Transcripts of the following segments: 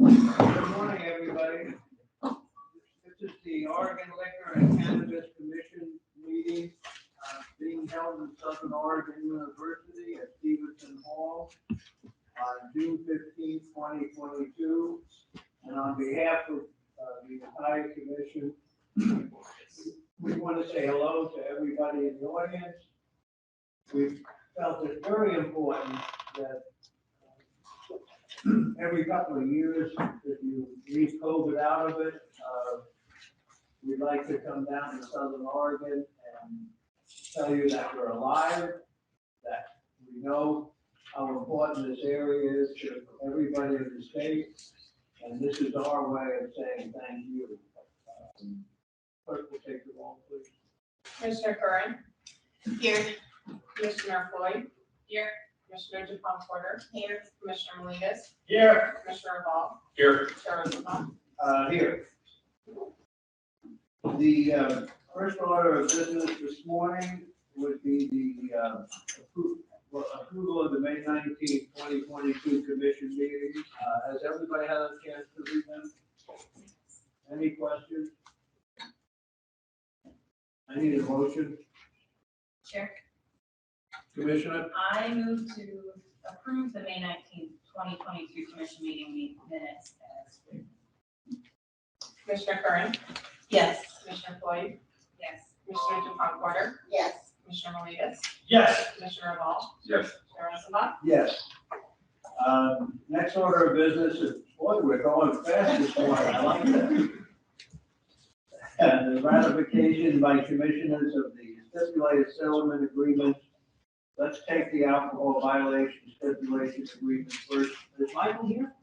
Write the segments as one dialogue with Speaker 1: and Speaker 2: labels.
Speaker 1: Good morning, everybody. This is the Oregon Liquor and Cannabis Commission meeting being held in Southern Oregon University at Stevenson Hall on June 15, 2022. And on behalf of the entire commission, we want to say hello to everybody in the audience. We felt it very important that every couple of years, if you leave COVID out of it, we'd like to come down to Southern Oregon and tell you that we're alive, that we know how important this area is to everybody in the state, and this is our way of saying thank you. Clerk will take the roll, please.
Speaker 2: Commissioner Curran. Here. Commissioner Floyd. Here. Commissioner DuPont-Porter. Here. Commissioner Melinas.
Speaker 1: Here.
Speaker 2: Commissioner Ball.
Speaker 3: Here.
Speaker 2: Chair Rosenbaum.
Speaker 1: Here. The first order of business this morning would be the approval of the May 19th, 2022 commission meeting. Has everybody had a chance to read them? Any questions? I need a motion.
Speaker 4: Chair,
Speaker 1: Commissioner?
Speaker 4: I move to approve the May 19th, 2022 commission meeting minutes as written.
Speaker 2: Commissioner Curran.
Speaker 4: Yes.
Speaker 2: Commissioner Floyd.
Speaker 4: Yes.
Speaker 2: Commissioner DuPont-Porter.
Speaker 4: Yes.
Speaker 2: Commissioner Melinas.
Speaker 3: Yes.
Speaker 2: Commissioner Ball.
Speaker 3: Yes.
Speaker 2: Chair Rosenbaum.
Speaker 1: Yes. Next order of business is, boy, we're going fast this morning. I like that. And the ratification by commissioners of the stipulated settlement agreement. Let's take the alcohol violation stipulation agreement first. Is Michael here?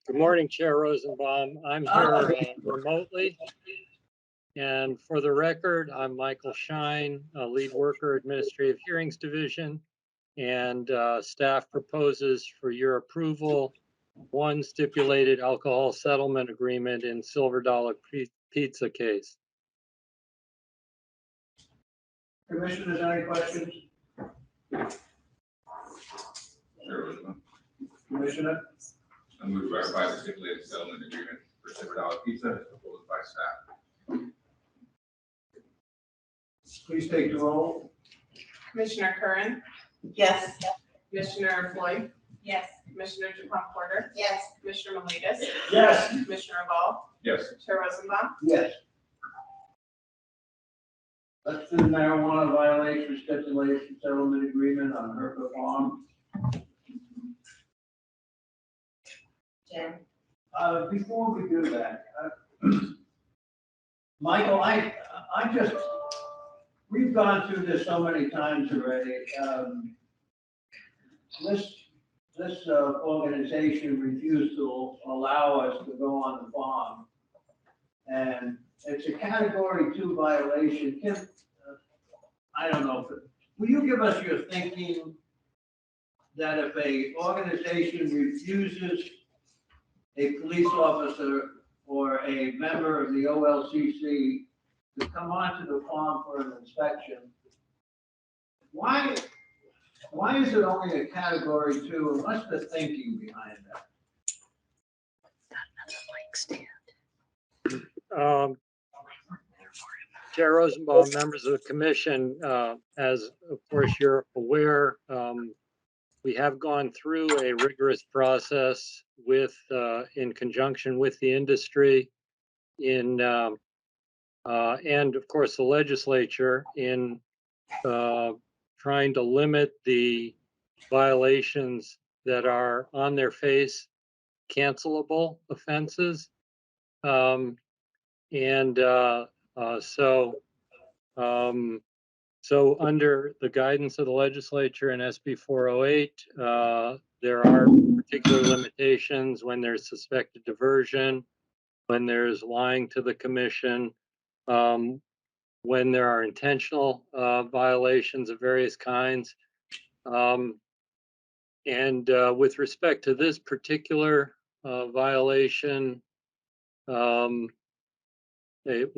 Speaker 5: Good morning, Chair Rosenbaum. I'm here remotely. And for the record, I'm Michael Shine, lead worker, Administrative Hearings Division. And staff proposes for your approval, one stipulated alcohol settlement agreement in Silver Dollar Pizza case.
Speaker 1: Commissioners, any questions? Commissioner?
Speaker 3: I move to ratify the stipulated settlement agreement for Silver Dollar Pizza as proposed by staff.
Speaker 1: Please take the roll.
Speaker 2: Commissioner Curran.
Speaker 4: Yes.
Speaker 2: Commissioner Floyd.
Speaker 4: Yes.
Speaker 2: Commissioner DuPont-Porter.
Speaker 4: Yes.
Speaker 2: Commissioner Melinas.
Speaker 1: Yes.
Speaker 2: Commissioner Ball.
Speaker 3: Yes.
Speaker 2: Chair Rosenbaum.
Speaker 1: Yes. Let's do the marijuana violation stipulation settlement agreement on Herpa Farm.
Speaker 4: Jim.
Speaker 1: Before we do that, Michael, we've gone through this so many times already. This organization refused to allow us to go on the farm. And it's a category 2 violation. Kim, I don't know, will you give us your thinking that if a organization refuses a police officer or a member of the OLCC to come onto the farm for an inspection, why is it only a category 2, and what's the thinking behind that?
Speaker 5: Chair Rosenbaum, members of the commission, as of course you're aware, we have gone through a rigorous process with, in conjunction with the industry and of course the legislature in trying to limit the violations that are on their face cancelable offenses. So under the guidance of the legislature in SB 408, there are particular limitations when there's suspected diversion, when there's lying to the commission, when there are intentional violations of various kinds. With respect to this particular violation, it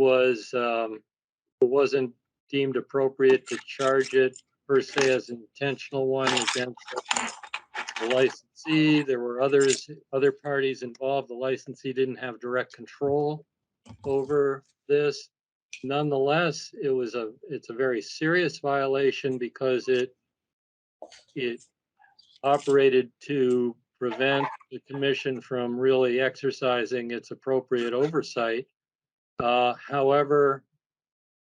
Speaker 5: wasn't deemed appropriate to charge it per se as an intentional one against the licensed licensee. There were other parties involved. The licensee didn't have direct control over this. Nonetheless, it's a very serious violation because it operated to prevent the commission from really exercising its appropriate oversight. However,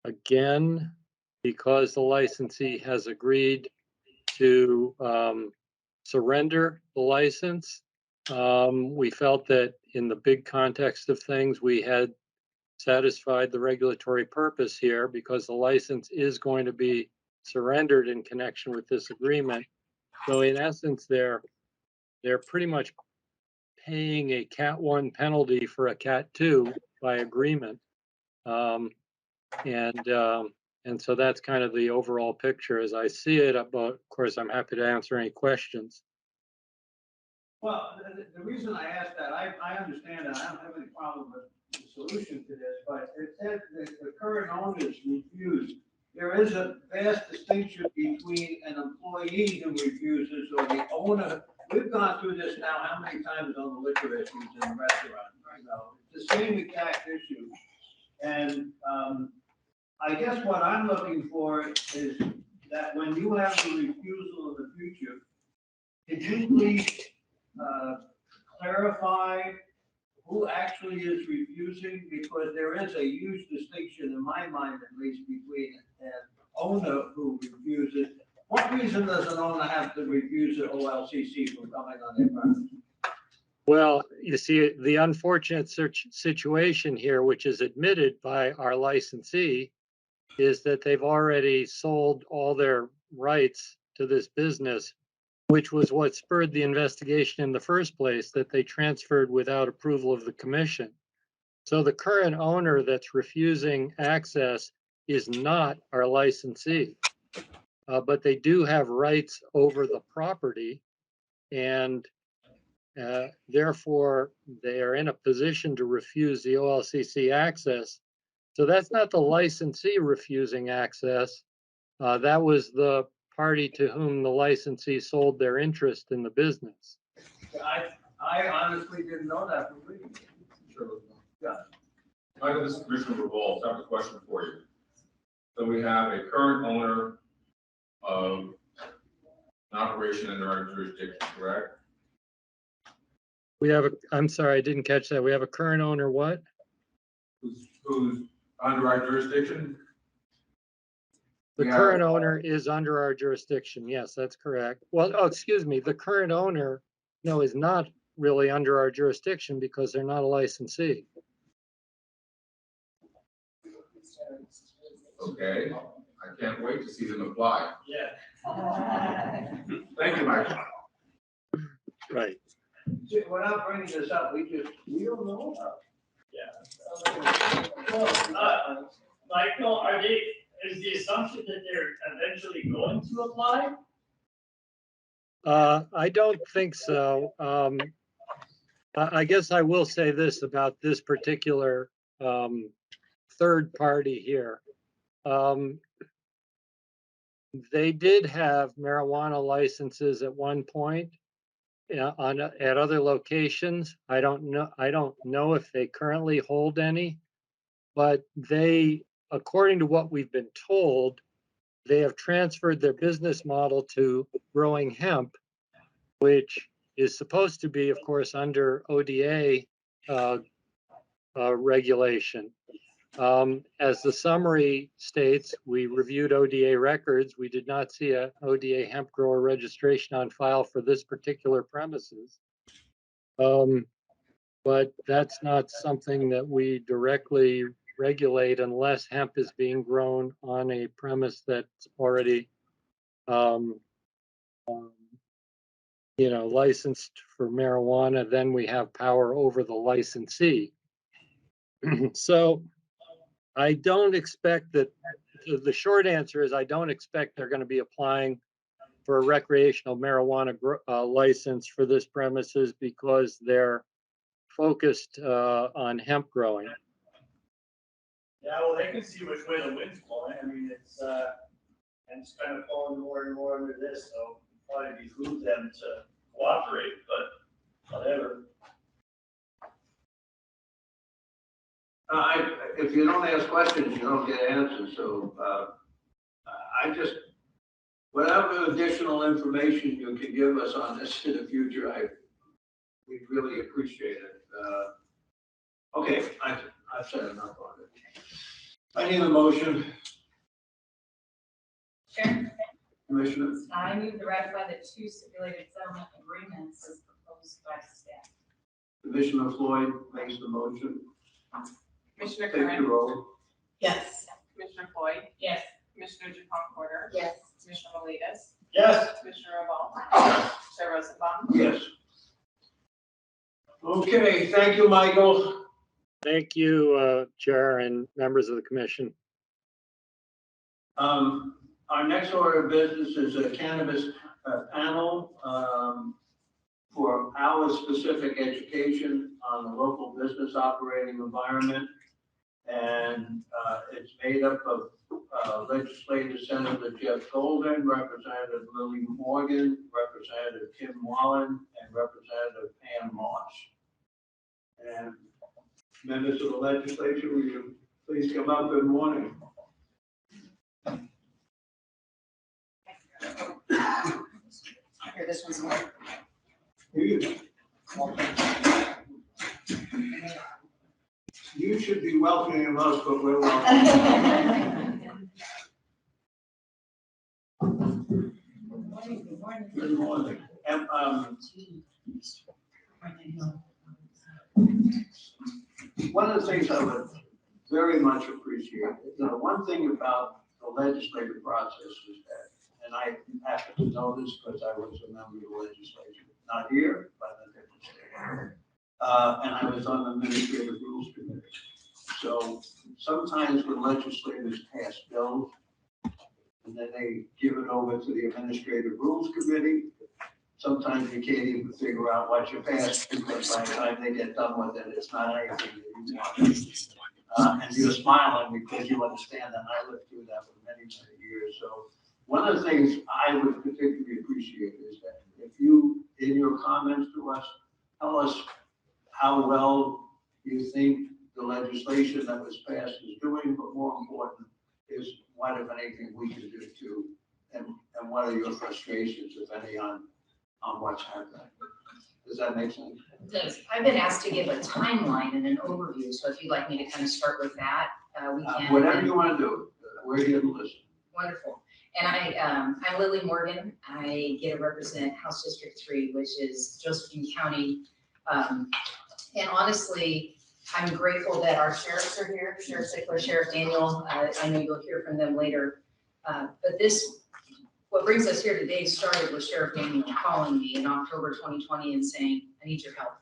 Speaker 5: again, because the licensee has agreed to surrender the license, we felt that in the big context of things, we had satisfied the regulatory purpose here because the license is going to be surrendered in connection with this agreement. So in essence, they're pretty much paying a Cat 1 penalty for a Cat 2 by agreement. And so that's kind of the overall picture as I see it, but of course, I'm happy to answer any questions.
Speaker 1: Well, the reason I asked that, I understand that, I don't have any problem with the solution to this, but it says that the current owners refuse. There is a vast distinction between an employee who refuses or the owner. We've gone through this now how many times on the liquor issues in the restaurant, you know, it's the same exact issue. And I guess what I'm looking for is that when you have the refusal in the future, could you please clarify who actually is refusing? Because there is a huge distinction in my mind, at least, between an owner who refuses. What reason does an owner have to refuse an OLCC from coming on their premises?
Speaker 5: Well, you see, the unfortunate situation here, which is admitted by our licensee, is that they've already sold all their rights to this business, which was what spurred the investigation in the first place, that they transferred without approval of the commission. So the current owner that's refusing access is not our licensee, but they do have rights over the property, and therefore they are in a position to refuse the OLCC access. So that's not the licensee refusing access. That was the party to whom the licensee sold their interest in the business.
Speaker 1: I honestly didn't know that from reading.
Speaker 3: Sure.
Speaker 1: Yeah.
Speaker 3: How does this commission revolve? I have a question for you. So we have a current owner of an operation in our jurisdiction, correct?
Speaker 5: We have I'm sorry, I didn't catch that. We have a current owner, what?
Speaker 3: Who's under our jurisdiction?
Speaker 5: The current owner is under our jurisdiction. Yes, that's correct. Well, oh, excuse me. The current owner, no, is not really under our jurisdiction because they're not a licensee.
Speaker 3: Okay, I can't wait to see them apply.
Speaker 1: Yeah.
Speaker 3: Thank you, Mike.
Speaker 5: Right.
Speaker 1: Without bringing this up, we don't know.
Speaker 6: Well, Michael, is the assumption that they're eventually going to apply?
Speaker 5: I don't think so. I guess I will say this about this particular third party here. They did have marijuana licenses at one point at other locations. I don't know if they currently hold any, but they, according to what we've been told, they have transferred their business model to growing hemp, which is supposed to be, of course, under ODA regulation. As the summary states, we reviewed ODA records. We did not see a ODA hemp grower registration on file for this particular premises. But that's not something that we directly regulate unless hemp is being grown on a premise that's already, licensed for marijuana. Then we have power over the licensee. So I don't expect that. The short answer is I don't expect they're going to be applying for a recreational marijuana license for this premises because they're focused on hemp growing.
Speaker 6: Yeah, well, they can see which way the wind's blowing. I mean, it's kind of falling more and more under this, so probably behoove them to cooperate, but whatever.
Speaker 1: If you don't ask questions, you don't get answers, so, I just, whatever additional information you can give us on this in the future, we'd really appreciate it. Okay, I've said enough on it. I need a motion,
Speaker 4: Chair,
Speaker 1: Commissioner.
Speaker 4: I move to ratify the two stipulated settlement agreements as proposed by staff.
Speaker 1: Commissioner Floyd makes the motion.
Speaker 2: Commissioner
Speaker 1: Take the
Speaker 2: Curran,
Speaker 1: roll.
Speaker 2: yes. Commissioner Floyd,
Speaker 4: Yes.
Speaker 2: Commissioner Dupont Porter,
Speaker 4: Yes.
Speaker 2: Commissioner Miletus,
Speaker 6: Yes,
Speaker 2: Commissioner Revolt, Chair Rosenbaum.
Speaker 1: Yes. Okay, thank you, Michael.
Speaker 5: Thank you, Chair and members of the commission.
Speaker 1: Our next order of business is a cannabis panel for our specific education on the local business operating environment. And it's made up of legislative Senator Jeff Golden, Representative Lily Morgan, Representative Kim Wallen, and Representative Pam Moss. And members of the legislature, will you please come up? Good morning.
Speaker 7: Here, this one's more.
Speaker 1: You should be welcoming us, but we're welcoming.
Speaker 4: Good morning, good morning.
Speaker 1: Good morning. And, one of the things I would very much appreciate, one thing about the legislative process is that, and I happen to know this because I was a member of the legislature, not here, but in a different state. And I was on the Administrative Rules Committee. So sometimes when legislators pass bills, and then they give it over to the Administrative Rules Committee, sometimes you can't even figure out what you passed, because by the time they get done with it, it's not anything that you want. And you're smiling because you understand that. I lived through that for many, many years. So one of the things I would particularly appreciate is that if you, in your comments to us, tell us how well you think the legislation that was passed is doing, but more important is what, if anything, we can do too, and what are your frustrations, if any, on what's happening. Does that make sense?
Speaker 7: It does. I've been asked to give a timeline and an overview, so if you'd like me to kind of start with that, we can.
Speaker 1: Whatever you want to do, we're here to listen.
Speaker 7: Wonderful. And I'm Lily Morgan. I get to represent House District 3, which is Josephine County. And honestly, I'm grateful that our sheriffs are here, Sheriff Sickler, Sheriff Daniel. I know you'll hear from them later. But what brings us here today started with Sheriff Daniel calling me in October 2020 and saying, I need your help.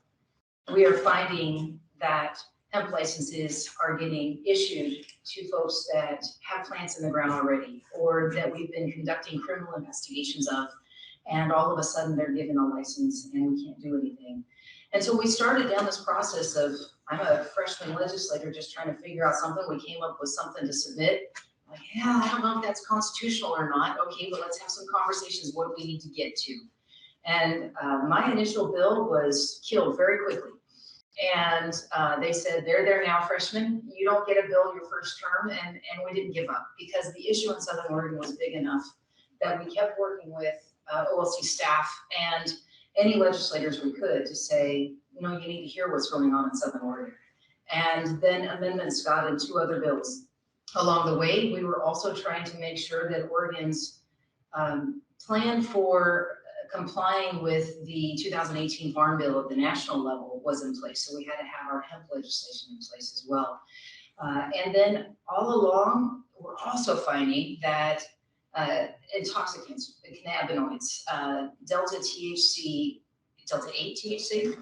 Speaker 7: We are finding that hemp licenses are getting issued to folks that have plants in the ground already, or that we've been conducting criminal investigations of, and all of a sudden they're given a license and we can't do anything. And so we started down this process of, I'm a freshman legislator just trying to figure out something. We came up with something to submit. Like, yeah, I don't know if that's constitutional or not. Okay, but let's have some conversations. What do we need to get to? And my initial bill was killed very quickly. And they said, they're there now, freshmen. You don't get a bill your first term. And we didn't give up because the issue in Southern Oregon was big enough that we kept working with OLC staff and any legislators we could to say, you need to hear what's going on in Southern Oregon. And then amendments got in 2 other bills. Along the way, we were also trying to make sure that Oregon's plan for complying with the 2018 Farm Bill at the national level was in place. So we had to have our hemp legislation in place as well. And then all along, we're also finding that intoxicants, cannabinoids, Delta THC, Delta 8 THC,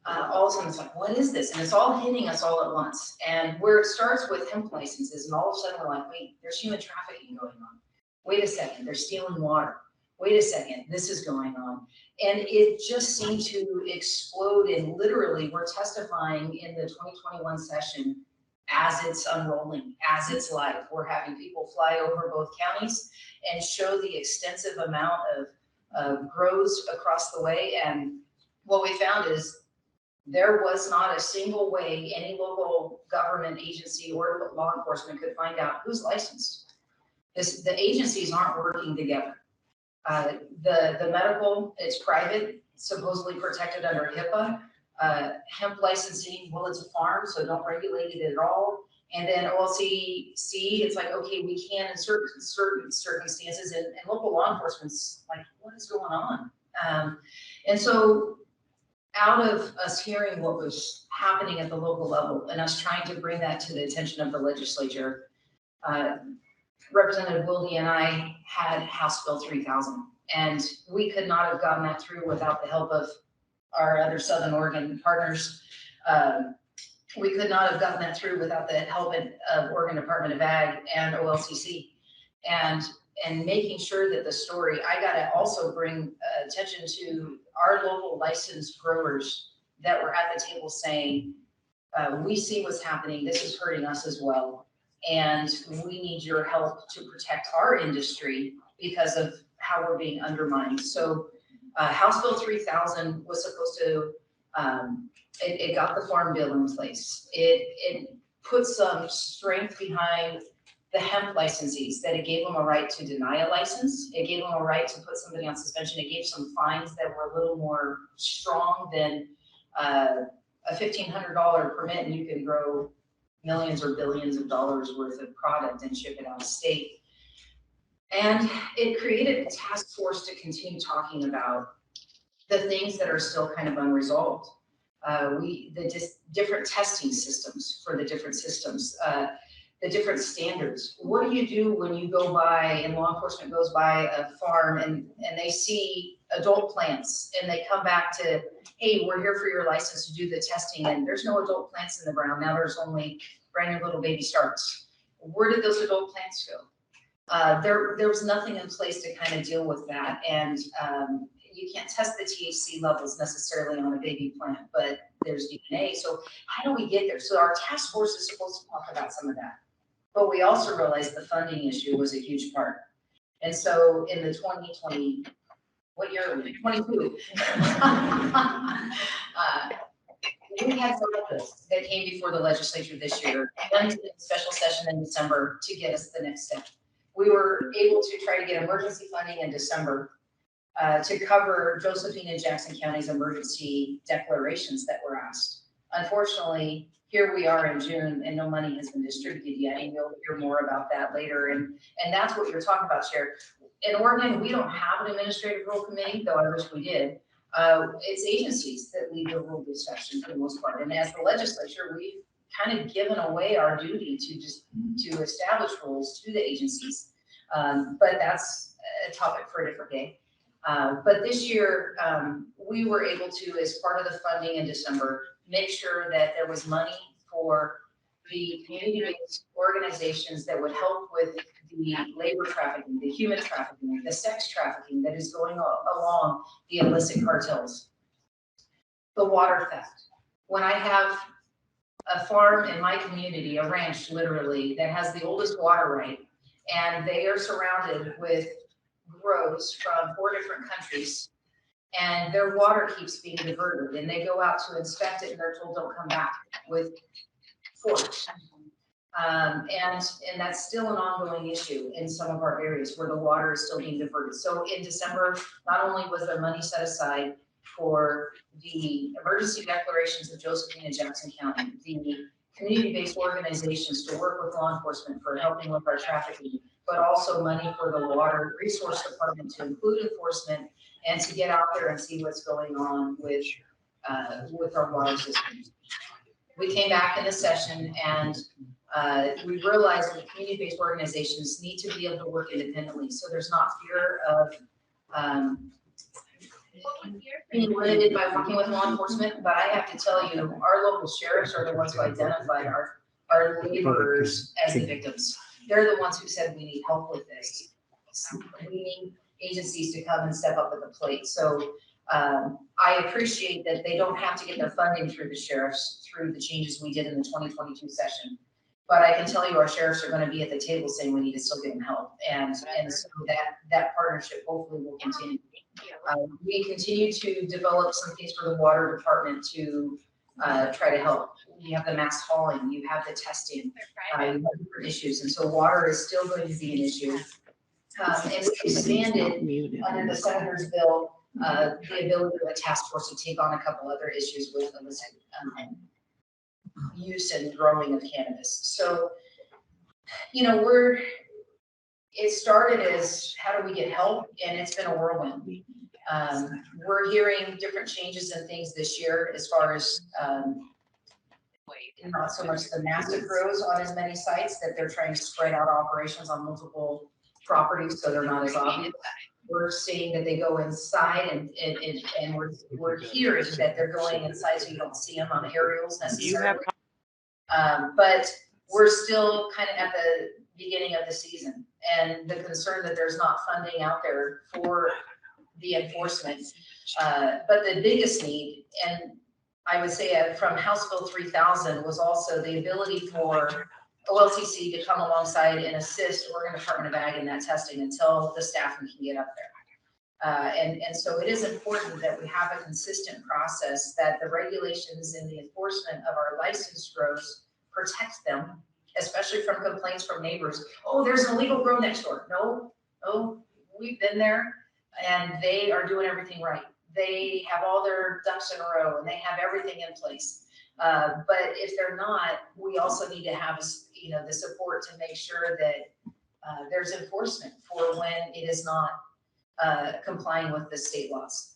Speaker 7: all of a sudden it's like, what is this? And it's all hitting us all at once. And where it starts with hemp licenses, and all of a sudden we're like, wait, there's human trafficking going on. Wait a second, they're stealing water. Wait a second, this is going on. And it just seemed to explode, and literally we're testifying in the 2021 session as it's unrolling, as it's live. We're having people fly over both counties and show the extensive amount of grows across the way. And what we found is there was not a single way any local government agency or law enforcement could find out who's licensed. The agencies aren't working together. The medical, it's private, supposedly protected under HIPAA. Hemp licensing, well, it's a farm, so don't regulate it at all. And then OLCC, it's like, okay, we can in certain circumstances, and local law enforcement's like, what is going on? And so out of us hearing what was happening at the local level and us trying to bring that to the attention of the legislature, Representative Wilde and I had House Bill 3000, and we could not have gotten that through without the help of our other Southern Oregon partners. We could not have gotten that through without the help of Oregon Department of Ag and OLCC. And making sure that the story, I gotta also bring attention to our local licensed growers that were at the table saying, we see what's happening, this is hurting us as well, and we need your help to protect our industry because of how we're being undermined. So House Bill 3000 was supposed to, it got the farm bill in place. It put some strength behind the hemp licensees, that it gave them a right to deny a license. It gave them a right to put somebody on suspension. It gave some fines that were a little more strong than a $1,500 permit, and you can grow millions or billions of dollars worth of product and ship it out of state. And it created a task force to continue talking about the things that are still kind of unresolved. Different testing systems for the different systems, the different standards. What do you do when you go by and law enforcement goes by a farm and they see adult plants and they come back to, hey, we're here for your license to do the testing, and there's no adult plants in the ground. Now there's only brand new little baby starts. Where did those adult plants go? There was nothing in place to kind of deal with that. And you can't test the THC levels necessarily on a baby plant, but there's DNA. So how do we get there? So our task force is supposed to talk about some of that. But we also realized the funding issue was a huge part. And so in the 2020, what year are we? 22. We had some of this that came before the legislature this year, went to a special session in December to get us the next step. We were able to try to get emergency funding in December to cover Josephine and Jackson County's emergency declarations that were asked. Unfortunately, here we are in June and no money has been distributed yet, and you'll hear more about that later. And that's what you're talking about, Chair. In Oregon, we don't have an administrative rule committee, though I wish we did. It's agencies that lead the rule discussion for the most part. And as the legislature, we've kind of given away our duty to establish rules to the agencies. But that's a topic for a different day. But this year, we were able to, as part of the funding in December, make sure that there was money for the community-based organizations that would help with the labor trafficking, the human trafficking, the sex trafficking that is going along the illicit cartels. The water theft. When I have a farm in my community, a ranch literally, that has the oldest water right, and they are surrounded with grows from 4 different countries, and their water keeps being diverted, and they go out to inspect it and they're told don't come back with force. And that's still an ongoing issue in some of our areas where the water is still being diverted. So in December, not only was there money set aside for the emergency declarations of Josephine and Jackson County, the community-based organizations to work with law enforcement for helping with our trafficking, but also money for the water resource department to include enforcement and to get out there and see what's going on with our water systems. We came back in the session and we realized that community-based organizations need to be able to work independently. So there's not fear of being limited by working with law enforcement. But I have to tell you, our local sheriffs are the ones who identified our laborers as the victims. They're the ones who said we need help with this. We need agencies to come and step up at the plate. So I appreciate that they don't have to get their funding through the sheriffs through the changes we did in the 2022 session. But I can tell you our sheriffs are gonna be at the table saying we need to still give them help. And so that partnership hopefully will continue. We continue to develop some things for the water department to try to help. You have the mass hauling, you have the testing, you have different issues. And so water is still going to be an issue. And we expanded under the senator's bill, the ability of a task force to take on a couple other issues with illicit use and growing of cannabis. So, you know, it started as how do we get help, and it's been a whirlwind. We're hearing different changes and things this year as far as not so much the massive grows on as many sites, that they're trying to spread out operations on multiple properties so they're not as obvious. We're seeing that they go inside and we're hearing that they're going inside so you don't see them on aerials necessarily. But we're still kind of at the beginning of the season, and the concern that there's not funding out there for the enforcement. But the biggest need, and I would say from House Bill 3000, was also the ability for OLTC to come alongside and assist Oregon Department of Ag in that testing until the staffing can get up there. And so it is important that we have a consistent process, that the regulations and the enforcement of our licensed grows protect them, especially from complaints from neighbors. Oh, there's an illegal grow next door. No, we've been there and they are doing everything right. They have all their ducks in a row and they have everything in place. But if they're not, we also need to have, you know, the support to make sure that there's enforcement for when it is not complying with the state laws.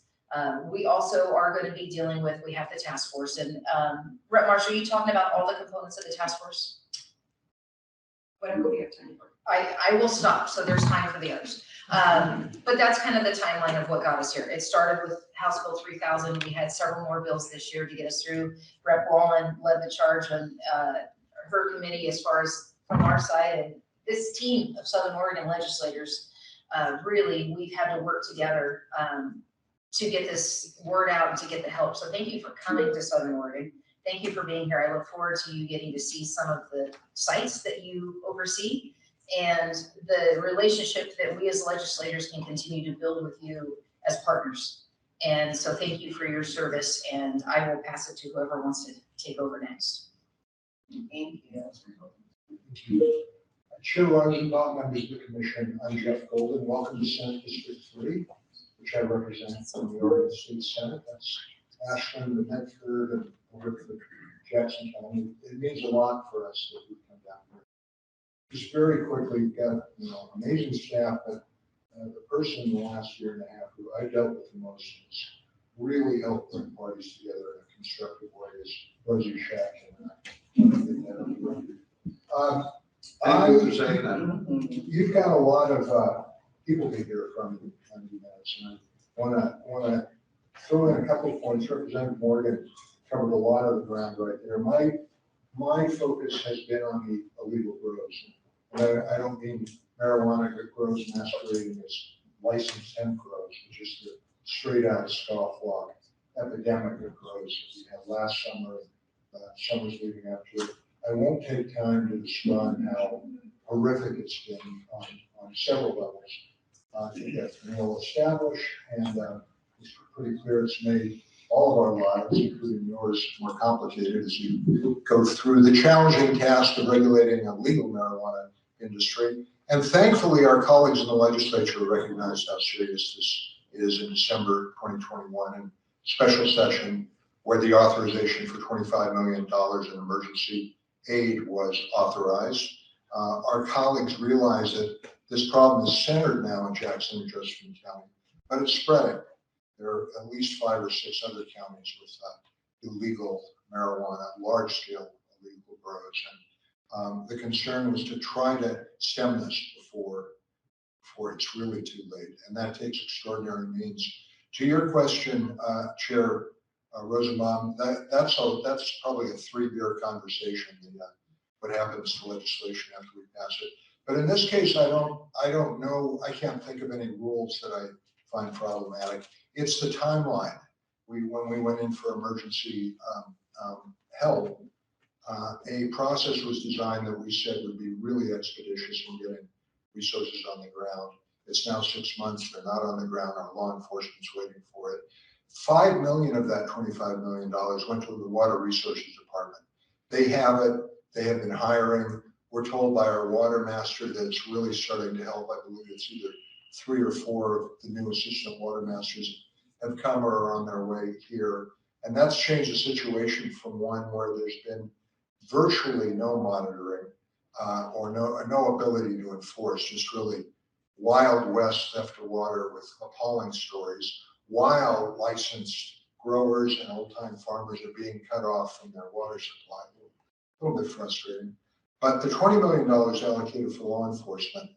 Speaker 7: We also are going to be dealing with, we have the task force, and Rep. Marshall, are you talking about all the components of the task force?
Speaker 2: Whatever we have time for.
Speaker 7: I will stop, so there's time for the others. But that's kind of the timeline of what got us here. It started with House Bill 3000. We had several more bills this year to get us through. Rep. Wallen led the charge on her committee as far as from our side, and this team of Southern Oregon legislators, really, we've had to work together to get this word out and to get the help. So thank you for coming to Southern Oregon. Thank you for being here. I look forward to you getting to see some of the sites that you oversee and the relationship that we as legislators can continue to build with you as partners. And so thank you for your service, and I will pass it to whoever wants to take over next.
Speaker 2: Thank you.
Speaker 8: Chair Rosenbaum, members of the commission, I'm Jeff Golden. Welcome to Senate District 3, which I represent from the Oregon State Senate. That's Ashland, New Medford, and Rickford, Jackson County. It means a lot for us that we come down here. Just very quickly, we've got amazing staff, but the person in the last year and a half who I dealt with the most has really helped bring parties together in a constructive way is Rosie Shack.
Speaker 3: Thank you for saying that.
Speaker 8: You've got a lot of people to hear from in 20 minutes, and I want to throw in a couple of points. Representative Morgan covered a lot of the ground right there. My focus has been on the illegal grows. And I don't mean marijuana grows masquerading as licensed hemp grows, which is the straight out scofflaw epidemic of grows that we had last summer, summers leading up to it. I won't take time to describe how horrific it's been on several levels to get well established, and it's pretty clear it's made all of our lives, including yours, more complicated as you go through the challenging task of regulating a legal marijuana industry. And thankfully, our colleagues in the legislature recognized how serious this is in December 2021 in special session, where the authorization for $25 million in emergency aid was authorized. Our colleagues realize that this problem is centered now in Jackson and Josephine County, but it's spreading. There are at least 5 or 6 other counties with illegal marijuana, large-scale illegal grows. And the concern was to try to stem this before it's really too late, and that takes extraordinary means. To your question, Chair Rosenbaum, that's probably a 3-beer conversation. What happens to legislation after we pass it? But in this case, I don't know. I can't think of any rules that I find problematic. It's the timeline. When we went in for emergency help, A process was designed that we said would be really expeditious in getting resources on the ground. It's now 6 months, they're not on the ground, our law enforcement's waiting for it. 5 million of that $25 million went to the Water Resources Department. They have it, they have been hiring. We're told by our water master that it's really starting to help. I believe it's either 3 or 4 of the new assistant water masters have come or are on their way here. And that's changed the situation from one where there's been virtually no monitoring or no ability to enforce, just really Wild West theft of water with appalling stories, while licensed growers and old-time farmers are being cut off from their water supply. A little bit frustrating. But the $20 million allocated for law enforcement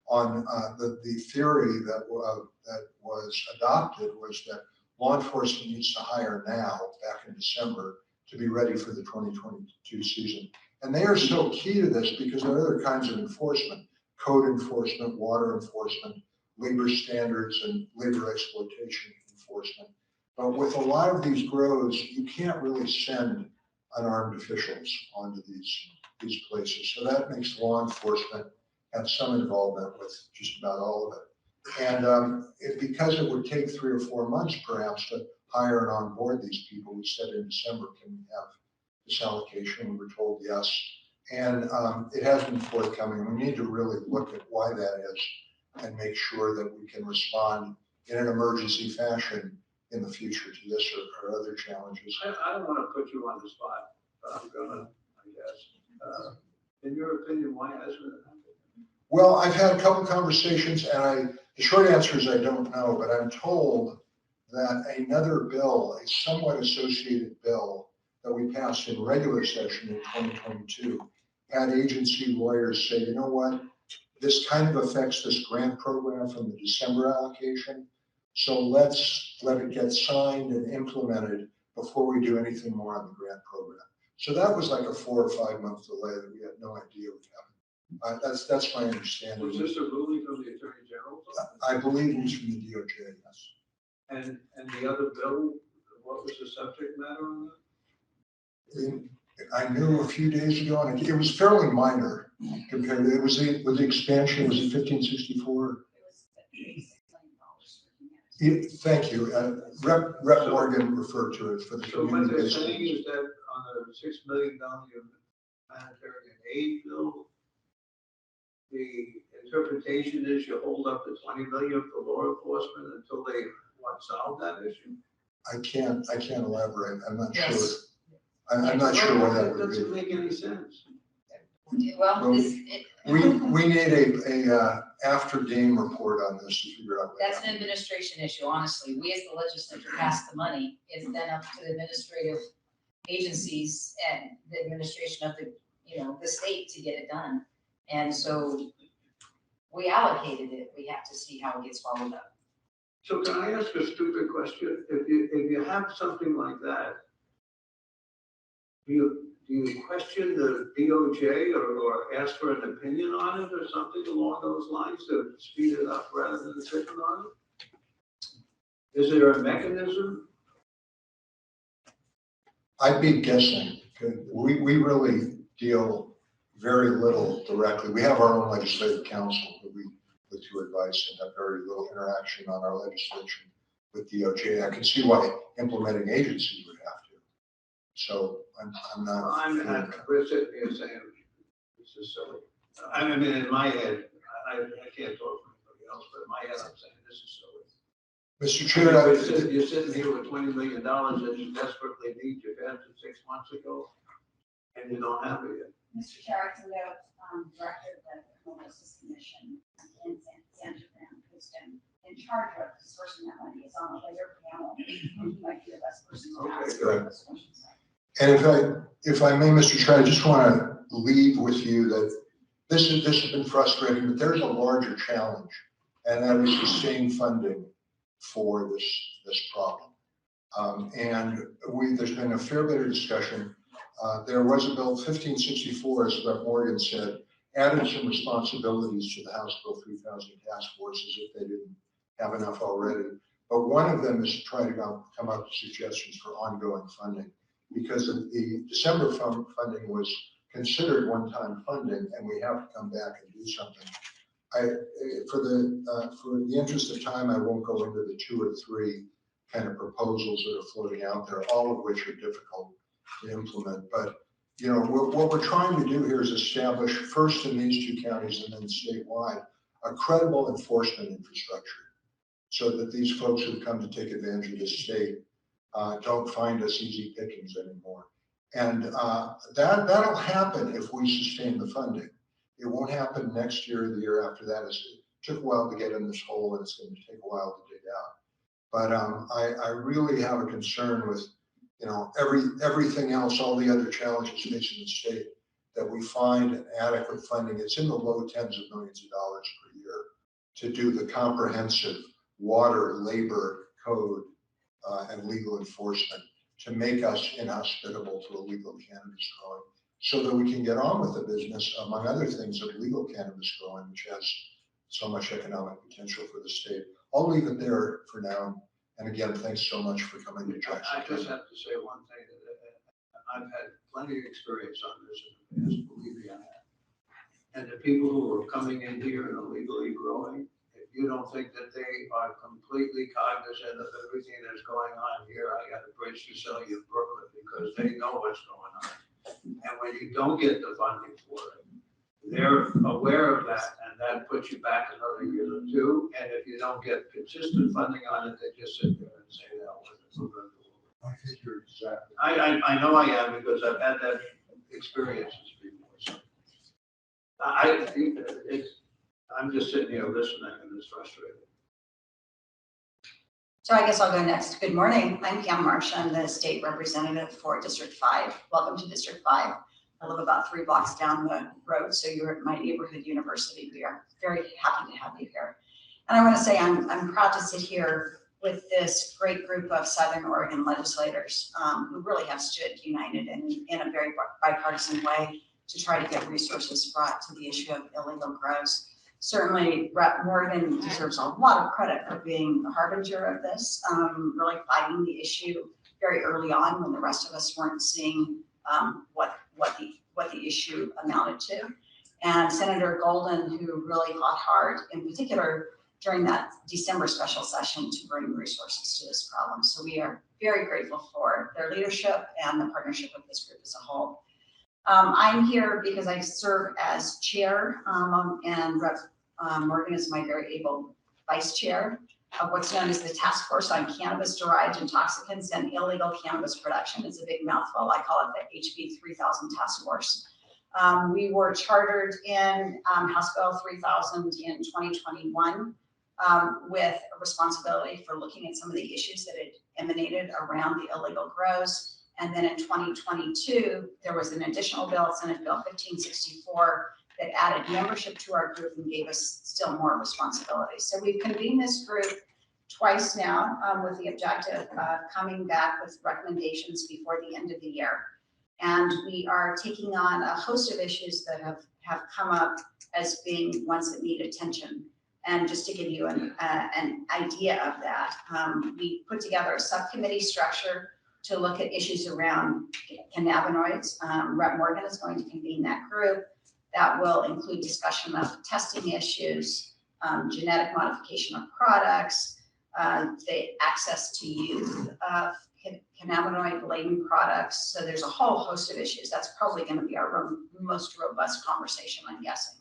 Speaker 8: on the theory that was adopted was that law enforcement needs to hire now, back in December, to be ready for the 2022 season. And they are so key to this because there are other kinds of enforcement, code enforcement, water enforcement, labor standards, and labor exploitation enforcement. But with a lot of these grows, you can't really send unarmed officials onto these places. So that makes law enforcement have some involvement with just about all of it. And because it would take 3 or 4 months perhaps to hire and onboard these people, we said in December, can we have this allocation? We were told yes. And it has been forthcoming. We need to really look at why that is and make sure that we can respond in an emergency fashion in the future to this or other challenges.
Speaker 1: I don't want to put you on the spot, but I'm gonna, I guess. In your opinion, why hasn't it happened?
Speaker 8: Well, I've had a couple conversations, and the short answer is I don't know, but I'm told that another bill, a somewhat associated bill that we passed in regular session in 2022, had agency lawyers say, you know what, this kind of affects this grant program from the December allocation, so let's let it get signed and implemented before we do anything more on the grant program. So that was like a 4 or 5 month delay that we had no idea would happen. That's my understanding.
Speaker 1: Was this a ruling from the Attorney General's office?
Speaker 8: I believe it was from the DOJ, yes.
Speaker 1: And the other bill, what was the subject matter on that?
Speaker 8: I knew a few days ago, and it was fairly minor compared to, with the expansion, was it 1564? Thank you. Rep Morgan referred to it for the
Speaker 1: So what they're
Speaker 8: community.
Speaker 1: saying is that on a $6 million humanitarian aid bill, the interpretation is you hold up the 20 million for law enforcement until they solve that issue.
Speaker 8: I can't elaborate. I'm not sure.
Speaker 7: Yes.
Speaker 8: I'm not sure what that
Speaker 1: That
Speaker 8: would
Speaker 1: doesn't
Speaker 8: be.
Speaker 1: make any sense.
Speaker 7: Well,
Speaker 8: We need a after game report on this to figure out.
Speaker 7: that's an administration issue, honestly. We as the legislature pass the money. It's then up to the administrative agencies and the administration of the state to get it done. And so we allocated it. We have to see how it gets followed up.
Speaker 1: So can I ask a stupid question? If you have something like that, do you question the DOJ or ask for an opinion on it or something along those lines to speed it up rather than sitting on it? Is there a mechanism?
Speaker 8: I'd be guessing. We really deal very little directly. We have our own legislative counsel that we look to advice and have very little interaction on our legislation with DOJ. I can see why implementing agencies would have to. So I'm not.
Speaker 1: We're sitting here saying, this is silly. I mean, in my head, I can't talk for anybody else, but in my head, I'm saying, this is silly.
Speaker 8: Mr. Chair,
Speaker 1: You're sitting here with $20 million that you desperately need. You had it 6 months ago, and you don't have it yet.
Speaker 9: Mr. Chair, I can go director of the Criminal Justice Commission in San Fran, who's been in charge of dispersing that money, is on a later panel. And he might be the best person to ask
Speaker 1: Okay,
Speaker 9: those questions.
Speaker 8: and if I may, Mr. Chair, I just want to leave with you that this has been frustrating, but there's a larger challenge, and that is sustained funding for this problem. And there's been a fair bit of discussion. There was a bill 1564, as Rep. Morgan said, added some responsibilities to the House Bill 3000 task force as if they didn't have enough already. But one of them is to try to come up with suggestions for ongoing funding. because of the December funding was considered one-time funding, and we have to come back and do something. For the interest of time, I won't go into the 2 or 3 kind of proposals that are floating out there, all of which are difficult to implement. But you know, what we're trying to do here is establish, first in these 2 counties and then statewide, a credible enforcement infrastructure, so that these folks who come to take advantage of the state don't find us easy pickings anymore. And that'll happen if we sustain the funding. It won't happen next year or the year after that. It took a while to get in this hole, and it's going to take a while to dig out. But I really have a concern with, you know, everything else, all the other challenges facing the state, that we find adequate funding. It's in the low tens of millions of dollars per year to do the comprehensive water, labor, code, and legal enforcement to make us inhospitable to illegal cannabis growing, so that we can get on with the business, among other things, of legal cannabis growing, which has so much economic potential for the state. I'll leave it there for now. And again, thanks so much for coming to Jackson.
Speaker 1: I just have to say one thing, that I've had plenty of experience on this in the past, believe me, I have. And the people who are coming in here and illegally growing, if you don't think that they are completely cognizant of everything that's going on here, I got a bridge to sell you in Brooklyn, because they know what's going on. And when you don't get the funding for it, they're aware of that, and that puts you back another year or 2. And if you don't get consistent funding on it, they just sit there and say, "No, we're going to do it."
Speaker 8: I think you're exactly.
Speaker 1: I know I am, because I've had that experiences before. So I'm just sitting here listening, and it's frustrating.
Speaker 9: So I guess I'll go next. Good morning. I'm Pam Marsh. I'm the state representative for District 5. Welcome to District 5. I live about 3 blocks down the road, so you're at my neighborhood university. We are very happy to have you here. And I want to say I'm proud to sit here with this great group of Southern Oregon legislators who really have stood united in a very bipartisan way to try to get resources brought to the issue of illegal grows. Certainly, Rep. Morgan deserves a lot of credit for being the harbinger of this, really fighting the issue very early on when the rest of us weren't seeing what the issue amounted to. And Senator Golden, who really fought hard, in particular during that December special session, to bring resources to this problem. So we are very grateful for their leadership and the partnership of this group as a whole. I'm here because I serve as chair, and Rep. Morgan is my very able vice chair of what's known as the Task Force on Cannabis-Derived Intoxicants and Illegal Cannabis Production. It's a big mouthful. I call it the HB 3000 Task Force. We were chartered in House Bill 3000 in 2021 with a responsibility for looking at some of the issues that had emanated around the illegal grows. And then in 2022, there was an additional bill, Senate Bill 1564, that added membership to our group and gave us still more responsibility. So we've convened this group twice now with the objective of coming back with recommendations before the end of the year. And we are taking on a host of issues that have come up as being ones that need attention. And just to give you an idea of that, we put together a subcommittee structure to look at issues around cannabinoids. Rep. Morgan is going to convene that group. That will include discussion of testing issues, genetic modification of products, the access to youth of cannabinoid-laden products. So there's a whole host of issues. That's probably going to be our most robust conversation, I'm guessing.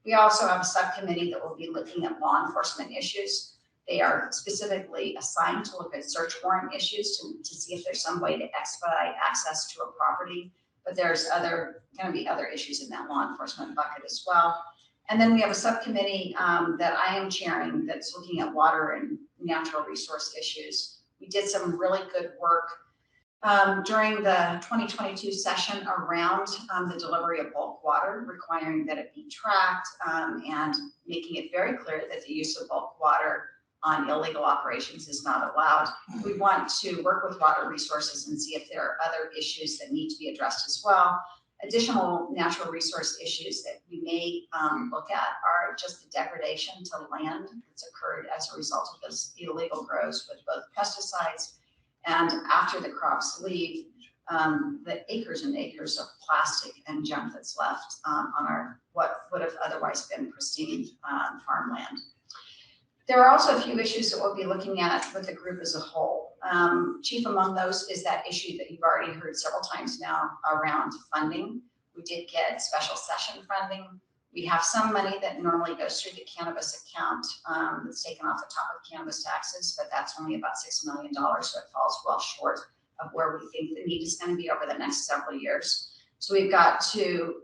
Speaker 9: We also have a subcommittee that will be looking at law enforcement issues. They are specifically assigned to look at search warrant issues to see if there's some way to expedite access to a property. But there's going to be other issues in that law enforcement bucket as well. And then we have a subcommittee that I am chairing that's looking at water and natural resource issues. We did some really good work during the 2022 session around the delivery of bulk water, requiring that it be tracked and making it very clear that the use of bulk water on illegal operations is not allowed. We want to work with water resources and see if there are other issues that need to be addressed as well. Additional natural resource issues that we may look at are just the degradation to land that's occurred as a result of those illegal grows with both pesticides and after the crops leave, the acres and acres of plastic and junk that's left on our, what would have otherwise been pristine farmland. There are also a few issues that we'll be looking at with the group as a whole. Chief among those is that issue that you've already heard several times now around funding. We did get special session funding. We have some money that normally goes through the cannabis account that's taken off the top of cannabis taxes, but that's only about $6 million, so it falls well short of where we think the need is going to be over the next several years. So we've got to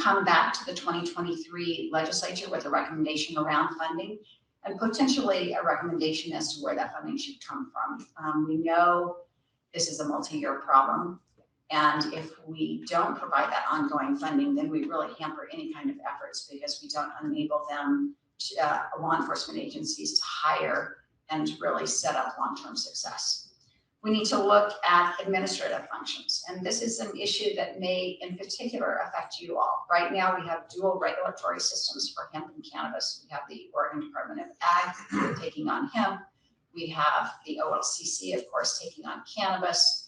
Speaker 9: come back to the 2023 legislature with a recommendation around funding and potentially a recommendation as to where that funding should come from. We know this is a multi-year problem, and if we don't provide that ongoing funding, then we really hamper any kind of efforts because we don't enable them, law enforcement agencies, to hire and to really set up long-term success. We need to look at administrative functions, and this is an issue that may in particular affect you all. Right now, we have dual regulatory systems for hemp and cannabis. We have the Oregon Department of Ag taking on hemp. We have the OLCC, of course, taking on cannabis.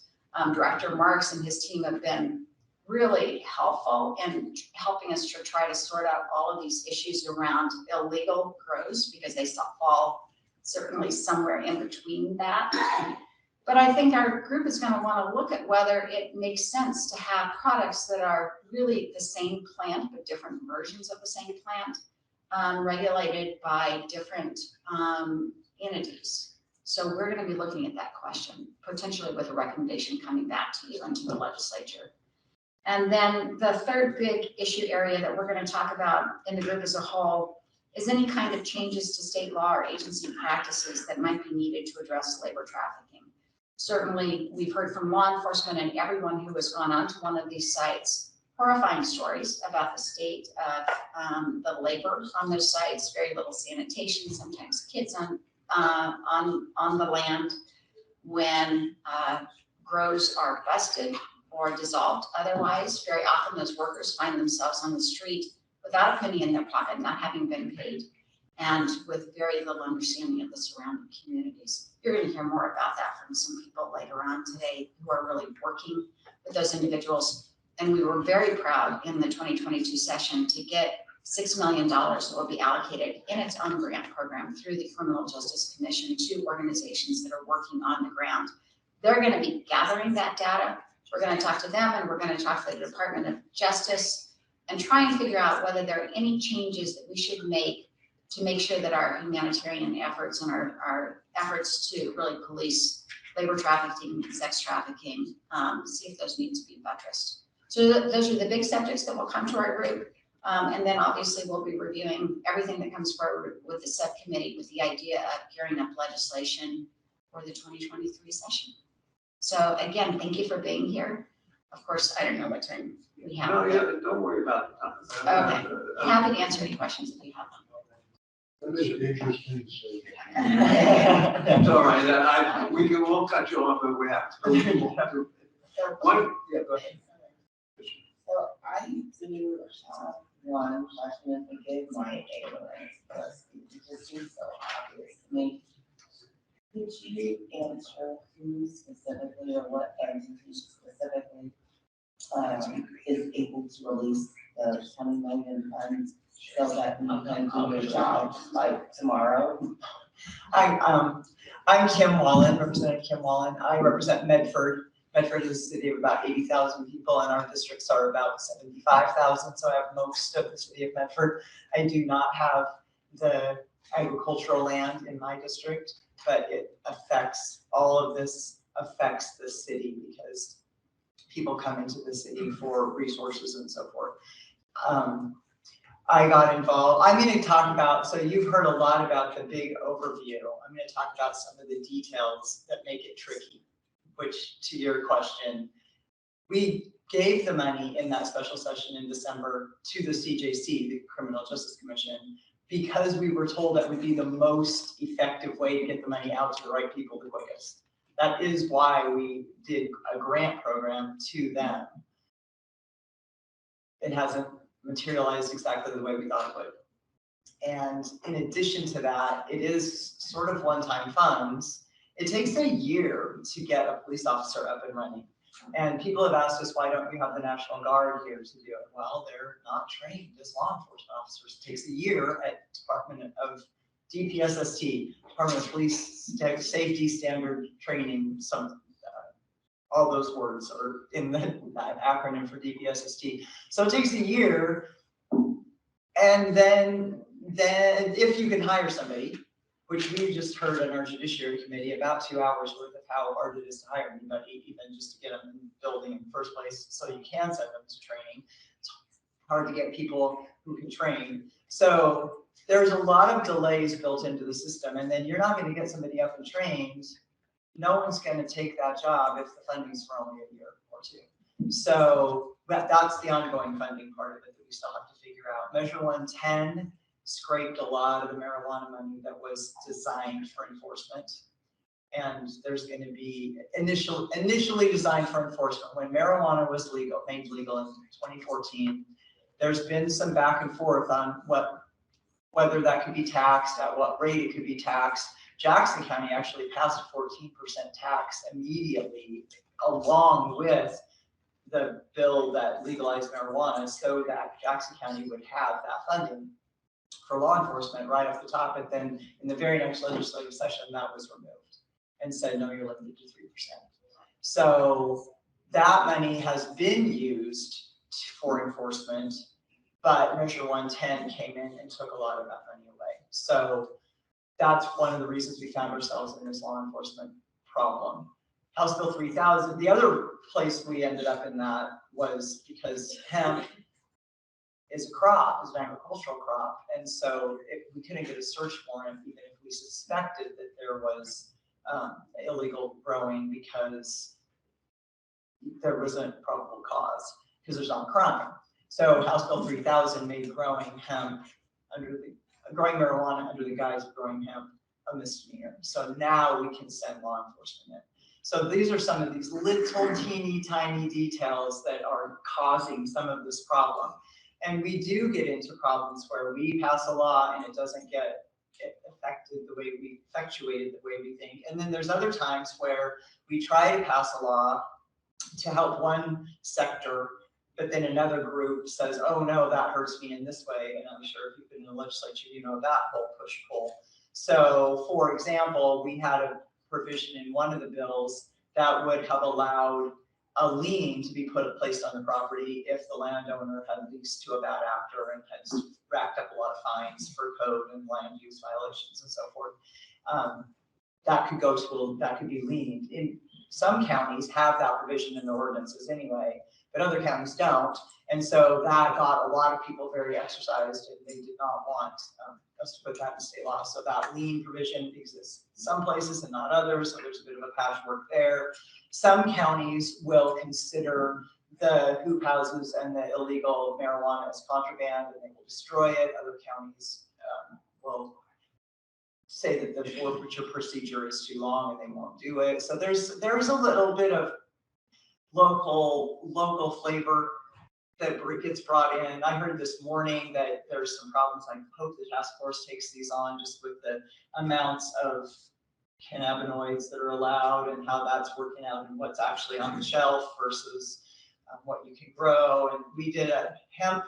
Speaker 9: Director Marks and his team have been really helpful in helping us to try to sort out all of these issues around illegal grows, because they fall certainly somewhere in between that. But I think our group is going to want to look at whether it makes sense to have products that are really the same plant, but different versions of the same plant, regulated by different entities. So we're going to be looking at that question, potentially with a recommendation coming back to you and to the legislature. And then the third big issue area that we're going to talk about in the group as a whole is any kind of changes to state law or agency practices that might be needed to address labor trafficking. Certainly, we've heard from law enforcement and everyone who has gone onto one of these sites horrifying stories about the state of the labor on those sites. Very little sanitation, sometimes kids on the land. When grows are busted or dissolved otherwise, very often those workers find themselves on the street without a penny in their pocket, not having been paid, and with very little understanding of the surrounding communities. You're going to hear more about that from some people later on today who are really working with those individuals. And we were very proud in the 2022 session to get $6 million that will be allocated in its own grant program through the Criminal Justice Commission to organizations that are working on the ground. They're going to be gathering that data. We're going to talk to them, and we're going to talk to the Department of Justice and try and figure out whether there are any changes that we should make to make sure that our humanitarian efforts and our efforts to really police labor trafficking, sex trafficking, see if those need to be buttressed. So those are the big subjects that will come to our group. And then obviously we'll be reviewing everything that comes forward with the subcommittee with the idea of gearing up legislation for the 2023 session. So again, thank you for being here. Of course, I don't know what time we have.
Speaker 1: No, yeah, don't worry about the time.
Speaker 9: Okay, happy to answer any questions if you have them.
Speaker 8: That is dangerous thing to say.
Speaker 1: It's all right, we'll cut you off if we have to. One, yeah, go ahead.
Speaker 10: So I do one question to give my ignorance, but it just seems so obvious to me. Could you answer who specifically or what entity specifically is able to release the 20 million funds so that we can do your job like tomorrow?
Speaker 11: I'm Kim Wallen, Representative Kim Wallen. I represent Medford. Medford is a city of about 80,000 people, and our districts are about 75,000, so I have most of the city of Medford. I do not have the agricultural land in my district, but it affects, all of this affects the city because people come into the city for resources and so forth. I got involved. I'm going to talk about, so you've heard a lot about the big overview. I'm going to talk about some of the details that make it tricky, which to your question, we gave the money in that special session in December to the CJC, the Criminal Justice Commission, because we were told that would be the most effective way to get the money out to the right people the quickest. That is why we did a grant program to them. It hasn't materialized exactly the way we thought it would. And in addition to that, it is sort of one-time funds. It takes a year to get a police officer up and running. And people have asked us, why don't we have the National Guard here to do it? Well, they're not trained as law enforcement officers. It takes a year at Department of DPSST, Department of Police Safety Standard Training, all those words are in that acronym for DPSST. So it takes a year, and then if you can hire somebody, which we just heard in our Judiciary Committee, about 2 hours worth of how hard it is to hire anybody, even just to get them in the building in the first place, so you can send them to training. It's hard to get people who can train. So there's a lot of delays built into the system, and then you're not going to get somebody up and trained. No one's going to take that job if the funding's for only a year or two. So that's the ongoing funding part of it that we still have to figure out. Measure 110 scraped a lot of the marijuana money that was designed for enforcement. And there's going to be initially designed for enforcement when marijuana was made legal in 2014. There's been some back and forth on whether that could be taxed, at what rate it could be taxed. Jackson County actually passed a 14% tax immediately, along with the bill that legalized marijuana, so that Jackson County would have that funding for law enforcement right off the top. But then in the very next legislative session, that was removed and said, no, you're limited to 3%. So that money has been used for enforcement, but Measure 110 came in and took a lot of that money away. So that's one of the reasons we found ourselves in this law enforcement problem. House Bill 3000, the other place we ended up in that was because hemp is a crop, is an agricultural crop. And so we couldn't get a search warrant even if we suspected that there was illegal growing, because there wasn't probable cause, because there's not crime. So House Bill 3000 made growing marijuana under the guise of growing hemp a misdemeanor. So now we can send law enforcement in. So these are some of these little teeny tiny details that are causing some of this problem. And we do get into problems where we pass a law and it doesn't get effectuated the way we think. And then there's other times where we try to pass a law to help one sector, but then another group says, oh no, that hurts me in this way. And I'm sure if you've been in the legislature, you know that whole push-pull. So for example, we had a provision in one of the bills that would have allowed a lien to be placed on the property if the landowner had leased to a bad actor and had racked up a lot of fines for code and land use violations and so forth. That could be liened. In some counties have that provision in the ordinances anyway, but other counties don't. And so that got a lot of people very exercised, and they did not want us to put that in state law. So that lien provision exists in some places and not others. So there's a bit of a patchwork there. Some counties will consider the hoop houses and the illegal marijuana as contraband, and they will destroy it. Other counties will say that the forfeiture procedure is too long and they won't do it. So there's a little bit of local flavor that gets brought in. I heard this morning that there's some problems. I hope the task force takes these on, just with the amounts of cannabinoids that are allowed and how that's working out and what's actually on the shelf versus what you can grow. And we did a hemp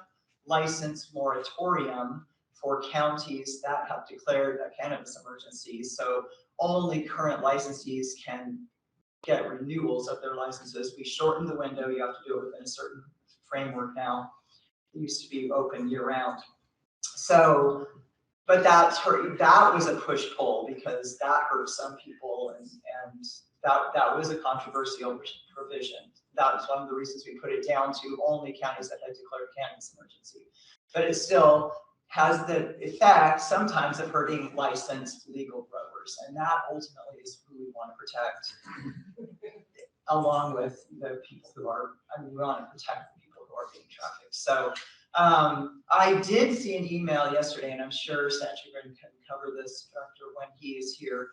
Speaker 11: license moratorium for counties that have declared a cannabis emergency. So only current licensees can get renewals of their licenses. We shortened the window. You have to do it within a certain framework now. It used to be open year round. So, but that was a push-pull, because that hurt some people, and that was a controversial provision. That was one of the reasons we put it down to only counties that had declared cannabis emergency. But it still has the effect sometimes of hurting licensed legal growers, and that ultimately is who we want to protect, along with the people who are, we want to protect the people who are being trafficked. So I did see an email yesterday, and I'm sure Sanchigran can cover this, Director, when he is here,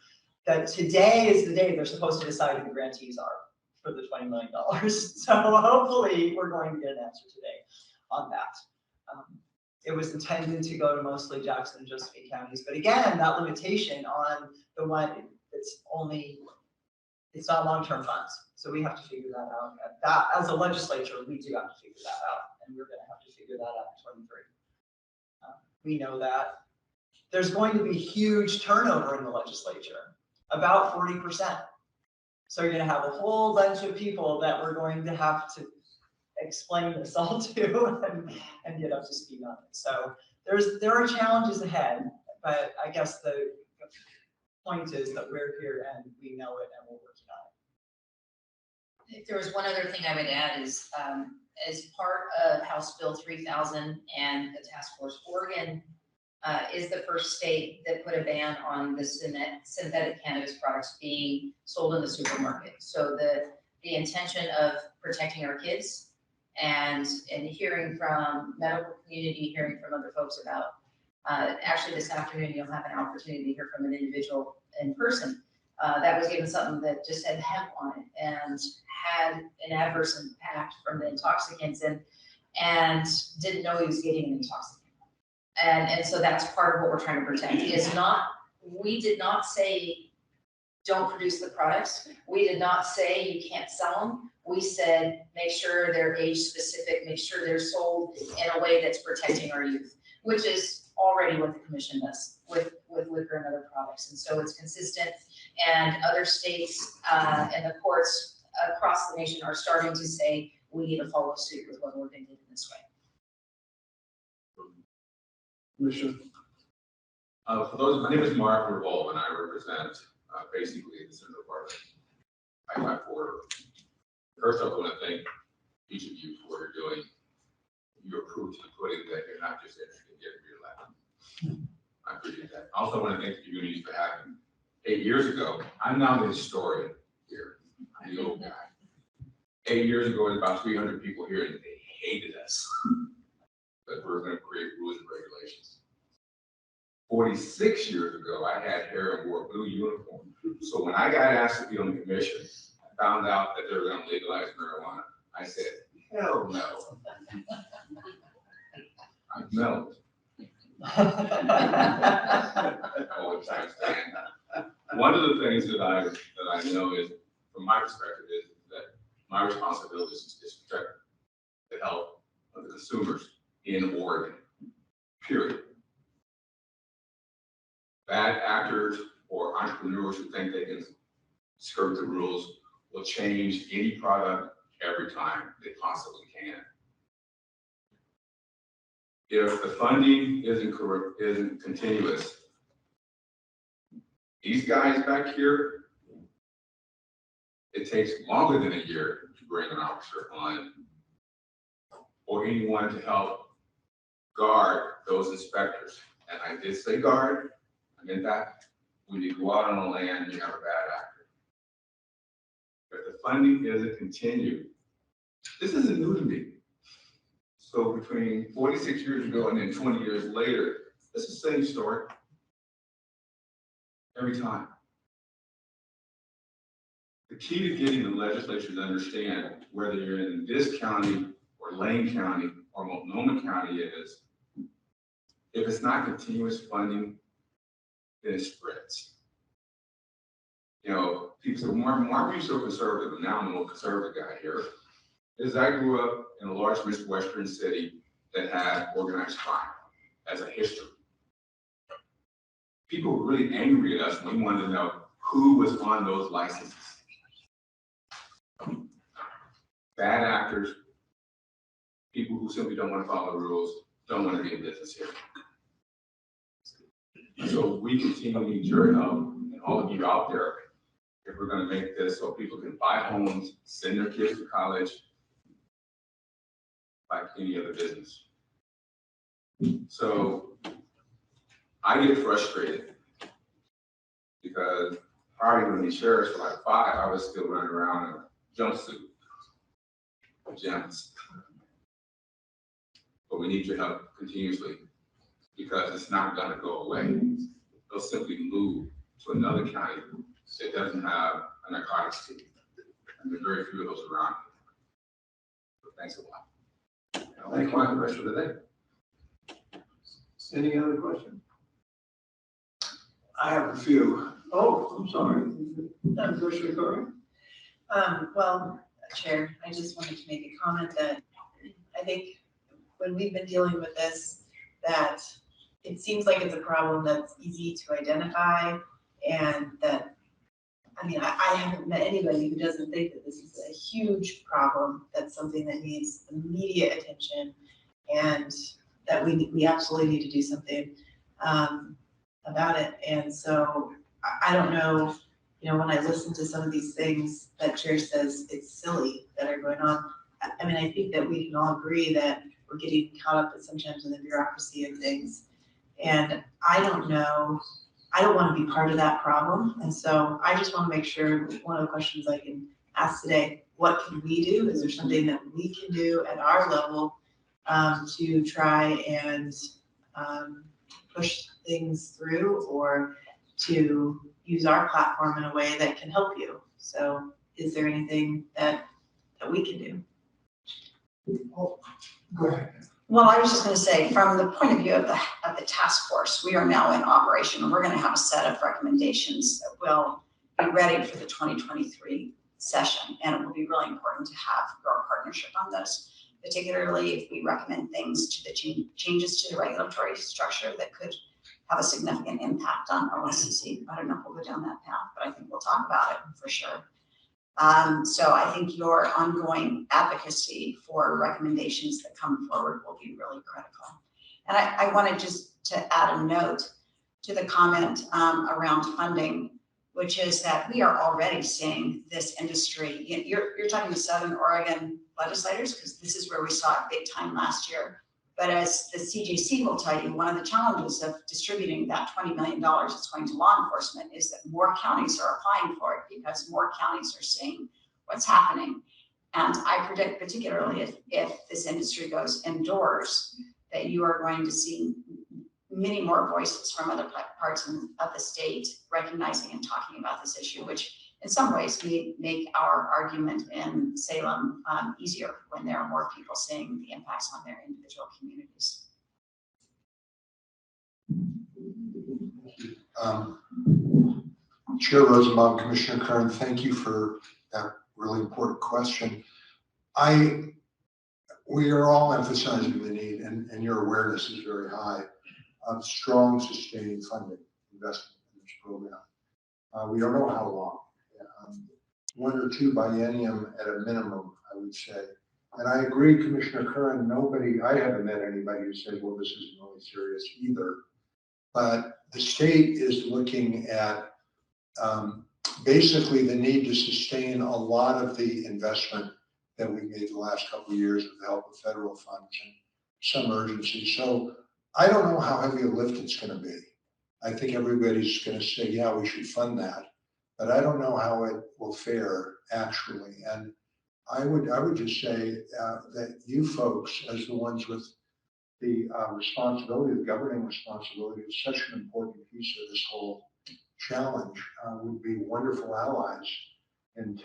Speaker 11: that today is the day they're supposed to decide who the grantees are for the $20 million. So hopefully we're going to get an answer today on that. It was intended to go to mostly Jackson and Josephine counties, but again, that limitation on the one that's only It's not long-term funds, so we have to figure that out. That, as a legislature, we do have to figure that out, and we're gonna have to figure that out in 23. We know that. There's going to be huge turnover in the legislature, about 40%. So you're gonna have a whole bunch of people that we're going to have to explain this all to and get up to speed on it. So there are challenges ahead, but I guess the point is that we're here and we know it and we're working on it.
Speaker 7: If there was one other thing I would add is, as part of House Bill 3000 and the task force, Oregon is the first state that put a ban on the synthetic cannabis products being sold in the supermarket. So the intention of protecting our kids and hearing from medical community, hearing from other folks about, actually this afternoon, you'll have an opportunity to hear from an individual in person that was given something that just had hemp on it and had an adverse impact from the intoxicants and didn't know he was getting an intoxicant. And so that's part of what we're trying to protect. We did not say don't produce the products. We did not say you can't sell them. We said make sure they're age specific, make sure they're sold in a way that's protecting our youth, which is already what the commission does with liquor and other products. And so it's consistent, and other states and the courts across the nation are starting to say we need to follow suit with what Oregon did in this way.
Speaker 1: Commissioner.
Speaker 3: For those, my name is Mark Revolt, and I represent basically the central part of the I-5 border. First, I want to thank each of you for what you're doing. You're proof to the pudding that you're not just interested in getting reelected. I appreciate that. I also want to thank the community for having me. 8 years ago, I'm now the historian here. I'm the old guy. 8 years ago, there was about 300 people here, and they hated us. But we're going to create rules and regulations. 46 years ago, I had hair and wore a blue uniform. So when I got asked to be on the commission, I found out that they were going to legalize marijuana. I said, hell no. I smelled it. All the time. One of the things that I know is, from my perspective, is that my responsibility is to protect the health of the consumers in Oregon, period. Bad actors or entrepreneurs who think they can skirt the rules will change any product every time they possibly can. If the funding isn't continuous, these guys back here, it takes longer than a year to bring an officer on or anyone to help guard those inspectors. And I did say guard, I meant that. When you go out on the land, you have a bad actor. But the funding isn't continued. This isn't new to me. So between 46 years ago and then 20 years later, it's the same story every time. The key to getting the legislature to understand whether you're in this county or Lane County or Multnomah County is, if it's not continuous funding, then it spreads. You know, people say, why are you so conservative? And now I'm the most conservative guy here. Is I grew up in a large Midwestern city that had organized crime as a history. People were really angry at us when we wanted to know who was on those licenses. Bad actors, people who simply don't want to follow the rules, don't want to be in business here. So we continue to need your help and all of you out there if we're going to make this so people can buy homes, send their kids to college, like any other business. So I get frustrated because prior to being sheriffs for like 5, I was still running around in a jumpsuit, pajamas. But we need your help continuously because it's not going to go away. They'll simply move to another county that doesn't have a narcotics team. And there are very few of those around. So thanks a lot. I'll be quiet the rest of the day.
Speaker 1: Any other questions? I have a few. Oh, I'm sorry. Commissioner Curry?
Speaker 2: Well, Chair, I just wanted to make a comment that I think when we've been dealing with this, that it seems like it's a problem that's easy to identify and that, I mean, I haven't met anybody who doesn't think that this is a huge problem, that's something that needs immediate attention and that we absolutely need to do something about it. And so I don't know, you know, when I listen to some of these things that Chair says it's silly that are going on, I mean, I think that we can all agree that we're getting caught up sometimes in the bureaucracy of things. And I don't know, I don't want to be part of that problem. And so I just want to make sure, one of the questions I can ask today, what can we do? Is there something that we can do at our level to try and push things through or to use our platform in a way that can help you? So is there anything that we can do?
Speaker 8: Go ahead.
Speaker 9: Well, I was just gonna say, from the point of view of the task force, we are now in operation, and we're gonna have a set of recommendations that will be ready for the 2023 session, and it will be really important to have your partnership on those, particularly if we recommend things to the changes to the regulatory structure that could have a significant impact on OSCC. I don't know if we'll go down that path, but I think we'll talk about it for sure. So I think your ongoing advocacy for recommendations that come forward will be really critical. And I wanted just to add a note to the comment around funding, which is that we are already seeing this industry. You're talking to Southern Oregon legislators, because this is where we saw it big time last year. But as the CJC will tell you, one of the challenges of distributing that $20 million that's going to law enforcement is that more counties are applying for it because more counties are seeing what's happening. And I predict, particularly if this industry goes indoors, that you are going to see many more voices from other parts of the state recognizing and talking about this issue, which in some ways make our argument in Salem easier when there are more people seeing the impacts on their individual communities.
Speaker 8: Chair Rosenbaum, Commissioner Kern, thank you for that really important question. We are all emphasizing the need, and your awareness is very high, of strong, sustained funding investment in this program. We don't know how long. 1 or 2 biennium at a minimum, I would say. And I agree, Commissioner Curran, I haven't met anybody who says, well, this isn't really serious either. But the state is looking at basically the need to sustain a lot of the investment that we made the last couple of years with the help of federal funds and some urgency. So I don't know how heavy a lift it's going to be. I think everybody's going to say, yeah, we should fund that. But I don't know how it will fare actually. And I would just say that you folks, as the ones with the responsibility, the governing responsibility, is such an important piece of this whole challenge, would be wonderful allies in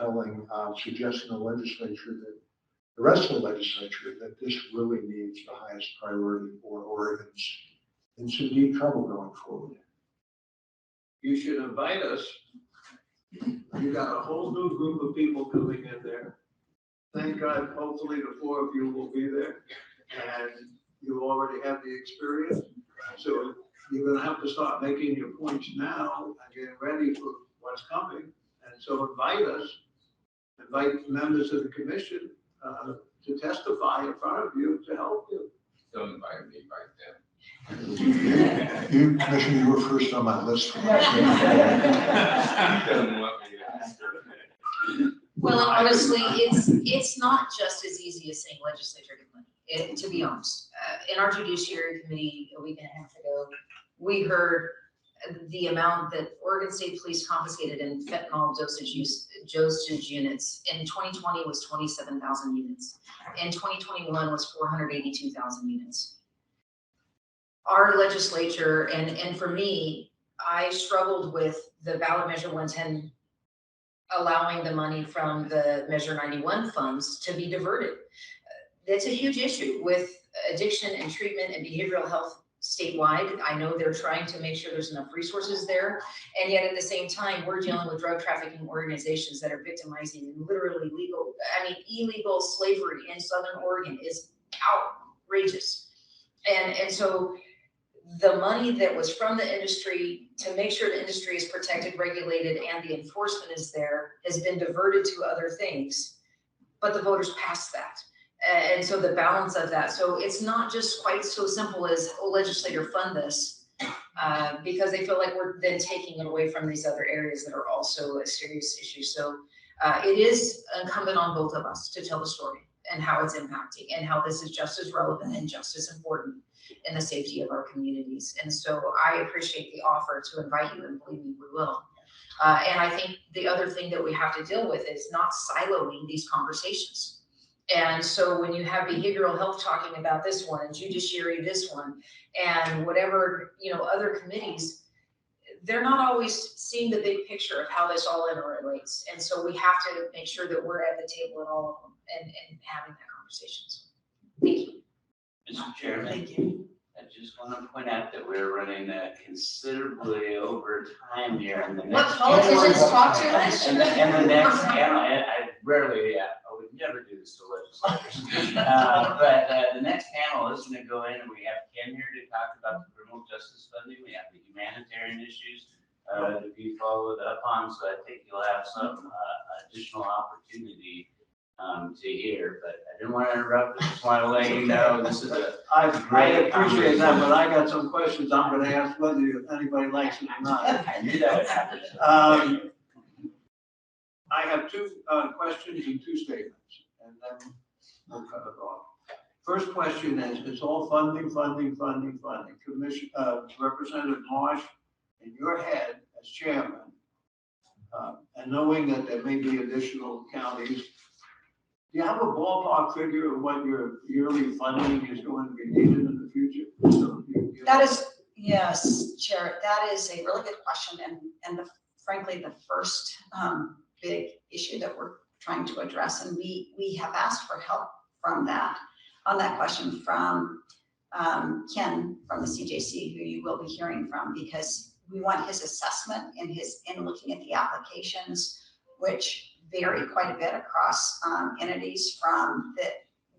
Speaker 8: suggesting the legislature that the rest of the legislature that this really needs the highest priority for Oregon's in some deep trouble going forward.
Speaker 1: You should invite us. You got a whole new group of people coming in there. Thank God, hopefully the 4 of you will be there. And you already have the experience. So you're gonna have to start making your points now and getting ready for what's coming. And so invite us, invite members of the commission to testify in front of you to help you.
Speaker 3: Don't invite me, invite them.
Speaker 8: You, Commissioner, you were first on my list.
Speaker 7: Well, and honestly, it's not just as easy as saying legislature give money, to be honest. In our judiciary committee a week and a half ago, we heard the amount that Oregon State Police confiscated in fentanyl dosage units in 2020 was 27,000 units. In 2021 was 482,000 units. Our legislature, and for me, I struggled with the ballot measure 110 allowing the money from the Measure 91 funds to be diverted. That's a huge issue with addiction and treatment and behavioral health statewide. I know they're trying to make sure there's enough resources there. And yet at the same time, we're dealing with drug trafficking organizations that are victimizing and literally illegal slavery in Southern Oregon is outrageous. And so the money that was from the industry to make sure the industry is protected, regulated, and the enforcement is there has been diverted to other things, but the voters passed that. And so the balance of that. So it's not just quite so simple as, oh, legislator fund this, because they feel like we're then taking it away from these other areas that are also a serious issue. So it is incumbent on both of us to tell the story and how it's impacting and how this is just as relevant and just as important in the safety of our communities. And so I appreciate the offer to invite you, and believe me, we will. And I think the other thing that we have to deal with is not siloing these conversations. And so when you have behavioral health talking about this one and judiciary this one and whatever, other committees, they're not always seeing the big picture of how this all interrelates. And so we have to make sure that we're at the table in all of them and having that conversation. So, thank you.
Speaker 12: Mr. Chairman.
Speaker 11: Thank you.
Speaker 12: I just want to point out that we're running considerably over time here in the
Speaker 7: What
Speaker 12: next.
Speaker 7: politicians talk too much?
Speaker 12: And the next panel, I rarely, I would never do this to legislators. But the next panel is going to go in, and we have Ken here to talk about the criminal justice funding. We have the humanitarian issues to be followed up on. So I think you'll have some additional opportunity to hear, but I didn't want to interrupt. I just want to let you know this is
Speaker 1: I appreciate that, but I got some questions I'm gonna ask whether anybody likes it or not.
Speaker 12: I knew that would happen.
Speaker 1: I have two questions and two statements, and then we'll cut it off. First question is, it's all funding. Commission, Representative Marsh, in your head as chairman, and knowing that there may be additional counties, do you have a ballpark figure of what your yearly funding is going to be needed in the future? So
Speaker 9: That is, yes, Chair, that is a really good question, and frankly, the first big issue that we're trying to address, and we have asked for help from that, on that question from Ken from the CJC, who you will be hearing from, because we want his assessment in looking at the applications, which vary quite a bit across entities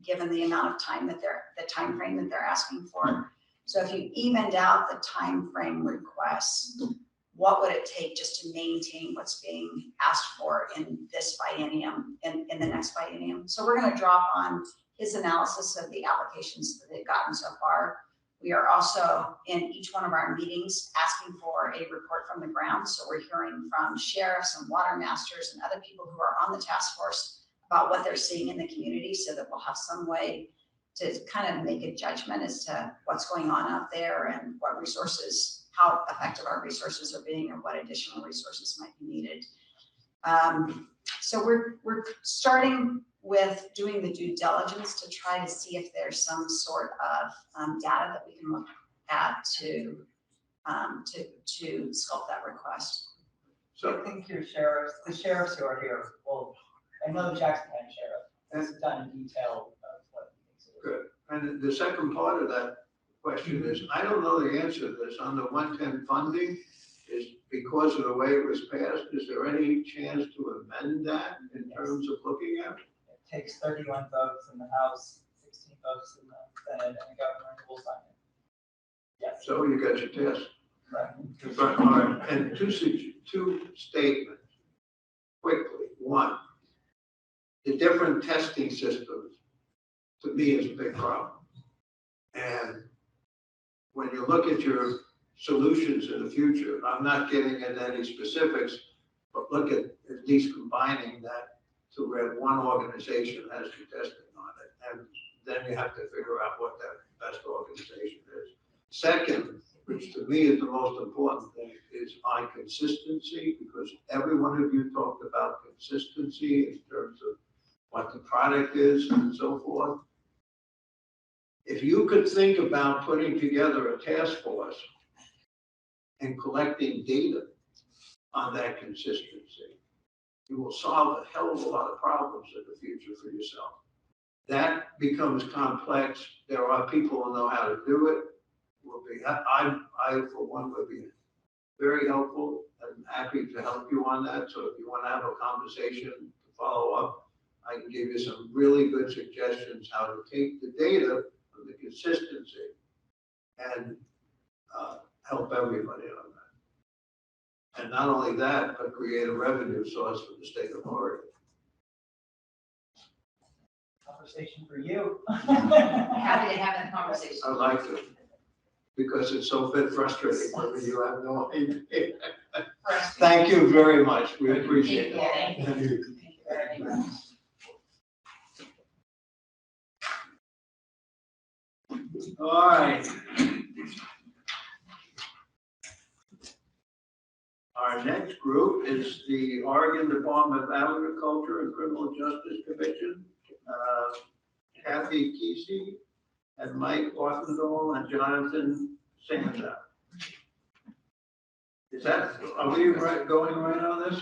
Speaker 9: given the amount of time the time frame that they're asking for. So if you evened out the time frame requests, what would it take just to maintain what's being asked for in this biennium, in the next biennium? So we're going to drop on his analysis of the applications that they've gotten so far. We are also in each one of our meetings asking for a report from the ground. So we're hearing from sheriffs and water masters and other people who are on the task force about what they're seeing in the community, so that we'll have some way to kind of make a judgment as to what's going on out there and what resources, how effective our resources are being, or what additional resources might be needed. So we're starting with doing the due diligence to try to see if there's some sort of data that we can look at to sculpt that request.
Speaker 11: So I think the sheriffs who are here, well, I know the Jackson County Sheriff has done a detail of what he thinks.
Speaker 1: Good. And the second part of that question is, I don't know the answer to this. On the 110 funding, is because of the way it was passed, is there any chance to amend that in terms of looking at it?
Speaker 11: It takes 31 votes in the House, 16 votes in the Senate, and the governor will sign it. Yes.
Speaker 1: So you got your test.
Speaker 11: Right.
Speaker 1: All right. And two statements quickly. One, the different testing systems to me is a big problem. And when you look at your solutions in the future, I'm not getting into any specifics, but look at least combining that to where one organization has the testing on it. And then you have to figure out what that best organization is. Second, which to me is the most important thing, is on consistency, because every one of you talked about consistency in terms of what the product is and so forth. If you could think about putting together a task force and collecting data on that consistency, you will solve a hell of a lot of problems in the future for yourself. That becomes complex. There are people who know how to do it. will be, I for one would be very helpful and happy to help you on that. So if you want to have a conversation to follow up, I can give you some really good suggestions how to take the data of the consistency and help everybody on that. And not only that, but create a revenue source for the state of Oregon.
Speaker 11: Conversation for you.
Speaker 7: Happy to have that conversation.
Speaker 1: I'd like to, because it's so bit frustrating when you have no idea. Thank you very much. We appreciate it.
Speaker 7: Thank you.
Speaker 8: Thank you.
Speaker 7: Thank you very much.
Speaker 1: All right. Our next group is the Oregon Department of Agriculture and Criminal Justice Commission. Kathy Kesey and Mike Orthendahl and Jonathan Sandow. Is that, are we going right on this?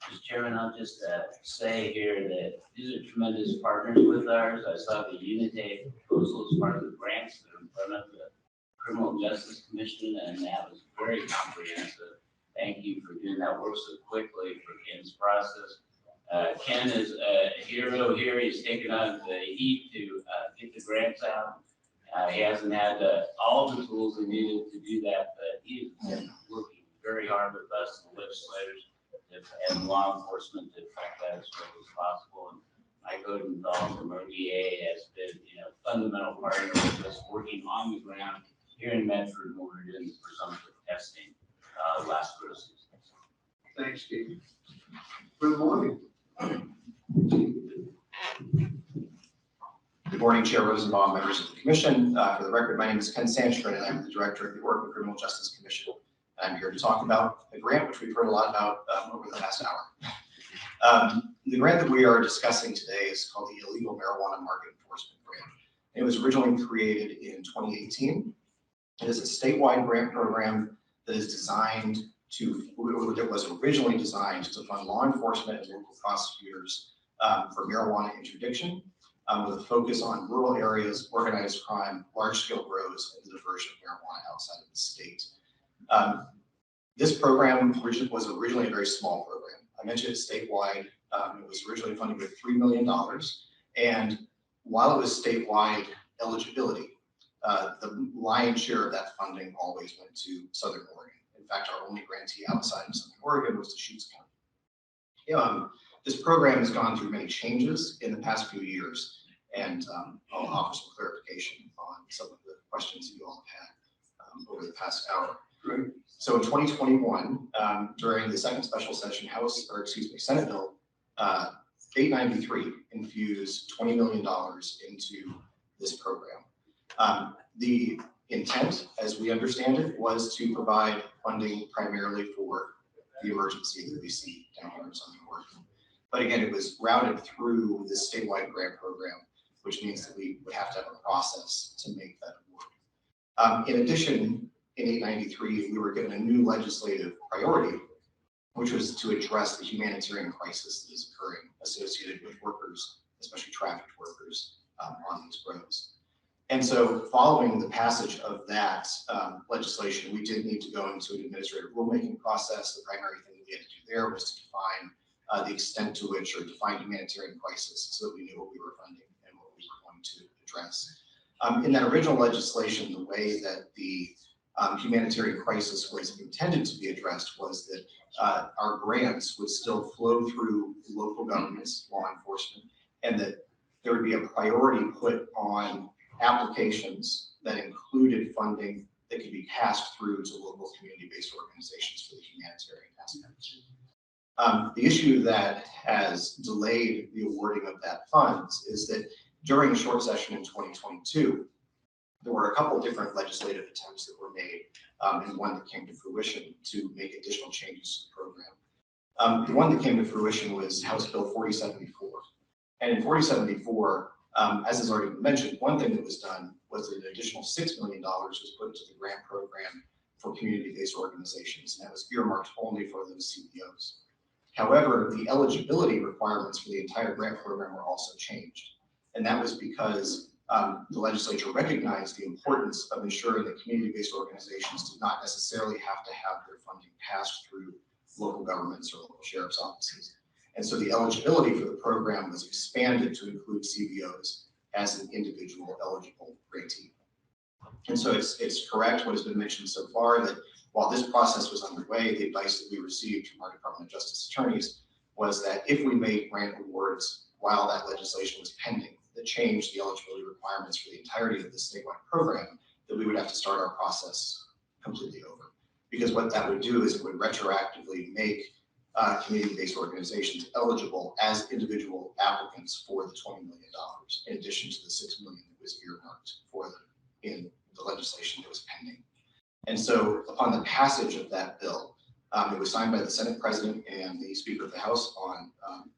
Speaker 12: Mr. Chairman, I'll just say here that these are tremendous partners with ours. I saw the Unite proposal as part of the grants that are in front of the Criminal Justice Commission, and that was very comprehensive. Thank you for doing that work so quickly for Ken's process. Ken is a hero here. He's taken on the heat to get the grants out. He hasn't had all the tools he needed to do that, but he's been working very hard with us, the legislators, and law enforcement to affect that as quickly as possible. And Mike Odenthal from ODA has been, fundamental partner with us working on the ground here in Medford when we're doing the presumptive testing last Christmas.
Speaker 1: Thanks, Steve. Good morning.
Speaker 13: Good morning, Chair Rosenbaum, members of the Commission. For the record, my name is Ken Sanchard, and I'm the Director of the Oregon Criminal Justice Commission. I'm here to talk about the grant, which we've heard a lot about over the last hour. The grant that we are discussing today is called the Illegal Marijuana Market Enforcement Grant. It was originally created in 2018. It is a statewide grant program that is designed to, it was originally designed to fund law enforcement and local prosecutors for marijuana interdiction, with a focus on rural areas, organized crime, large-scale grows, and the diversion of marijuana outside of the state. This program was originally a very small program. I mentioned it statewide. It was originally funded with $3 million. And while it was statewide eligibility, the lion's share of that funding always went to Southern Oregon. In fact, our only grantee outside of Southern Oregon was Deschutes County. This program has gone through many changes in the past few years, and I'll offer some clarification on some of the questions that you all have had over the past hour.
Speaker 1: Great.
Speaker 13: So in 2021, during the second special session, Senate Bill 893 infused $20 million into this program. The intent, as we understand it, was to provide funding primarily for the emergency that we see down here in Southern Oregon. But again, it was routed through this statewide grant program, which means that we would have to have a process to make that award. In addition, in 893, we were given a new legislative priority, which was to address the humanitarian crisis that is occurring associated with workers, especially trafficked workers, on these roads. And so following the passage of that legislation, we did need to go into an administrative rulemaking process. The primary thing that we had to do there was to define the extent to which, or define humanitarian crisis, so that we knew what we were funding and what we were going to address. In that original legislation, the way that the humanitarian crisis was intended to be addressed was that our grants would still flow through local governments, law enforcement, and that there would be a priority put on applications that included funding that could be passed through to local community-based organizations for the humanitarian aspect. The issue that has delayed the awarding of that funds is that during a short session in 2022, there were a couple of different legislative attempts that were made, and one that came to fruition to make additional changes to the program. The one that came to fruition was House Bill 4074. And in 4074, as has already been mentioned, one thing that was done was an additional $6 million was put into the grant program for community-based organizations, and that was earmarked only for those CBOs. However, the eligibility requirements for the entire grant program were also changed. And that was because the legislature recognized the importance of ensuring that community-based organizations did not necessarily have to have their funding passed through local governments or local sheriff's offices. And so the eligibility for the program was expanded to include CBOs as an individual eligible grantee. And so it's correct what has been mentioned so far, that while this process was underway, the advice that we received from our Department of Justice attorneys was that if we made grant awards while that legislation was pending, that changed the eligibility requirements for the entirety of the statewide program, that we would have to start our process completely over. Because what that would do is it would retroactively make community-based organizations eligible as individual applicants for the $20 million, in addition to the $6 million that was earmarked for them in the legislation that was pending. And so upon the passage of that bill, it was signed by the Senate President and the Speaker of the House on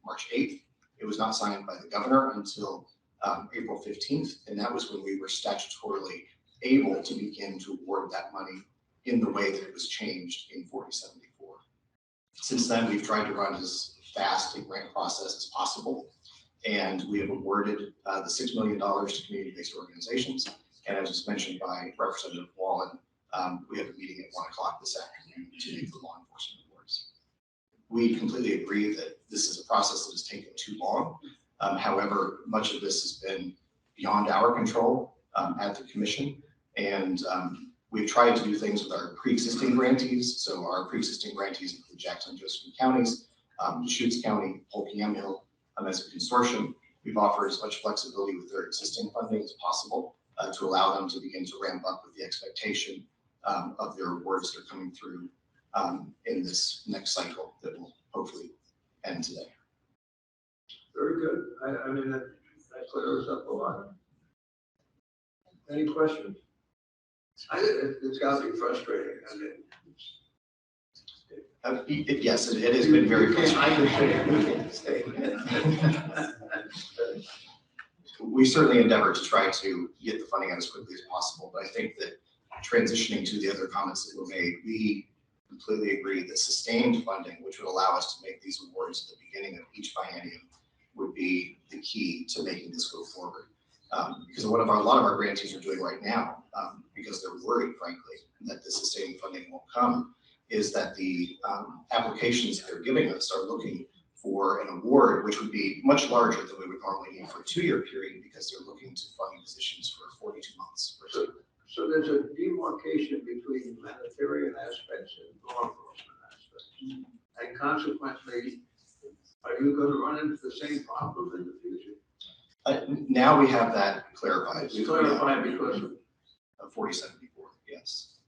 Speaker 13: March 8th. It was not signed by the governor until April 15th, and that was when we were statutorily able to begin to award that money in the way that it was changed in 4074. Since then, we've tried to run as fast a grant process as possible, and we have awarded the $6 million to community-based organizations. And as was mentioned by Representative Wallen, we have a meeting at 1 o'clock this afternoon to make the law enforcement awards. We completely agree that this is a process that has taken too long. However, much of this has been beyond our control at the commission, and we've tried to do things with our pre-existing grantees. So our pre-existing grantees include Jackson and Josephine counties, Deschutes County, Polk Yamhill, as a consortium. We've offered as much flexibility with their existing funding as possible to allow them to begin to ramp up with the expectation of their awards that are coming through in this next cycle that will hopefully end today.
Speaker 1: Very good. I mean, that clears up a lot. Any questions? It's got to be frustrating. I mean,
Speaker 13: Yes, it has been very frustrating.
Speaker 1: I can say it.
Speaker 13: We certainly endeavor to try to get the funding out as quickly as possible, but I think that transitioning to the other comments that were made, we completely agree that sustained funding, which would allow us to make these awards at the beginning of each biennium, would be the key to making this go forward. Because a lot of our grantees are doing right now, because they're worried, frankly, that the sustained funding won't come, is that the applications they're giving us are looking for an award, which would be much larger than we would normally need for a 2-year period, because they're looking to fund positions for 42 months.
Speaker 1: So there's a demarcation between humanitarian aspects and law enforcement aspects. And consequently, are you going to run into the same problem in the future?
Speaker 13: Now we have that clarified.
Speaker 1: It's clarified because
Speaker 13: of 4074, yes.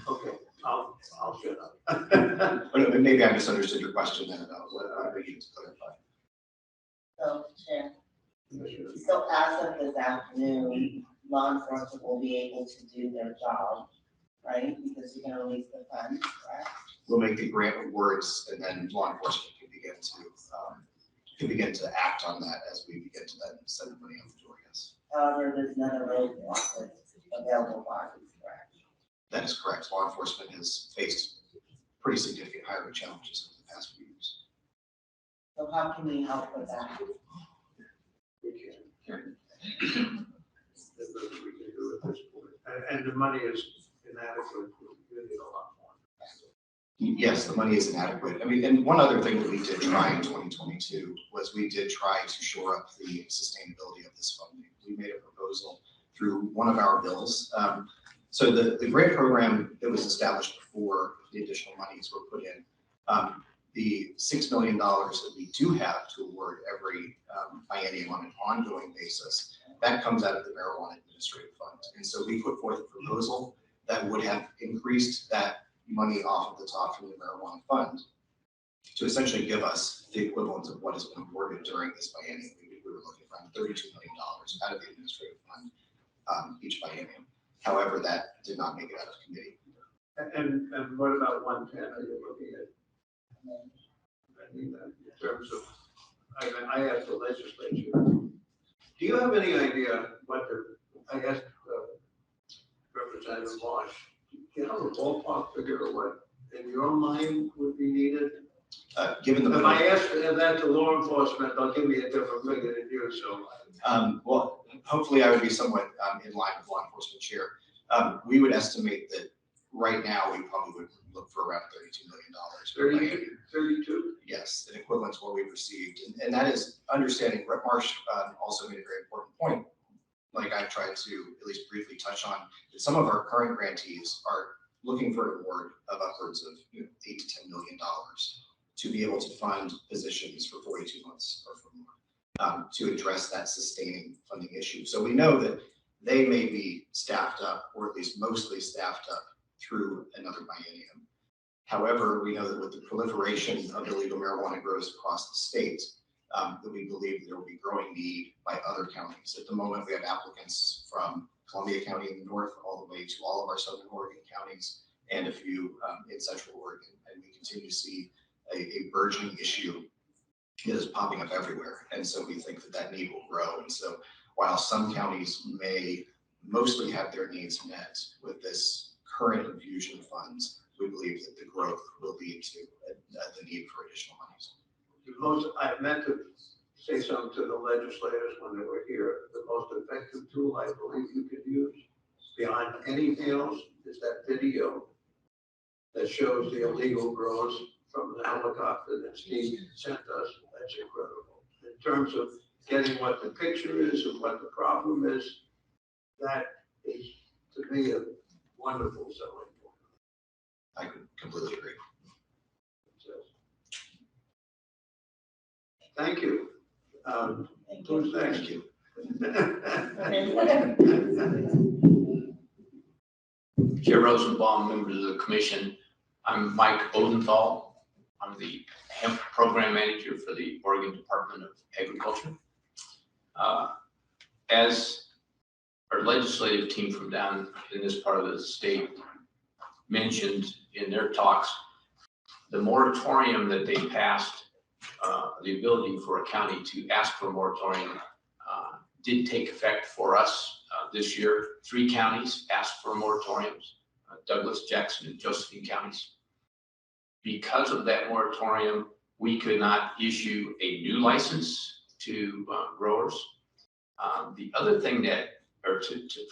Speaker 1: Okay, I'll shut up.
Speaker 13: But maybe I misunderstood your question then about what I need to clarify.
Speaker 10: So, Chair, so as of this afternoon, law enforcement will be able to do their job, right? Because you're gonna release the funds, correct?
Speaker 13: We'll make the grant awards, and then law enforcement can begin to act on that as we begin to then send the money out the door, yes.
Speaker 10: However, there's another roadblock that's available funds, correct?
Speaker 13: That is correct. Law enforcement has faced pretty significant hiring challenges over the past few years.
Speaker 10: So how can we help with that?
Speaker 1: We can. There's nothing we can do at this point. And the money is inadequate. We need a lot more.
Speaker 13: Yes, the money is inadequate. I mean, and one other thing that we did try in 2022 was we did try to shore up the sustainability of this funding. We made a proposal through one of our bills. So the grant program that was established before the additional monies were put in, the $6 million that we do have to award every biennium on an ongoing basis, that comes out of the Marijuana Administrative Fund. And so we put forth a proposal that would have increased that money off of the top from the Marijuana Fund to essentially give us the equivalent of what has been awarded during this biennium. We were looking for around $32 million out of the Administrative Fund each biennium. However, that did not make it out of committee.
Speaker 1: And what about 110? Are you looking at? I mean, in terms of, I asked the legislature, do you have any idea what I guess Representative Walsh, do you have a ballpark figure of what in your mind would be needed
Speaker 13: Given the.
Speaker 1: If I ask that to law enforcement, they'll give me a different figure than you, so.
Speaker 13: Well, hopefully I would be somewhat in line with law enforcement chair. We would estimate that right now, we probably would look for around $32 million.
Speaker 1: 32?
Speaker 13: Yes, an equivalent to what we've received. And that is understanding, Rep Marsh also made a very important point, like I've tried to at least briefly touch on, that some of our current grantees are looking for an award of upwards of $8 to $10 million to be able to fund positions for 42 months or for more, to address that sustaining funding issue. So we know that they may be staffed up, or at least mostly staffed up, through another biennium. However, we know that with the proliferation of illegal marijuana grows across the state, that we believe there will be growing need by other counties. At the moment, we have applicants from Columbia County in the north all the way to all of our southern Oregon counties and a few in central Oregon. And we continue to see a burgeoning issue that is popping up everywhere. And so we think that that need will grow. And so while some counties may mostly have their needs met with this current infusion of funds, we believe that the growth will lead to the need for additional monies.
Speaker 1: I meant to say something to the legislators when they were here. The most effective tool I believe you could use beyond anything else is that video that shows the illegal grows from the helicopter that Steve sent us. That's incredible. In terms of getting what the picture is and what the problem is, that is, to me, a wonderful selling point.
Speaker 13: I completely agree.
Speaker 1: Thank you. Who's next?
Speaker 13: Thank you.
Speaker 14: Chair Rosenbaum, members of the commission. I'm Mike Odenthal. I'm the hemp program manager for the Oregon Department of Agriculture. As our legislative team from down in this part of the state mentioned in their talks, the moratorium that they passed, the ability for a county to ask for a moratorium did take effect for us this year. 3 counties asked for moratoriums, Douglas, Jackson, and Josephine counties. Because of that moratorium, we could not issue a new license to growers. The other thing that,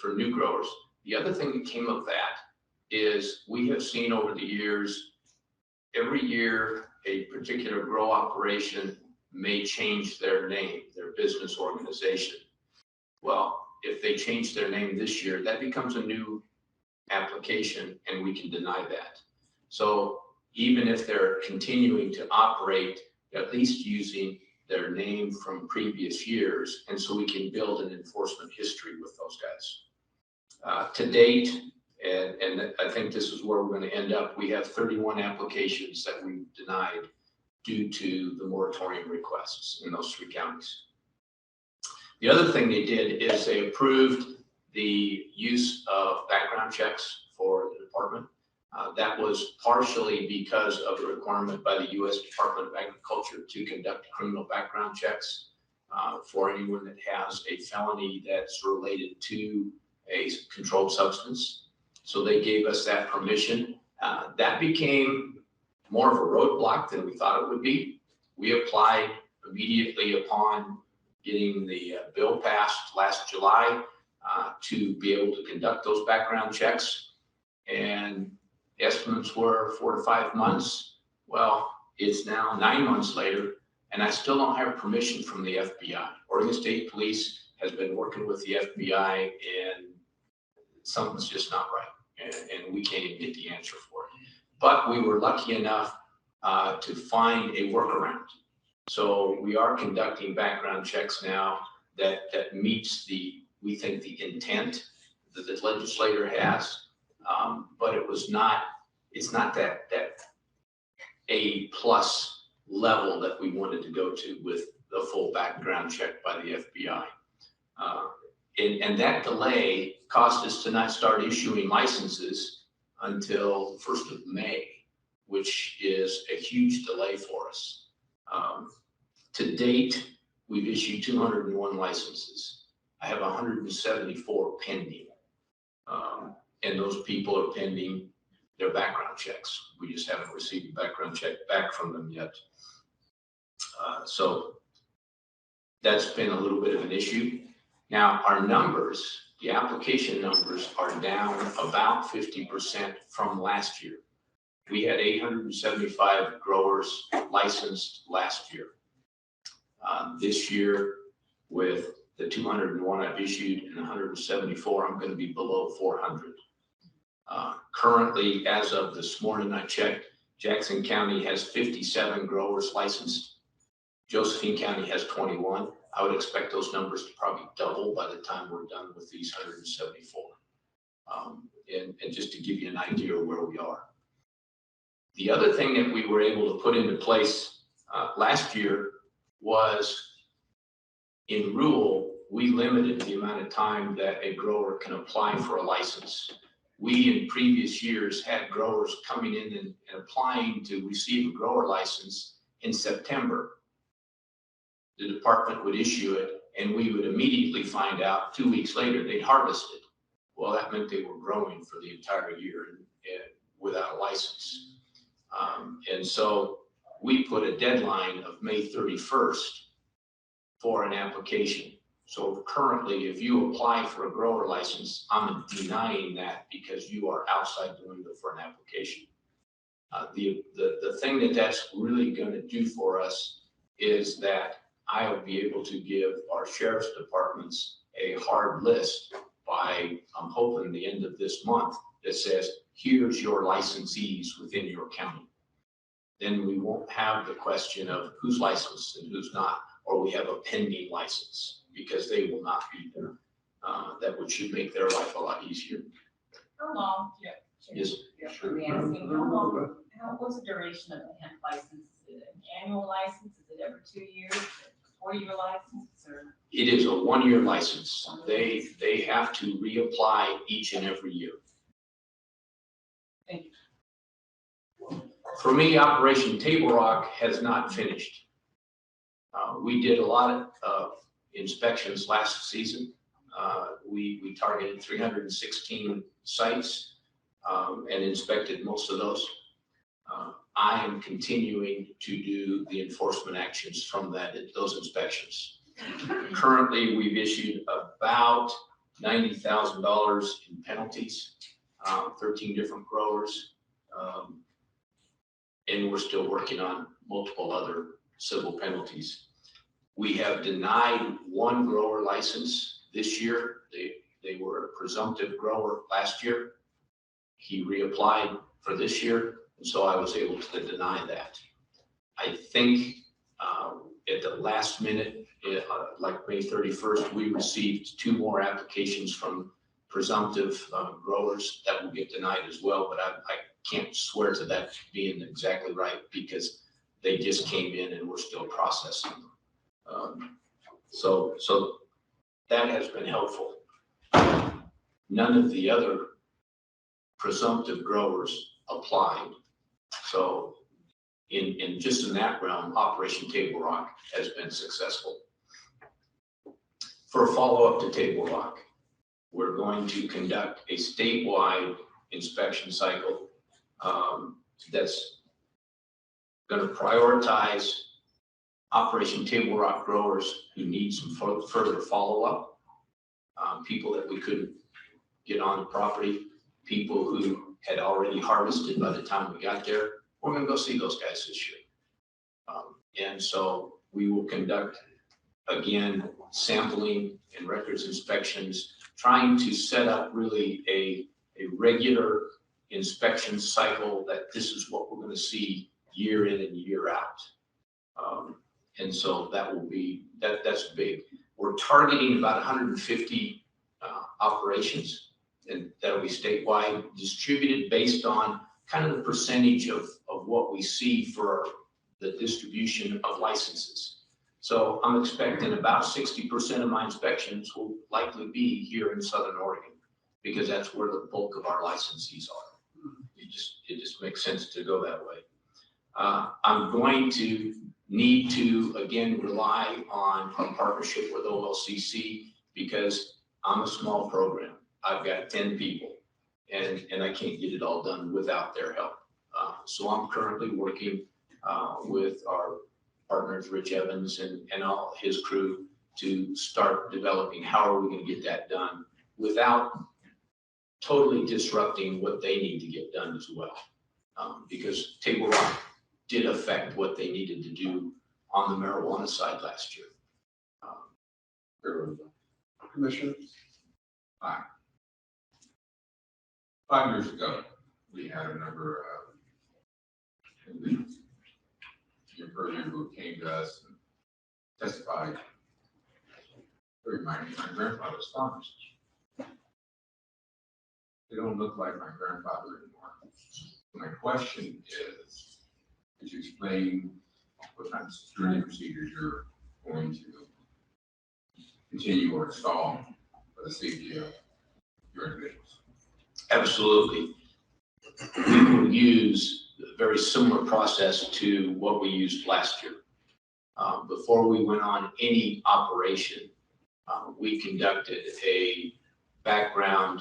Speaker 14: for new growers, the other thing that came of that is we have seen over the years, every year, a particular grow operation may change their name, their business organization. Well, if they change their name this year, that becomes a new application and we can deny that. So even if they're continuing to operate, at least using their name from previous years, and so we can build an enforcement history with those guys. To date, and I think this is where we're going to end up, we have 31 applications that we've denied due to the moratorium requests in those 3 counties. The other thing they did is they approved the use of background checks for the department. That was partially because of a requirement by the U.S. Department of Agriculture to conduct criminal background checks for anyone that has a felony that's related to a controlled substance. So they gave us that permission. That became more of a roadblock than we thought it would be. We applied immediately upon getting the bill passed last July to be able to conduct those background checks. And estimates were 4 to 5 months. Well, it's now 9 months later, and I still don't have permission from the FBI. Oregon State Police has been working with the FBI, and something's just not right, and we can't even get the answer for it. But we were lucky enough to find a workaround. So we are conducting background checks now that meets we think the intent that the legislator has. But it's not that A+ level that we wanted to go to with the full background check by the FBI. And that delay caused us to not start issuing licenses until the 1st of May, which is a huge delay for us. To date, we've issued 201 licenses. I have 174 pending. And those people are pending their background checks. We just haven't received a background check back from them yet. So that's been a little bit of an issue. Now, our numbers, the application numbers are down about 50% from last year. We had 875 growers licensed last year. This year, with the 201 I've issued and 174, I'm going to be below 400. Currently, as of this morning, I checked, Jackson County has 57 growers licensed. Josephine County has 21. I would expect those numbers to probably double by the time we're done with these 174. And just to give you an idea of where we are. The other thing that we were able to put into place last year was in rural, we limited the amount of time that a grower can apply for a license. We, in previous years, had growers coming in and applying to receive a grower license in September. The department would issue it, and we would immediately find out 2 weeks later they'd harvested. Well, that meant they were growing for the entire year without a license. And so we put a deadline of May 31st for an application. So currently, if you apply for a grower license, I'm denying that because you are outside the window for an application. The thing that's really going to do for us is that I will be able to give our sheriff's departments a hard list by, I'm hoping, the end of this month that says, here's your licensees within your county. Then we won't have the question of who's licensed and who's not, or we have a pending license because they will not be there. That should make their life a lot easier.
Speaker 4: How long?
Speaker 14: Yes.
Speaker 4: Sure. We asking how long? What's the duration of the hemp license? Is it an annual license? Is it every 2 years? Is it a 4-year license? Or?
Speaker 14: It is a 1-year license. They have to reapply each and every year.
Speaker 4: Thank you.
Speaker 14: For me, Operation Table Rock has not finished. We did a lot of inspections last season. We targeted 316 sites and inspected most of those. I am continuing to do the enforcement actions from those inspections. Currently, we've issued about $90,000 in penalties, 13 different growers, and we're still working on multiple other civil penalties. We have denied one grower license this year. They were a presumptive grower last year. He reapplied for this year, and so I was able to deny that. I think at the last minute, like May 31st, we received 2 more applications from presumptive growers that will get denied as well, but I can't swear to that being exactly right because they just came in and we're still processing them. So that has been helpful. None of the other presumptive growers applied. So in that realm, Operation Table Rock has been successful. For a follow-up to Table Rock, we're going to conduct a statewide inspection cycle that's going to prioritize Operation Table Rock growers who need some further follow-up, people that we couldn't get on the property, people who had already harvested by the time we got there. We're going to go see those guys this year. And so we will conduct, again, sampling and records inspections, trying to set up really a regular inspection cycle that this is what we're going to see year in and year out. And so that will be, that's big. We're targeting about 150 operations, and that'll be statewide, distributed based on kind of the percentage of what we see for the distribution of licenses. So I'm expecting about 60% of my inspections will likely be here in Southern Oregon because that's where the bulk of our licensees are. It just makes sense to go that way. I'm going to need to, again, rely on our partnership with OLCC because I'm a small program. I've got 10 people and I can't get it all done without their help. So I'm currently working with our partners, Rich Evans and all his crew, to start developing how are we going to get that done without totally disrupting what they need to get done as well. Because Table Rock did affect what they needed to do on the marijuana side last year.
Speaker 8: Commissioner?
Speaker 3: 5 years ago, we had a number of individuals who came to us and testified. They reminded me of my grandfather's farms. They don't look like my grandfather anymore. My question is, could you explain what kind of security procedures you're going to continue or install for the safety of your individuals?
Speaker 14: Absolutely. We will use a very similar process to what we used last year. Before we went on any operation, we conducted a background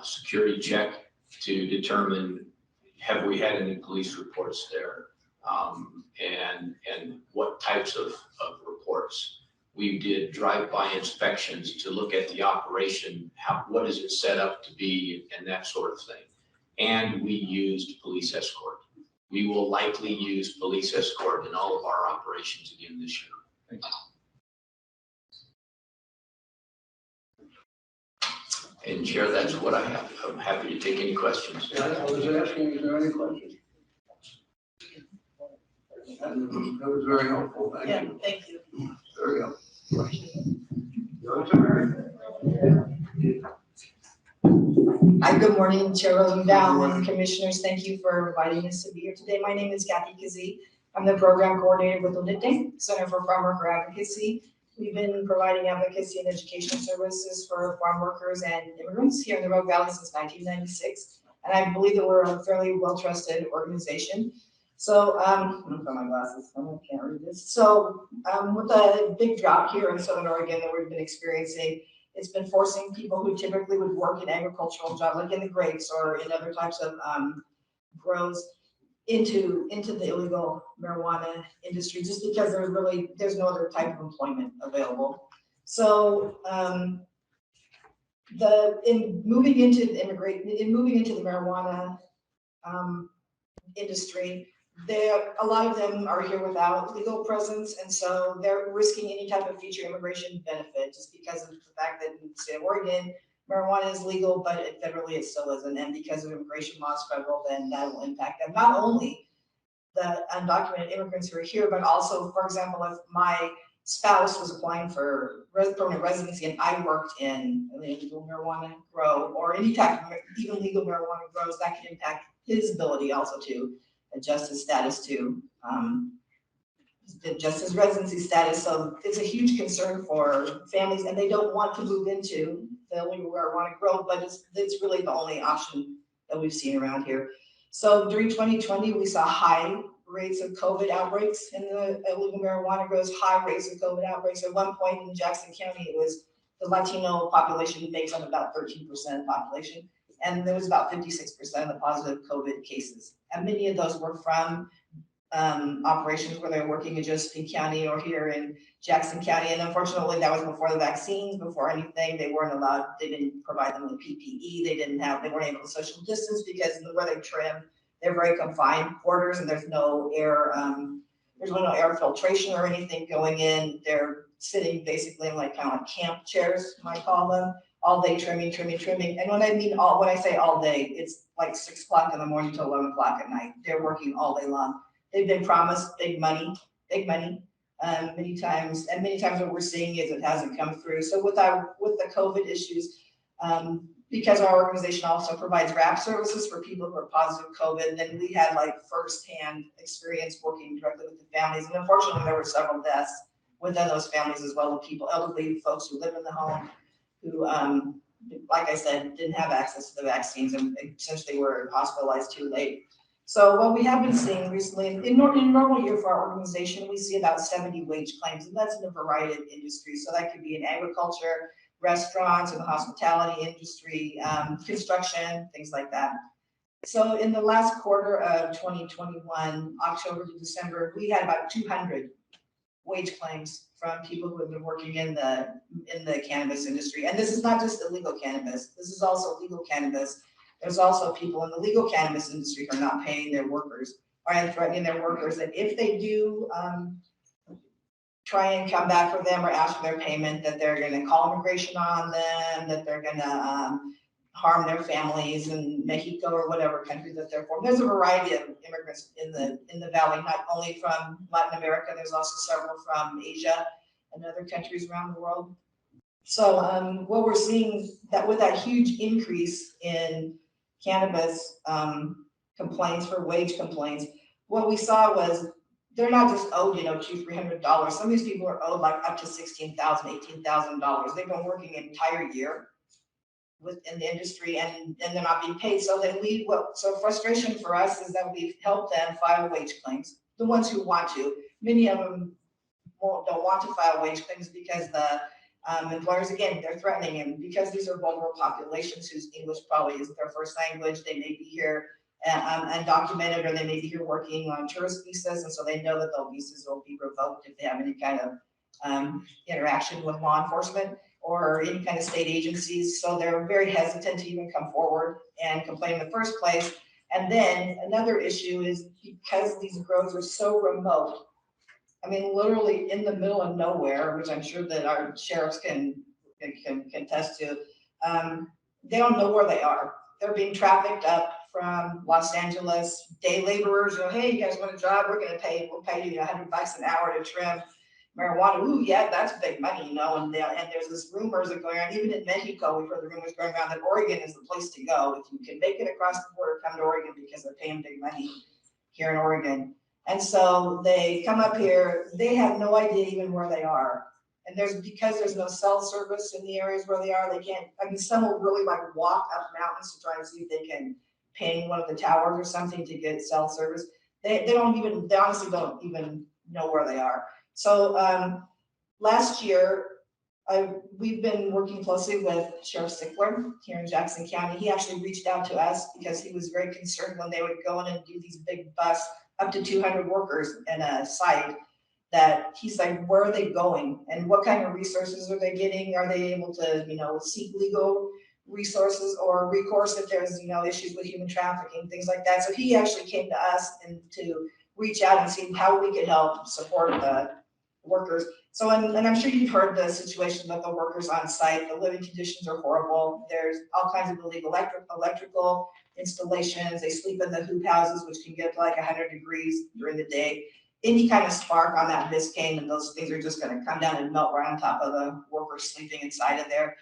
Speaker 14: security check to determine have we had any police reports there, and what types of reports. We did drive-by inspections to look at the operation, what is it set up to be, and that sort of thing. And we used police escort. We will likely use police escort in all of our operations again this year.
Speaker 3: Thank you.
Speaker 14: And Chair, that's what I have. I'm happy to take any questions.
Speaker 1: Yeah, I was asking, is there any questions? That was very helpful, thank
Speaker 2: Yeah,
Speaker 1: you.
Speaker 2: thank you.
Speaker 1: Very helpful.
Speaker 15: Hi, good morning, Chair Rosenbaum and Commissioners. Thank you for inviting us to be here today. My name is Kathy Kazee. I'm the program coordinator with UNITE, Center for Farm Worker Advocacy. We've been providing advocacy and educational services for farm workers and immigrants here in the Rogue Valley since 1996. And I believe that we're a fairly well-trusted organization. So, I'm gonna put my glasses on, I can't read this. So, with the big drought here in Southern Oregon that we've been experiencing, it's been forcing people who typically would work in agricultural jobs, like in the grapes or in other types of grows, into the illegal marijuana industry, just because there's no other type of employment available. So, in moving into the marijuana industry, a lot of them are here without legal presence, and so they're risking any type of future immigration benefit just because of the fact that in the state of Oregon, marijuana is legal, but federally it still isn't, and because of immigration laws federal, then that will impact them. Not only the undocumented immigrants who are here, but also, for example, if my spouse was applying for permanent residency and I worked in an illegal marijuana grow or any type of even legal marijuana grows, that could impact his ability also to adjust his status to adjust his residency status. So it's a huge concern for families, and they don't want to move into the illegal marijuana grow, but it's really the only option that we've seen around here. So during 2020, we saw high rates of COVID outbreaks in the illegal marijuana grows, high rates of COVID outbreaks. At one point in Jackson County, it was the Latino population makes up about 13% of the population, and there was about 56% of the positive COVID cases. And many of those were from operations where they're working in Josephine County or here in Jackson County. And unfortunately, that was before the vaccines, before anything. They weren't allowed, they didn't provide them with PPE. They weren't able to social distance because where they trim, they're very confined quarters and there's no air filtration or anything going in. They're sitting basically in like kind of like camp chairs, you might call them, all day trimming. And when I say all day, it's like 6 o'clock in the morning till 11 o'clock at night. They're working all day long. They've been promised big money, many times. And many times what we're seeing is it hasn't come through. So with the COVID issues, because our organization also provides RAP services for people who are positive COVID, then we had like firsthand experience working directly with the families. And unfortunately, there were several deaths within those families as well, of people, elderly folks who live in the home, who, like I said, didn't have access to the vaccines and essentially were hospitalized too late. So what we have been seeing recently, in normal year for our organization, we see about 70 wage claims, and that's in a variety of industries. So that could be in agriculture, restaurants and the hospitality industry, construction, things like that. So in the last quarter of 2021, October to December, we had about 200 wage claims from people who have been working in the cannabis industry. And this is not just illegal cannabis. This is also legal cannabis. There's also people in the legal cannabis industry who are not paying their workers or threatening their workers that if they do try and come back for them or ask for their payment, that they're going to call immigration on them, that they're going to harm their families in Mexico or whatever country that they're from. There's a variety of immigrants in the valley, not only from Latin America. There's also several from Asia and other countries around the world. So what we're seeing that with that huge increase in cannabis complaints for wage complaints, what we saw was they're not just owed, $200-300. Some of these people are owed like up to $16,000, $18,000. They've been working an entire year within the industry and they're not being paid. So so frustration for us is that we've helped them file wage claims, the ones who want to. Many of them don't want to file wage claims because the employers, again, they're threatening them because these are vulnerable populations whose English probably isn't their first language. They may be here undocumented, or they may be here working on tourist visas, and so they know that those visas will be revoked if they have any kind of interaction with law enforcement or any kind of state agencies. So they're very hesitant to even come forward and complain in the first place. And then another issue is because these grows are so remote, I mean, literally in the middle of nowhere, which I'm sure that our sheriffs can attest to, they don't know where they are. They're being trafficked up from Los Angeles. Day laborers, hey, you guys want a job? We'll pay you $100 an hour to trim marijuana. Ooh, yeah, that's big money, and there's this rumors that going around, even in Mexico, we've heard the rumors going around that Oregon is the place to go. If you can make it across the border, come to Oregon because they're paying big money here in Oregon. And so they come up here, they have no idea even where they are. And because there's no cell service in the areas where they are, they can't, some will really walk up mountains to try and see if they can ping one of the towers or something to get cell service. They honestly don't even know where they are. So last year, we've been working closely with Sheriff Sickler here in Jackson County. He actually reached out to us because he was very concerned when they would go in and do these big busts, up to 200 workers in a site, that he's like, where are they going? And what kind of resources are they getting? Are they able to, seek legal resources or recourse if there's, issues with human trafficking, things like that. So he actually came to us and to reach out and see how we could help support the workers. So, and I'm sure you've heard the situation of the workers on site. The living conditions are horrible. There's all kinds of illegal electrical installations. They sleep in the hoop houses, which can get to 100 degrees during the day. Any kind of spark on that Biscayne, and those things are just going to come down and melt right on top of the workers sleeping inside of there.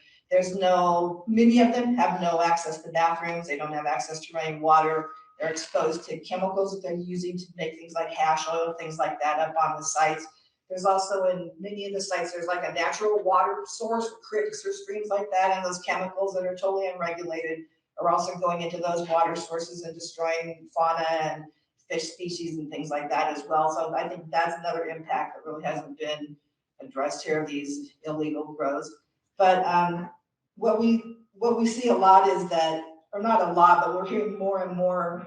Speaker 15: Many of them have no access to bathrooms. They don't have access to running water. They're exposed to chemicals that they're using to make things like hash oil, things like that up on the sites. There's also in many of the sites, there's a natural water source, creeks or streams like that, and those chemicals that are totally unregulated are also going into those water sources and destroying fauna and fish species and things like that as well. So I think that's another impact that really hasn't been addressed here of these illegal grows. But what we see a lot is that, or not a lot, but we're hearing more and more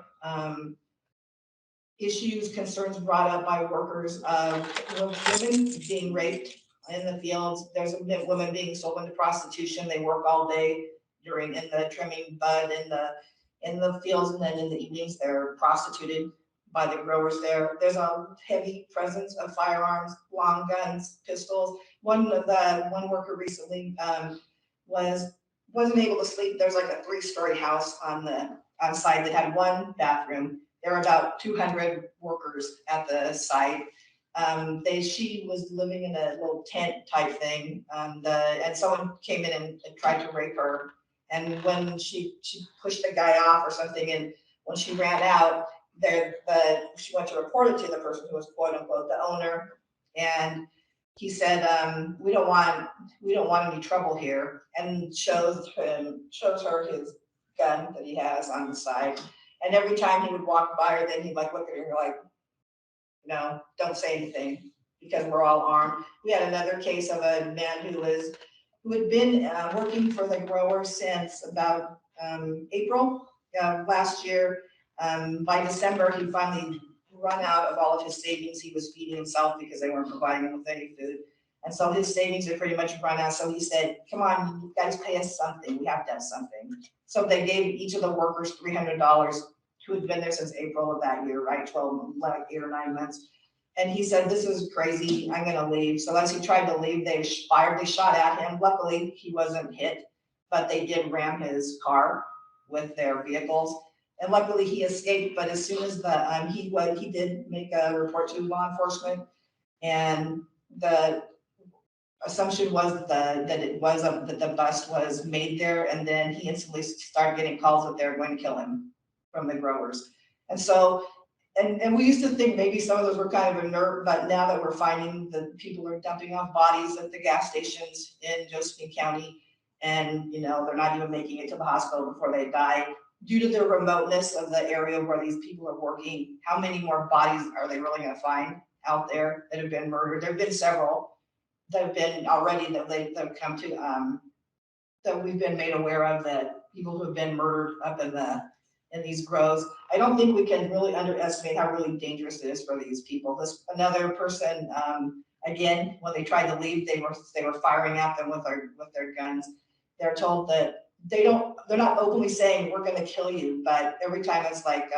Speaker 15: issues, concerns brought up by workers of women being raped in the fields. There's women being sold into prostitution. They work all day in the trimming bud in the fields, and then in the evenings they're prostituted by the growers there. There's a heavy presence of firearms, long guns, pistols. One worker recently wasn't able to sleep. There's a 3-story house on site that had one bathroom. There were about 200 workers at the site. She was living in a little tent type thing, and someone came in and tried to rape her. And when she pushed the guy off or something, and when she ran out, she went to report it to the person who was quote unquote the owner, and he said, we don't want any trouble here, and shows her his gun that he has on the side. And every time he would walk by her, then he'd look at her and don't say anything because we're all armed. We had another case of a man who was who had been working for the grower since about April last year. By December, he finally run out of all of his savings. He was feeding himself because they weren't providing him with any food. And so his savings had pretty much run out. So he said, come on, you guys pay us something. We have to have something. So they gave each of the workers $300 who had been there since April of that year, right? 8 or 9 months. And he said, this is crazy, I'm gonna leave. So as he tried to leave, they shot at him. Luckily, he wasn't hit, but they did ram his car with their vehicles. And luckily he escaped, but as soon as he did make a report to law enforcement, and the assumption was that the bust was made there, and then he instantly started getting calls that they're going to kill him from the growers. And so, and we used to think maybe some of those were kind of inert, but now that we're finding that people are dumping off bodies at the gas stations in Josephine County, and they're not even making it to the hospital before they die due to the remoteness of the area where these people are working. How many more bodies are they really going to find out there that have been murdered? There have been several that have been already that have come to that we've been made aware of, that people who have been murdered up in these groves. I don't think we can really underestimate how really dangerous it is for these people. Another person, again, when they tried to leave, they were firing at them with their guns. They're told that they're not openly saying we're going to kill you, but every time it's like,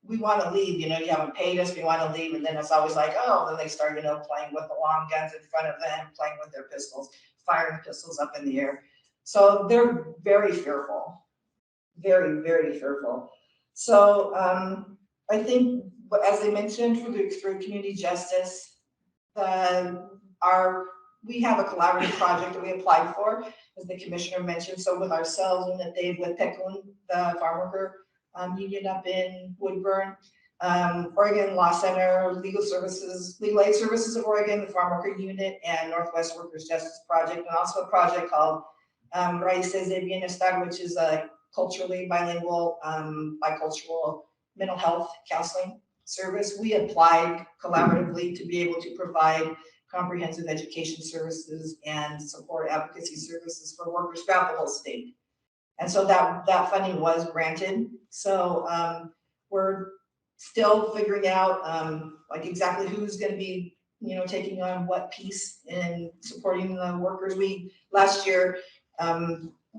Speaker 15: we want to leave, you haven't paid us, we want to leave. And then it's always like, oh, then they start, playing with the long guns in front of them, playing with their pistols, firing pistols up in the air. So they're very fearful, very, very fearful. So I think, as I mentioned, through community justice, we have a collaborative project that we applied for, as the commissioner mentioned. So with ourselves and Dave with Peckland, the farm worker union up in Woodburn, Oregon Law Center, Legal Aid Services of Oregon, the Farm Worker Unit, and Northwest Workers Justice Project, and also a project called Raíces de Bienestar, which is a culturally bilingual, bicultural mental health counseling service. We applied collaboratively to be able to provide comprehensive education services and support advocacy services for workers throughout the whole state. And so that funding was granted. So we're still figuring out exactly who's going to be, taking on what piece in supporting the workers. We last year,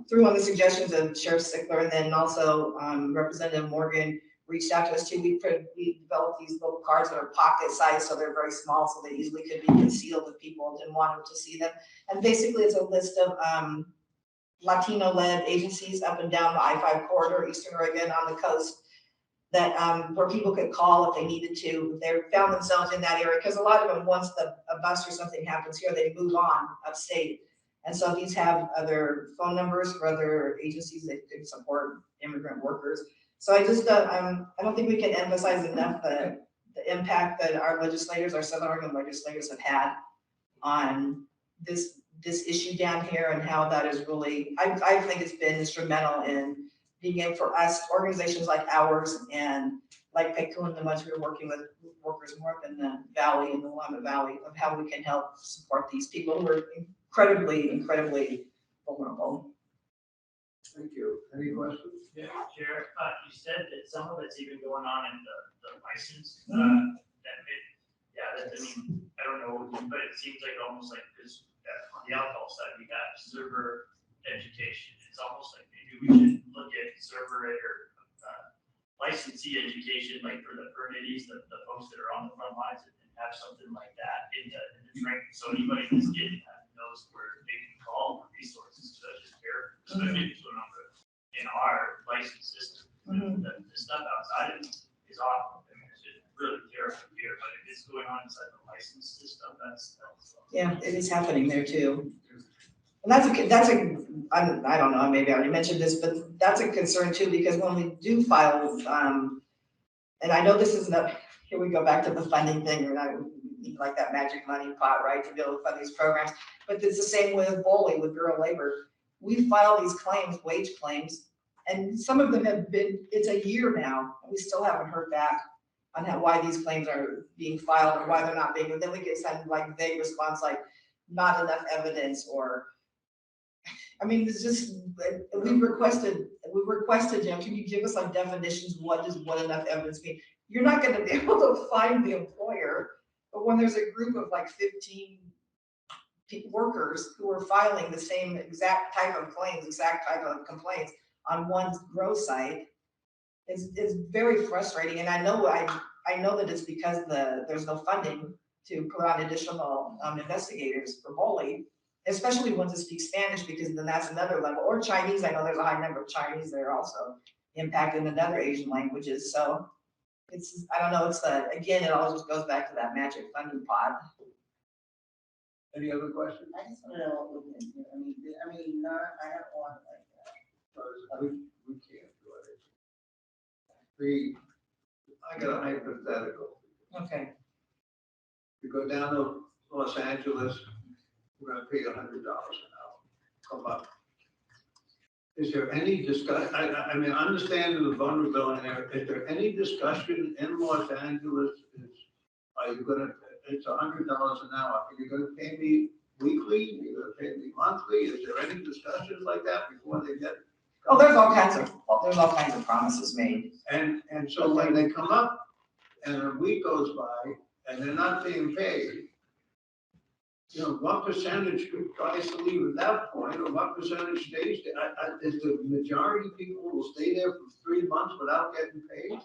Speaker 15: through on the suggestions of Sheriff Sickler, and then also Representative Morgan reached out to us too. We developed these little cards that are pocket sized, so they're very small, so they easily could be concealed if people didn't want to see them. And basically it's a list of Latino-led agencies up and down the I-5 corridor, Eastern Oregon, on the coast, that where people could call if they needed to. They found themselves in that area, because a lot of them, once a bust or something happens here, they move on upstate. And so these have other phone numbers for other agencies that could support immigrant workers. So I don't think we can emphasize enough the impact that our Southern Oregon legislators have had on this issue down here, and how that is really, I think it's been instrumental in being able for us, organizations like ours and like Pecun, the ones who are working with workers more up in the valley, in the Willamette Valley, of how we can help support these people who are incredibly, incredibly vulnerable.
Speaker 1: Thank you. Any questions?
Speaker 6: Yeah, Chair, you said that some of it's even going on in the license. I don't know, but it seems like almost like this, on the alcohol side, we got server education. It's almost like maybe we should look at server or licensee education, like for the permittees, the folks that are on the front lines, and have something like that in the training. So anybody that's getting that knows where they can call for resources, such as care, especially in our license system. The stuff outside of it is awful. I mean, it's just really terrible here, but if it's going on inside the license system, that's
Speaker 15: yeah, it is happening there too. And I don't know, maybe I already mentioned this, but that's a concern too, because when we do file, and I know this isn't here we go back to the funding thing, or not like that magic money pot, right, to be able to fund these programs. But it's the same with BOLI, with Bureau of Labor. We file these claims, wage claims, and some of them have been, it's a year now, and we still haven't heard back on why these claims are being filed or why they're not being, and then we get some like vague response like not enough evidence, or I mean, it's just, we requested, can you give us like definitions, what does what enough evidence mean? You're not gonna be able to find the employer, but when there's a group of like 15 workers who are filing the same exact type of claims, exact type of complaints on one grow site, it's very frustrating, and I know that it's because there's no funding to put on additional investigators for Boley, especially ones that speak Spanish, because then that's another level, or Chinese. I know there's a high number of Chinese that are also impacted in other Asian languages, so I don't know, again, it all just goes back to that magic funding pot.
Speaker 1: Any other questions?
Speaker 10: I just wanna know what we're gonna do. I mean, not, I don't want it like that.
Speaker 1: We can't do it. I got a hypothetical.
Speaker 15: Okay.
Speaker 1: You go down to Los Angeles, we're gonna pay $100 an hour, come up. Is there any discussion, I mean, understanding the vulnerability there, is there any discussion in Los Angeles, are you gonna, it's $100 an hour, are you gonna pay me weekly, are you gonna pay me monthly, is there any discussions like that before they get?
Speaker 15: Oh, there's all kinds of promises made.
Speaker 1: And so when they come up and a week goes by and they're not being paid, you know, what percentage tries to leave at that point, or what percentage stays there? Is the majority of people will stay there for 3 months without getting paid?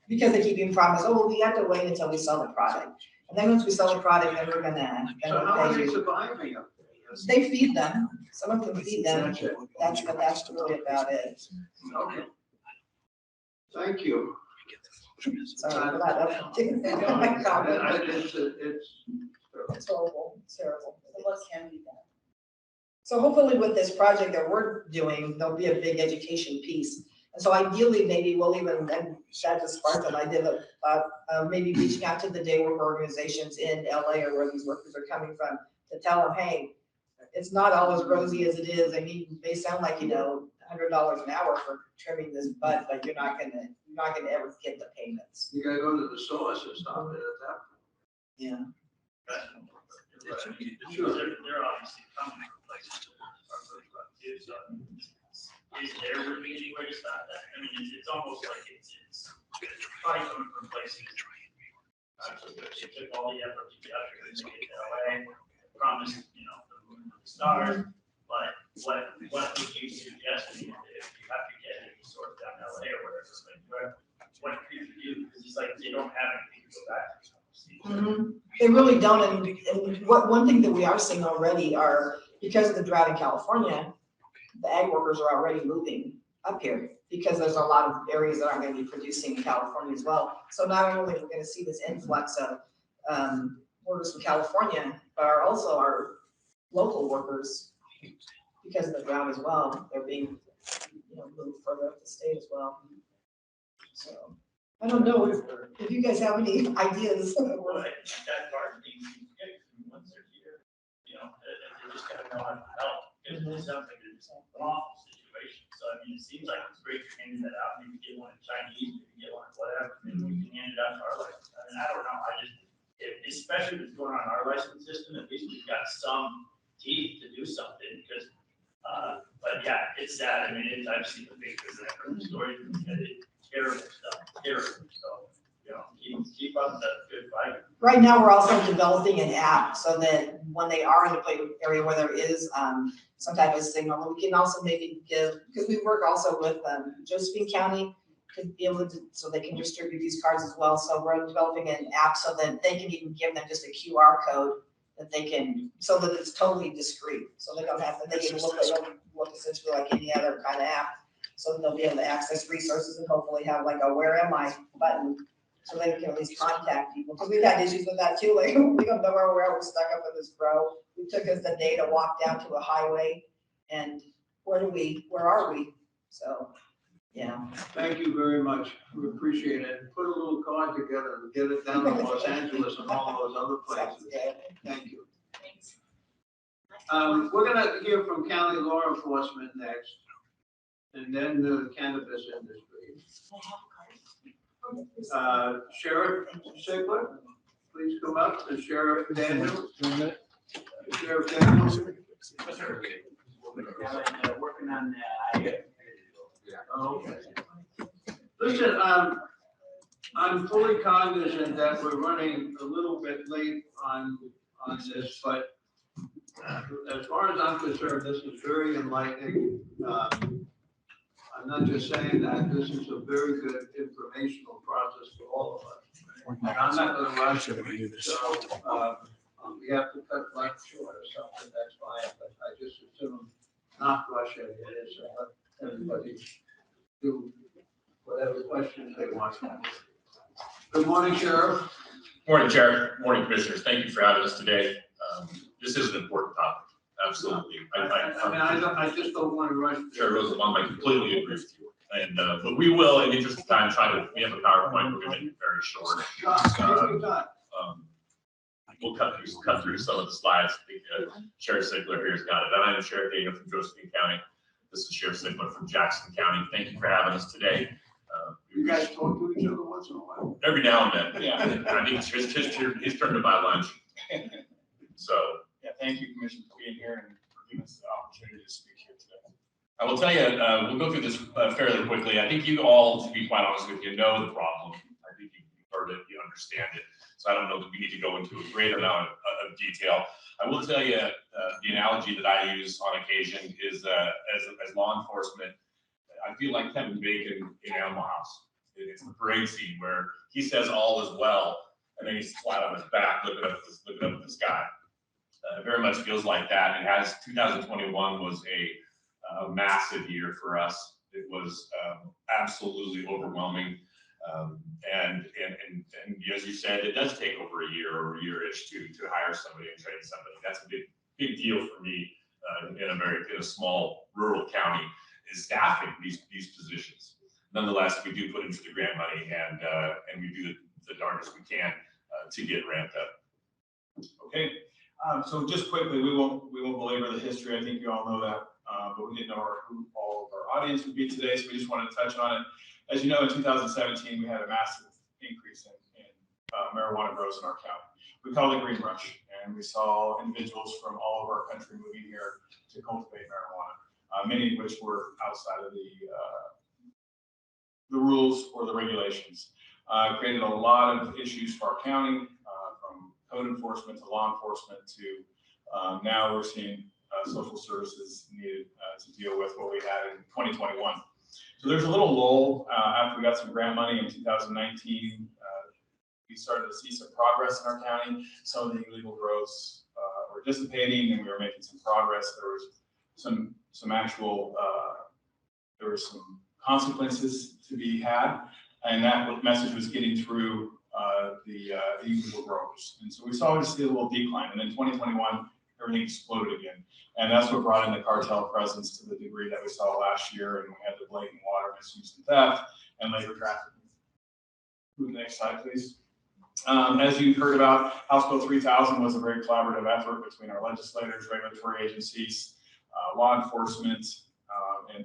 Speaker 15: Because they keep being promised, oh, well, we have to wait until we sell the product. And then once we sell the product, then we're gonna
Speaker 1: So how are
Speaker 15: pay
Speaker 1: they
Speaker 15: you.
Speaker 1: surviving up there?
Speaker 15: They feed them, some of them feed them,
Speaker 1: That's it.
Speaker 15: that's really about it.
Speaker 1: Okay. Thank you.
Speaker 15: Sorry, that's. It's horrible, it's terrible.
Speaker 10: So what can be done?
Speaker 15: So hopefully with this project that we're doing, there'll be a big education piece. And so ideally, maybe we'll even, and that just sparked an idea of maybe reaching out to the day work organizations in LA or where these workers are coming from to tell them, hey, it's not all as rosy as it is. I mean, they sound like, $100 an hour for trimming this bud, but you're not gonna ever get the payments.
Speaker 1: You gotta go to the source and stop it at that point.
Speaker 15: Yeah.
Speaker 6: Sure. They're obviously coming from places to so is there really any way to stop that? I mean, it's almost like it's probably coming from places. It took all the effort to get out here and get to LA, promised, the stars, but what would you suggest if you have to get any sort down LA or whatever, like what could you do? Because it's like they don't have anything to go back to.
Speaker 15: They really don't, and one thing that we are seeing already are, because of the drought in California, the ag workers are already moving up here because there's a lot of areas that aren't going to be producing in California as well. So not only are we going to see this influx of workers from California, but also our local workers, because of the drought as well, they're being moved further up the state as well. So I don't know if you guys have any ideas.
Speaker 6: Well, that part, once they're here, they just gotta know how to help. It sounds like it's an awful situation. So I mean, it seems like it's great you're handing that out. Maybe get one in Chinese, maybe get one in whatever. Maybe we can hand it out to our license. I mean, I don't know. Especially if it's going on our license system, at least we've got some teeth to do something. Because, but yeah, it's sad. I mean, I've seen the pictures and I've heard the stories. It's terrible stuff. Terrible. So. Keep up the good fight.
Speaker 15: Right now, we're also developing an app so that when they are in a area where there is some type of signal, we can also maybe give, because we work also with Josephine County to be able to, so they can distribute these cards as well. So we're developing an app so that they can even give them just a QR code that they can, so that it's totally discreet. So they don't have to, they can look essentially like any other kind of app. So that they'll be able to access resources and hopefully have like a "Where am I" button, so they can at least contact people. Because we've had issues with that too. Like we don't know where we are. We're stuck up in this grow. It took us the day to walk down to a highway, and where are we? So, yeah.
Speaker 1: Thank you very much. We appreciate it. Put a little card together and get it down to Los Angeles and all those other places. Thank you.
Speaker 2: Thanks.
Speaker 1: We're gonna hear from county law enforcement next, and then the cannabis industry. Sheriff Sigler, please come up, and Sheriff Daniels. Sheriff Daniels.
Speaker 12: Working on that.
Speaker 1: Okay. Listen, I'm fully cognizant that we're running a little bit late on this, but as far as I'm concerned, this is very enlightening. I'm not just saying that, this is a very good informational process for all of us. And I'm not gonna rush it, so, we have to cut life short or something, that's fine, but I just assume not rush it, so let everybody do whatever questions they want. Good morning, Sheriff.
Speaker 16: Morning, Chair. Morning, Commissioners. Thank you for having us today. This is an important topic. Absolutely.
Speaker 1: I just don't want to rush.
Speaker 16: Chair Rosenbaum, I completely agree with you. And, but we will, in the interest of time, we have a PowerPoint, we're going to make it very short. We'll cut through some of the slides. Sheriff Sigler here has got it. And I'm Sheriff Daniel from Josephine County. This is Sheriff Sigler from Jackson County. Thank you for having us today.
Speaker 1: You guys talk to each other once in a while?
Speaker 16: Every now and then, yeah. I think his turn to buy lunch. So.
Speaker 17: Yeah, thank you, Commissioner, for being here and for giving us the opportunity to speak here today.
Speaker 16: I will tell you, we'll go through this fairly quickly. I think you all, to be quite honest with you, know the problem. I think you've heard it, you understand it. So I don't know that we need to go into a great amount of detail. I will tell you the analogy that I use on occasion is as law enforcement, I feel like Kevin Bacon in Animal House. It's the parade scene where he says all is well, and then he's flat on his back looking up at the sky. It very much feels like that. It has 2021 was a massive year for us. It was absolutely overwhelming, and as you said, it does take over a year or a year-ish to hire somebody and train somebody. That's a big deal for me in a small rural county. Is staffing these positions. Nonetheless, we do put into the grant money and we do the darndest we can to get ramped up.
Speaker 17: Okay, so just quickly, we won't belabor the history. I think you all know that, but we didn't know who all of our audience would be today, so we just wanted to touch on it. As you know, in 2017, we had a massive increase in marijuana grows in our county. We call it Green Rush, and we saw individuals from all over our country moving here to cultivate marijuana. Many of which were outside of the rules or the regulations. Created a lot of issues for our county, from code enforcement to law enforcement to now we're seeing social services needed to deal with what we had in 2021. So there's a little lull after we got some grant money in 2019. We started to see some progress in our county. Some of the illegal grows were dissipating, and we were making some progress. There was some actual, there were some consequences to be had, and that message was getting through the illegal growers. And so we saw a little decline, and then 2021, everything exploded again. And that's what brought in the cartel presence to the degree that we saw last year, and we had the blatant water misuse and theft and labor trafficking. Move to the next slide, please. As you've heard about, House Bill 3000 was a very collaborative effort between our legislators, regulatory agencies, law enforcement,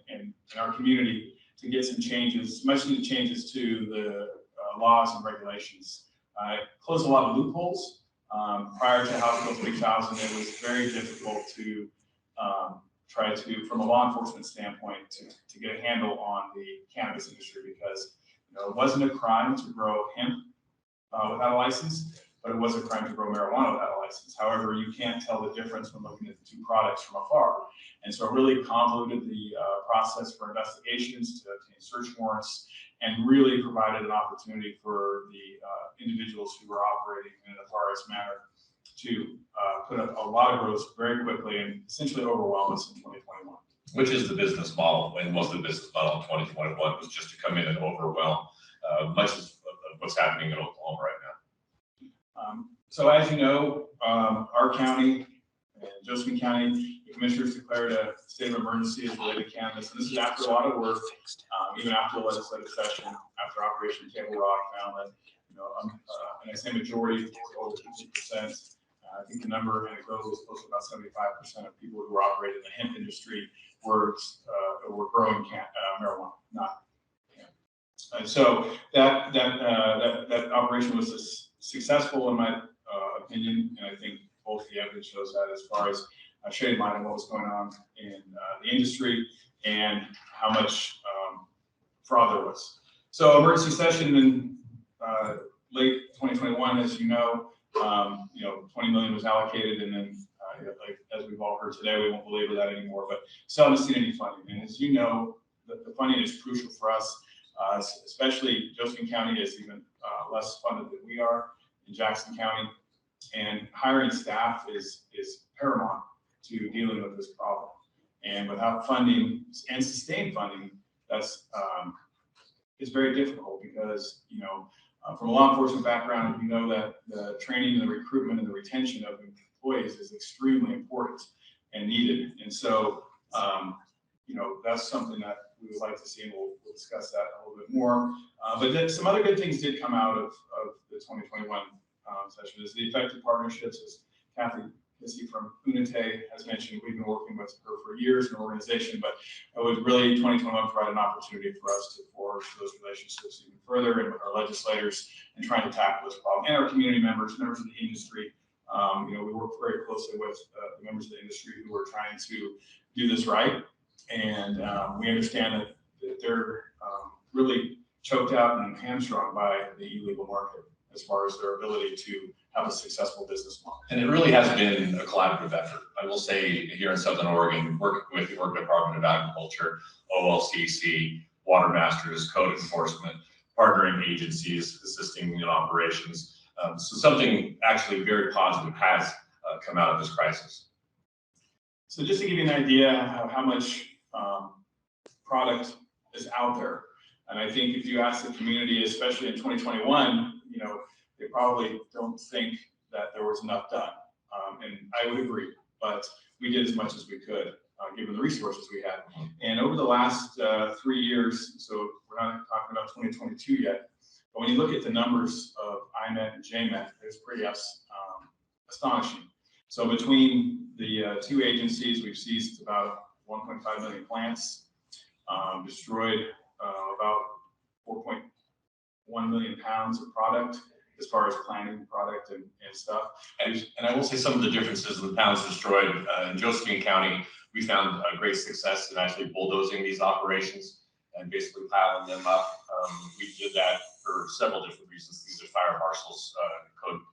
Speaker 17: and our community to get some changes, much needed changes to the laws and regulations. Closed a lot of loopholes. Prior to House Bill 3000, it was very difficult to try to, from a law enforcement standpoint, to get a handle on the cannabis industry because it wasn't a crime to grow hemp without a license, but it was a crime to grow marijuana without a license. However, you can't tell the difference when looking at the two products from afar. And so it really convoluted the process for investigations to obtain search warrants and really provided an opportunity for the individuals who were operating in a nefarious manner to put up a lot of grows very quickly and essentially overwhelm us in 2021.
Speaker 16: Which is the business model, and most of the business model in 2021 was just to come in and overwhelm much of what's happening in Oklahoma right now.
Speaker 17: So as you know, our county and Josephine County, the commissioners declared a state of emergency as related to cannabis. And this is after a lot of work, even after the legislative session, after Operation Table Rock found that, and I say majority, over 50%. I think the number in Anecdotal was close to about 75% of people who were operating in the hemp industry were growing marijuana, not hemp. And so that operation was successful in my opinion, and I think both the evidence shows that as far as shed light on what was going on in the industry and how much fraud there was. So emergency session in late 2021, as you know, 20 million was allocated, and then like as we've all heard today, we won't belabor that anymore, but still haven't seen any funding. And as you know, the funding is crucial for us, especially Josephine County is even less funded than we are in Jackson County, and hiring staff is paramount to dealing with this problem. And without funding and sustained funding, that's is very difficult because, from a law enforcement background, you know that the training and the recruitment and the retention of employees is extremely important and needed. And so, that's something that we would like to see, and we'll discuss that a little bit more. But some other good things did come out of the 2021 session is the effective partnerships, as Kathy Kissy from Unite has mentioned. We've been working with her for years in an organization, but it would really 2021 provide an opportunity for us to forge those relationships even further, and with our legislators and trying to tackle this problem, and our community members of the industry. We work very closely with the members of the industry who are trying to do this right, and we understand that they're really choked out and hamstrung by the illegal market as far as their ability to have a successful business model.
Speaker 16: And it really has been a collaborative effort. I will say here in Southern Oregon, working with the Oregon Department of Agriculture, OLCC, Water Masters, Code Enforcement, partnering agencies, assisting in operations. So something actually very positive has come out of this crisis.
Speaker 17: So just to give you an idea of how much product is out there, and I think if you ask the community, especially in 2021, they probably don't think that there was enough done. And I would agree, but we did as much as we could, given the resources we had. And over the last 3 years, so we're not talking about 2022 yet, but when you look at the numbers of IMET and JMET, it's pretty astonishing. So between the two agencies, we've seized about 1.5 million plants, destroyed about 4.1 million pounds of product, as far as planting product and stuff.
Speaker 16: And I will say some of the differences in the pounds destroyed in Josephine County, we found a great success in actually bulldozing these operations and basically piling them up. We did that for several different reasons. These are fire marshals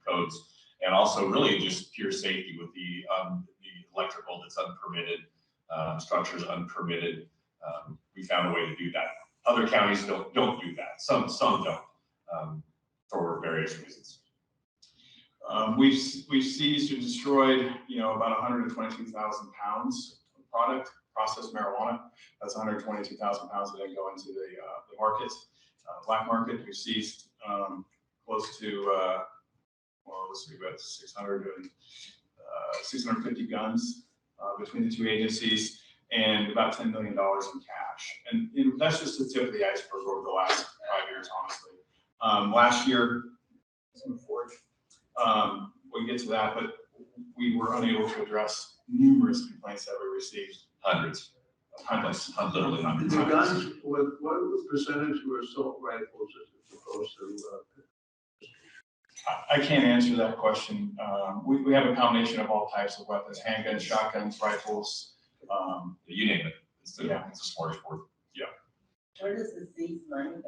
Speaker 16: codes, and also really just pure safety with the electrical that's unpermitted, structures unpermitted. We found a way to do that. Other counties don't do that. Some don't. For various reasons.
Speaker 17: We've seized or destroyed, about 122,000 pounds of product, processed marijuana. That's 122,000 pounds that then go into the market, black market. We've seized close to, let's see, about 650 guns between the two agencies, and about $10 million in cash. And that's just the tip of the iceberg over the last 5 years, honestly. Last year, we'll get to that, but we were unable to address numerous complaints that we received.
Speaker 16: Hundreds, literally hundreds.
Speaker 1: The guns, what percentage were assault rifles as opposed to?
Speaker 17: I can't answer that question. We have a combination of all types of weapons: handguns, shotguns, rifles.
Speaker 16: You name it. It's a smorgasbord. Yeah.
Speaker 10: Where does the seized money go?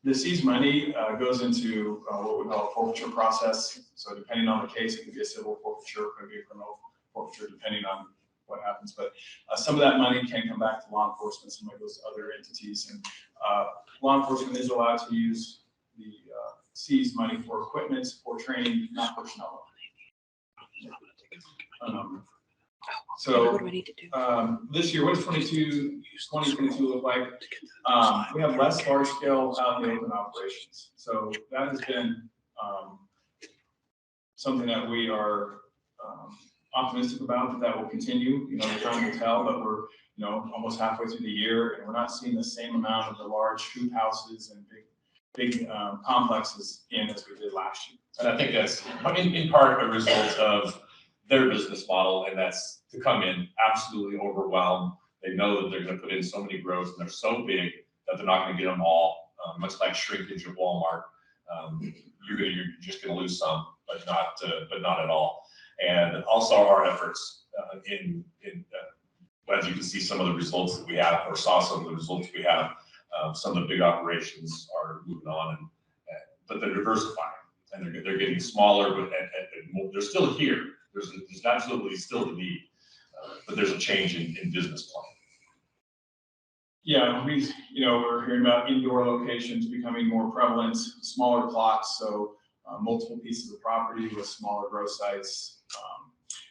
Speaker 17: The seized money goes into what we call a forfeiture process. So depending on the case, it could be a civil forfeiture, it could be a criminal forfeiture, depending on what happens. But some of that money can come back to law enforcement, some of those other entities. And law enforcement is allowed to use the seized money for equipment, for training, not personnel. So this year, what does 2022 look like? We have less large scale out in the open operations. So that has been something that we are optimistic about, that will continue. Time will tell, but we're almost halfway through the year, and we're not seeing the same amount of the large hoop houses and big complexes in as we did last year.
Speaker 16: And I think that's in part a result of their business model, and that's to come in absolutely overwhelmed. They know that they're going to put in so many grows, and they're so big that they're not going to get them all. Much like shrinkage of Walmart, you're just going to lose some, but not at all. And also our efforts as you can see, some of the results that we have, or saw some of the results we have, some of the big operations are moving on, but they're diversifying, and they're getting smaller, but they're still here. There's absolutely still the need, but there's a change in business plan.
Speaker 17: Yeah, we're hearing about indoor locations becoming more prevalent, smaller plots, so multiple pieces of property with smaller grow sites.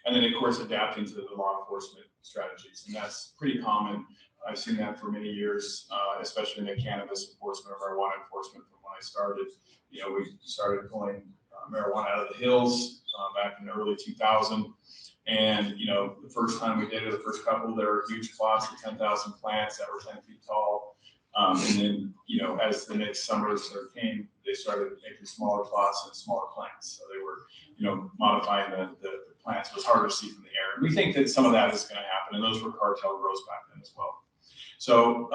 Speaker 17: And then, of course, adapting to the law enforcement strategies, and that's pretty common. I've seen that for many years, especially in the cannabis enforcement or marijuana enforcement. From when I started, we started pulling marijuana out of the hills back in the early 2000. And, the first time we did it, the first couple, there were huge plots of 10,000 plants that were 10 feet tall. And then, as the next summers came, they started making smaller plots and smaller plants. So they were, modifying the plants. It was harder to see from the air. And we think that some of that is going to happen. And those were cartel grows back then as well. So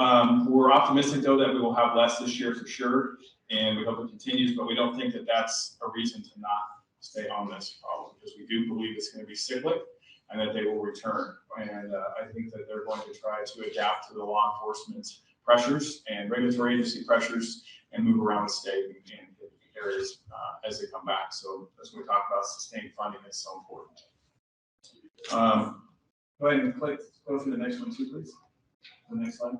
Speaker 17: we're optimistic, though, that we will have less this year for sure. And we hope it continues, but we don't think that that's a reason to not stay on this problem, because we do believe it's going to be cyclic and that they will return. And I think that they're going to try to adapt to the law enforcement pressures and regulatory agency pressures and move around the state and hit areas as they come back. So as we talk about sustained funding, is so important. Go ahead and go through the next one too, please. The next slide.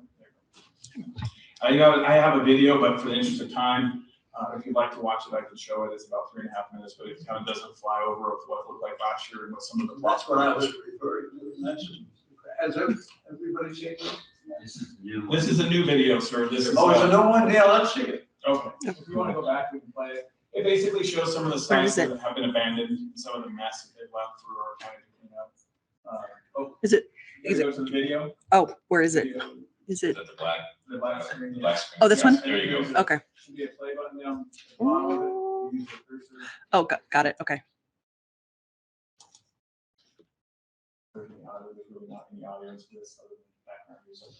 Speaker 17: I have a video, but for the interest of time, if you'd like to watch it, I can show it. It's about 3.5 minutes, but it kind of doesn't fly over of what it looked like last year and what some of the.
Speaker 1: That's what I was referring to. Has everybody seen this?
Speaker 17: This is a new video, sir.
Speaker 1: It's a new one? Yeah, let's see it.
Speaker 17: Okay. If you want to go back, we can play it. It basically shows some of the sites that have been abandoned, and some of the mess that they've left for our county to clean up.
Speaker 18: Is it?
Speaker 17: Go to the video.
Speaker 18: Oh, where is it? Is it?
Speaker 17: The black screen.
Speaker 18: Oh, this one?
Speaker 16: There you go.
Speaker 18: Okay.
Speaker 17: Should be a play button down the bottom of it. You use the cursor.
Speaker 18: Oh, got it. Okay.
Speaker 17: There's really not any audience for this other than background music.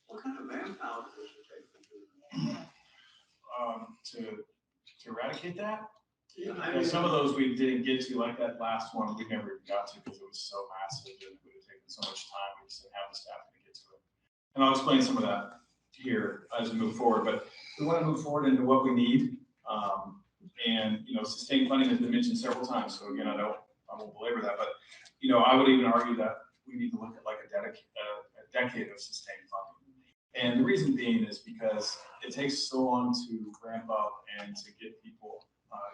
Speaker 1: What kind of manpower does it take to do
Speaker 17: To eradicate that?
Speaker 1: that? I
Speaker 17: You know,
Speaker 1: mean,
Speaker 17: some of those we didn't get to, like that last one, we never even got to because it was so massive and it would have taken so much time. We just didn't have the staff to get to it. And I'll explain some of that here as we move forward, but we want to move forward into what we need. And, you know, sustained funding has been mentioned several times. So again, I won't belabor that, but, you know, I would even argue that we need to look at like a decade of sustained funding. And the reason being is because it takes so long to ramp up and to get people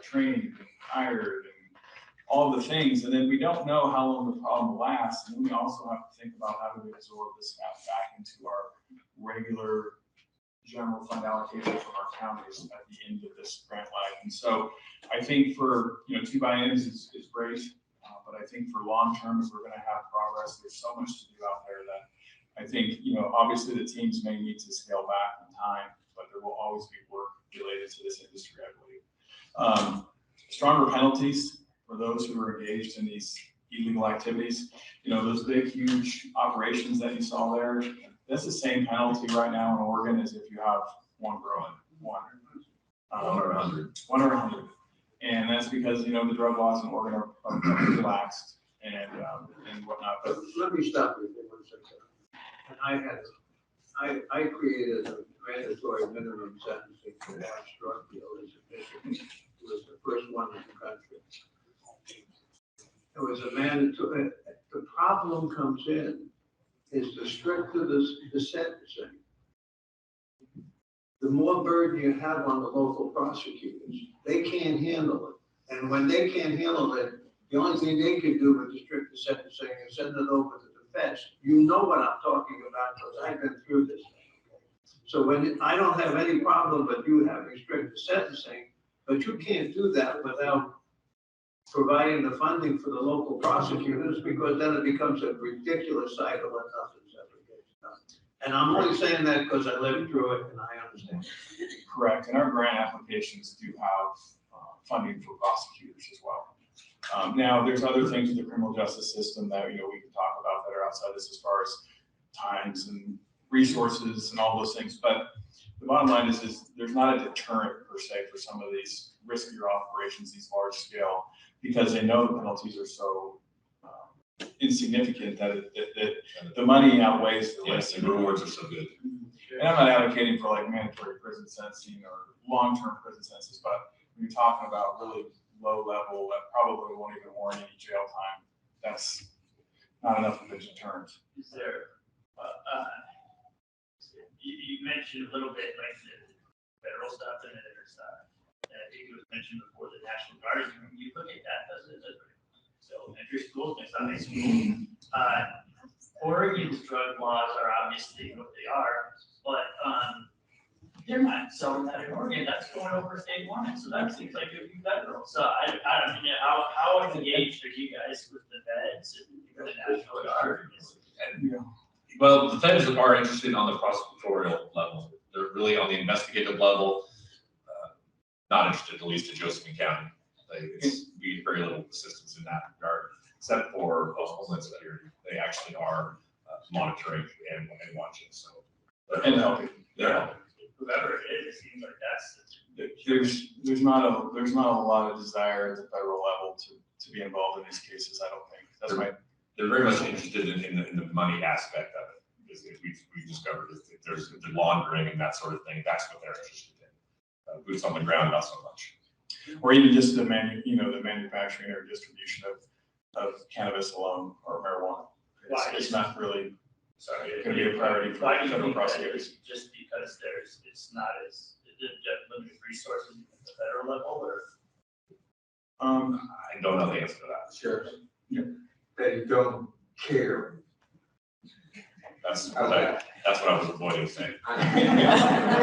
Speaker 17: trained and hired and all the things. And then we don't know how long the problem lasts. And then we also have to think about how do we absorb this staff back into our regular general fund allocation from our counties at the end of this grant life. And so I think for, you know, 2 buy-ins is great. But I think for long-term, if we're going to have progress, there's so much to do out there that I think, you know, obviously the teams may need to scale back in time, but there will always be work related to this industry, I believe. Stronger penalties for those who are engaged in these illegal activities. You know, those big, huge operations that you saw there, that's the same penalty right now in Oregon as if you have one growing, one or 100. 1 or 100. And that's because, you know, the drug laws in Oregon are relaxed and whatnot. But
Speaker 1: let me stop you for 1 second. And I created a mandatory minimum sentencing for large drug dealers in Michigan. It was the first one in the country. It was a mandatory. The problem comes in is the stricter the sentencing, the more burden you have on the local prosecutors. They can't handle it. And when they can't handle it, the only thing they can do with the stricter sentencing is send it over to the feds. You know what I'm talking about because I've been through this. So when I don't have any problem with you having stricter sentencing, but you can't do that without providing the funding for the local prosecutors, because then it becomes a ridiculous cycle and nothing's ever gets done. And I'm only saying that because I lived through it and I understand.
Speaker 17: Correct, and our grant applications do have funding for prosecutors as well. Now, there's other things in the criminal justice system that, you know, we can talk about that are outside this as far as times and resources and all those things. But the bottom line is there's not a deterrent per se for some of these riskier operations, these large scale, because they know the penalties are so insignificant that the money outweighs the risk.
Speaker 16: Yes, the rewards are so good.
Speaker 17: And I'm not advocating for like mandatory prison sentencing or long-term prison sentences, but when you're talking about really low level that probably won't even warrant any jail time, that's not enough of a deterrent.
Speaker 6: Is there, you mentioned a little bit like the federal stuff and there's, I think it was mentioned before, the National Guard. When you look at that, doesn't it? So elementary schools, next high school. Oregon's drug laws are obviously what they are, but they're not selling that in Oregon. That's going over state lines, so that seems like it would be federal. So I don't know how engaged are you guys with the feds and the National Guard?
Speaker 16: Well, the feds are interested on the prosecutorial level. They're really on the investigative level, not interested, at least in Josephine County. We get very little assistance in that regard, except for Homeland Security. They actually are monitoring and watching. So
Speaker 17: and helping.
Speaker 16: They're helping.
Speaker 6: Whoever it is, it seems like
Speaker 17: There's not a lot of desire at the federal level to be involved in these cases. I don't think that's right.
Speaker 16: They're very much interested in the money aspect of it. Because we've discovered if there's the laundering and that sort of thing, that's what they're interested in. Boots on the ground, not so much.
Speaker 17: Or even just the manufacturing or distribution of cannabis alone or marijuana. It's not really going to be a priority for federal prosecutors.
Speaker 6: Just because it's not as limited resources at the federal level, or?
Speaker 16: I don't know the answer to that.
Speaker 1: Sure. Yeah. They don't care.
Speaker 16: That's what I was avoiding saying.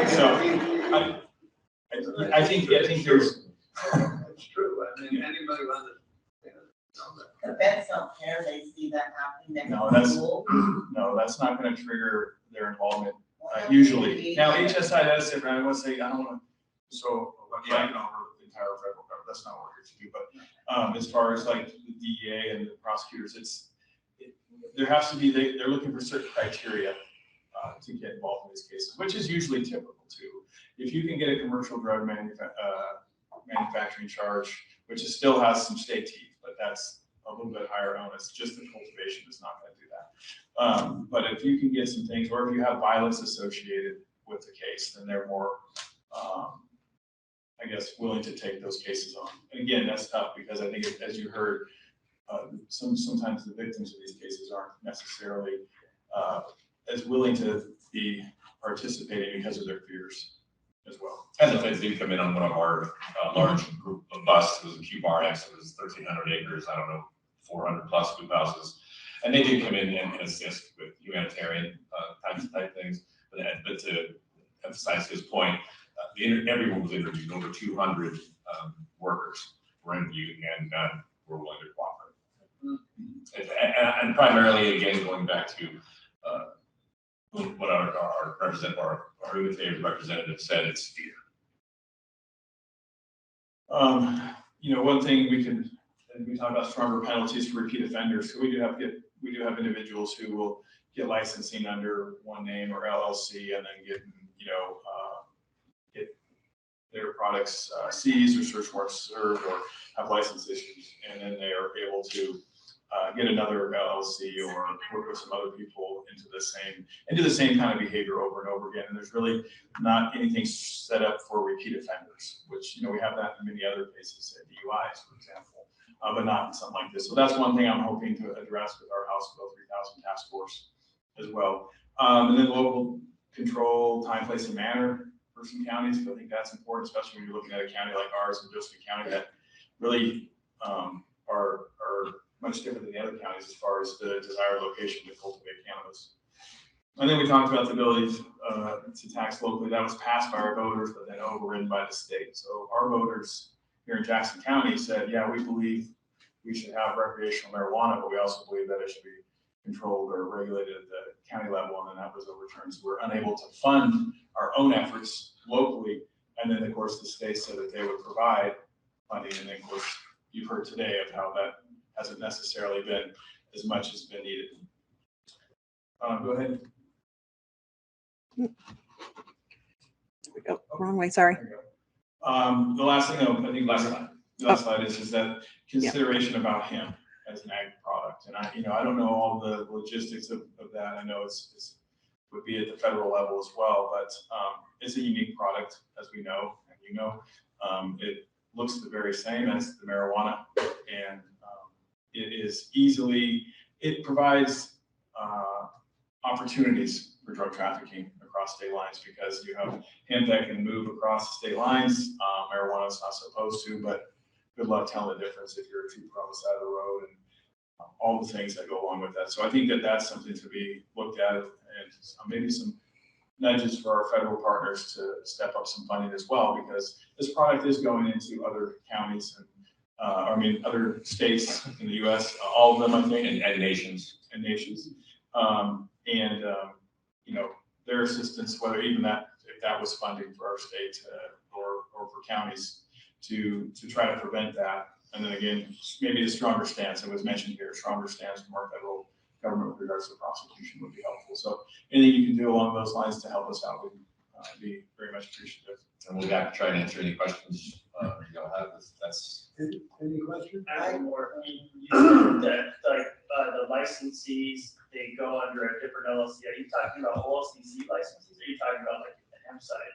Speaker 17: So I think there's.
Speaker 1: It's true, I mean, anybody who understands that.
Speaker 10: The vets don't care, they see that happening.
Speaker 17: No, that's not gonna trigger their involvement, usually. Now, HSI, that's different, I want to say, I don't want to, so, yeah, I can over the entire federal government, that's not what we're here to do, but, as far as like the DEA and the prosecutors, there has to be, they're looking for certain criteria, to get involved in these cases, which is usually typical too. If you can get a commercial drug manufacturing charge, which still has some state teeth, but that's a little bit higher onus, just the cultivation is not going to do that. But if you can get some things, or if you have violence associated with the case, then they're more, I guess, willing to take those cases on. And again, that's tough because I think, as you heard, sometimes the victims of these cases aren't necessarily as willing to be participating because of their fears as well.
Speaker 16: And the feds did come in on one of our large group of busts. It was a QBRX. It was 1,300 acres. I don't know, 400 plus group houses. And they did come in and assist with humanitarian type things. But to emphasize his point, everyone was interviewed. Over 200 workers were interviewed, and none were willing to cooperate. And primarily, again, going back to what our representative said, it's fear.
Speaker 17: One thing we talk about stronger penalties for repeat offenders. So we do have individuals who will get licensing under one name or LLC and then get their products seized or search warrants served or have license issues, and then they are able to get another LLC or work with some other people into do the same kind of behavior over and over again. And there's really not anything set up for repeat offenders, which, we have that in many other cases, at DUIs, for example, but not something like this. So that's one thing I'm hoping to address with our House Bill 3000 task force as well. And then local control, time, place, and manner for some counties. I think that's important, especially when you're looking at a county like ours in Josephine County that really are much different than the other counties as far as the desired location to cultivate cannabis. And then we talked about the ability to tax locally. That was passed by our voters, but then overridden by the state. So our voters here in Jackson County said, yeah, we believe we should have recreational marijuana, but we also believe that it should be controlled or regulated at the county level, and then that was overturned. So we're unable to fund our own efforts locally. And then, of course, the state said that they would provide funding. And then, of course, you've heard today of how that hasn't necessarily been as much as been needed. Go ahead.
Speaker 18: There we go. Wrong way, sorry.
Speaker 17: The last thing, the last slide is that consideration about hemp as an ag product. And I don't know all the logistics of that. I know it's would be at the federal level as well, but it's a unique product, as we know, and it looks the very same as the marijuana, and it provides opportunities for drug trafficking across state lines, because you have hemp that can move across state lines. Marijuana is not supposed to, but good luck telling the difference if you're a trooper on the side of the road and all the things that go along with that. So I think that that's something to be looked at, and maybe some nudges for our federal partners to step up some funding as well, because this product is going into other counties and other states in the U.S., all of them, I think, and nations. Their assistance, whether even if that was funding for our state or for counties to try to prevent that. And then again, maybe a stronger stance, it was mentioned here, a stronger stance from our federal government with regards to prosecution would be helpful. So anything you can do along those lines to help us out would be very much appreciative.
Speaker 16: And we'll have to try and answer any questions you'll have. That's
Speaker 1: any questions?
Speaker 6: I have more. You said that the licensees, they go under a different LLC. Are you talking about OLCC licenses, or are you talking about like the hemp side?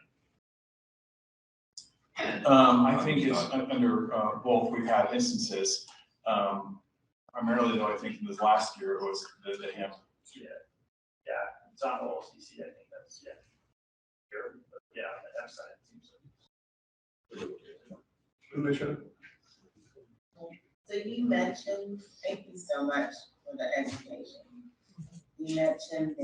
Speaker 17: I think it's under both. We've had instances. Primarily, though, I think in this last year it was the hemp.
Speaker 6: Yeah, it's on OLCC. I think that's the hemp side seems like.
Speaker 1: Commissioner.
Speaker 10: So you mentioned, thank you so much for the education. You mentioned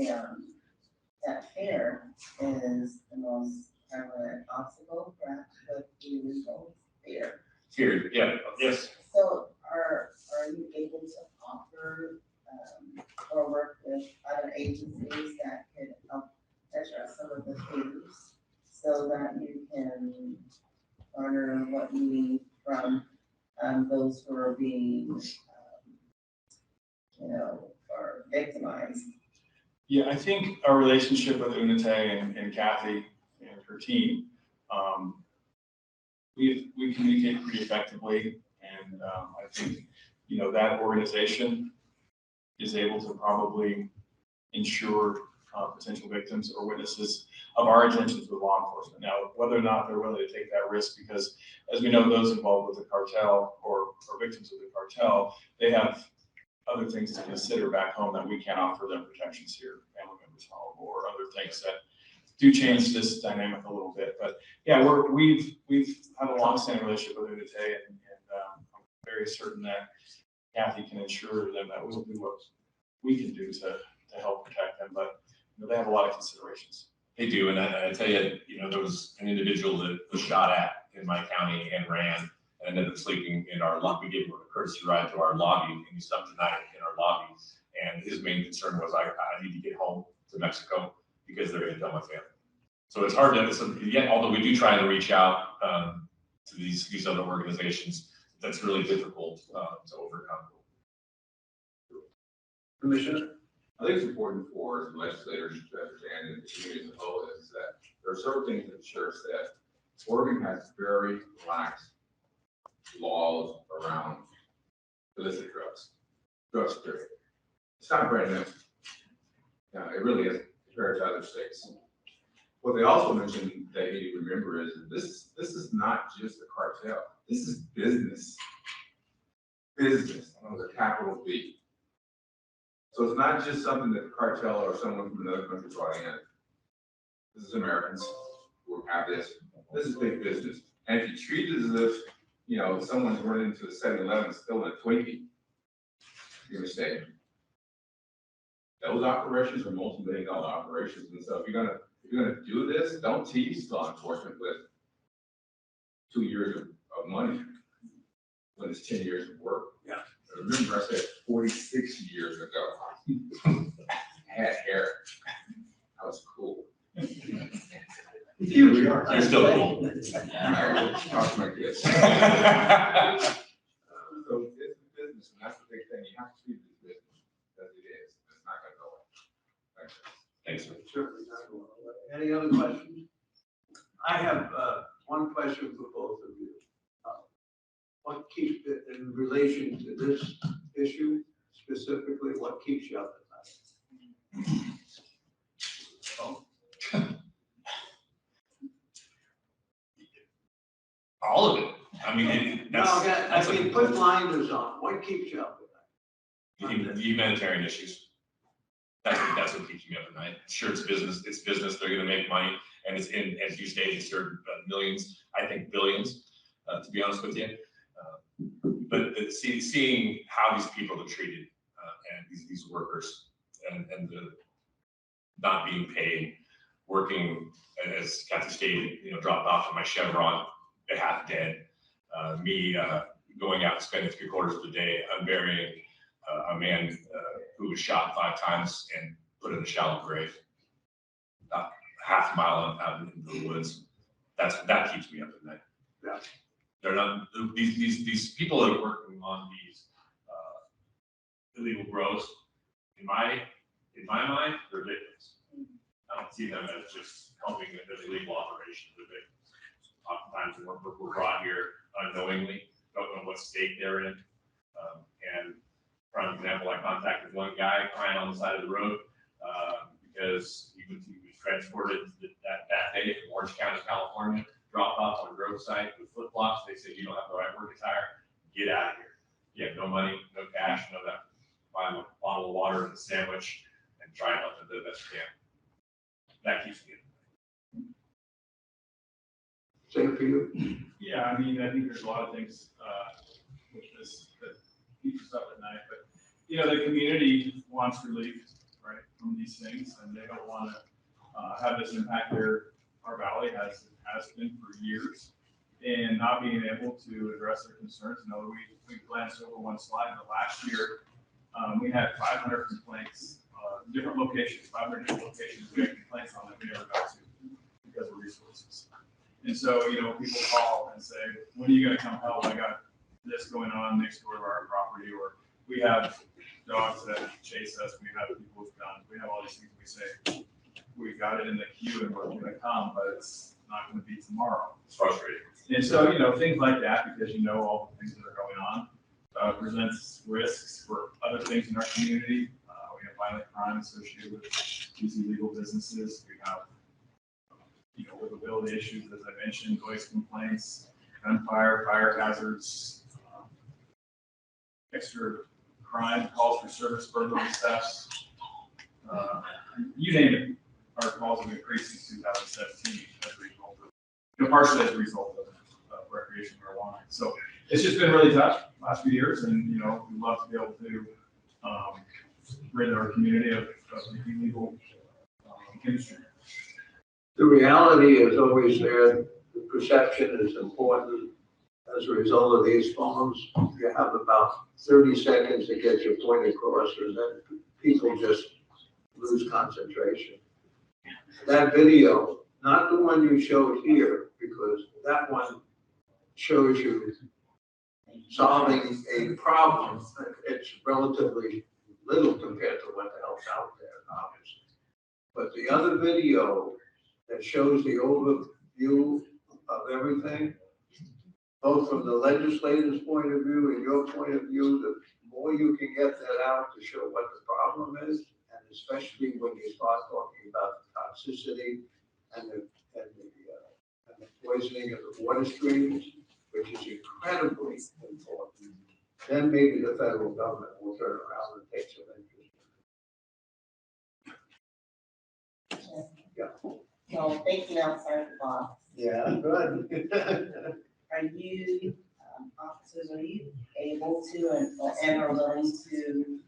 Speaker 10: that fear is the most have an obstacle perhaps with the legal there.
Speaker 16: Here, yeah, yes.
Speaker 10: So are you able to offer, or work with other agencies that could help address some of the fees so that you can garner what you need from, those who are being, are victimized?
Speaker 17: Yeah, I think our relationship with Unite and Kathy and her team, we communicate pretty effectively, and I think, that organization is able to probably ensure potential victims or witnesses of our intentions with law enforcement. Now, whether or not they're willing to take that risk, because as we know, those involved with the cartel or victims of the cartel, they have other things to consider back home that we can't offer them protections here, family members home, or other things that do change this dynamic a little bit. But yeah, we've had a long-standing relationship with Unite, and I'm very certain that Kathy can assure them that we'll do what we can do to help protect them. But they have a lot of considerations.
Speaker 16: They do, and I tell you, there was an individual that was shot at in my county and ran and ended up sleeping in our lobby. We gave him a courtesy ride to our lobby, and he slept the night in our lobby. And his main concern was, I need to get home to Mexico because they're going to tell my family. So it's hard to, yet, although we do try to reach out to these other organizations, that's really difficult to overcome.
Speaker 1: Commissioner?
Speaker 3: I think it's important for legislators to understand, and the community as a whole, is that there are several things that the sheriff said. Oregon has very lax laws around illicit drugs period. It's not brand new. No, it really isn't compared to other states. What they also mentioned that you need to remember is that this is not just a cartel. This is business. Business, with a capital B. So it's not just something that the cartel or someone from another country brought in. This is Americans who have this. This is big business. And if you treat it as if, someone's running into a 7-Eleven stealing a Twinkie, you're mistaken. Those operations are multi-million-dollar operations. And so if you're gonna do this, don't tease law enforcement with 2 years of money when it's 10 years of work.
Speaker 1: Yeah.
Speaker 3: Remember, I said 46 years ago. I had hair. I was cool.
Speaker 16: You're still cool.
Speaker 3: Talk to my kids. So it's business, and that's the big thing. You have to treat it as business as it is. It's not going to go away.
Speaker 16: Thanks, sir.
Speaker 1: Sure. Any other questions? I have one question for both of you. What keeps it in relation to this issue specifically? What keeps you up at night?
Speaker 16: All of it. I mean,
Speaker 1: Put blinders on. What keeps you up at night?
Speaker 16: The humanitarian issues. That's what keeps me up at night. Sure, it's business. It's business. They're going to make money, and it's in, as you stated, certain millions. I think billions. To be honest with you. But seeing how these people are treated and these workers and the not being paid, working as Kathy stated, dropped off of my Chevron, half dead. Me going out and spending 3/4 of the day unburying a man who was shot 5 times and put in a shallow grave, about half a mile out into the woods. That keeps me up at night.
Speaker 1: Yeah.
Speaker 16: They're not these people that are working on these illegal grows. In my mind, they're victims. I don't see them as just helping with the illegal operation. They're victims. Oftentimes, we're brought here unknowingly, don't know what state they're in. And for example, I contacted one guy crying on the side of the road because he was transported that day from Orange County, California. Dropped off on a roadside with flip-flops. They said, you don't have the right work attire, get out of here. You have no money, no cash, no that. Buy them a bottle of water and a sandwich and try and help them do the best you can. That keeps me in.
Speaker 1: Same for you?
Speaker 17: Yeah, I mean, I think there's a lot of things with this that keeps us up at night, but the community wants relief, right, from these things, and they don't want to have this impact their our valley has been for years, in not being able to address their concerns. You know, we glanced over one slide, but last year, we had 500 complaints, different locations, 500 different locations we had complaints on that we never got to because of resources. And so, you know, people call and say, when are you gonna come help? I got this going on next door to our property, or we have dogs that chase us, we have people with guns, we have all these things. We say, we got it in the queue and we're gonna come, but it's not gonna be tomorrow.
Speaker 16: It's frustrating.
Speaker 17: And so, you know, things like that, because you know all the things that are going on, presents risks for other things in our community. We have violent crime associated with these illegal businesses. We have, you know, livability issues, as I mentioned, noise complaints, gunfire, fire hazards, extra crime, calls for service burglary thefts. You name it, our calls have increased since 2017 as a result of, you know, partially as a result of recreational marijuana. So it's just been really tough last few years, and you know, we'd love to be able to rid our community of the illegal industry.
Speaker 1: The reality is always there. The perception is important. As a result of these phones, you have about 30 seconds to get your point across, and then people just lose concentration. That video, not the one you showed here, because that one shows you solving a problem. It's relatively little compared to what the hell's out there, obviously. But the other video that shows the overview of everything, both from the legislator's point of view and your point of view, the more you can get that out to show what the problem is, and especially when you start talking about the toxicity and the poisoning of the water streams, which is incredibly important, then maybe the federal government will turn around and take some interest. Yeah.
Speaker 10: So thinking outside the box.
Speaker 1: Yeah, good.
Speaker 10: Are you, officers, are you able to and are willing to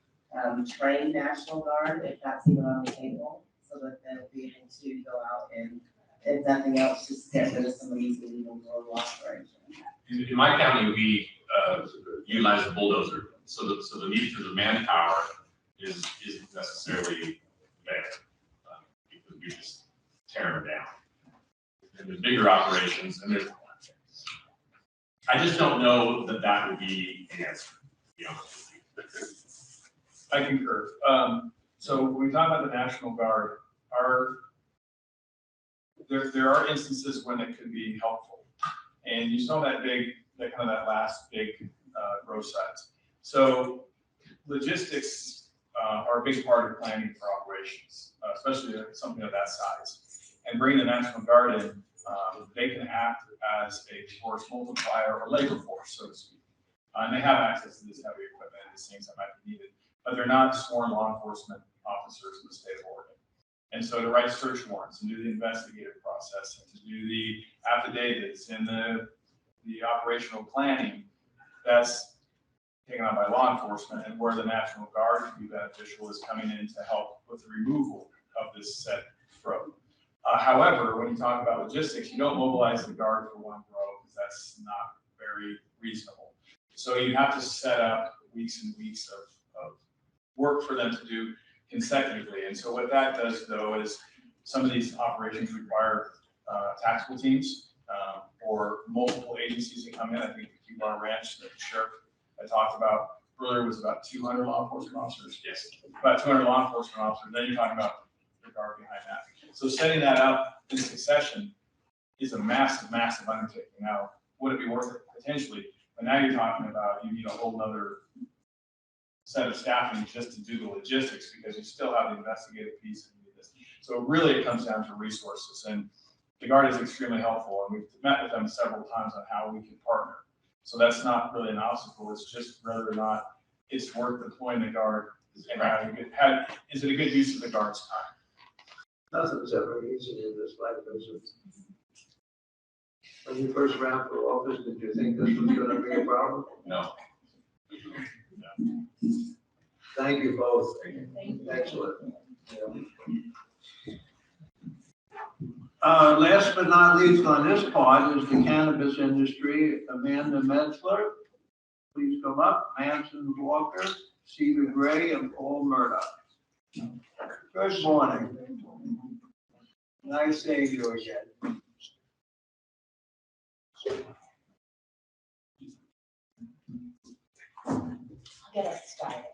Speaker 10: train National Guard if that's even on the table, so that they'll be able to go out and, if nothing else, just get rid of some of these illegal global operations?
Speaker 16: In my county, we utilize a bulldozer, so the need for the manpower isn't necessarily there, because we just tear them down. And the bigger operations, and I just don't know that would be an answer, you know.
Speaker 17: I concur. So when we talk about the National Guard, there are instances when it could be helpful. And you saw that last big growth site. So logistics are a big part of planning for operations, especially something of that size. And bringing the National Guard in, they can act as a force multiplier or labor force, so to speak. And they have access to this heavy equipment and these things that might be needed, but they're not sworn law enforcement officers in the state of Oregon. And so to write search warrants and do the investigative process and to do the affidavits and the operational planning, that's taken on by law enforcement, and where the National Guard can be beneficial is coming in to help with the removal of this set growth. However, when you talk about logistics, you don't mobilize the Guard for one grow, because that's not very reasonable. So you have to set up weeks and weeks of work for them to do consecutively. And so what that does, though, is some of these operations require tactical teams or multiple agencies that come in. I think the Q-Bar Ranch that the sheriff I talked about earlier was about 200 law enforcement officers.
Speaker 16: Yes.
Speaker 17: About 200 law enforcement officers. Then you're talking about the Guard behind that. So setting that up in succession is a massive, massive undertaking. Now, would it be worth it? Potentially. But now you're talking about you need a whole other set of staffing just to do the logistics, because you still have the investigative piece and this. So really it comes down to resources, and the Guard is extremely helpful, and we've met with them several times on how we can partner. So that's not really an obstacle. It's just whether or not it's worth deploying the Guard and is it a good use of the Guard's time?
Speaker 1: Nothing's ever easy in this life, is it? When you first ran for office, did you think this was gonna be a problem?
Speaker 16: No.
Speaker 1: Thank you both.
Speaker 4: Thank you.
Speaker 1: Excellent. Last but not least on this part is the cannabis industry. Amanda Metzler, please come up. Manson Walker, Stephen Gray, and Paul Murdoch. Good morning. Nice seeing you again.
Speaker 19: I'll get us started.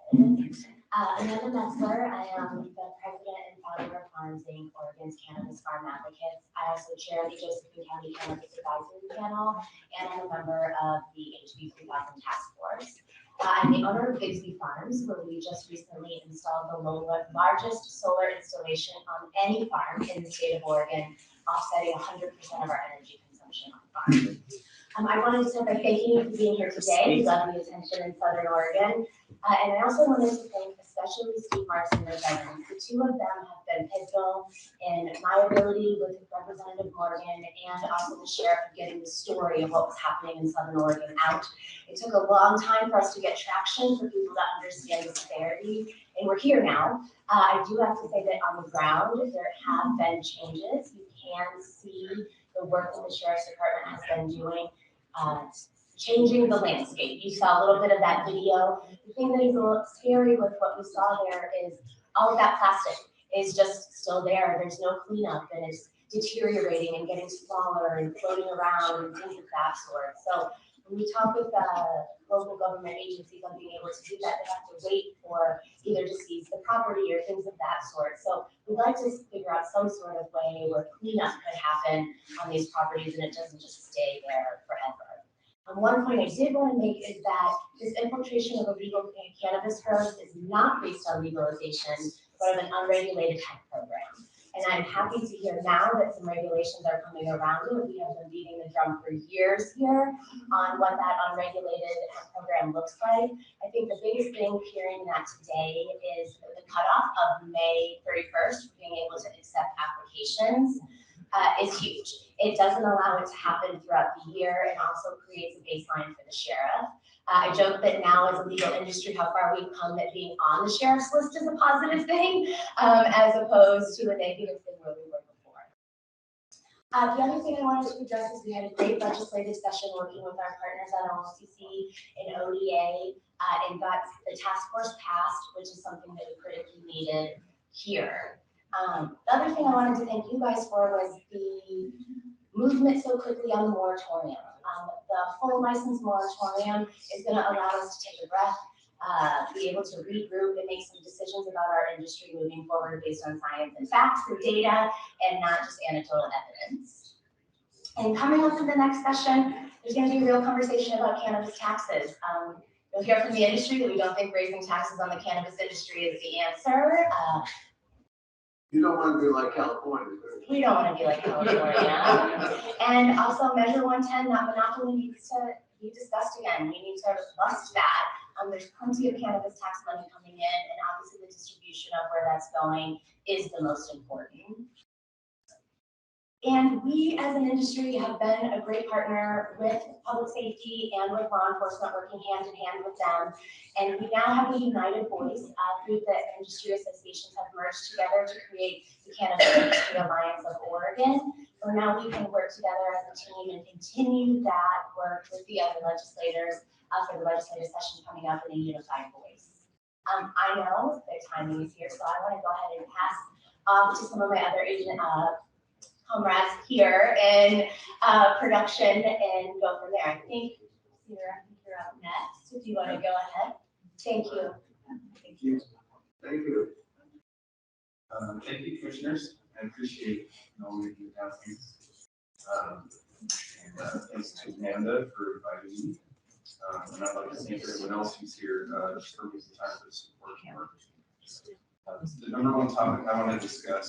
Speaker 19: Amanda Metzler, I am the president and founder of Farms Inc., Oregon's Cannabis Farm Advocates. I also chair the Josephine County Cannabis Advisory Panel, and I'm a member of the HB 3000 Task Force. I'm the owner of Bigsby Farms, where we just recently installed the largest solar installation on any farm in the state of Oregon, offsetting 100% of our energy consumption on farm. I wanted to start by thanking you for being here today. We love the attention in Southern Oregon. And I also wanted to thank especially Steve Marks and Rick Evans. The two of them have been pivotal in my ability with Representative Morgan and also the sheriff of getting the story of what was happening in Southern Oregon out. It took a long time for us to get traction for people to understand the severity, and we're here now. I do have to say that on the ground, there have been changes. You can see the work that the Sheriff's Department has been doing, changing the landscape. You saw a little bit of that video. The thing that is a little scary with what we saw there is all of that plastic is just still there. There's no cleanup, and it's deteriorating and getting smaller and floating around and things of that sort. So when we talk with local government agencies on being able to do that, they have to wait for either to seize the property or things of that sort. So we'd like to figure out some sort of way where cleanup could happen on these properties and it doesn't just stay there forever. One point I did want to make is that this infiltration of illegal cannabis grows is not based on legalization, but of an unregulated hemp program. And I'm happy to hear now that some regulations are coming around it. We have been beating the drum for years here on what that unregulated hemp program looks like. I think the biggest thing hearing that today is the cutoff of May 31st for being able to accept applications is huge. It doesn't allow it to happen throughout the year and also creates a baseline for the sheriff. I joke that now as a legal industry, how far we've come that being on the sheriff's list is a positive thing, as opposed to a negative thing where we were before. The other thing I wanted to address is we had a great legislative session working with our partners at OLCC and ODA and got the task force passed, which is something that we critically needed here. The other thing I wanted to thank you guys for was the movement so quickly on the moratorium. The full license moratorium is going to allow us to take a breath, be able to regroup and make some decisions about our industry moving forward based on science and facts and data and not just anecdotal evidence. And coming up in the next session, there's going to be a real conversation about cannabis taxes. You'll hear from the industry that we don't think raising taxes on the cannabis industry is the answer.
Speaker 1: You don't want to be like California.
Speaker 19: We don't want to be like California. And also Measure 110, that monopoly needs to be discussed again. We need to bust that. There's plenty of cannabis tax money coming in, and obviously the distribution of where that's going is the most important. And we as an industry have been a great partner with public safety and with law enforcement, working hand in hand with them. And we now have a united voice through the industry associations have merged together to create the Cannabis Industry Alliance of Oregon. So now we can work together as a team and continue that work with the other legislators for the legislative session coming up in a unified voice. I know that timing is here, so I want to go ahead and pass off to some of my other comrades here in production and go from there. I think you're up next. If you want to go ahead. Thank you.
Speaker 1: Thank you. Thank you.
Speaker 20: Thank you, commissioners. I appreciate all that you have here. Thanks to Amanda for inviting me. And I'd like to thank everyone else who's here just for making time for this important work. The number one topic I want to discuss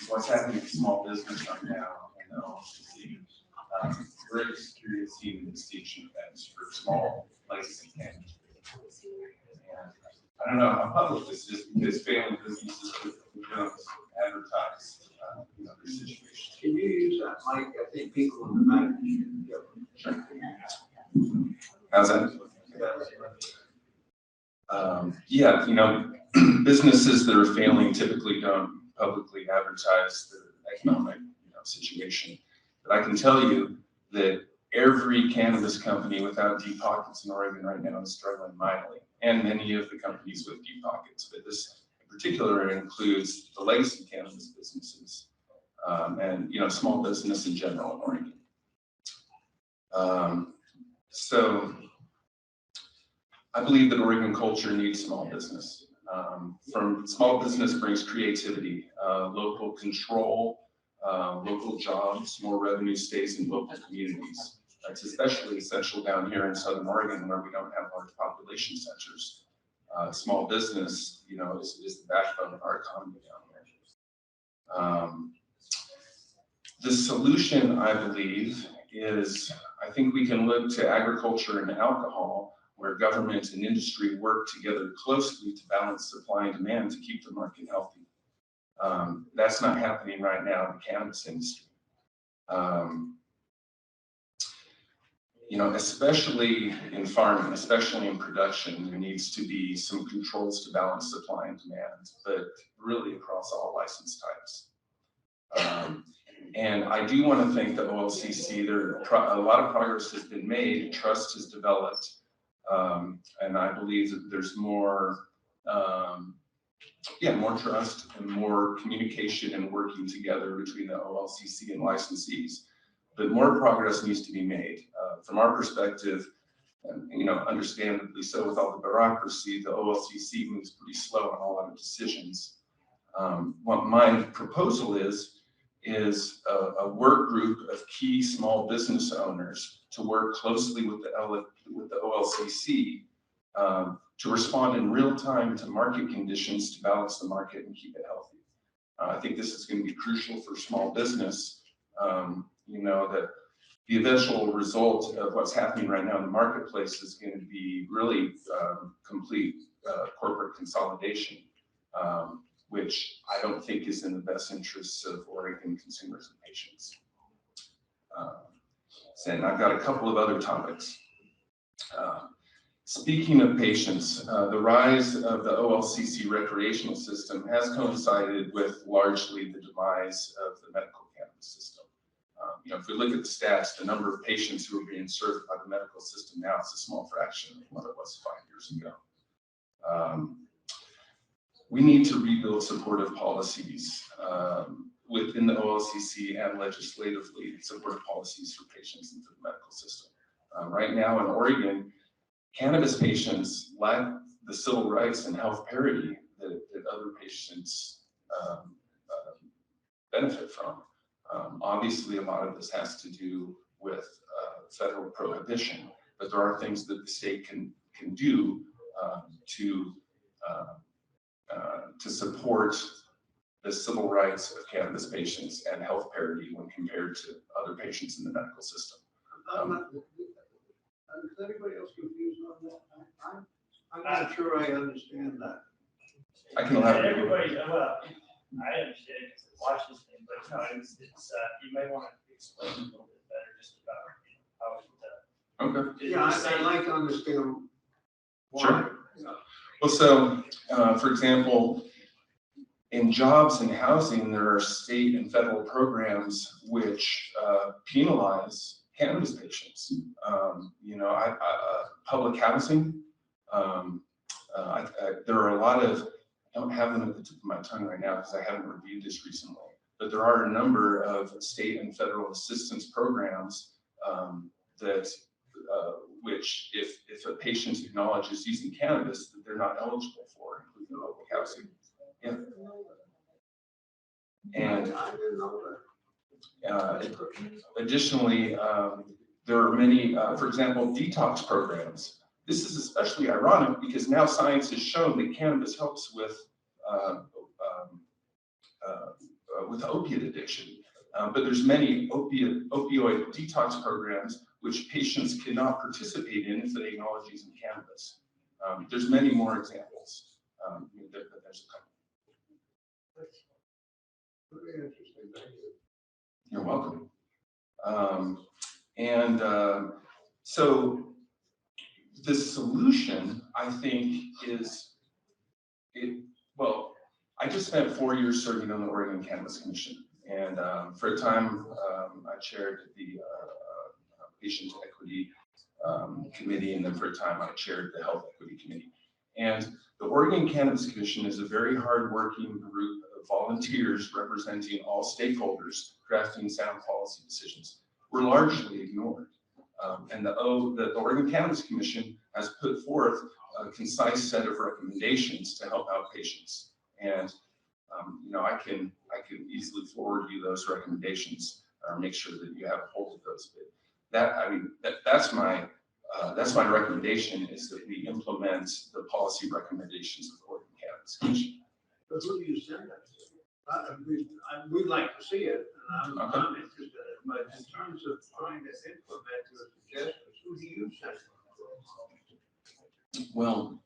Speaker 20: is what's happening to small business right now in the OLCC. We're experiencing distinction events for small licensing cannabis. And I don't know how public this is because family businesses don't advertise their situation.
Speaker 1: Can you use that mic? I think people in the back should go.
Speaker 20: How's that? Yeah, businesses that are failing typically don't publicly advertise their economic situation. But I can tell you that every cannabis company without deep pockets in Oregon right now is struggling mightily, and many of the companies with deep pockets. But this in particular includes the legacy cannabis businesses and small business in general in Oregon. So I believe that Oregon culture needs small business. From small business brings creativity, local control, local jobs, more revenue stays in local communities. It's especially essential down here in Southern Oregon where we don't have large population centers. Small business, is the backbone of our economy down here. The solution, I believe, is I think we can look to agriculture and alcohol, where government and industry work together closely to balance supply and demand to keep the market healthy. That's not happening right now in the cannabis industry. Especially in farming, especially in production, there needs to be some controls to balance supply and demand, but really across all license types. And I do want to thank the OLCC. A lot of progress has been made, trust has developed, and I believe that there's more trust and more communication and working together between the OLCC and licensees. But more progress needs to be made. From our perspective, and understandably so with all the bureaucracy, the OLCC moves pretty slow on a lot of decisions. What my proposal is a work group of key small business owners to work closely with the OLCC to respond in real time to market conditions to balance the market and keep it healthy. I think this is going to be crucial for small business. That the eventual result of what's happening right now in the marketplace is going to be really complete corporate consolidation, which I don't think is in the best interests of Oregon consumers and patients. And I've got a couple of other topics. Speaking of patients, the rise of the OLCC recreational system has coincided with largely the demise of the medical cannabis system. If we look at the stats, the number of patients who are being served by the medical system now is a small fraction of what it was 5 years ago. We need to rebuild supportive policies within the OLCC and legislatively, supportive policies for patients and for the medical system. Right now in Oregon, cannabis patients lack the civil rights and health parity that other patients benefit from. Obviously, a lot of this has to do with federal prohibition, but there are things that the state can do to support the civil rights of cannabis patients and health parity when compared to other patients in the medical system.
Speaker 1: Is anybody else confused on that? I'm not sure I understand that.
Speaker 20: I can elaborate.
Speaker 6: Everybody, well, I understand it because I watch this thing, but no, it's you may want to explain a little bit better just about how it.
Speaker 20: Okay.
Speaker 1: Yeah, I'd like to understand why.
Speaker 20: Sure.
Speaker 1: Yeah.
Speaker 20: Well, so for example, in jobs and housing, there are state and federal programs which penalize cannabis patients. Public housing. There are a lot of, I don't have them at the tip of my tongue right now because I haven't reviewed this recently, but there are a number of state and federal assistance programs which if a patient acknowledges using cannabis that they're not eligible for, including local housing. Yeah. And
Speaker 1: I didn't know that.
Speaker 20: Additionally, there are many, for example, detox programs. This is especially ironic because now science has shown that cannabis helps with opiate addiction. But there's many opioid detox programs which patients cannot participate in if they acknowledge using cannabis. There's many more examples. There's a couple.
Speaker 1: Very interesting. Thank you.
Speaker 20: You're welcome. So the solution, I think, I just spent 4 years serving on the Oregon Cannabis Commission. And for a time, I chaired the Patient Equity Committee, and then for a time, I chaired the Health Equity Committee. And the Oregon Cannabis Commission is a very hardworking group of volunteers representing all stakeholders, crafting sound policy decisions. We're largely ignored. And the Oregon Cannabis Commission has put forth a concise set of recommendations to help out patients. And you know, I can easily forward you those recommendations or make sure that you have a hold of those. But that's my recommendation, is that we implement the policy recommendations of the Oregon Cannabis Commission.
Speaker 1: But who do you send that to? We'd like to see it, and I'm interested in it, but in terms of trying to implement your suggestions, who do you send it to?
Speaker 20: Well,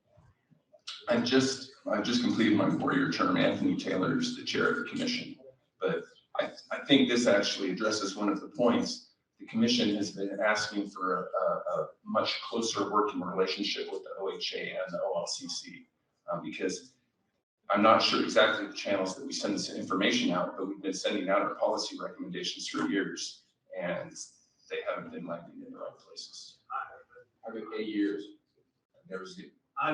Speaker 20: I've just completed my 4-year term. Anthony Taylor is the chair of the commission, but I think this actually addresses one of the points. The commission has been asking for a much closer working relationship with the OHA and the OLCC, because I'm not sure exactly the channels that we send this information out, but we've been sending out our policy recommendations for years, and they haven't been landing in the right places.
Speaker 3: I've been 8 years. I've never seen.
Speaker 1: I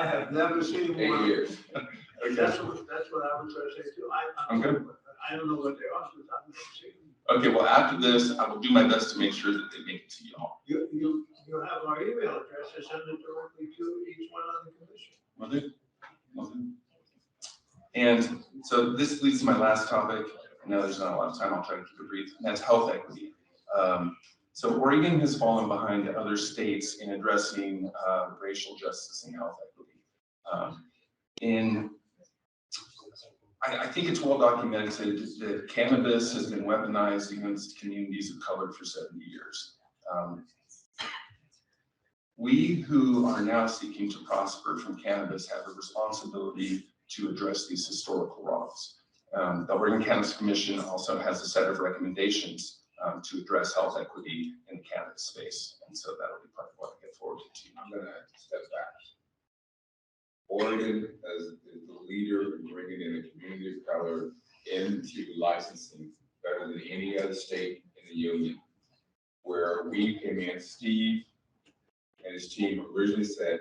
Speaker 1: have never seen
Speaker 3: 8
Speaker 1: one.
Speaker 3: years.
Speaker 1: Okay. That's what I was trying to say too.
Speaker 20: I'm good.
Speaker 1: I don't know what they are, because I've never seen them.
Speaker 20: Okay, well, after this, I will do my best to make sure that they make it to y'all.
Speaker 1: You have our email address, and send it directly to each one on the commission.
Speaker 20: Will do. Will do. And so this leads to my last topic. I know there's not a lot of time, I'll try to keep it brief, and that's health equity. So Oregon has fallen behind other states in addressing racial justice and health equity. I think it's well documented that cannabis has been weaponized against communities of color for 70 years. We who are now seeking to prosper from cannabis have a responsibility to address these historical wrongs. The Oregon Cannabis Commission also has a set of recommendations to address health equity in the cannabis space. And so that'll be part of what I get forward to.
Speaker 3: I'm gonna step back. Oregon is the leader in bringing in a community of color into licensing better than any other state in the union. Where we came in, Steve and his team originally said,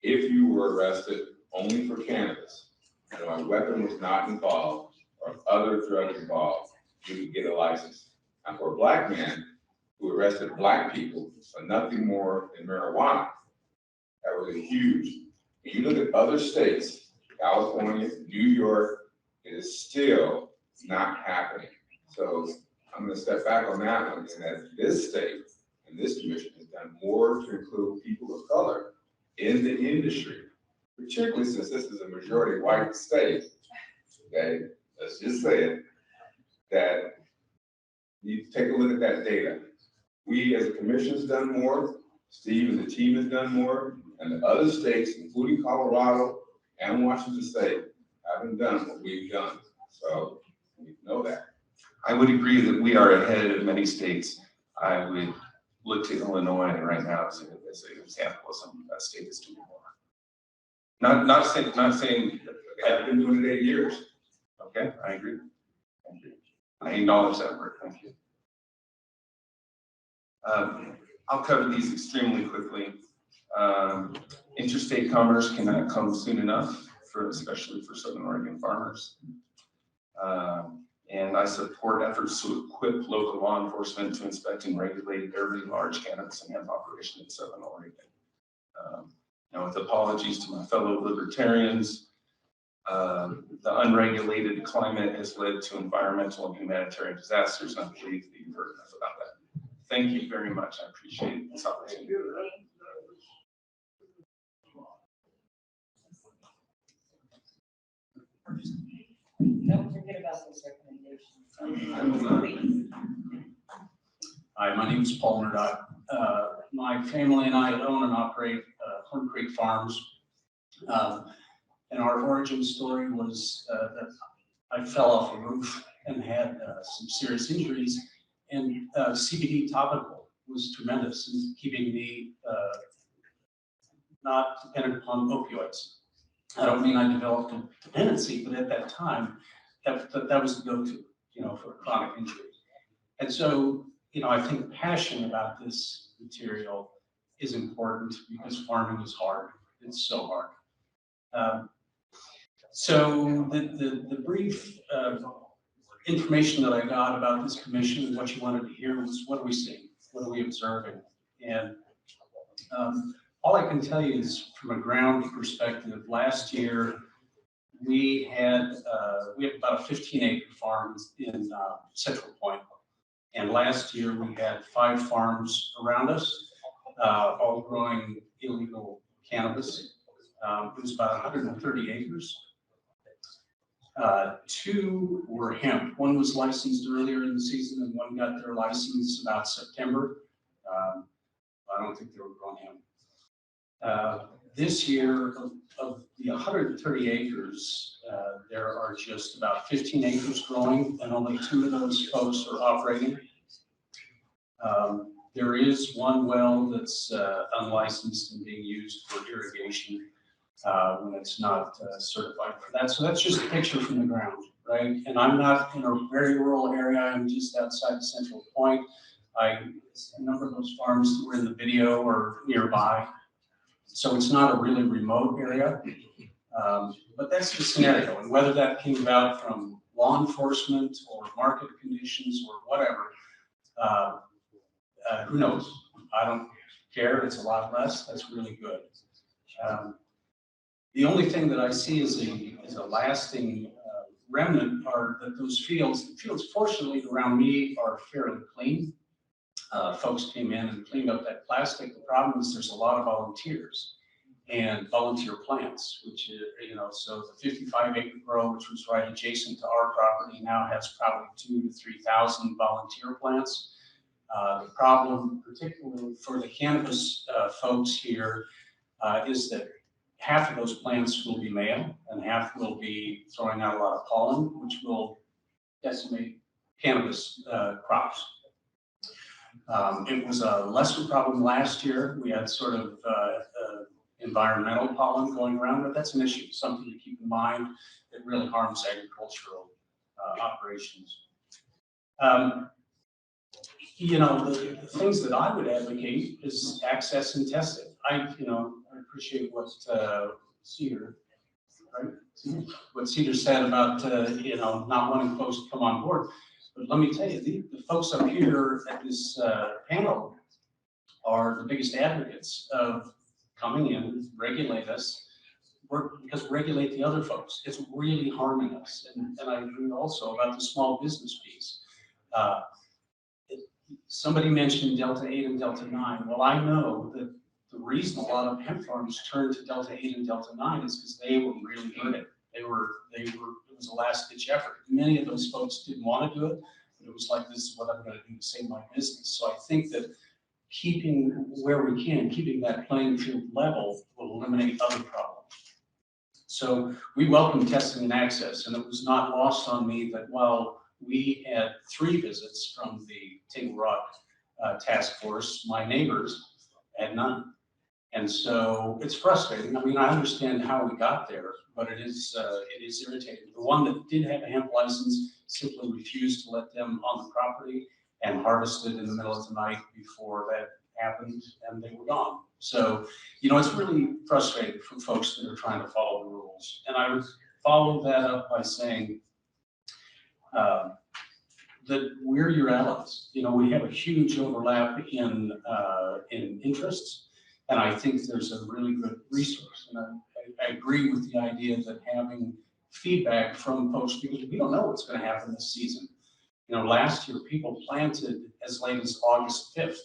Speaker 3: if you were arrested only for cannabis, and a weapon was not involved or other drugs involved, you could get a license. And for a black man who arrested black people for nothing more than marijuana, that was a huge. When you look at other states, California, New York, it is still not happening. So I'm going to step back on that one, and that this state and this commission has done more to include people of color in the industry, particularly since this is a majority white state. Okay, let's just say it, that you take a look at that data. We as a commission has done more, Steve and the team has done more, and the other states, including Colorado and Washington State, haven't done what we've done. So we know that.
Speaker 20: I would agree that we are ahead of many states. I would look to Illinois right now as an example of some that state is doing more. Not saying I've been doing it 8 years. Okay, I agree. Thank you. I acknowledge that word. Thank you. I'll cover these extremely quickly. Interstate commerce cannot come soon enough, especially for Southern Oregon farmers. And I support efforts to equip local law enforcement to inspect and regulate every large cannabis and hemp operation in Southern Oregon. Now, with apologies to my fellow libertarians, the unregulated climate has led to environmental and humanitarian disasters, and I believe that you've heard enough about that. Thank you very much. I appreciate this opportunity.
Speaker 10: Don't forget about those recommendations.
Speaker 21: Hi, my name is Paul Murdoch. My family and I own and operate Horn Creek Farms. And our origin story was that I fell off a roof and had some serious injuries, and CBD topical was tremendous in keeping me not dependent upon opioids. I don't mean I developed a dependency, but at that time, that was the go-to, for chronic injury. And so, I think passion about this material is important because farming is hard. It's so hard. So the brief information that I got about this commission and what you wanted to hear was, what are we seeing? What are we observing? And all I can tell you is, from a ground perspective, last year we have about a 15-acre farm in Central Point. And last year we had 5 farms around us, all growing illegal cannabis. It was about 130 acres. 2 were hemp. 1 was licensed earlier in the season, and 1 got their license about September. I don't think they were growing hemp. This year, of the 130 acres, there are just about 15 acres growing, and only 2 of those folks are operating. There is 1 well that's unlicensed and being used for irrigation when it's not certified for that. So that's just a picture from the ground, right? And I'm not in a very rural area. I'm just outside of Central Point. A number of those farms that were in the video are nearby. So it's not a really remote area. But that's the scenario. And whether that came about from law enforcement or market conditions or whatever, who knows? I don't care. It's a lot less. That's really good. The only thing that I see as a lasting remnant are that the fields fortunately around me are fairly clean. Folks came in and cleaned up that plastic. The problem is there's a lot of volunteers and volunteer plants, which is, so the 55-acre grow, which was right adjacent to our property, now has probably 2,000 to 3,000 volunteer plants. The problem, particularly for the cannabis folks here, is that half of those plants will be male and half will be throwing out a lot of pollen, which will decimate cannabis crops. It was a lesser problem last year. We had sort of environmental pollen going around, but that's an issue, something to keep in mind that really harms agricultural operations. The things that I would advocate is access and testing. I appreciate what Cedar said about not wanting folks to come on board. But let me tell you, the folks up here at this panel are the biggest advocates of coming in, regulate us, because regulate the other folks. It's really harming us. And I agree also about the small business piece. Somebody mentioned Delta 8 and Delta 9. Well, I know that the reason a lot of hemp farms turned to Delta 8 and Delta 9 is because they were really hurting. It was a last ditch effort. Many of those folks didn't want to do it, but it was like, this is what I'm going to do to save my business. So I think that keeping where we can, keeping that playing field level will eliminate other problems. So we welcome testing and access, and it was not lost on me that while we had 3 visits from the Table Rock task force, my neighbors had none. And so it's frustrating. I mean, I understand how we got there, but it is irritating. The one that did have a hemp license simply refused to let them on the property and harvested in the middle of the night before that happened, and they were gone. So, it's really frustrating for folks that are trying to follow the rules. And I would follow that up by saying that we're your allies. We have a huge overlap in interests. And I think there's a really good resource. And I agree with the idea that having feedback from folks, because we don't know what's going to happen this season. Last year people planted as late as August 5th.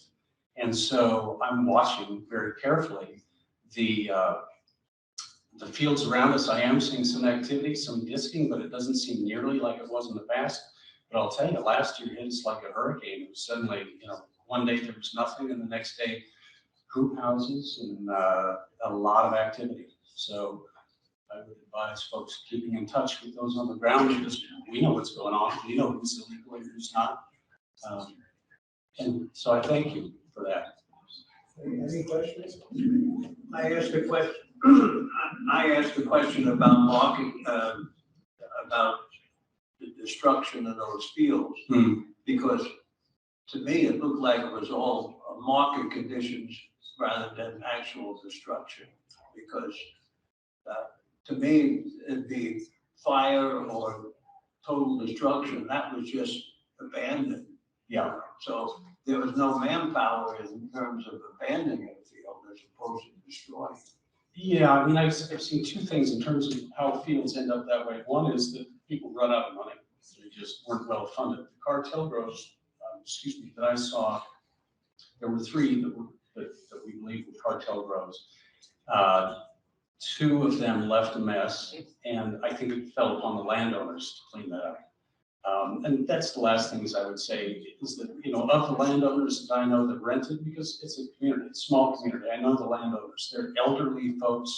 Speaker 21: And so I'm watching very carefully the fields around us. I am seeing some activity, some disking, but it doesn't seem nearly like it was in the past. But I'll tell you, last year hit us like a hurricane. It was suddenly, one day there was nothing, and the next day hoop houses and a lot of activity. So I would advise folks keeping in touch with those on the ground, because we know what's going on. We know who's illegal and who's not. And so I thank you for that.
Speaker 1: Any questions? I asked a question about walking, about
Speaker 5: the destruction of those fields. Because to me, it looked like it was all market conditions rather than actual destruction. Because to me, it'd be fire or total destruction. That was just abandoned.
Speaker 11: Yeah.
Speaker 5: So there was no manpower in terms of abandoning a field as opposed to destroying.
Speaker 21: Yeah, I mean, I've seen two things in terms of how fields end up that way. One is that people run out of money. They just weren't well funded. The cartel grows, that I saw, there were three that we believe were cartel grows. Two of them left a mess, and I think it fell upon the landowners to clean that up. And that's the last things I would say is that, you know, of the landowners that I know that rented, because it's a community, it's a small community, I know the landowners. They're elderly folks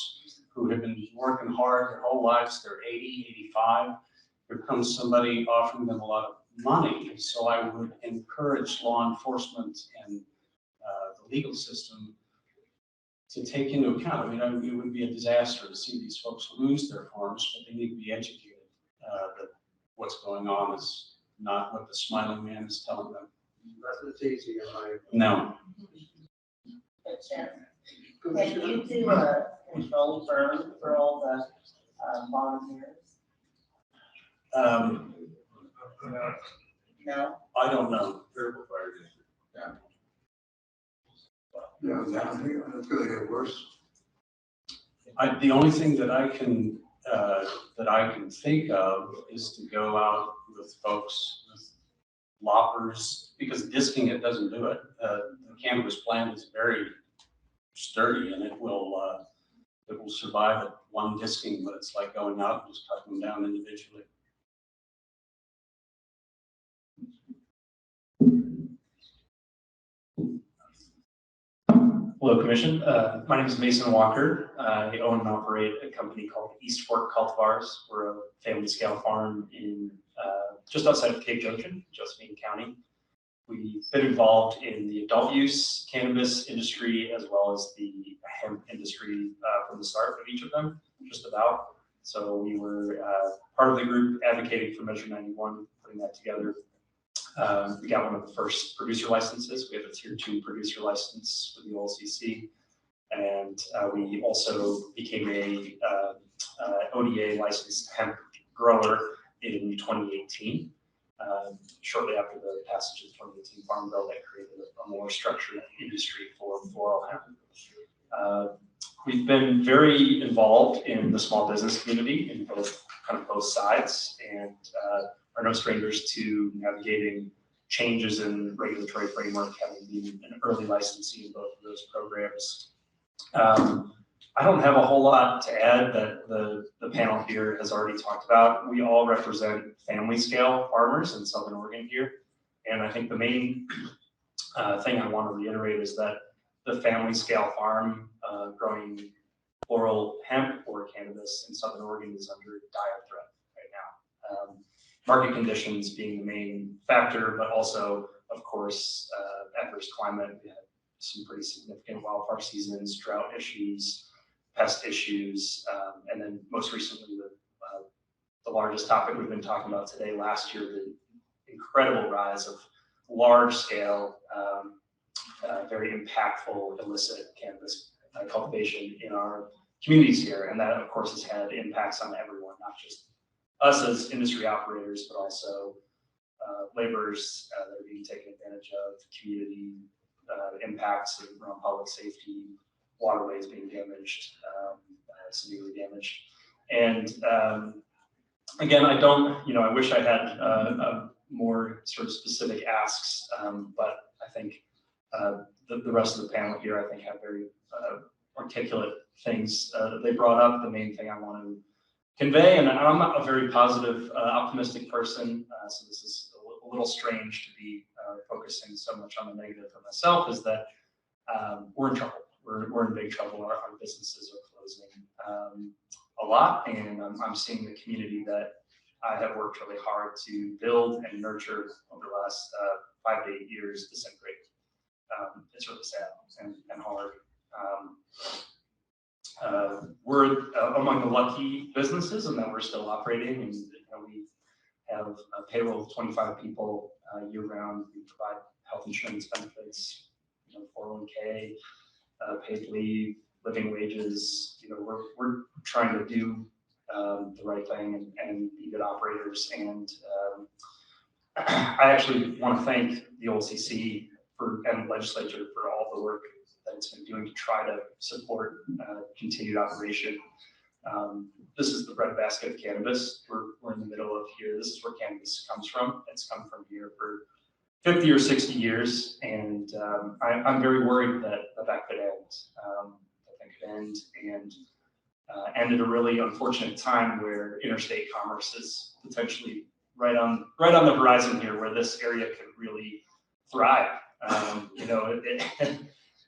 Speaker 21: who have been working hard their whole lives. They're 80, 85. Here comes somebody offering them a lot of money. So I would encourage law enforcement and the legal system to take into account. I mean, it would be a disaster to see these folks lose their farms, but they need to be educated that what's going on is not what the smiling man is telling them.
Speaker 5: That's easy in my.
Speaker 21: No.
Speaker 10: Can you do a control burn for all the volunteers? No?
Speaker 21: I don't know.
Speaker 3: Terrible fire district. Yeah.
Speaker 5: Yeah, down here, it's gonna get worse.
Speaker 21: The only thing that I can think of is to go out with folks with loppers, because disking it doesn't do it. The cannabis plant is very sturdy and it will survive at one disking, but it's like going out and just cutting them down individually.
Speaker 22: Hello, Commission. My name is Mason Walker. I own and operate a company called East Fork Cultivars. We're a family scale farm in just outside of Cape Junction, Josephine County. We've been involved in the adult use cannabis industry as well as the hemp industry from the start of each of them, just about. So we were part of the group advocating for Measure 91, putting that together. We got one of the first producer licenses. We have a tier 2 producer license with the OLCC. And we also became a ODA licensed hemp grower in 2018. Shortly after the passage of the 2018 Farm Bill that created a more structured industry for floral hemp. We've been very involved in the small business community in both sides, and are no strangers to navigating changes in regulatory framework, having been an early licensee in both of those programs. I don't have a whole lot to add that the panel here has already talked about. We all represent family scale farmers in Southern Oregon here. And I think the main thing I want to reiterate is that the family scale farm growing floral hemp or cannabis in Southern Oregon is under dire threat right now. Market conditions being the main factor, but also, of course, adverse climate. We had some pretty significant wildfire seasons, drought issues, pest issues, and then most recently the largest topic we've been talking about today, last year, the incredible rise of large scale, very impactful illicit cannabis cultivation in our communities here. And that, of course, has had impacts on everyone, not just us as industry operators, but also laborers that are being taken advantage of, community impacts around public safety, waterways being damaged, severely damaged. And again, I wish I had more sort of specific asks, but I think the rest of the panel here, I think, have very articulate things that they brought up. The main thing I want to convey, and I'm a very positive, optimistic person, so this is a little strange to be focusing so much on the negative for myself, is that we're in trouble. We're in big trouble. Our businesses are closing a lot, and I'm seeing the community that I have worked really hard to build and nurture over the last 5 to 8 years disintegrate. It's really sad and hard. We're among the lucky businesses, and that we're still operating, and we have a payroll of 25 people year round. We provide health insurance benefits, 401k, paid leave, living wages. We're trying to do the right thing and be good operators. And I actually want to thank the OLCC and the legislature for all the work that it's been doing to try to support continued operation. This is the breadbasket of cannabis. We're in the middle of here. This is where cannabis comes from. It's come from here for 50 or 60 years, and I'm very worried that could end. That could end and end at a really unfortunate time where interstate commerce is potentially right on the horizon here, where this area could really thrive.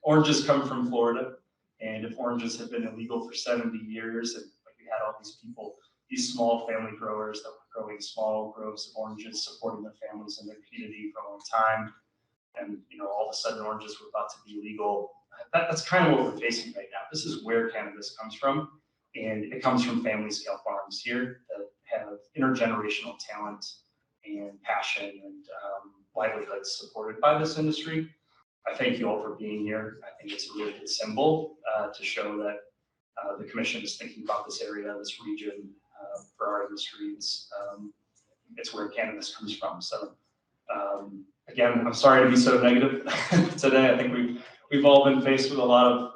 Speaker 22: Oranges come from Florida, and if oranges have been illegal for 70 years, and like we had all these people, these small family growers that were growing small groves of oranges, supporting their families and their community for a long time, and all of a sudden oranges were about to be legal. That's kind of what we're facing right now. This is where cannabis comes from, and it comes from family scale farms here that have intergenerational talent and passion and livelihoods supported by this industry. I thank you all for being here. I think it's a really good symbol to show that the commission is thinking about this area, this region for our industry. It's where cannabis comes from. So again, I'm sorry to be so negative today. I think we've all been faced with a lot of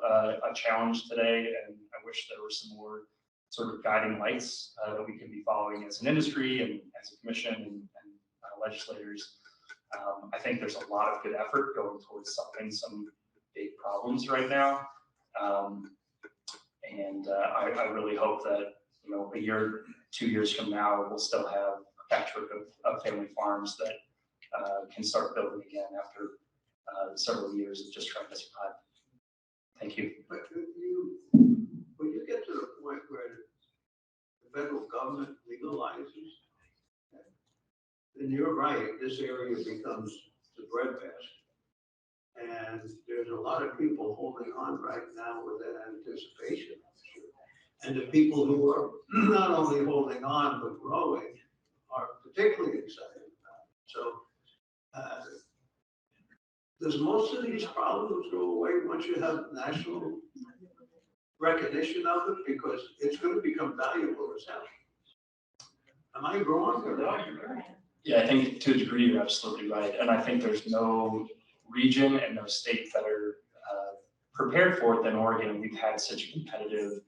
Speaker 22: a challenge today, and I wish there were some more sort of guiding lights that we could be following as an industry and as a commission and legislators. I think there's a lot of good effort going towards solving some big problems right now. I really hope that, a year, 2 years from now, we'll still have a patchwork of family farms that can start building again after several years of just trying to survive. Thank you.
Speaker 1: But when you get to the point where the federal government legalizes, then you're right, this area becomes the breadbasket. And there's a lot of people holding on right now with that anticipation. And the people who are not only holding on, but growing are particularly excited about it. So does most of these problems go away once you have national recognition of it? Because it's going to become valuable as hell. Am I wrong or not?
Speaker 22: Yeah, I think to a degree you're absolutely right. And I think there's no region and no state that are prepared for it than Oregon. We've had such a competitive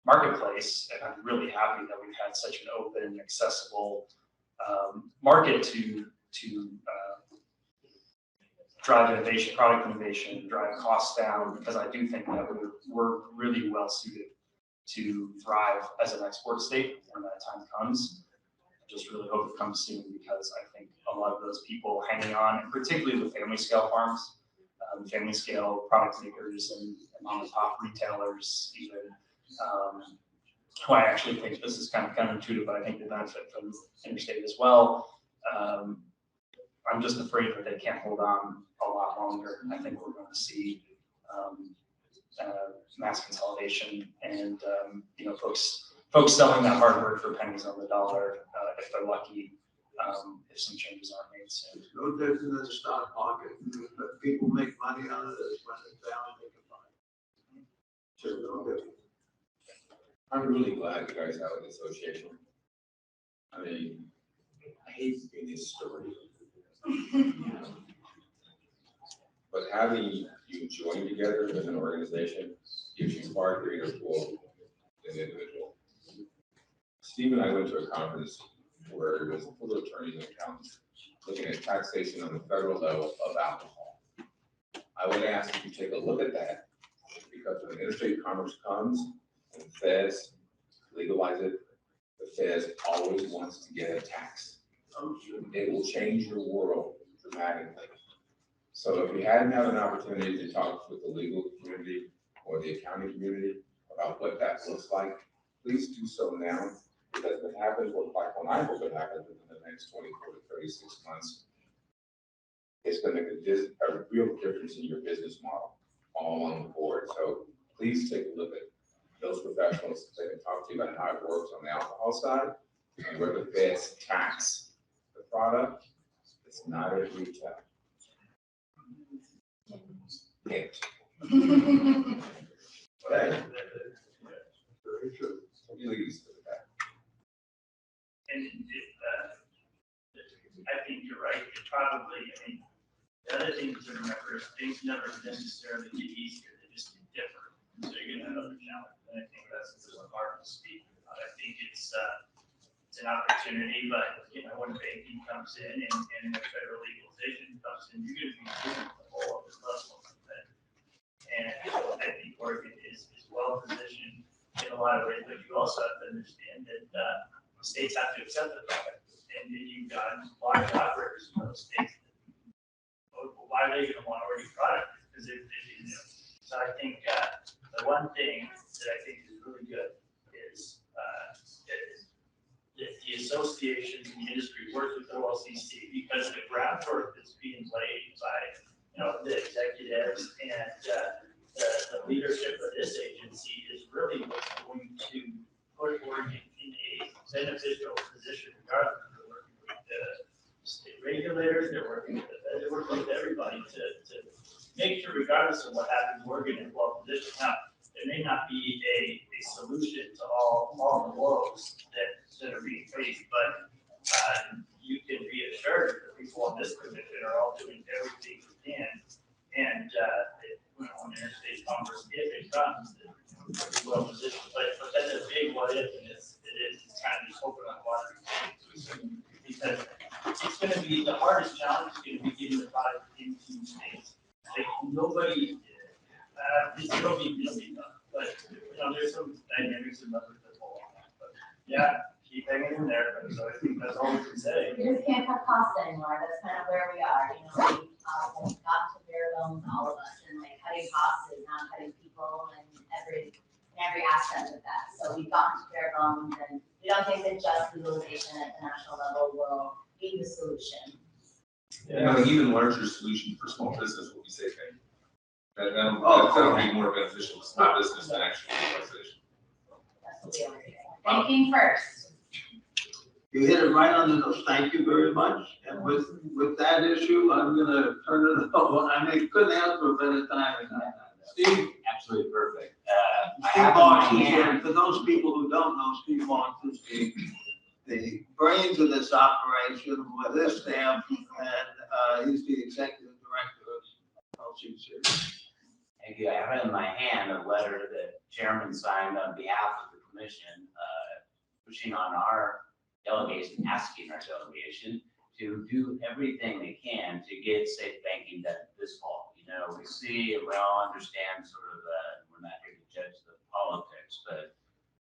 Speaker 22: marketplace, and I'm really happy that we've had such an open, accessible market to drive innovation, product innovation, drive costs down, because I do think that we're really well suited to thrive as an export state when that time comes. I just really hope it comes soon, because I think a lot of those people hanging on, and particularly the family scale farms, family scale product makers and mom and pop retailers even, who I actually think this is kind of counterintuitive, but I think they benefit from interstate as well. I'm just afraid that they can't hold on a lot longer. I think we're going to see mass consolidation and folks selling that hard work for pennies on the dollar if they're lucky, if some changes aren't made soon.
Speaker 1: It's no different than the stock market. But people make money on it when it's down, they can buy it. So no different.
Speaker 3: I'm really glad you guys have an association. I mean, I hate being this story. But having you join together as an organization gives you far greater pull than individual. Steve and I went to a conference where it was full of attorneys and accountants looking at taxation on the federal level of alcohol. I would ask if you take a look at that, because when interstate commerce comes and says legalize it, the feds always wants to get a tax. It will change your world dramatically. So if you hadn't had an opportunity to talk with the legal community or the accounting community about what that looks like, please do so now, because what happens, when I hope it happens within the next 24 to 36 months, it's going to make a real difference in your business model all along the board. So please take a look at those professionals that can talk to you about how it works on the alcohol side and where the feds tax product that's not at retail. Okay. Right? Very true. Really used to that.
Speaker 6: And I think you're right, it probably, I mean, the other thing to remember is things never necessarily get easier, they just get different. So you're gonna have other challenges, and I think that's just hard to speak about. I think it's an opportunity, but you know, when banking comes in and the federal legalization comes in, you're gonna be doing a whole other level of that. And I think Oregon is well positioned in a lot of ways, but you also have to understand that states have to accept the product. And then you've got large operators in those states. Why are they going to want Oregon product? Because you know. So I think the one thing that I think is really good is that the associations and the industry work with OLCC, because the groundwork that's being laid by the executives and the leadership of this agency is really what's going to put Oregon in a beneficial position regardless. They're working with the state regulators, they're working with the feds, they're working with everybody to make sure regardless of what happens, Oregon is well positioned. Now, there may not be a solution to all the woes that are being faced, but you can be assured that the people on this commission are all doing everything we can. And when interstate commerce, if it comes, we're well positioned. But that's a big what if, and it's kind of just hoping on water. Because it's going to be the hardest challenge is going to be getting the product into states. Like nobody, it'll be busy, but there's some dynamics and levers that hold on that. But yeah, keep hanging in there. So I think that's all we can say.
Speaker 19: You just can't cut costs anymore. That's kind of where we are. We've got to bare bones, all of us, and like cutting costs is not cutting people and every aspect of that. So we've gotten to bare bones, and we don't think that just legalization at the national level will be the solution.
Speaker 3: Yeah, an even larger solution for small business will be safe banking. That'll be more beneficial to small business than actual legalization.
Speaker 19: That's what we always say. Banking first.
Speaker 5: You hit it right on the nose. Thank you very much. And with that issue, I'm gonna turn it over. I mean, couldn't ask for a better time than that. Steve?
Speaker 12: Absolutely perfect.
Speaker 5: Steve Marks is here. For those people who don't know, Steve Marks is the brains of this operation with this staff, and he's the executive director of LCC.
Speaker 12: Thank you. I have in my hand a letter that Chairman signed on behalf of the commission, pushing on our delegation, asking our delegation to do everything they can to get safe banking done this fall. We see and we all understand sort of, we're not here to judge the politics, but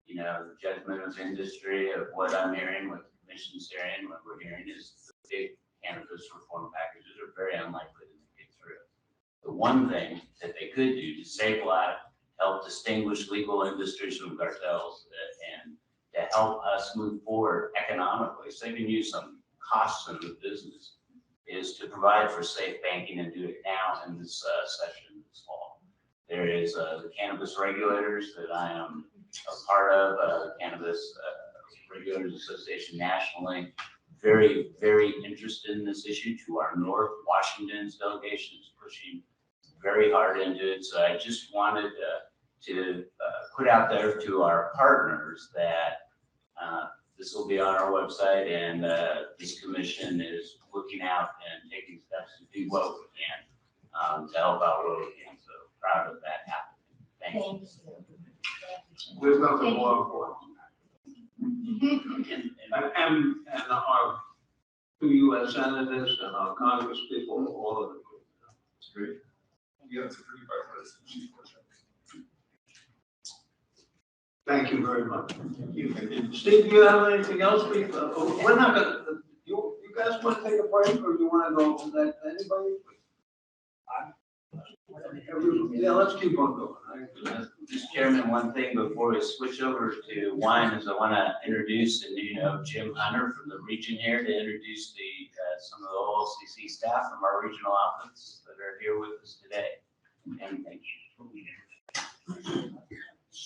Speaker 12: the judgment of industry of what I'm hearing, what the commission's hearing, what we're hearing is the big cannabis reform packages are very unlikely to get through. The one thing that they could do to save a lot, help distinguish legal industries from cartels, and to help us move forward economically, saving you some costs in the business, is to provide for safe banking and do it now in this session this fall. There is the cannabis regulators that I am a part of, Cannabis Regulators Association nationally, very, very interested in this issue. To our north, Washington's delegation is pushing very hard into it. So I just wanted to put out there to our partners that this will be on our website, and this commission is looking out and taking steps to do what we can to help out where we can. So proud of that happening. Thank you.
Speaker 5: There's nothing more important. And our two U.S. senators and our Congress people, all of them.
Speaker 17: That's great. Yeah, it's a pretty bipartisan issue.
Speaker 5: Thank you very much. Steve, do you have anything else? We're not gonna, you guys want to take a break, or you want to go on that? Anybody? Yeah, let's keep on going.
Speaker 12: Mr. Chairman, one thing before we switch over to wine is I want to introduce Jim Hunter from the region here to introduce some of the OLCC staff from our regional office that are here with us today. And thank you.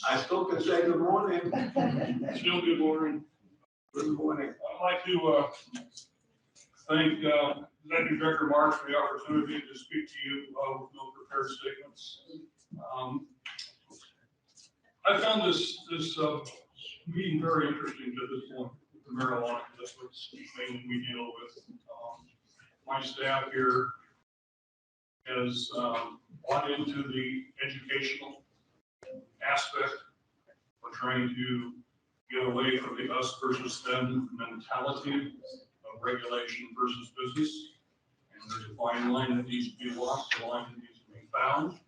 Speaker 5: I still can say good morning.
Speaker 7: Still good morning.
Speaker 5: Good morning.
Speaker 7: I'd like to thank Executive Director Marks for the opportunity to speak to you with no prepared statements. I found this meeting very interesting to this point with the marijuana. That's what's mainly we deal with. My staff here has bought into the educational aspect. We're trying to get away from the us versus them mentality of regulation versus business. And there's a fine line that needs to be walked, a line that needs to be found.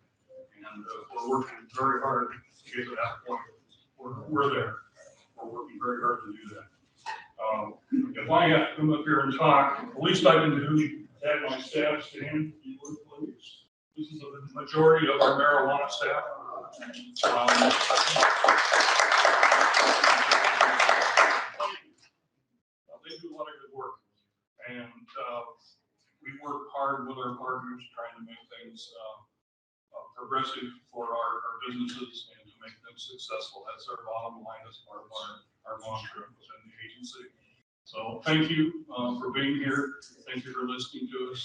Speaker 7: And we're working very hard to get to that point. We're there. We're working very hard to do that. If I have to come up here and talk, the least I can do is have my staff stand. Please. This is the majority of our marijuana staff. They do a lot of good work, and we work hard with our partners trying to make things progressive for our businesses and to make them successful. That's our bottom line. That's part of our mantra within the agency. So thank you for being here. Thank you for listening to us,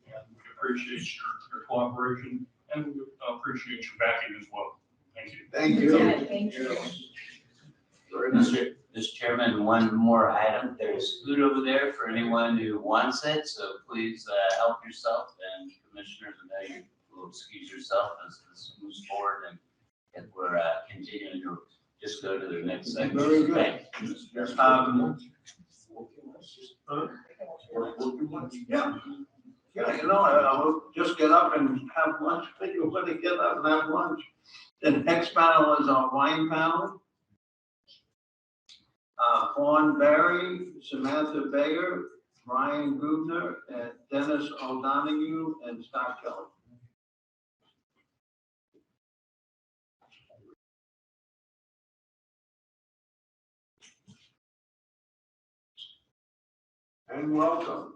Speaker 7: and we appreciate your cooperation, and we appreciate your backing as well. Thank you.
Speaker 5: Thank you.
Speaker 2: Yeah, thank you.
Speaker 12: Mr. Chairman, one more item. There's food over there for anyone who wants it, so please help yourself, and commissioners, I know you will excuse yourself as this moves forward, and if we're continuing to just go to the next segment.
Speaker 5: Very good. Yeah, you know, I will just get up and have lunch. You're going to get up and have lunch. The next panel is our wine panel. Fawn Barry, Samantha Bayer, Brian Gubner, and Dennis O'Donoghue, and Scott Kelly. And welcome.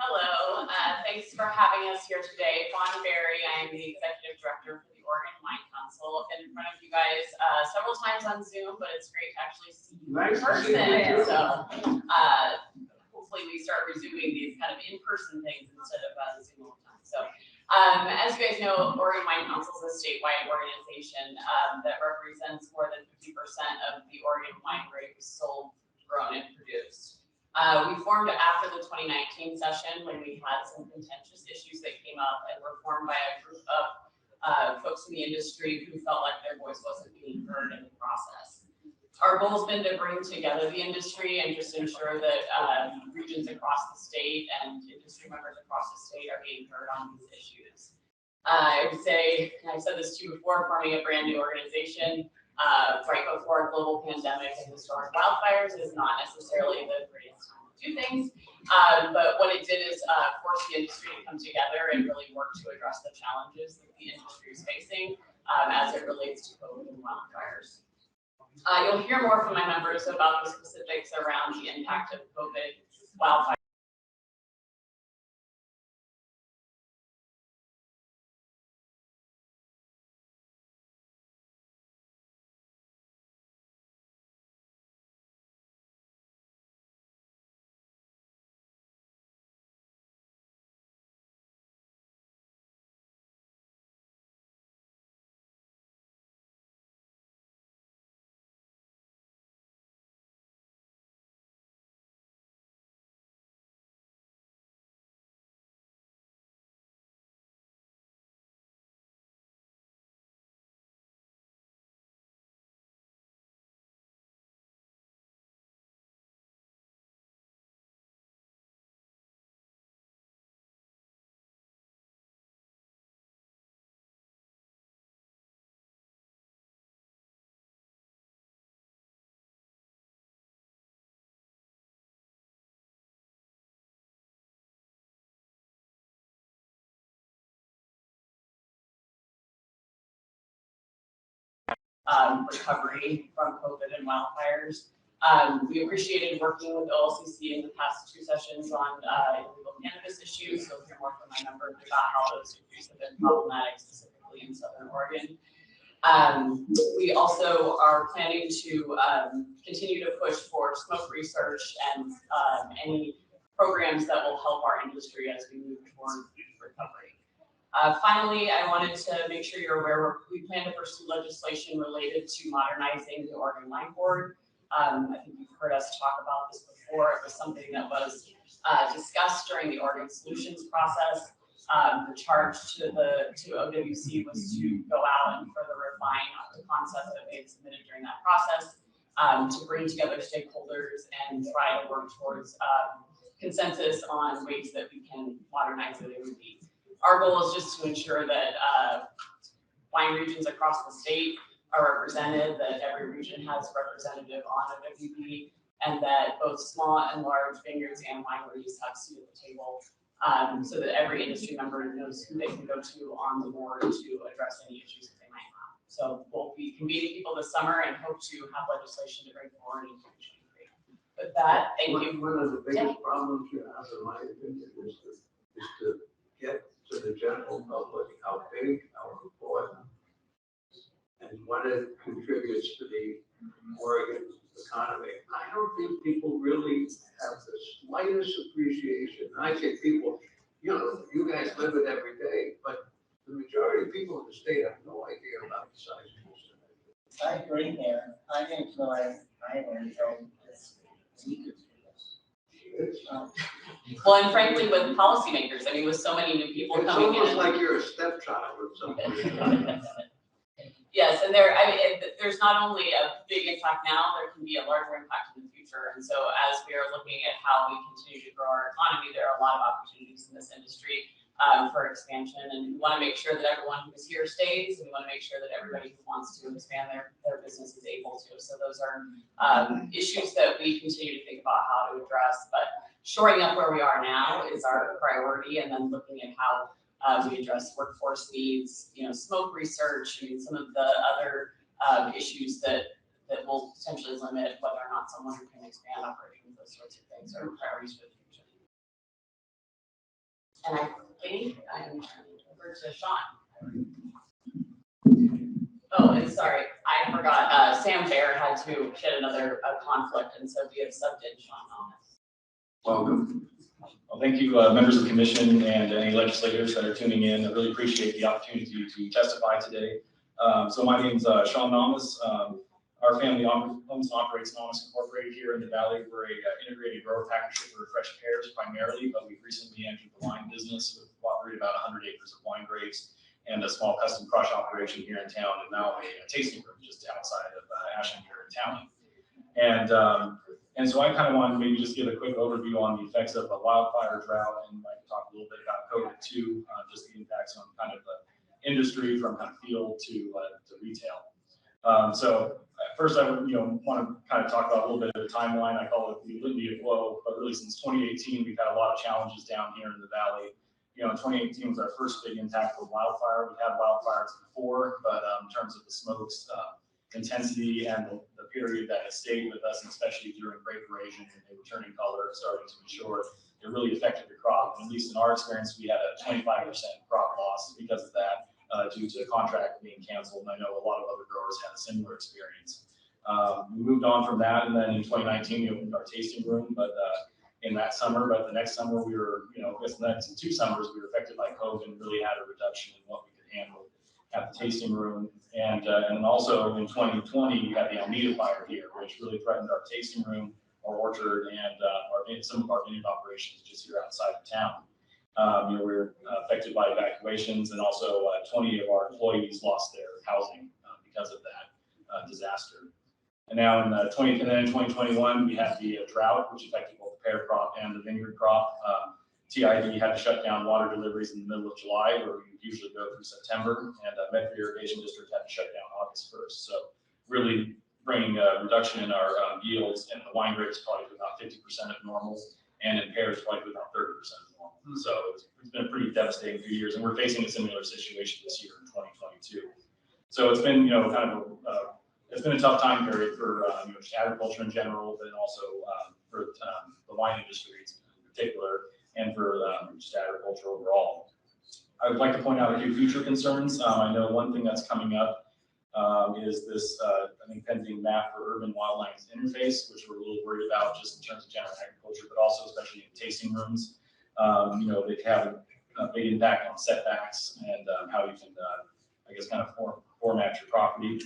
Speaker 9: Hello, thanks for having us here today. Fawn Berry, I am the Executive Director for the Oregon Wine Council. I've been in front of you guys several times on Zoom, but it's great to actually see you in person. So hopefully we start resuming these kind of in-person things instead of Zoom all the time. So as you guys know, Oregon Wine Council is a statewide organization that represents more than 50% of the Oregon wine grapes sold, grown, and produced. We formed after the 2019 session when we had some contentious issues that came up, and were formed by a group of folks in the industry who felt like their voice wasn't being heard in the process. Our goal has been to bring together the industry and just ensure that regions across the state and industry members across the state are being heard on these issues. I would say, and I've said this to you before, forming a brand new organization right before a global pandemic and historic wildfires is not necessarily the greatest time to do things, but what it did is force the industry to come together and really work to address the challenges that the industry is facing as it relates to COVID and wildfires. You'll hear more from my members about the specifics around the impact of COVID, wildfires, recovery from COVID and wildfires. We appreciated working with OLCC in the past 2 sessions on illegal cannabis issues. You'll hear more from my members about how those issues have been problematic, specifically in Southern Oregon. We also are planning to continue to push for smoke research and any programs that will help our industry as we move toward recovery. Finally, I wanted to make sure you're aware we plan to pursue legislation related to modernizing the Oregon Wine Board. I think you've heard us talk about this before. It was something that was discussed during the Oregon Solutions process. The charge to OWC was to go out and further refine the concept that we had submitted during that process, to bring together stakeholders and try to work towards consensus on ways that we can modernize the WB. Our goal is just to ensure that wine regions across the state are represented, that every region has a representative on a WB, and that both small and large vineyards and wineries have a seat at the table, so that every industry member knows who they can go to on the board to address any issues that they might have. So we'll be convening people this summer and hope to have legislation to bring forward in 2023. With that, thank you.
Speaker 1: One of the biggest problems you have, in my opinion, is to get to the general public how big, how important, and what it contributes to the Oregon economy. I don't think people really have the slightest appreciation. And I say people, you know, you guys live it every day, but the majority of people in the state have no idea about the size of this.
Speaker 10: I agree here. I didn't realize either until this week.
Speaker 9: Well, and frankly, with policymakers, I mean, with so many new people coming in.
Speaker 1: It's almost like you're a stepchild or something.
Speaker 9: Yes, and there's not only a big impact now, there can be a larger impact in the future. And so as we are looking at how we continue to grow our economy, there are a lot of opportunities in this industry for expansion. And we want to make sure that everyone who is here stays, and we want to make sure that everybody who wants to expand their business is able to. So those are issues that we continue to think about how to address. But shoring up where we are now is our priority, and then looking at how we address workforce needs, you know, smoke research, I mean, some of the other issues that will potentially limit whether or not someone can expand operations, those sorts of things are priorities for the future. And I think I'm turning over to Sean. Oh, and sorry, I forgot, Sam Baer had she had another conflict, and so we have subbed in Sean Thomas.
Speaker 20: Welcome.
Speaker 22: Well, thank you, members of the commission and any legislators that are tuning in. I really appreciate the opportunity to testify today. So my name's Sean Thomas. Our family owns and operates Thomas Incorporated here in the Valley. We're a integrated grower package for fresh pears primarily, but we've recently entered the wine business. We've operated about 100 acres of wine grapes and a small custom crush operation here in town, and now a tasting room just outside of Ashland here in town. And so I kind of wanted to maybe just give a quick overview on the effects of a wildfire drought, and I can talk a little bit about COVID too, just the impacts on kind of the industry from kind of field to retail. So first I would, want to kind of talk about a little bit of the timeline. I call it the litany of woe, but really since 2018, we've had a lot of challenges down here in the Valley. In 2018 was our first big impact with wildfire. We've had wildfires before, but in terms of the smokes, intensity and the period that it stayed with us, and especially during grape erosion and they were turning color and starting to mature, it really affected the crop. And at least in our experience, we had a 25% crop loss because of that, due to the contract being canceled. And I know a lot of other growers had a similar experience. We moved on from that, and then in 2019 we opened our tasting room, but in that summer, but the next summer we were, I guess the next 2 summers we were affected by COVID and really had a reduction in what we could handle at the tasting room. And also in 2020, we had the Almeida fire here, which really threatened our tasting room, our orchard, and some of our vineyard operations just here outside of town. We were affected by evacuations, and also 20 of our employees lost their housing because of that disaster. And now in 2021, we had the drought, which affected both the pear crop and the vineyard crop. TID had to shut down water deliveries in the middle of July, where we usually go through September, and Medford Irrigation District had to shut down August 1st. So really bringing a reduction in our yields, and the wine grapes probably to about 50% of normal, and in pears probably to about 30% of normal. So it's been a pretty devastating few years, and we're facing a similar situation this year in 2022.
Speaker 16: So it's been, kind of, it's been a tough time period for, just agriculture in general, but also for the wine industry in particular, and for just agriculture overall. I would like to point out a few future concerns. I know one thing that's coming up is this, I think, pending map for urban wildlife interface, which we're a little worried about just in terms of general agriculture, but also especially in tasting rooms. They can have a big impact on setbacks and how you can, I guess, kind of format your property.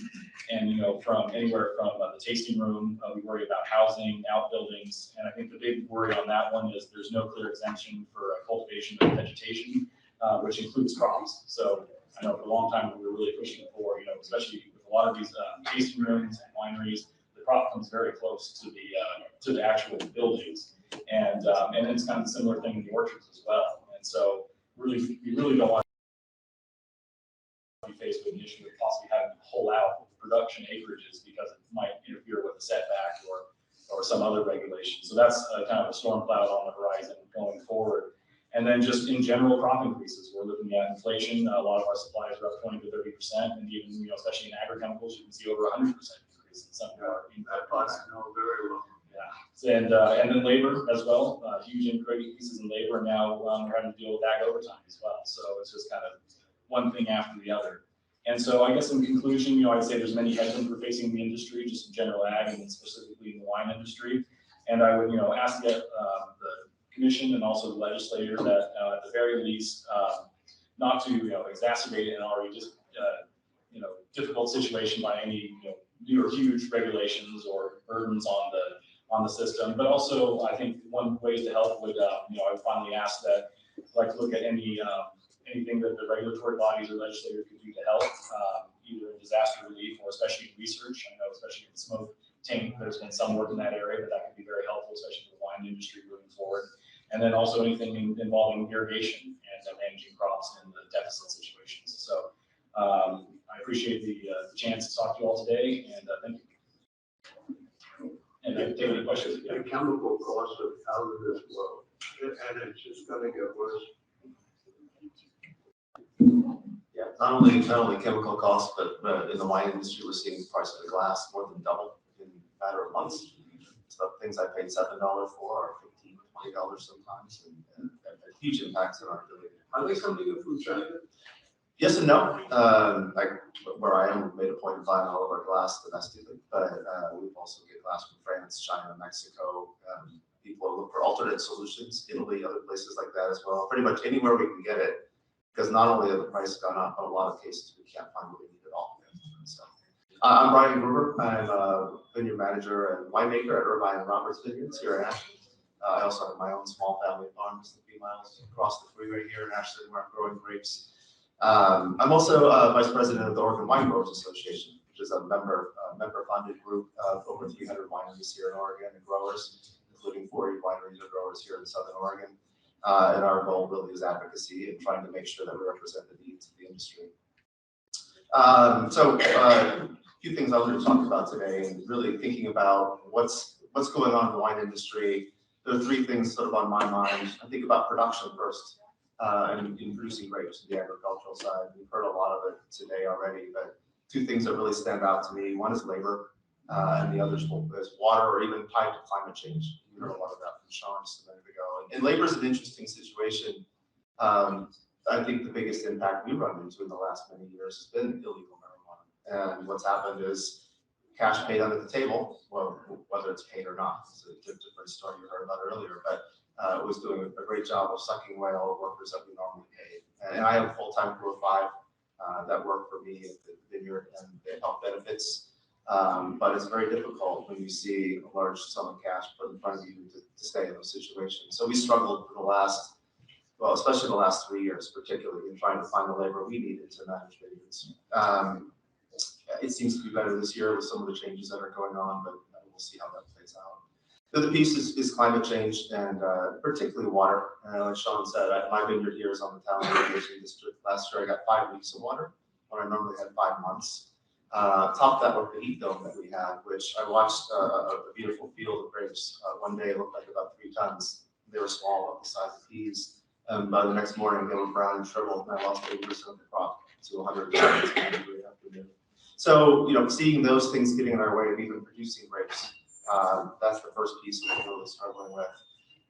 Speaker 16: And, from anywhere from the tasting room, we worry about housing, outbuildings. And I think the big worry on that one is there's no clear exemption for cultivation of vegetation, which includes crops. So I know for a long time we were really pushing for, especially with a lot of these tasting rooms and wineries, the crop comes very close to the actual buildings. And it's kind of a similar thing in the orchards as well. And so we really don't want to be faced with an issue of possibly having to pull out production acreages because it might interfere with a setback or some other regulation. So that's kind of a storm cloud on the horizon going forward. And then just in general crop increases, we're looking at inflation. A lot of our supplies are up 20 to 30%, and even, especially in agrochemicals, you can see over 100% increase in some of our input costs.
Speaker 5: I know very well.
Speaker 16: Yeah, and then labor as well, huge increases in labor, and now we're having to deal with ag overtime as well. So it's just kind of one thing after the other. And so I guess in conclusion, I'd say there's many headwinds we're facing in the industry, just in general ag and specifically in the wine industry. And I would, ask the commission and also the legislator that at the very least, not to, exacerbate an already just, difficult situation by any, new or huge regulations or burdens on the system. But also, I think one way to help would, I would finally ask that, like, look at anything that the regulatory bodies or legislators could do to help, either in disaster relief or especially in research. I know, especially in the smoke tank, there's been some work in that area, but that could be very helpful, especially for the wine industry moving forward. And then also anything involving irrigation and managing crops in the deficit situations. So I appreciate the chance to talk to you all today, and thank you. And if you have any questions.
Speaker 5: The chemical costs are out of this world, and it's just gonna get worse.
Speaker 8: Yeah, not only chemical costs, but in the wine industry, we're seeing the price of the glass more than double in a matter of months. So things I paid $7 for are $15, $20 sometimes, and huge impacts on our ability.
Speaker 5: Are they coming in from China?
Speaker 8: Yes and no. Where I am, we've made a point of buying all of our glass domestically, but we've also get glass from France, China, Mexico. People look for alternate solutions, Italy, other places like that as well. Pretty much anywhere we can get it, because not only have the price gone up, but in a lot of cases we can't find what we need at all. So, I'm Brian Gruber. I'm a vineyard manager and winemaker at Irvine and Roberts Vineyards here in Ashland. I also have my own small family farm just a few miles across the freeway here in Ashland where I'm growing grapes. I'm also vice president of the Oregon Wine Growers Association, which is a member-funded group of over 300 wineries here in Oregon and growers, including 40 wineries or growers here in Southern Oregon. And our goal really is advocacy and trying to make sure that we represent the needs of the industry. A few things I want to talk about today, and really thinking about what's going on in the wine industry. There are three things sort of on my mind. I think about production first, and in producing grapes, the agricultural side. We've heard a lot of it today already, but two things that really stand out to me. One is labor, and the other is water, or even tied to climate change. We heard a lot of that from Sean just a minute ago. And labor is an interesting situation. I think the biggest impact we've run into in the last many years has been illegal marijuana. And what's happened is cash paid under the table, well, whether it's paid or not. It's a different story you heard about earlier, but it was doing a great job of sucking away all the workers that we normally paid. And I have a full-time crew of 5 that work for me at the vineyard, and they help benefits. But it's very difficult when you see a large sum of cash put in front of you to stay in those situations. So we struggled for the last, well, especially the last 3 years, particularly in trying to find the labor we needed to manage vineyards. It seems to be better this year with some of the changes that are going on, but we'll see how that plays out. The other piece is climate change, and particularly water. Like Sean said, my vineyard here is on the town irrigation district. Last year I got 5 weeks of water when I normally had 5 months. Top that with the heat dome that we had, which I watched a beautiful field of grapes. One day it looked like about 3 tons. They were small, about the size of peas. And by the next morning they were brown and shriveled, and I lost 80% of the crop to 100 tons in a great afternoon. So, seeing those things getting in our way of even producing grapes, that's the first piece that we're really struggling with.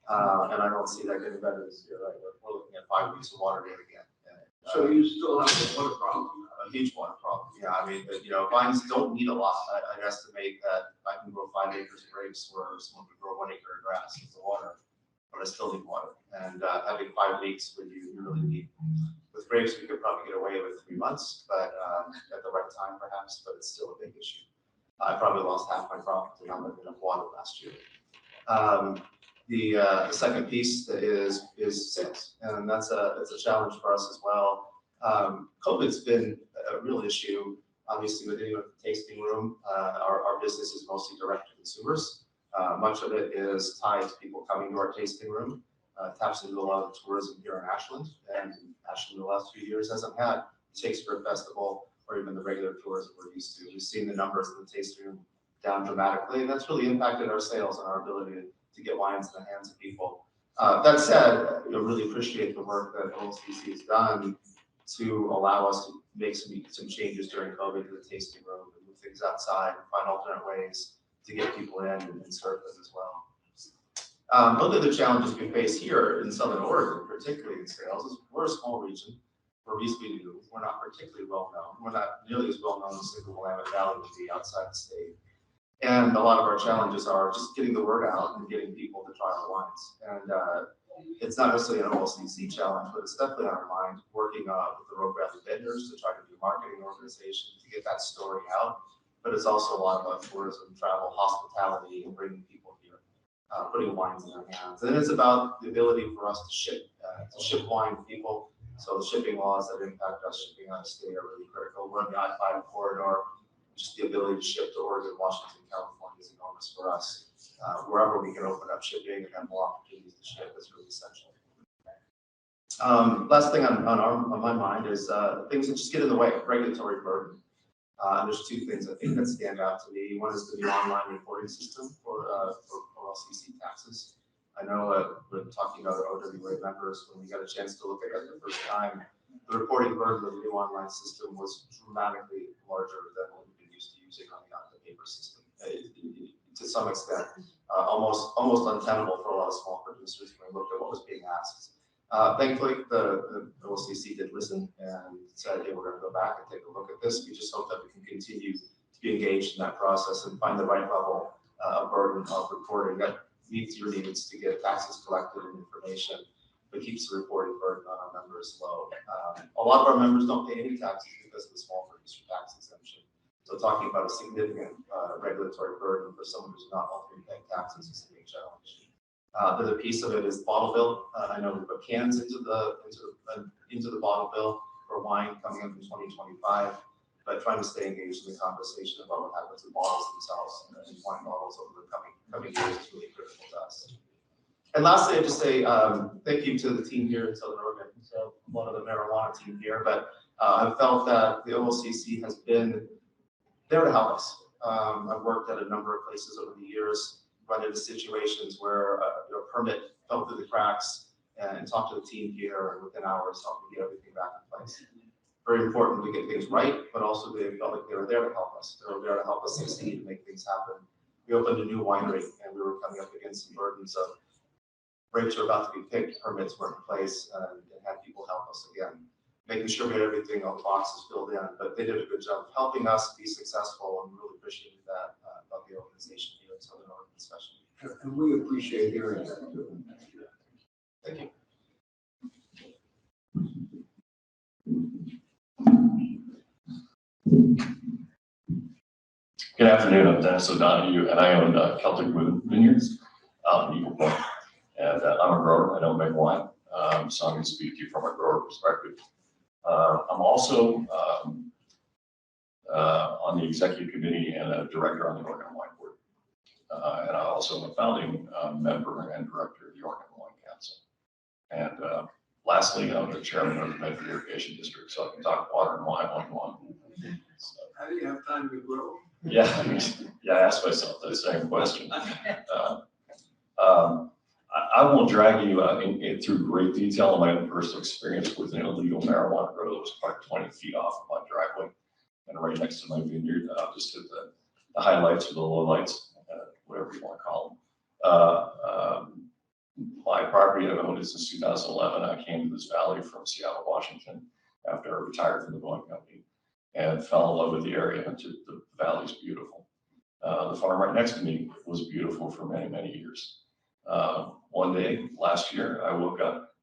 Speaker 8: And I don't see that getting better this year, right? We're looking at 5 weeks of water day again.
Speaker 1: So you still have a water problem?
Speaker 8: A huge water problem, yeah. I mean, vines don't need a lot. I'd estimate that I can grow 5 acres of grapes where someone could grow 1 acre of grass with the water, but I still need water. And having 5 weeks when you really need, with grapes, we could probably get away with 3 months, but at the right time perhaps, but it's still a big issue. I probably lost half my crop to not having enough water last year. The second piece is sales, and it's a challenge for us as well. COVID's been a real issue. Obviously, within the tasting room, our business is mostly direct to consumers. Much of it is tied to people coming to our tasting room. Taps into a lot of tourism here in Ashland, and Ashland in the last few years hasn't had the Shakespeare Festival or even the regular tourism we're used to. We've seen the numbers in the tasting room down dramatically, and that's really impacted our sales and our ability to get wines in the hands of people. That said, really appreciate the work that OLCC has done to allow us to make some changes during COVID to the tasting room and move things outside and find alternate ways to get people in and serve them as well. One of the challenges we face here in Southern Oregon, particularly in sales, is we're a small region. We're reasonably new. We're not particularly well known. We're not nearly as well known as the Willamette Valley would be outside the state. And a lot of our challenges are just getting the word out and getting people to try our wines. And it's not necessarily an OLCC challenge, but it's definitely on our mind, working with the Rogue Valley vendors to try to do marketing organization to get that story out. But it's also a lot about tourism, travel, hospitality, and bringing people here, putting wines in their hands. And it's about the ability for us to ship wine to people. So the shipping laws that impact us shipping out of state are really critical. We're in the I-5 corridor. Just the ability to ship to Oregon, Washington, California is enormous for us. Wherever we can open up shipping and have more opportunities to ship is really essential. Last thing on my mind is things that just get in the way, regulatory burden. There's 2 things I think that stand out to me. One is the new online reporting system for OLCC taxes. I know when talking to other OWA members, when we got a chance to look at it the first time, the reporting burden of the new online system was dramatically larger than what we've been used to using on the paper system. To some extent, almost untenable for a lot of small producers when we looked at what was being asked. Thankfully, the OLCC did listen and said, hey, we're going to go back and take a look at this. We just hope that we can continue to be engaged in that process and find the right level of burden of reporting that meets your needs to get taxes collected and information, but keeps the reporting burden on our members low. A lot of our members don't pay any taxes because of the small producer tax exemption. So talking about a significant regulatory burden for someone who's not ultimately paying taxes is a big challenge. The other piece of it is bottle bill. I know we put cans into the bottle bill for wine coming in from 2025, but trying to stay engaged in the conversation about what happens to bottles themselves and wine bottles over the coming years is really critical to us. And lastly, I just say thank you to the team here in Southern Oregon. So one of the marijuana team here, but I felt that the OLCC has been there to help us. I've worked at a number of places over the years, run into situations where a permit fell through the cracks, and talked to the team here, and within hours helped me get everything back in place. Very important to get things right, but also they felt like they were there to help us. They were there to help us succeed and make things happen. We opened a new winery, and we were coming up against some burdens of grapes were about to be picked, permits weren't in place, and had people help us again, making sure we had everything, all the boxes filled in. But they did a good job of helping us be successful, and really appreciated that about the organization here in Southern Oregon, especially.
Speaker 1: And we appreciate hearing that too.
Speaker 8: Thank you.
Speaker 13: Good afternoon, I'm Dennis O'Donoghue, and I own Celtic Vineyards out in Eagle Point. And I'm a grower, I don't make wine, so I'm going to speak to you from a grower perspective. I'm also on the executive committee and a director on the Oregon Wine Board. And I also am a founding member and director of the Oregon Wine Council. And lastly, I'm the chairman of the Medford Irrigation District, so I can talk water and wine all you want. So,
Speaker 1: How do you have time to grow?
Speaker 13: yeah, I asked myself the same question. I won't drag you through great detail on my own personal experience with an illegal marijuana grow that was parked 20 feet off of my driveway. and right next to my vineyard, just hit the highlights or the lowlights, whatever you want to call them. My property I've owned it since 2011. I came to this valley from Seattle, Washington, after I retired from the Boeing company, and fell in love with the area. The valley's beautiful. The farm right next to me was beautiful for many, many years. One day last year, I woke up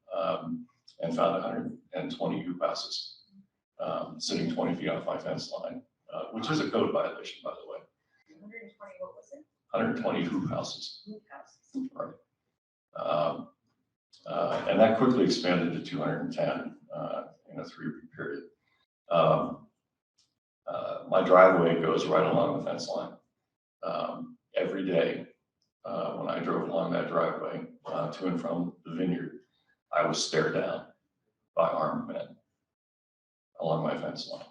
Speaker 13: and found 120 hoop houses sitting 20 feet off my fence line, which is a code violation, by the way.
Speaker 4: 120, what was it?
Speaker 13: 120 hoop houses.
Speaker 4: Hoop houses.
Speaker 13: Right. And that quickly expanded to 210 in a 3-week period. My driveway goes right along the fence line. Every day, when I drove along that driveway to and from the vineyard, I was stared down by armed men along my fence line.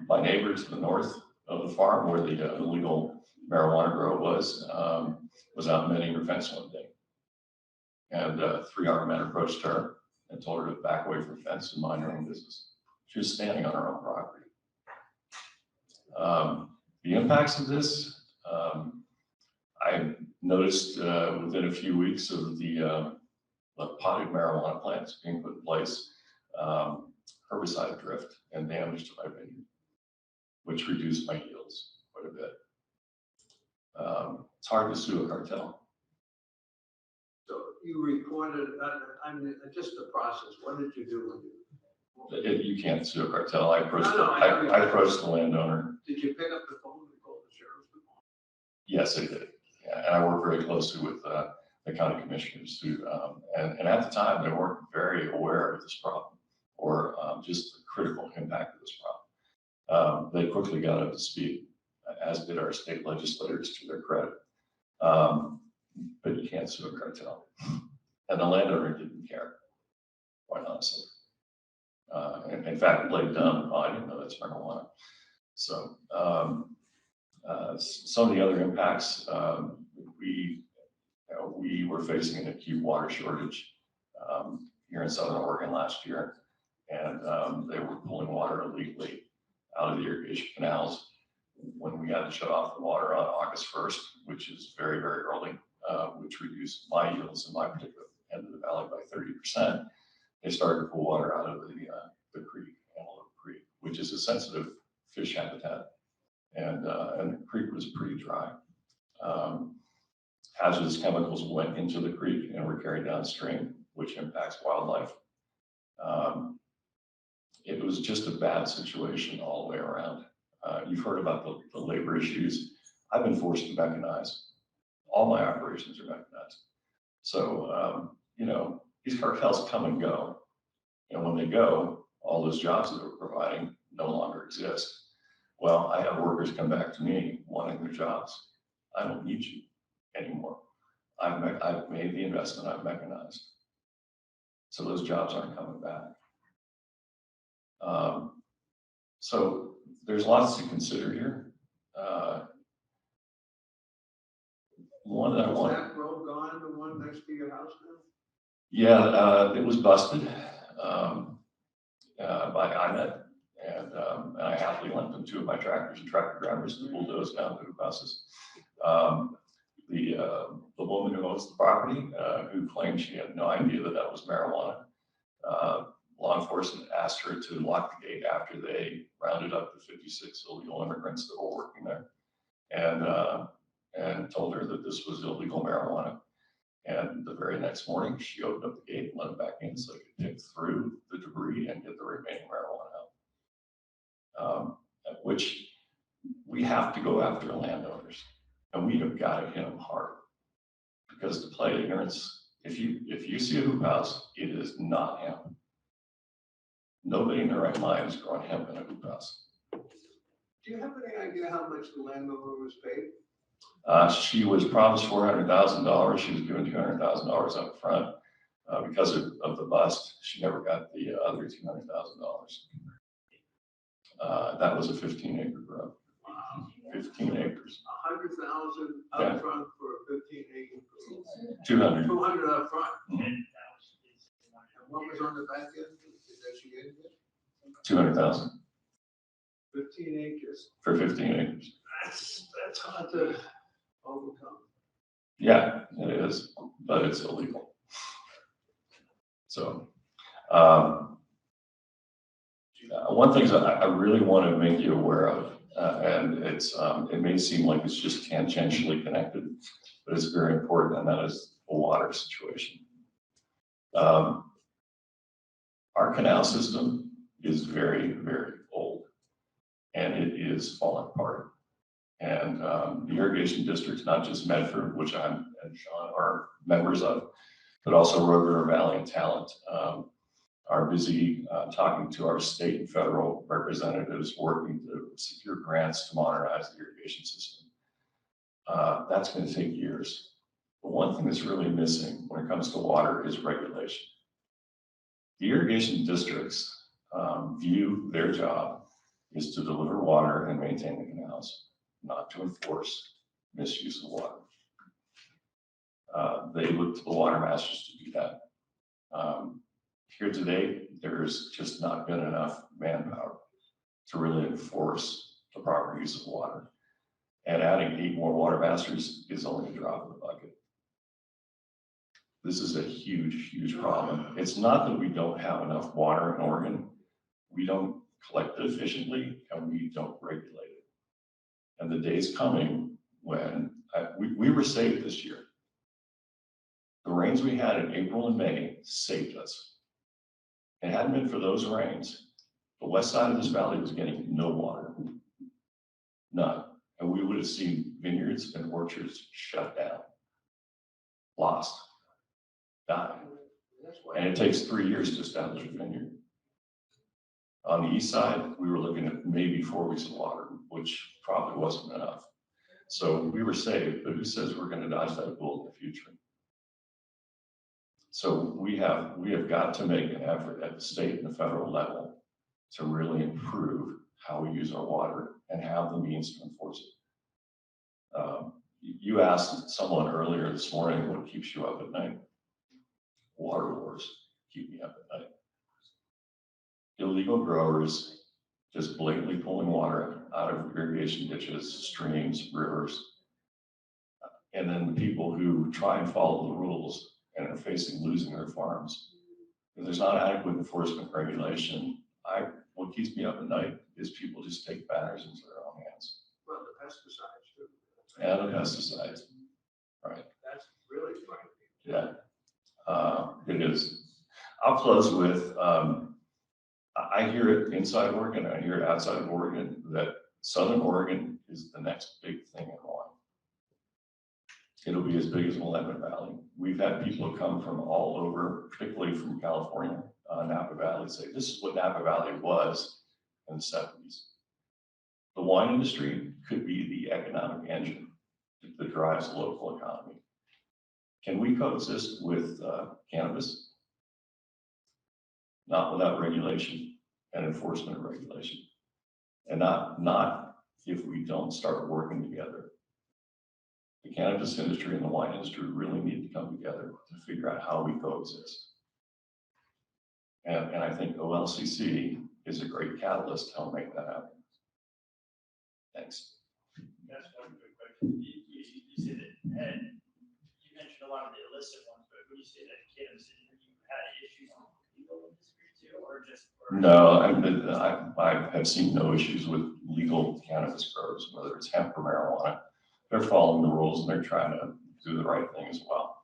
Speaker 13: My neighbor to the north of the farm, where the illegal marijuana grow was out mending her fence one day. And 3 armed men approached her and told her to back away from the fence and mind her own business. She was standing on her own property. The impacts of this, I noticed within a few weeks of the potted marijuana plants being put in place, herbicide drift and damage to my vineyard, which reduced my yields quite a bit. It's hard to sue a cartel.
Speaker 5: So you reported, I mean, just the process, what did you do?
Speaker 13: You can't sue a cartel. I approached,
Speaker 5: I
Speaker 13: I approached the landowner.
Speaker 5: Did you pick up the phone and call the sheriff's department?
Speaker 13: Yes, I did. Yeah, and I work very closely with the county commissioners who, and at the time they weren't very aware of this problem or just the critical impact of this problem. They quickly got up to speed, as did our state legislators, to their credit. But you can't sue a cartel, and the landowner didn't care, quite honestly. And in fact, laid down, I didn't know that's marijuana. So some of the other impacts, we were facing an acute water shortage here in Southern Oregon last year, and they were pulling water illegally out of the irrigation canals. When we had to shut off the water on August 1st, which is very, very early, which reduced my yields in my particular end of the valley by 30%, they started to pull water out of the creek, Antelope Creek, which is a sensitive fish habitat. And the creek was pretty dry. Hazardous chemicals went into the creek and were carried downstream, which impacts wildlife. It was just a bad situation all the way around. You've heard about the labor issues. I've been forced to mechanize. All my operations are mechanized. So, these cartels come and go. And when they go, all those jobs that they're providing no longer exist. Well, I have workers come back to me wanting their jobs. I don't need you anymore. I've made the investment, I've mechanized. So those jobs aren't coming back. So there's lots to consider here. One that I want.
Speaker 5: Is that road gone, the one next to your house now?
Speaker 13: Yeah, it was busted by IMED, and I happily lent them 2 of my tractors and tractor drivers to bulldoze down the buses. The woman who owns the property, who claimed she had no idea that was marijuana, law enforcement asked her to lock the gate after they rounded up the 56 illegal immigrants that were working there, and told her that this was illegal marijuana. And the very next morning, she opened up the gate and let them back in so they could pick through the debris and get the remaining marijuana out. Which we have to go after landowners, and we have got to hit them hard. Because to play ignorance, if you see a hoop house, it is not hemp. Nobody in their right mind is growing hemp in a hoop house.
Speaker 5: Do you have any idea how much the landowner was paid?
Speaker 13: She was promised $400,000. She was given $200,000 up front. Because of the bust, she never got the other $200,000. That was a 15-acre grow.
Speaker 5: Wow.
Speaker 13: 15 acres.
Speaker 5: 100,000 up front for a 15-acre grow.
Speaker 13: 200.
Speaker 5: 200 up front.
Speaker 13: Mm-hmm.
Speaker 5: And what was on the back end? Did she get it?
Speaker 13: 200,000.
Speaker 5: 15 acres.
Speaker 13: For 15 acres.
Speaker 5: That's hard to overcome.
Speaker 13: Yeah, it is, but it's illegal. So, one thing that I really want to make you aware of, and it may seem like it's just tangentially connected, but it's very important, and that is the water situation. Our canal system is very, very old, and it is falling apart. And the irrigation districts, not just Medford, which I'm and Sean are members of, but also Rogue River Valley and Talent, are busy talking to our state and federal representatives, working to secure grants to modernize the irrigation system. That's going to take years. But one thing that's really missing when it comes to water is regulation. The irrigation districts view their job is to deliver water and maintain the canals, not to enforce misuse of water. They look to the water masters to do that. Here today, there's just not been enough manpower to really enforce the proper use of water. And adding 8 more water masters is only a drop in the bucket. This is a huge, huge problem. It's not that we don't have enough water in Oregon. We don't collect it efficiently and we don't regulate it. And the day's coming when we were saved this year. The rains we had in April and May saved us. If it hadn't been for those rains, the west side of this valley was getting no water, none. And we would have seen vineyards and orchards shut down, lost, died. And it takes 3 years to establish a vineyard. On the east side, we were looking at maybe 4 weeks of water, which probably wasn't enough. So we were saved, but who says we're going to dodge that bullet in the future? So we have got to make an effort at the state and the federal level to really improve how we use our water and have the means to enforce it. You asked someone earlier this morning what keeps you up at night. Water wars keep me up at night. Illegal growers just blatantly pulling water out of irrigation ditches, streams, rivers. And then the people who try and follow the rules and are facing losing their farms. If there's not adequate enforcement regulation, what keeps me up at night is people just take matters into their own hands.
Speaker 5: Well, the pesticides too.
Speaker 13: And the pesticides, right?
Speaker 5: That's really frightening.
Speaker 13: Yeah, it is. I'll close with, I hear it inside Oregon, I hear it outside of Oregon, that Southern Oregon is the next big thing in wine. It'll be as big as Willamette Valley. We've had people come from all over, particularly from California, Napa Valley, say this is what Napa Valley was in the 70s. The wine industry could be the economic engine that drives the local economy. Can we coexist with cannabis? Not without regulation and enforcement of regulation. And not if we don't start working together. The cannabis industry and the wine industry really need to come together to figure out how we coexist. And I think OLCC is a great catalyst to help make that happen. Thanks.
Speaker 6: That's one quick question. You said that, and you mentioned a lot of the illicit ones, but when you say that cannabis, you had issues with the legal industry too, or just?
Speaker 13: No, I have seen no issues with legal cannabis growers, whether it's hemp or marijuana. They're following the rules and they're trying to do the right thing as well.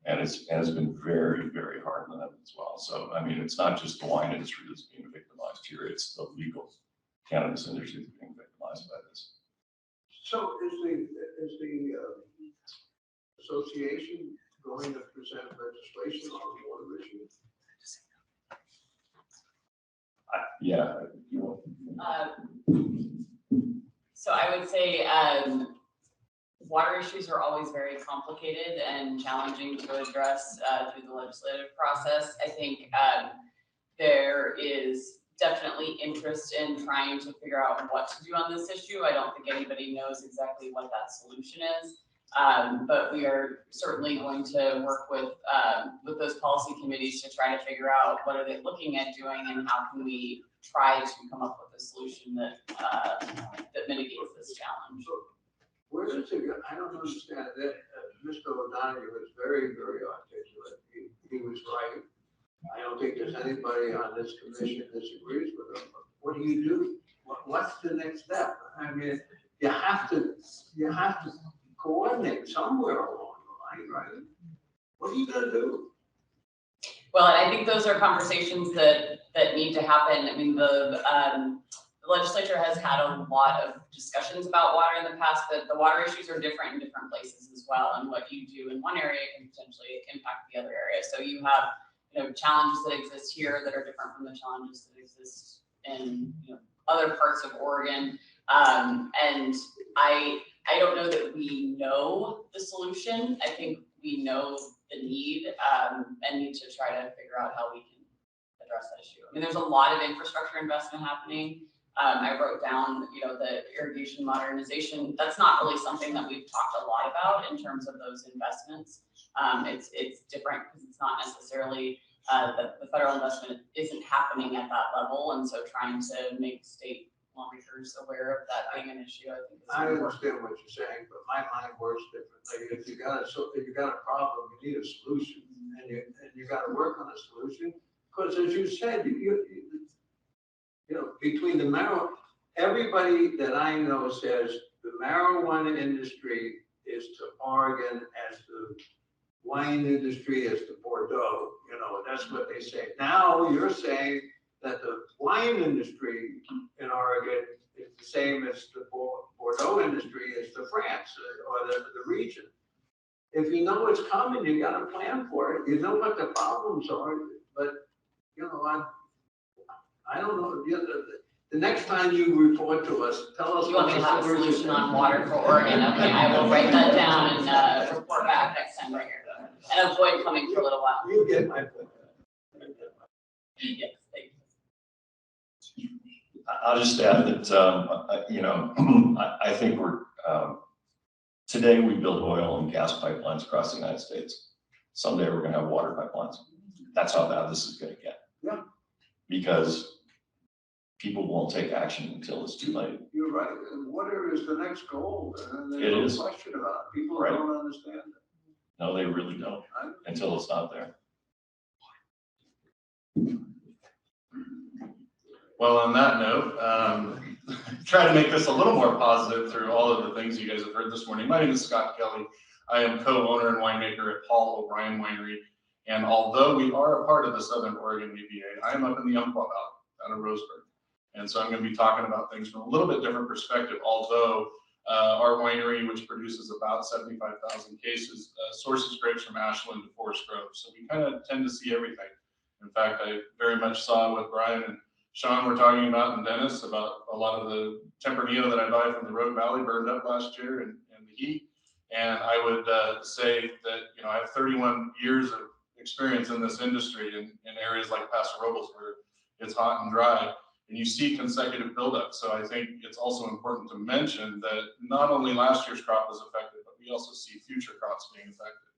Speaker 13: And it's been very, very hard on them as well. So, I mean, it's not just the wine industry that's being victimized here, it's the legal cannabis industry that's being victimized by this.
Speaker 5: So is the association going to present legislation on the water issue?
Speaker 13: Yeah.
Speaker 9: So I would say water issues are always very complicated and challenging to address through the legislative process. I think there is definitely interest in trying to figure out what to do on this issue. I don't think anybody knows exactly what that solution is. But we are certainly going to work with those policy committees to try to figure out what are they looking at doing and how can we try to come up with a solution that mitigates this challenge.
Speaker 1: Where does it go? I don't understand that. Mr. O'Donoghue was very, very articulate. He was right. I don't think there's anybody on this commission disagrees with him. But what do you do? What's the next step? I mean, you have to coordinate somewhere along the line, right? What are you gonna do?
Speaker 9: Well, and I think those are conversations that need to happen. I mean, the legislature has had a lot of discussions about water in the past, but the water issues are different in different places as well. And what you do in one area can potentially impact the other area. So you have, challenges that exist here that are different from the challenges that exist in, other parts of Oregon. And I don't know that we know the solution. I think we know the need and need to try to figure out how we can address that issue. I mean, there's a lot of infrastructure investment happening. I wrote down, the irrigation modernization. That's not really something that we've talked a lot about in terms of those investments. It's different because it's not necessarily the federal investment isn't happening at that level, and so trying to make state lawmakers aware of that being an issue, I think.
Speaker 1: I understand what you're saying, but my mind works differently. If you got a problem, you need a solution, and you got to work on a solution. Because as you said, between the marijuana, everybody that I know says the marijuana industry is to Oregon as the wine industry is to Bordeaux. That's what they say. Now you're saying that the wine industry in Oregon is the same as the Bordeaux industry is to France or the region. If you know it's coming, you got to plan for it. You know what the problems are, but I don't know. The next time you report to us, tell us.
Speaker 9: You want me to have a solution on water for Oregon? Okay, I will write that down and report back next time we're here. And avoid coming for a little while.
Speaker 1: You get my point.
Speaker 9: Yes, thank you.
Speaker 13: I'll just add that, I think today we build oil and gas pipelines across the United States. Someday we're gonna have water pipelines. That's how bad this is gonna get.
Speaker 1: Yeah.
Speaker 13: Because people won't take action until it's too late.
Speaker 1: You're right. And water is the next goal. And there's
Speaker 13: It is.
Speaker 1: no question about it. People
Speaker 13: Right.
Speaker 1: don't understand it.
Speaker 13: No, they really don't until it's not there.
Speaker 17: Well, on that note, try to make this a little more positive through all of the things you guys have heard this morning. My name is Scott Kelly. I am co-owner and winemaker at Paul O'Brien Winery. And although we are a part of the Southern Oregon EPA, I am up in the Umpqua Valley out of Roseburg. And so I'm going to be talking about things from a little bit different perspective, although our winery, which produces about 75,000 cases, sources grapes from Ashland to Forest Grove. So we kind of tend to see everything. In fact, I very much saw what Brian and Sean were talking about and Dennis about a lot of the Tempranillo that I buy from the Rogue Valley burned up last year in the heat. And I would say that, I have 31 years of experience in this industry in areas like Paso Robles where it's hot and dry. And you see consecutive buildup. So I think it's also important to mention that not only last year's crop was affected, but we also see future crops being affected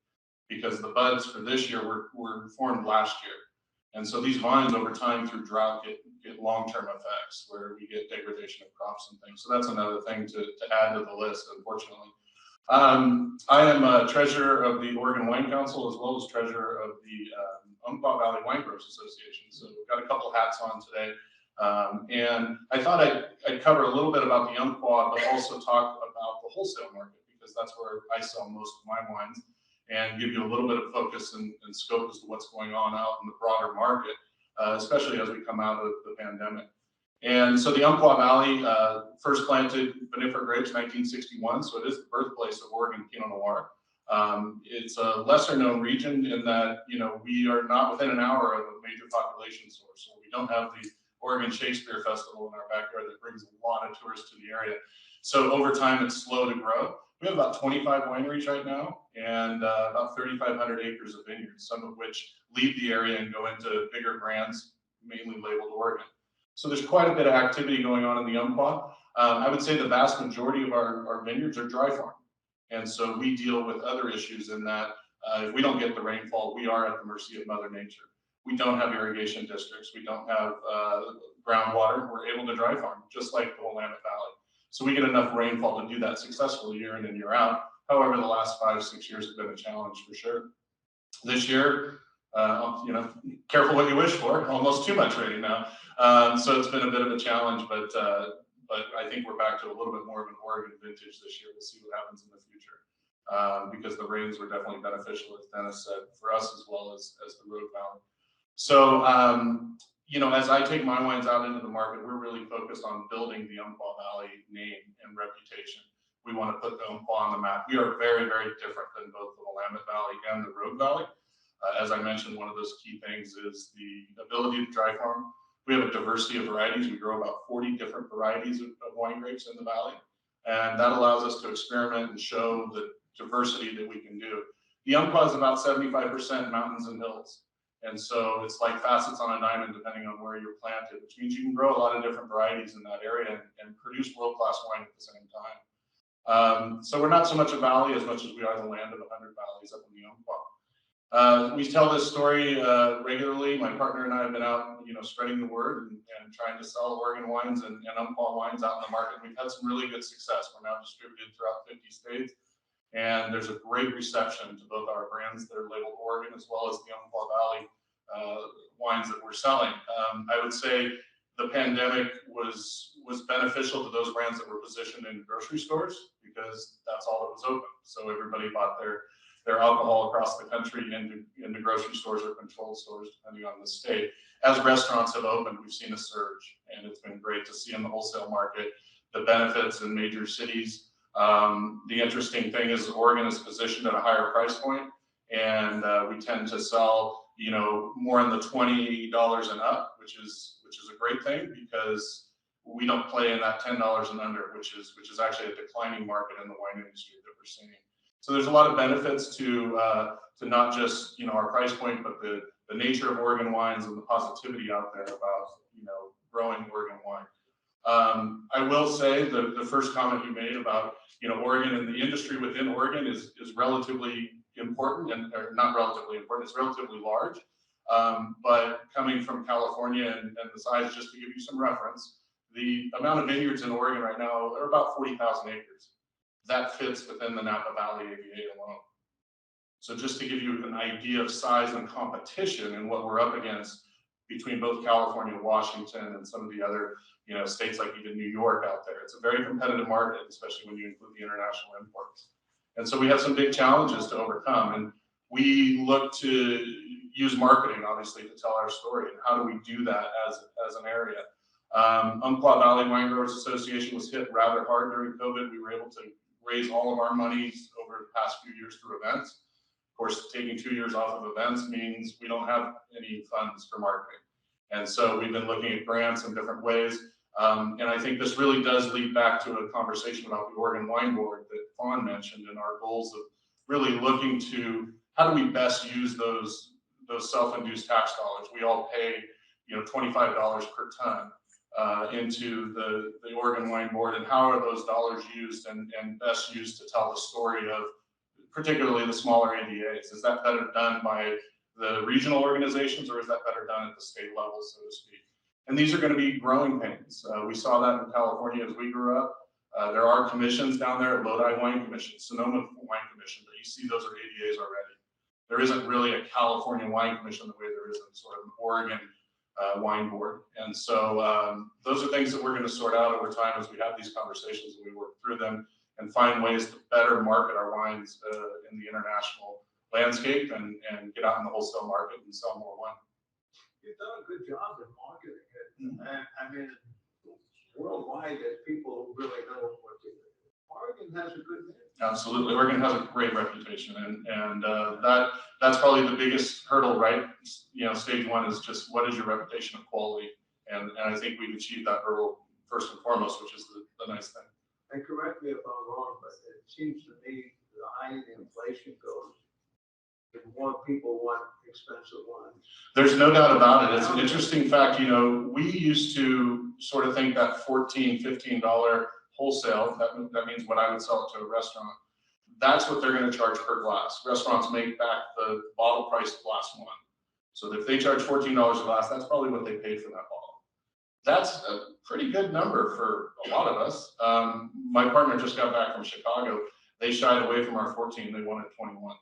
Speaker 17: because the buds for this year were formed last year. And so these vines over time through drought get long-term effects where we get degradation of crops and things. So that's another thing to add to the list, unfortunately. I am a treasurer of the Oregon Wine Council as well as treasurer of the Umpqua Valley Wine Growers Association. So we've got a couple hats on today. And I thought I'd cover a little bit about the Umpqua, but also talk about the wholesale market because that's where I sell most of my wines and give you a little bit of focus and scope as to what's going on out in the broader market, especially as we come out of the pandemic. And so the Umpqua Valley first planted vinifera grapes in 1961, so it is the birthplace of Oregon Pinot Noir. It's a lesser known region in that, we are not within an hour of a major population source. So we don't have the Oregon Shakespeare Festival in our backyard that brings a lot of tourists to the area. So over time, it's slow to grow. We have about 25 wineries right now and about 3,500 acres of vineyards, some of which leave the area and go into bigger brands, mainly labeled Oregon. So there's quite a bit of activity going on in the Umpqua. I would say the vast majority of our vineyards are dry farm.
Speaker 14: And so we deal with other issues in that if we don't get the rainfall, we are at the mercy of Mother Nature. We don't have irrigation districts. We don't have groundwater. We're able to dry farm, just like the Willamette Valley. So we get enough rainfall to do that successfully year in and year out. However, the last 5-6 years have been a challenge for sure. This year, careful what you wish for, almost too much rain now. So it's been a bit of a challenge, but I think we're back to a little bit more of an Oregon vintage this year. We'll see what happens in the future. Because the rains were definitely beneficial, as Dennis said, for us as well as the Road Valley. So, as I take my wines out into the market, we're really focused on building the Umpqua Valley name and reputation. We want to put the Umpqua on the map. We are very, very different than both the Willamette Valley and the Road Valley. As I mentioned, one of those key things is the ability to dry farm. We have a diversity of varieties. We grow about 40 different varieties of wine grapes in the valley. And that allows us to experiment and show the diversity that we can do. The Umpqua is about 75% mountains and hills. And so it's like facets on a diamond depending on where you're planted, which means you can grow a lot of different varieties in that area and produce world-class wine at the same time. So we're not so much a valley as much as we are the land of 100 valleys up in the Umpqua. We tell this story regularly. My partner and I have been out, spreading the word and trying to sell Oregon wines and Umpqua wines out in the market. We've had some really good success. We're now distributed throughout 50 states. And there's a great reception to both our brands that are labeled Oregon as well as the Umpqua Valley wines that we're selling. I would say the pandemic was beneficial to those brands that were positioned in grocery stores because that's all that was open. So everybody bought their alcohol across the country into grocery stores or controlled stores, depending on the state. As restaurants have opened, we've seen a surge, and it's been great to see in the wholesale market the benefits in major cities. The interesting thing is Oregon is positioned at a higher price point, and we tend to sell, more in the $20 and up, which is a great thing because we don't play in that $10 and under, which is actually a declining market in the wine industry that we're seeing. So there's a lot of benefits to not just our price point, but the nature of Oregon wines and the positivity out there about growing Oregon wine. I will say the first comment you made about Oregon and the industry within Oregon is relatively important, or not relatively important, it's relatively large. But coming from California and the size, just to give you some reference, the amount of vineyards in Oregon right now are about 40,000 acres. That fits within the Napa Valley AVA alone. So just to give you an idea of size and competition and what we're up against between both California, Washington, and some of the other states like even New York out there. It's a very competitive market, especially when you include the international imports. And so we have some big challenges to overcome. And we look to use marketing, obviously, to tell our story. And how do we do that as an area? Umpqua Valley Wine Growers Association was hit rather hard during COVID. We were able to raise all of our monies over the past few years through events. Of course, taking 2 years off of events means we don't have any funds for marketing. And so we've been looking at grants in different ways. And I think this really does lead back to a conversation about the Oregon Wine Board that Fawn mentioned, and our goals of really looking to how do we best use those self-induced tax dollars. We all pay $25 per ton into the Oregon Wine Board, and how are those dollars used and best used to tell the story of particularly the smaller ADAs? Is that better done by the regional organizations, or is that better done at the state level, so to speak? And these are going to be growing pains. We saw that in California as we grew up. There are commissions down there, Lodi Wine Commission, Sonoma Wine Commission, but you see those are ADAs already. There isn't really a California Wine Commission the way there is in sort of an Oregon Wine Board. And so those are things that we're going to sort out over time as we have these conversations and we work through them and find ways to better market our wines in the international landscape and get out in the wholesale market and sell more wine.
Speaker 5: You've done a good job in marketing it. I mean, worldwide, there's people who really know what to do. Oregon has a good name.
Speaker 14: Absolutely. Oregon has a great reputation, and that's probably the biggest hurdle, right? Stage one is just what is your reputation of quality? And I think we've achieved that hurdle first and foremost, which is the nice thing.
Speaker 5: And correct me if I'm wrong, but it seems to me the higher the inflation goes, the more people want expensive wines.
Speaker 14: There's no doubt about it. It's an interesting fact. We used to sort of think that $14, $15 wholesale, that means what I would sell it to a restaurant. that's what they're gonna charge per glass. Restaurants make back the bottle price glass one. So if they charge $14 a glass, that's probably what they paid for that bottle. That's a pretty good number for a lot of us. My partner just got back from Chicago. They shied away from our 14, they wanted 21.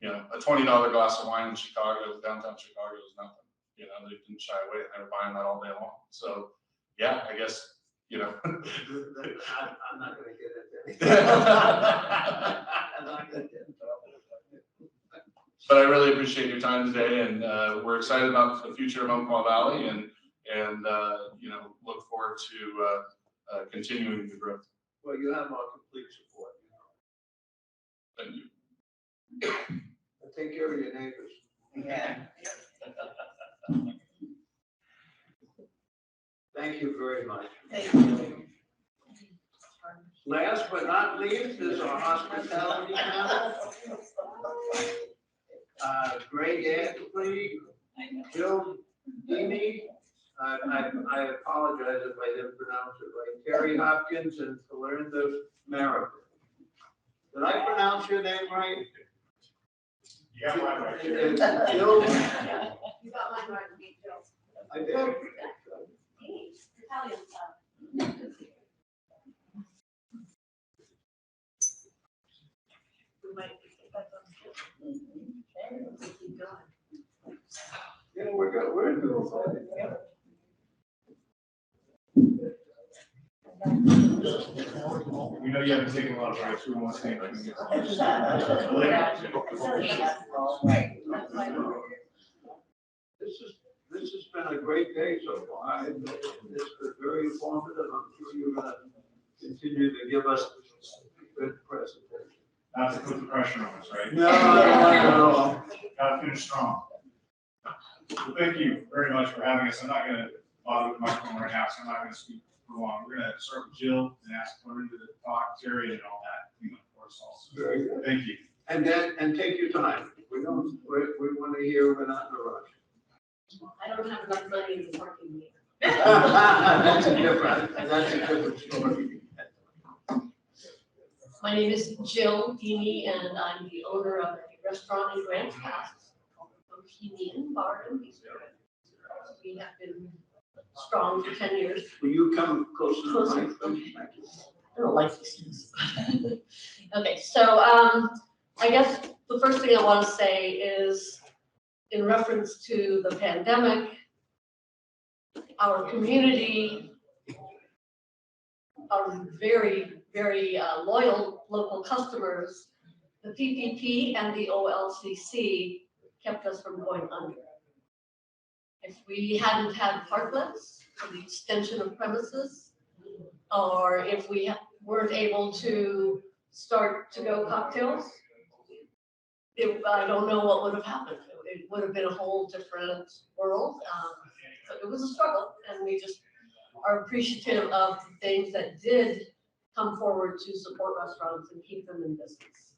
Speaker 14: You know, a $20 glass of wine in Chicago, downtown Chicago is nothing. You know, they didn't shy away, they were buying that all day long. So, yeah, I guess, you know.
Speaker 1: I'm not gonna get into anything. I'm not gonna get into it.
Speaker 14: But I really appreciate your time today, and we're excited about the future of Umpqua Valley, and you know, look forward to continuing the growth.
Speaker 1: Well, you have our complete support.
Speaker 14: Thank you.
Speaker 1: And take care of your neighbors.
Speaker 10: Yeah.
Speaker 1: Thank you very much.
Speaker 2: Thank you.
Speaker 1: Last but not least is our hospitality panel. Greg Antley, Jill Dini, I apologize if I didn't pronounce it right, Terry Hopkins and Belinda Merrick. Did I pronounce your name right?
Speaker 6: Yeah, right.
Speaker 1: Jill,
Speaker 4: You got mine right, Jill.
Speaker 1: I did.
Speaker 4: Italian style. We might get that done. Keep going.
Speaker 1: Yeah, we're doing fine.
Speaker 6: We know you haven't taken a lot of breaks, we want to say.
Speaker 1: This has been a great day so far. It's been very informative. I'm sure you're gonna continue to give us good presentation.
Speaker 6: Not to put the pressure on us, right?
Speaker 1: No, no.
Speaker 6: Gotta finish strong. Well, thank you very much for having us. I'm not gonna bother with the microphone right now, so I'm not gonna speak for long. We're gonna start with Jill and ask Lauren to talk, Terry, and all that, you know, for us also.
Speaker 1: Very good.
Speaker 6: Thank you.
Speaker 1: And take your time. We want to hear, we're not in a rush.
Speaker 4: I don't have enough money in the parking meter.
Speaker 1: That's a different story.
Speaker 15: My name is Jill Dini, and I'm the owner of a restaurant in Grants Pass called Bohemian Bar and Bistro. We have been strong for 10 years.
Speaker 1: Will you come closer to the mic?
Speaker 15: Okay. I don't like these things. Okay, so I guess the first thing I want to say is in reference to the pandemic, our community, our very, very loyal local customers, the PPP and the OLCC kept us from going under. If we hadn't had parklets for the extension of premises, or if we weren't able to start to-go cocktails, I don't know what would have happened. It would have been a whole different world. So it was a struggle, and we just are appreciative of the things that did come forward to support restaurants and keep them in business.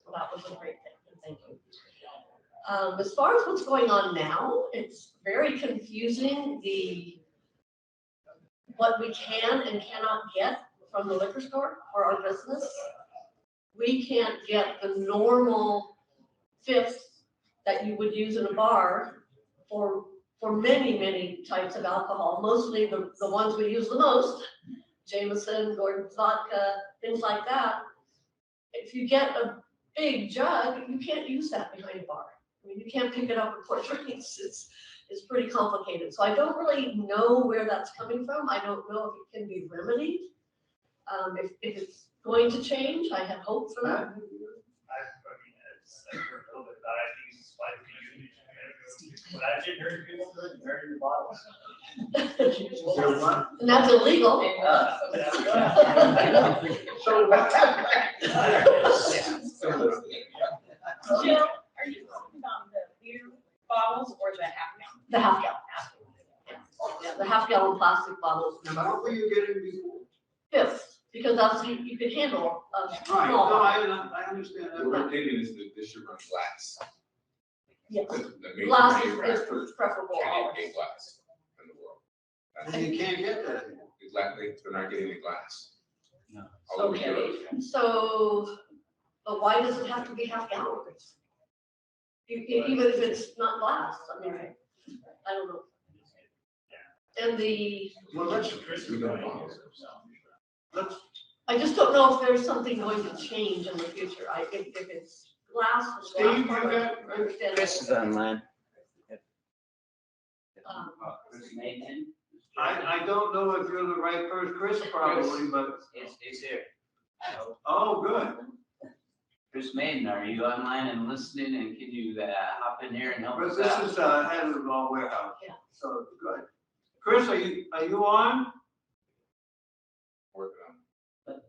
Speaker 15: So that was a great thing, and thank you. As far as what's going on now, it's very confusing, what we can and cannot get from the liquor store for our business. We can't get the normal fifth that you would use in a bar for many, many types of alcohol, mostly the ones we use the most, Jameson, Gordon's vodka, things like that. If you get a big jug, you can't use that behind a bar. I mean, you can't pick it up and pour drinks. It's pretty complicated. So I don't really know where that's coming from. I don't know if it can be remedied. If it's going to change, I have hope for that.
Speaker 6: I mean, I've heard a little bit about it. I think it's like the union. But I did hear people very the bottles.
Speaker 15: And that's illegal.
Speaker 1: So what?
Speaker 4: Jill, are you talking about the beer bottles or the half gallon?
Speaker 15: The half gallon. Yeah, the half gallon plastic bottles.
Speaker 1: What were you getting before?
Speaker 15: Fifth, because that's, you could handle a
Speaker 1: Right,
Speaker 15: small.
Speaker 1: no, I understand that.
Speaker 3: What we're thinking is that this should run glass.
Speaker 15: Yes,
Speaker 3: The major
Speaker 15: glass
Speaker 3: manufacturers
Speaker 15: is preferable.
Speaker 3: can't get glass in the world.
Speaker 1: And you can't get that anymore.
Speaker 3: Exactly, they're not getting the glass. although we do
Speaker 15: Okay,
Speaker 3: it.
Speaker 15: so, but why does it have to be half gallons? Even if it's not glass, I mean, I don't know. And
Speaker 5: Well, let's,
Speaker 15: I just don't know if there's something going to change in the future. If it's glass,
Speaker 5: Steve, you
Speaker 15: glass,
Speaker 5: got-
Speaker 15: I understand.
Speaker 12: Chris is online.
Speaker 21: Chris Nathan?
Speaker 5: I don't know if you're the right person, Chris probably, but,
Speaker 12: He's here.
Speaker 5: oh, good.
Speaker 12: Chris Maiden, are you online and listening, and can you hop in here and help
Speaker 5: But
Speaker 12: us
Speaker 5: this
Speaker 12: out?
Speaker 5: is head of the warehouse.
Speaker 15: Yeah.
Speaker 5: So, good. Chris, are you on?
Speaker 3: Working on.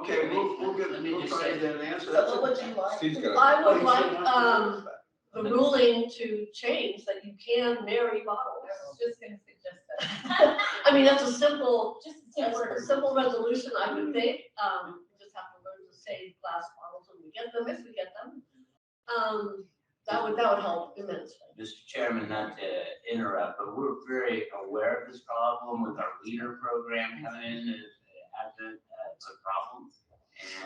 Speaker 5: Okay, we'll get,
Speaker 12: Let me
Speaker 5: we'll
Speaker 12: just
Speaker 5: try
Speaker 12: say-
Speaker 5: to get an answer.
Speaker 10: So what would you like?
Speaker 3: Steve's got
Speaker 15: I would like, the ruling to change that you can marry bottles.
Speaker 4: I was just gonna suggest that.
Speaker 15: I mean, that's a simple,
Speaker 4: Just
Speaker 15: that's a simple resolution, I would think. We just have to learn to save glass bottles when we get them, if we get them. That would help immensely.
Speaker 12: Mr. Chairman, not to interrupt, but we're very aware of this problem with our leader program coming in as it's a problem.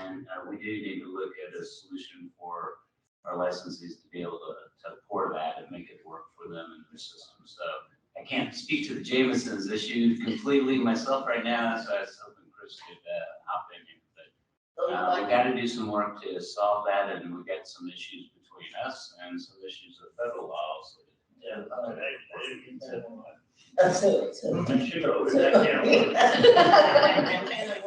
Speaker 12: And we do need to look at a solution for our licensees to be able to pour that and make it work for them in their system. So I can't speak to the Jameson's issue completely myself right now, so I was hoping Chris could hop in here. But we got to do some work to solve that, and we got some issues between us and some issues of federal law. So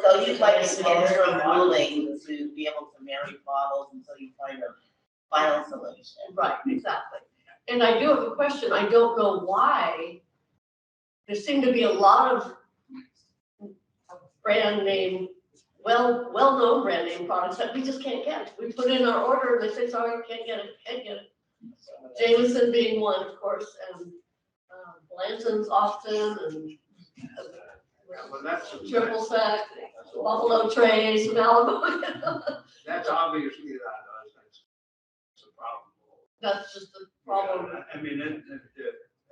Speaker 10: So you'd like an interim ruling to be able to marry bottles until you find a final solution?
Speaker 15: Right, exactly. And I do have a question. I don't know why. There seem to be a lot of brand name, well-known brand name products that we just can't get. We put in our order and they say, sorry, can't get it. Jameson being one, of course, and Blanton's often, and
Speaker 5: Well, that's,
Speaker 15: Triple Sec, Buffalo Trace, Malibu.
Speaker 5: that's obviously that's a problem.
Speaker 15: That's just the problem.
Speaker 5: Yeah, I mean,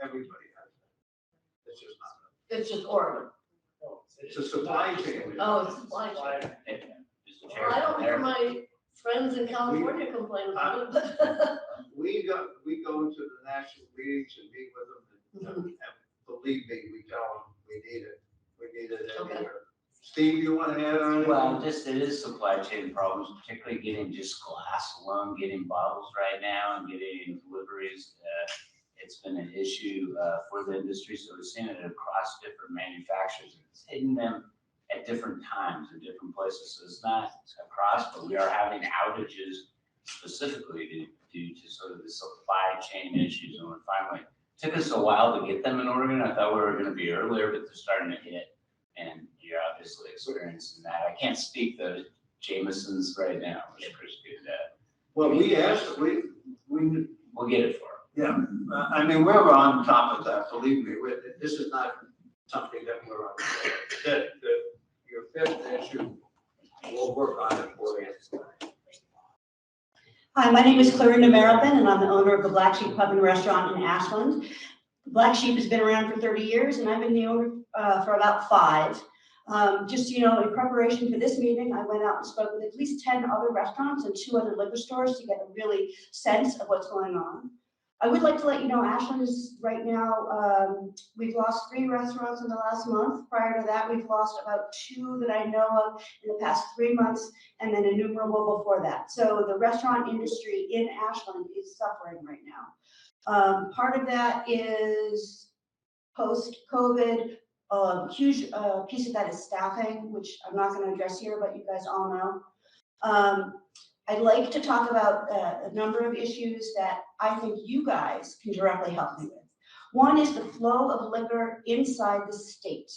Speaker 5: everybody has that. It's just not.
Speaker 15: It's just Oregon.
Speaker 5: It's a supply chain.
Speaker 15: Oh, it's supply chain.
Speaker 12: Mr.
Speaker 15: Well, I don't hear my friends in California complain about it, but.
Speaker 5: We go to the national leagues and meet with them, and believe me, we tell them we need it. We need it everywhere. Steve, you want to add on anything?
Speaker 12: Well, just it is supply chain problems, particularly getting just glass alone, getting bottles right now and getting deliveries. It's been an issue for the industry, so we've seen it across different manufacturers. It's hitting them at different times in different places. So it's not across, but we are having outages specifically due to sort of the supply chain issues. And it took us a while to get them in Oregon. I thought we were going to be earlier, but they're starting to hit. And you're obviously experiencing that. I can't speak to Jameson's right now, which Chris could.
Speaker 5: Well, we asked,
Speaker 12: we'll get it for him.
Speaker 5: Yeah, I mean, we're on top of that, believe me. This is not something that we're on. Your fifth issue, we'll work on it for you.
Speaker 11: Hi, my name is Clarinda Maripin, and I'm the owner of the Black Sheep Pub and Restaurant in Ashland. Black Sheep has been around for 30 years, and I've been the owner for about 5. Just, in preparation for this meeting, I went out and spoke with at least 10 other restaurants and 2 other liquor stores to get a really sense of what's going on. I would like to let you know Ashland is right now, we've lost 3 restaurants in the last month. Prior to that, we've lost about 2 that I know of in the past 3 months, and then innumerable before that. So the restaurant industry in Ashland is suffering right now. Part of that is post-COVID. Huge piece of that is staffing, which I'm not going to address here, but you guys all know. I'd like to talk about a number of issues that I think you guys can directly help me with. One is the flow of liquor inside the state.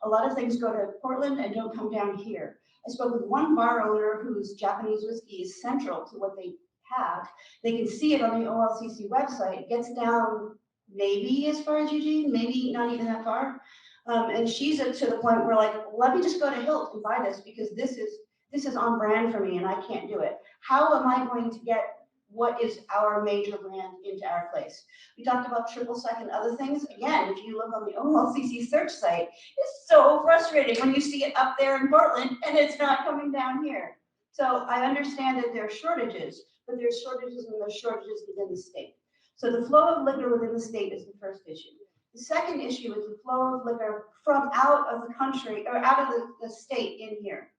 Speaker 11: A lot of things go to Portland and don't come down here. I spoke with one bar owner whose Japanese whiskey is central to what they have. They can see it on the OLCC website. It gets down maybe as far as Eugene, maybe not even that far. And she's to the point where, like, let me just go to Hilt and buy this because this is on brand for me and I can't do it. How am I going to get what is our major brand into our place. We talked about triple sec and other things. Again, if you look on the OLCC search site, it's so frustrating when you see it up there in Portland and it's not coming down here. So I understand that there are shortages, but there's shortages and there's shortages within the state. So the flow of liquor within the state is the first issue. The second issue is the flow of liquor from out of the country or out of the state in here.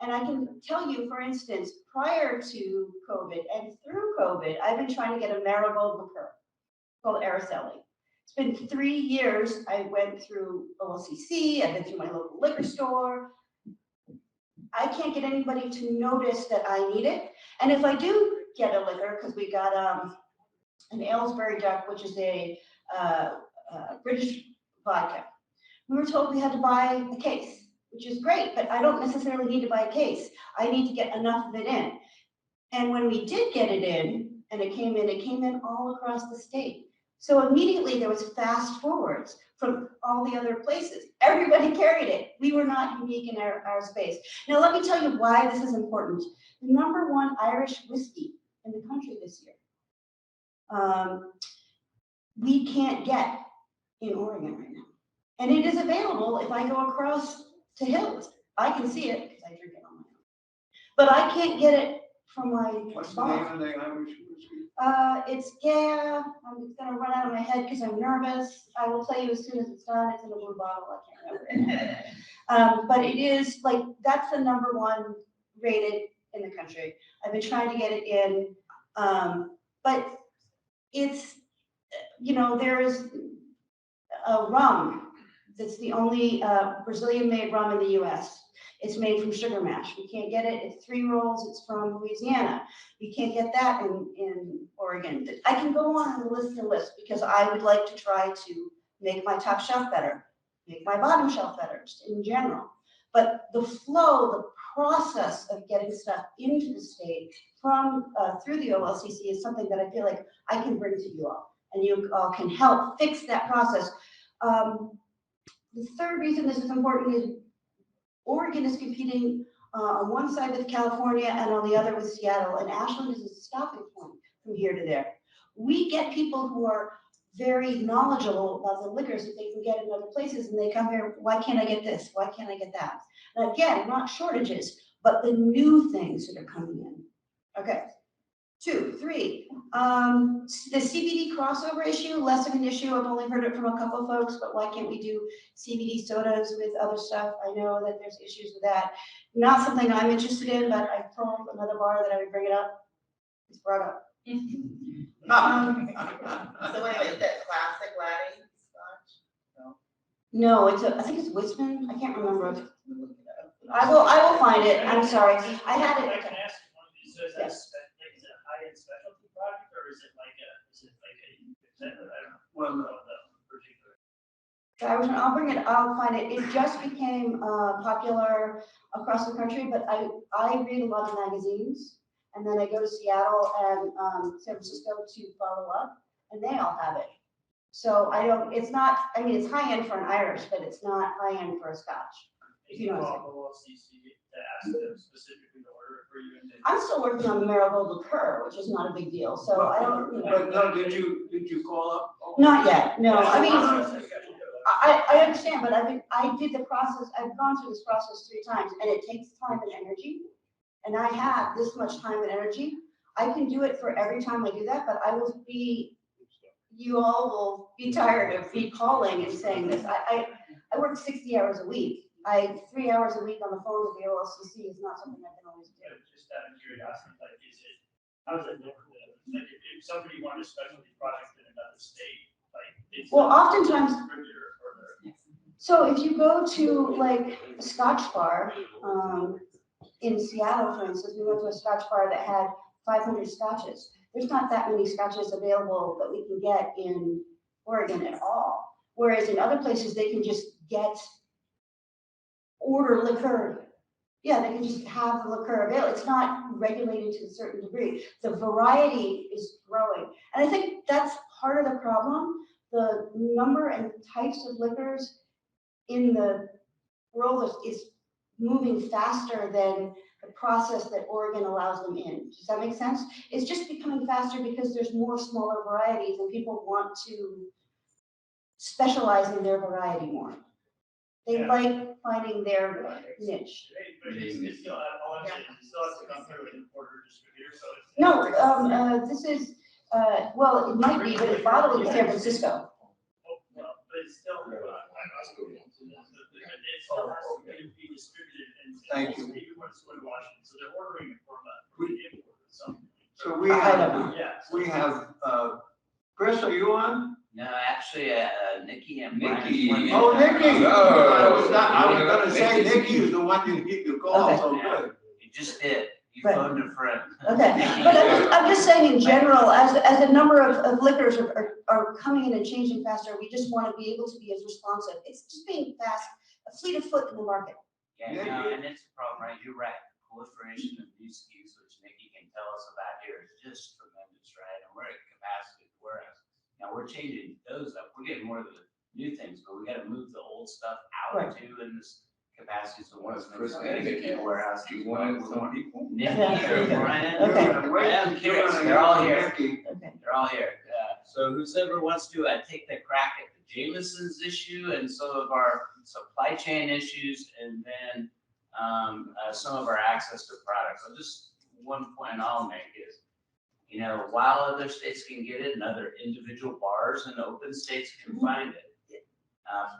Speaker 11: And I can tell you, for instance, prior to COVID and through COVID, I've been trying to get a marigold liqueur called Araceli. It's been 3 years. I went through OLCC, I've been through my local liquor store. I can't get anybody to notice that I need it. And if I do get a liquor, because we got an Aylesbury Duck, which is a British vodka, we were told we had to buy a case, which is great, but I don't necessarily need to buy a case. I need to get enough of it in. And when we did get it in, and it came in all across the state. So immediately there was fast forwards from all the other places. Everybody carried it. We were not unique in our space. Now let me tell you why this is important. The #1 Irish whiskey in the country this year, we can't get in Oregon right now. And it is available if I go across to Hills. I can see it because I drink it on my own. But I can't get it from my
Speaker 5: What's the
Speaker 11: bar.
Speaker 5: name of the Irish whiskey?
Speaker 11: It's gonna run out of my head because I'm nervous. I will tell you as soon as it's done. It's in a blue bottle. I can't remember it. But it is like, that's the #1 rated in the country. I've been trying to get it in, but it's, there is a rum that's the only Brazilian-made rum in the U.S. It's made from sugar mash. We can't get it. It's 3 rolls. It's from Louisiana. We can't get that in Oregon. I can go on and list the list because I would like to try to make my top shelf better, make my bottom shelf better, just in general. But the flow, the process of getting stuff into the state from through the OLCC is something that I feel like I can bring to you all, and you all can help fix that process. The third reason this is important is Oregon is competing on one side with California and on the other with Seattle, and Ashland is a stopping point from here to there. We get people who are very knowledgeable about the liquors that they can get in other places, and they come here, why can't I get this? Why can't I get that? And again, not shortages, but the new things that are coming in. Okay. 2, 3, the CBD crossover issue, less of an issue. I've only heard it from a couple of folks, but why can't we do CBD sodas with other stuff? I know that there's issues with that. Not something I'm interested in, but I told another bar that I would bring it up. It's brought up.
Speaker 10: So wait, is that classic latte scotch?
Speaker 11: No, I think it's Wisman. I can't remember. I will find it. I'm sorry. I had it.
Speaker 6: I can ask one, so is that is it a high-end specialty product, or is it like I don't know.
Speaker 5: Well,
Speaker 6: Particular.
Speaker 11: I'll bring it, I'll find it. It just became popular across the country, but I read a lot of magazines, and then I go to Seattle and San Francisco to follow up, and they all have it. So it's not, it's high-end for an Irish, but it's not high-end for a Scotch. If you know what I'm saying.
Speaker 6: OLCC to ask them specifically to order it for you.
Speaker 11: I'm still working on the marigold liqueur, which is not a big deal, so I don't.
Speaker 5: But no, did you call up?
Speaker 11: Not yet, no, I understand, but I did the process, I've gone through this process 3 times, and it takes time and energy. And I have this much time and energy. I can do it for every time I do that, but you all will be tired of me calling and saying this. I work 60 hours a week. 3 hours a week on the phone with the OLCC is not something I can always do.
Speaker 6: Just out of curiosity, like, how does it differ? Like, if somebody wanted a specialty product in another state, like,
Speaker 11: well, oftentimes, so if you go to like a Scotch bar in Seattle, for instance, we went to a Scotch bar that had 500 Scotches. There's not that many Scotches available that we can get in Oregon at all. Whereas in other places, they can just order liqueur. Yeah, they can just have the liqueur available. It's not regulated to a certain degree. The variety is growing. And I think that's part of the problem. The number and types of liquors in the world is moving faster than the process that Oregon allows them in. Does that make sense? It's just becoming faster because there's more smaller varieties and people want to specialize in their variety more. They like finding their niche.
Speaker 6: But it's still, all I'm saying is it still has to come through an importer distributor, so it's.
Speaker 11: No, this is, well, it might be, but it's bottled in San Francisco.
Speaker 6: Well, but it's still, it still has to be distributed and.
Speaker 5: Thank you.
Speaker 6: Even when it's going to Washington, so they're ordering it from the importer, so.
Speaker 5: So we
Speaker 11: I don't know.
Speaker 5: have,
Speaker 6: Yeah.
Speaker 5: we have, Chris, are you on?
Speaker 12: No, actually, Nikki and
Speaker 5: Nikki.
Speaker 12: Brian.
Speaker 5: Oh, Nikki. I was
Speaker 12: Oh.
Speaker 5: gonna say Nikki is the one you called, so good.
Speaker 12: You just did. You
Speaker 11: Right.
Speaker 12: phoned a friend.
Speaker 11: Okay, but I'm just saying in general, as a number of liquors are coming in and changing faster, we just want to be able to be as responsive. It's just being fast, a fleet of foot in the market.
Speaker 12: Yeah, no, and it's a problem, right? You're right. The proliferation of new SKUs, which Nikki can tell us about here, is just tremendous, right? And we're at capacity at the warehouse. Now we're changing those up. We're getting more of the new things, but we got to move the old stuff out
Speaker 11: Right.
Speaker 12: too in this capacity. So one of the
Speaker 20: Chris
Speaker 12: things
Speaker 20: and
Speaker 12: in
Speaker 20: Nikki.
Speaker 12: the warehouse.
Speaker 20: You wanted some people?
Speaker 12: Nikki,
Speaker 11: Yeah.
Speaker 12: Brian,
Speaker 11: Okay.
Speaker 12: I'm curious. They're all here.
Speaker 11: Okay.
Speaker 12: They're all here. So whoever wants to take the crack at the Jameson's issue and some of our supply chain issues, and then some of our access to products. So just one point I'll make is, you know, while other states can get it and other individual bars and open states can find it,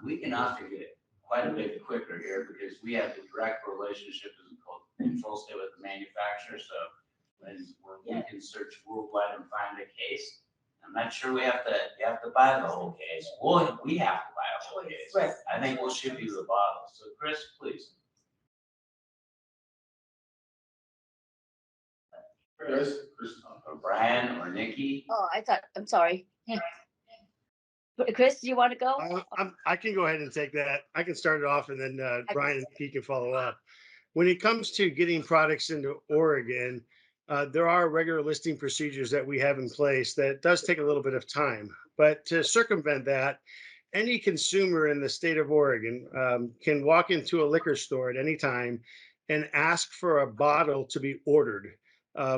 Speaker 12: we can often get it quite a bit quicker here because we have the direct relationship, as we call it, control state with the manufacturer. So when we can search worldwide and find a case, I'm not sure you have to buy the whole case. We have to buy a whole case.
Speaker 11: Right.
Speaker 12: I think we'll ship you the bottle. So Chris, please.
Speaker 3: Chris,
Speaker 12: Or Brian or Nikki.
Speaker 18: Oh, I'm sorry. Chris, do you want to go?
Speaker 19: I can go ahead and take that. I can start it off and then Brian and Pete can follow up. When it comes to getting products into Oregon, there are regular listing procedures that we have in place that does take a little bit of time. But to circumvent that, any consumer in the state of Oregon can walk into a liquor store at any time and ask for a bottle to be ordered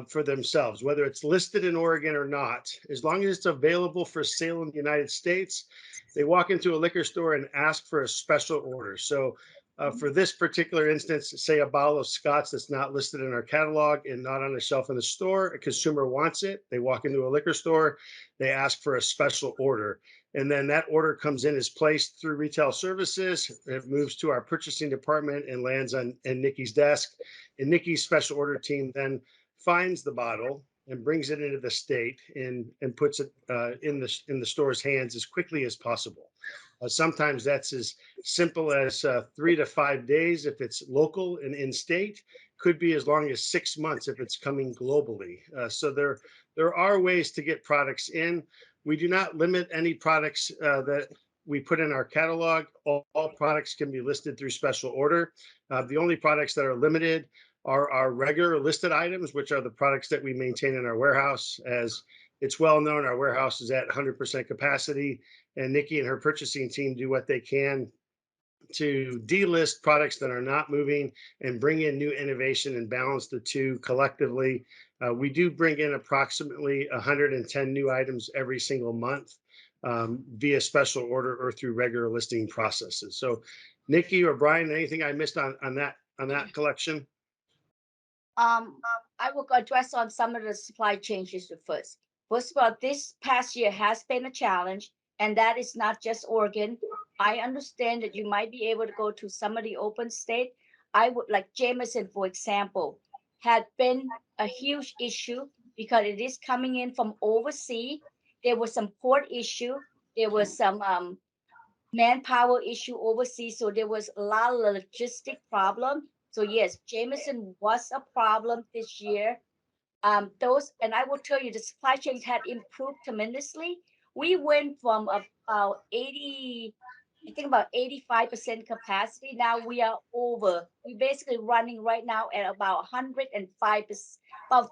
Speaker 19: for themselves, whether it's listed in Oregon or not. As long as it's available for sale in the United States, they walk into a liquor store and ask for a special order. So for this particular instance, say a bottle of scotch that's not listed in our catalog and not on the shelf in the store, a consumer wants it, they walk into a liquor store, they ask for a special order. And then that order comes in, is placed through retail services, it moves to our purchasing department and lands on Nikki's desk. And Nikki's special order team then finds the bottle and brings it into the state and puts it in the store's hands as quickly as possible. Sometimes that's as simple as 3 to 5 days if it's local and in-state. Could be as long as 6 months if it's coming globally. So there are ways to get products in. We do not limit any products that we put in our catalog. All products can be listed through special order. The only products that are limited are our regular listed items, which are the products that we maintain in our warehouse. As it's well known, our warehouse is at 100% capacity, and Nikki and her purchasing team do what they can to delist products that are not moving and bring in new innovation and balance the two collectively. We do bring in approximately 110 new items every single month via special order or through regular listing processes. So Nikki or Brian, anything I missed on that collection?
Speaker 18: I will address on some of the supply chain issues first. First of all, this past year has been a challenge, and that is not just Oregon. I understand that you might be able to go to some of the open state. I would, like Jameson, for example, had been a huge issue because it is coming in from overseas. There was some port issue. There was some manpower issue overseas. So there was a lot of logistic problem. So yes, Jameson was a problem this year. And I will tell you, the supply chains had improved tremendously. We went from about 85% capacity. Now we are over. We're basically running right now at about 105%, about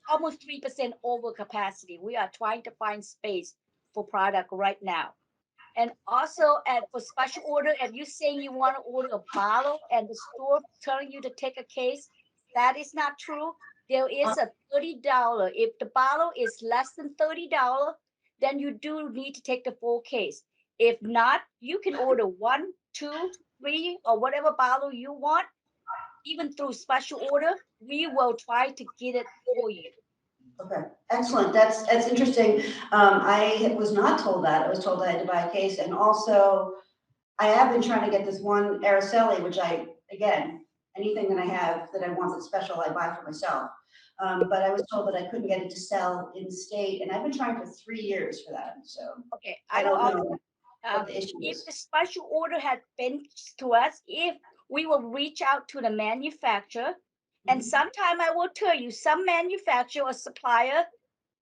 Speaker 18: almost 3% over capacity. We are trying to find space for product right now. And also for special order, if you're saying you want to order a bottle and the store telling you to take a case, that is not true. There is a $30. If the bottle is less than $30, then you do need to take the full case. If not, you can order 1, 2, 3, or whatever bottle you want. Even through special order, we will try to get it for you.
Speaker 11: Okay, excellent. That's interesting. I was not told that. I was told I had to buy a case, and also I have been trying to get this one Araceli, which again, anything that I have that I want that's special, I buy for myself. But I was told that I couldn't get it to sell in state, and I've been trying for 3 years for that. So
Speaker 18: okay,
Speaker 11: I don't know what the issue
Speaker 18: if
Speaker 11: is.
Speaker 18: the special order had been to us, if we will reach out to the manufacturer, and sometime I will tell you, some manufacturer or supplier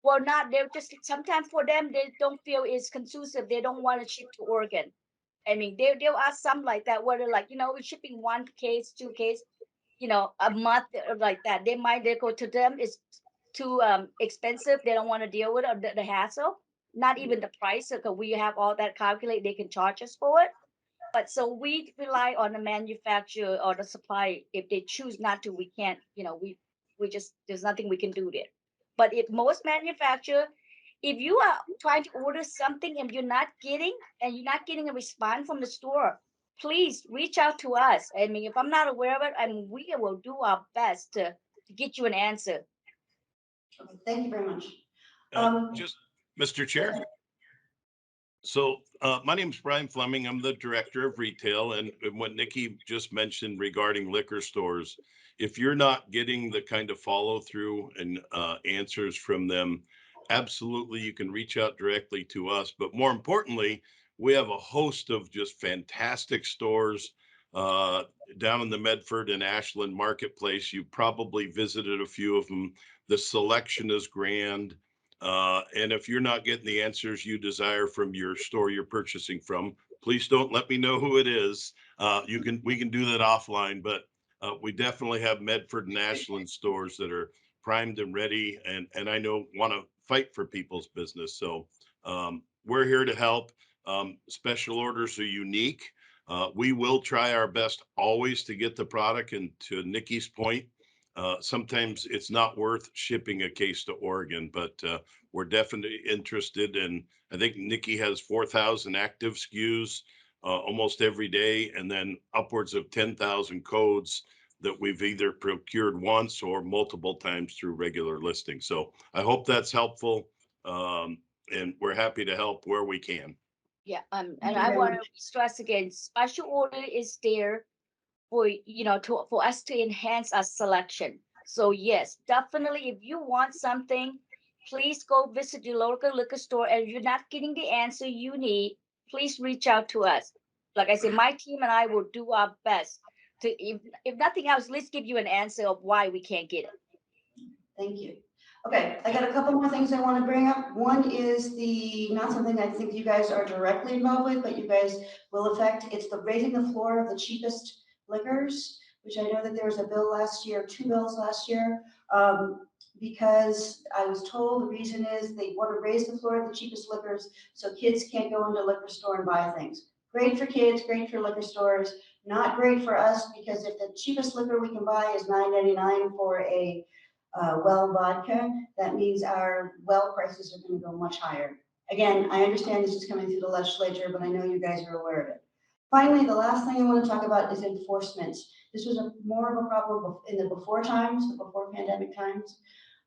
Speaker 18: will not, they're just, sometimes for them, they don't feel it's conducive. They don't want to ship to Oregon. I mean, there are some like that where they're like, we're shipping 1 case, 2 case, a month like that. They go to them, it's too expensive. They don't want to deal with it, the hassle, not even the price, because we have all that calculated. They can charge us for it. But so we rely on the manufacturer or the supplier. If they choose not to, we can't, we just, there's nothing we can do there. But if most manufacturer, if you are trying to order something and you're not getting a response from the store, please reach out to us. I mean, if I'm not aware of it, we will do our best to get you an answer.
Speaker 11: Okay, thank you very much.
Speaker 7: Just, Mr. Chair. So my name is Brian Fleming. I'm the director of retail, and what Nikki just mentioned regarding liquor stores, if you're not getting the kind of follow through and answers from them, absolutely you can reach out directly to us. But more importantly, we have a host of just fantastic stores down in the Medford and Ashland marketplace. You probably visited a few of them. The selection is grand. And if you're not getting the answers you desire from your store you're purchasing from, please don't let me know who it is. We can do that offline, but we definitely have Medford and Ashland stores that are primed and ready, and I know want to fight for people's business. So we're here to help. Special orders are unique. We will try our best always to get the product, and to Nikki's point, sometimes it's not worth shipping a case to Oregon, but we're definitely interested. And I think Nikki has 4,000 active SKUs almost every day, and then upwards of 10,000 codes that we've either procured once or multiple times through regular listings. So I hope that's helpful. And we're happy to help where we can.
Speaker 18: Yeah, and I want to stress again, special order is there for for us to enhance our selection. So yes, definitely, if you want something, please go visit your local liquor store, and if you're not getting the answer you need, please reach out to us. Like I said, my team and I will do our best to, if nothing else, let's give you an answer of why we can't get it.
Speaker 11: Thank you. Okay, I got a couple more things I want to bring up. One is not something I think you guys are directly involved with, but you guys will affect. It's the raising the floor of the cheapest liquors, which I know that there was a bill last year, 2 bills last year, because I was told the reason is they want to raise the floor of the cheapest liquors so kids can't go into a liquor store and buy things. Great for kids, great for liquor stores, not great for us, because if the cheapest liquor we can buy is $9.99 for a well vodka, that means our well prices are going to go much higher. Again, I understand this is coming through the legislature, but I know you guys are aware of it. Finally, the last thing I want to talk about is enforcement. This was more of a problem in the before pandemic times.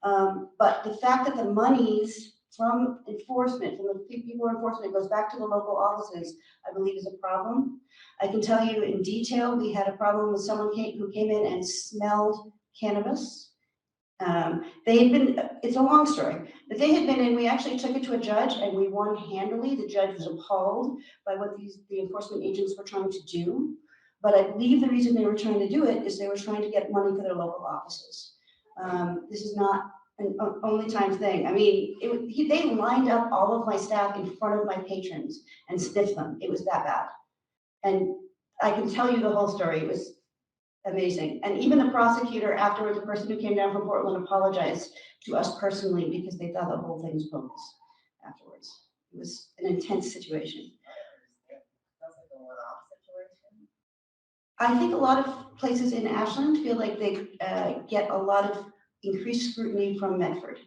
Speaker 11: But the fact that the monies from enforcement, from the people in enforcement, goes back to the local offices, I believe is a problem. I can tell you in detail, we had a problem with someone who came in and smelled cannabis. It's a long story, but they had been in, we actually took it to a judge and we won handily. The judge was appalled by what the enforcement agents were trying to do. But I believe the reason they were trying to do it is they were trying to get money for their local offices. This is not an only time thing. I mean, they lined up all of my staff in front of my patrons and sniffed them. It was that bad. And I can tell you the whole story. It was amazing. And even the prosecutor afterwards, the person who came down from Portland, apologized to us personally because they thought the whole thing was bogus afterwards. It was an intense situation. I think a lot of places in Ashland feel like they get a lot of increased scrutiny from Medford.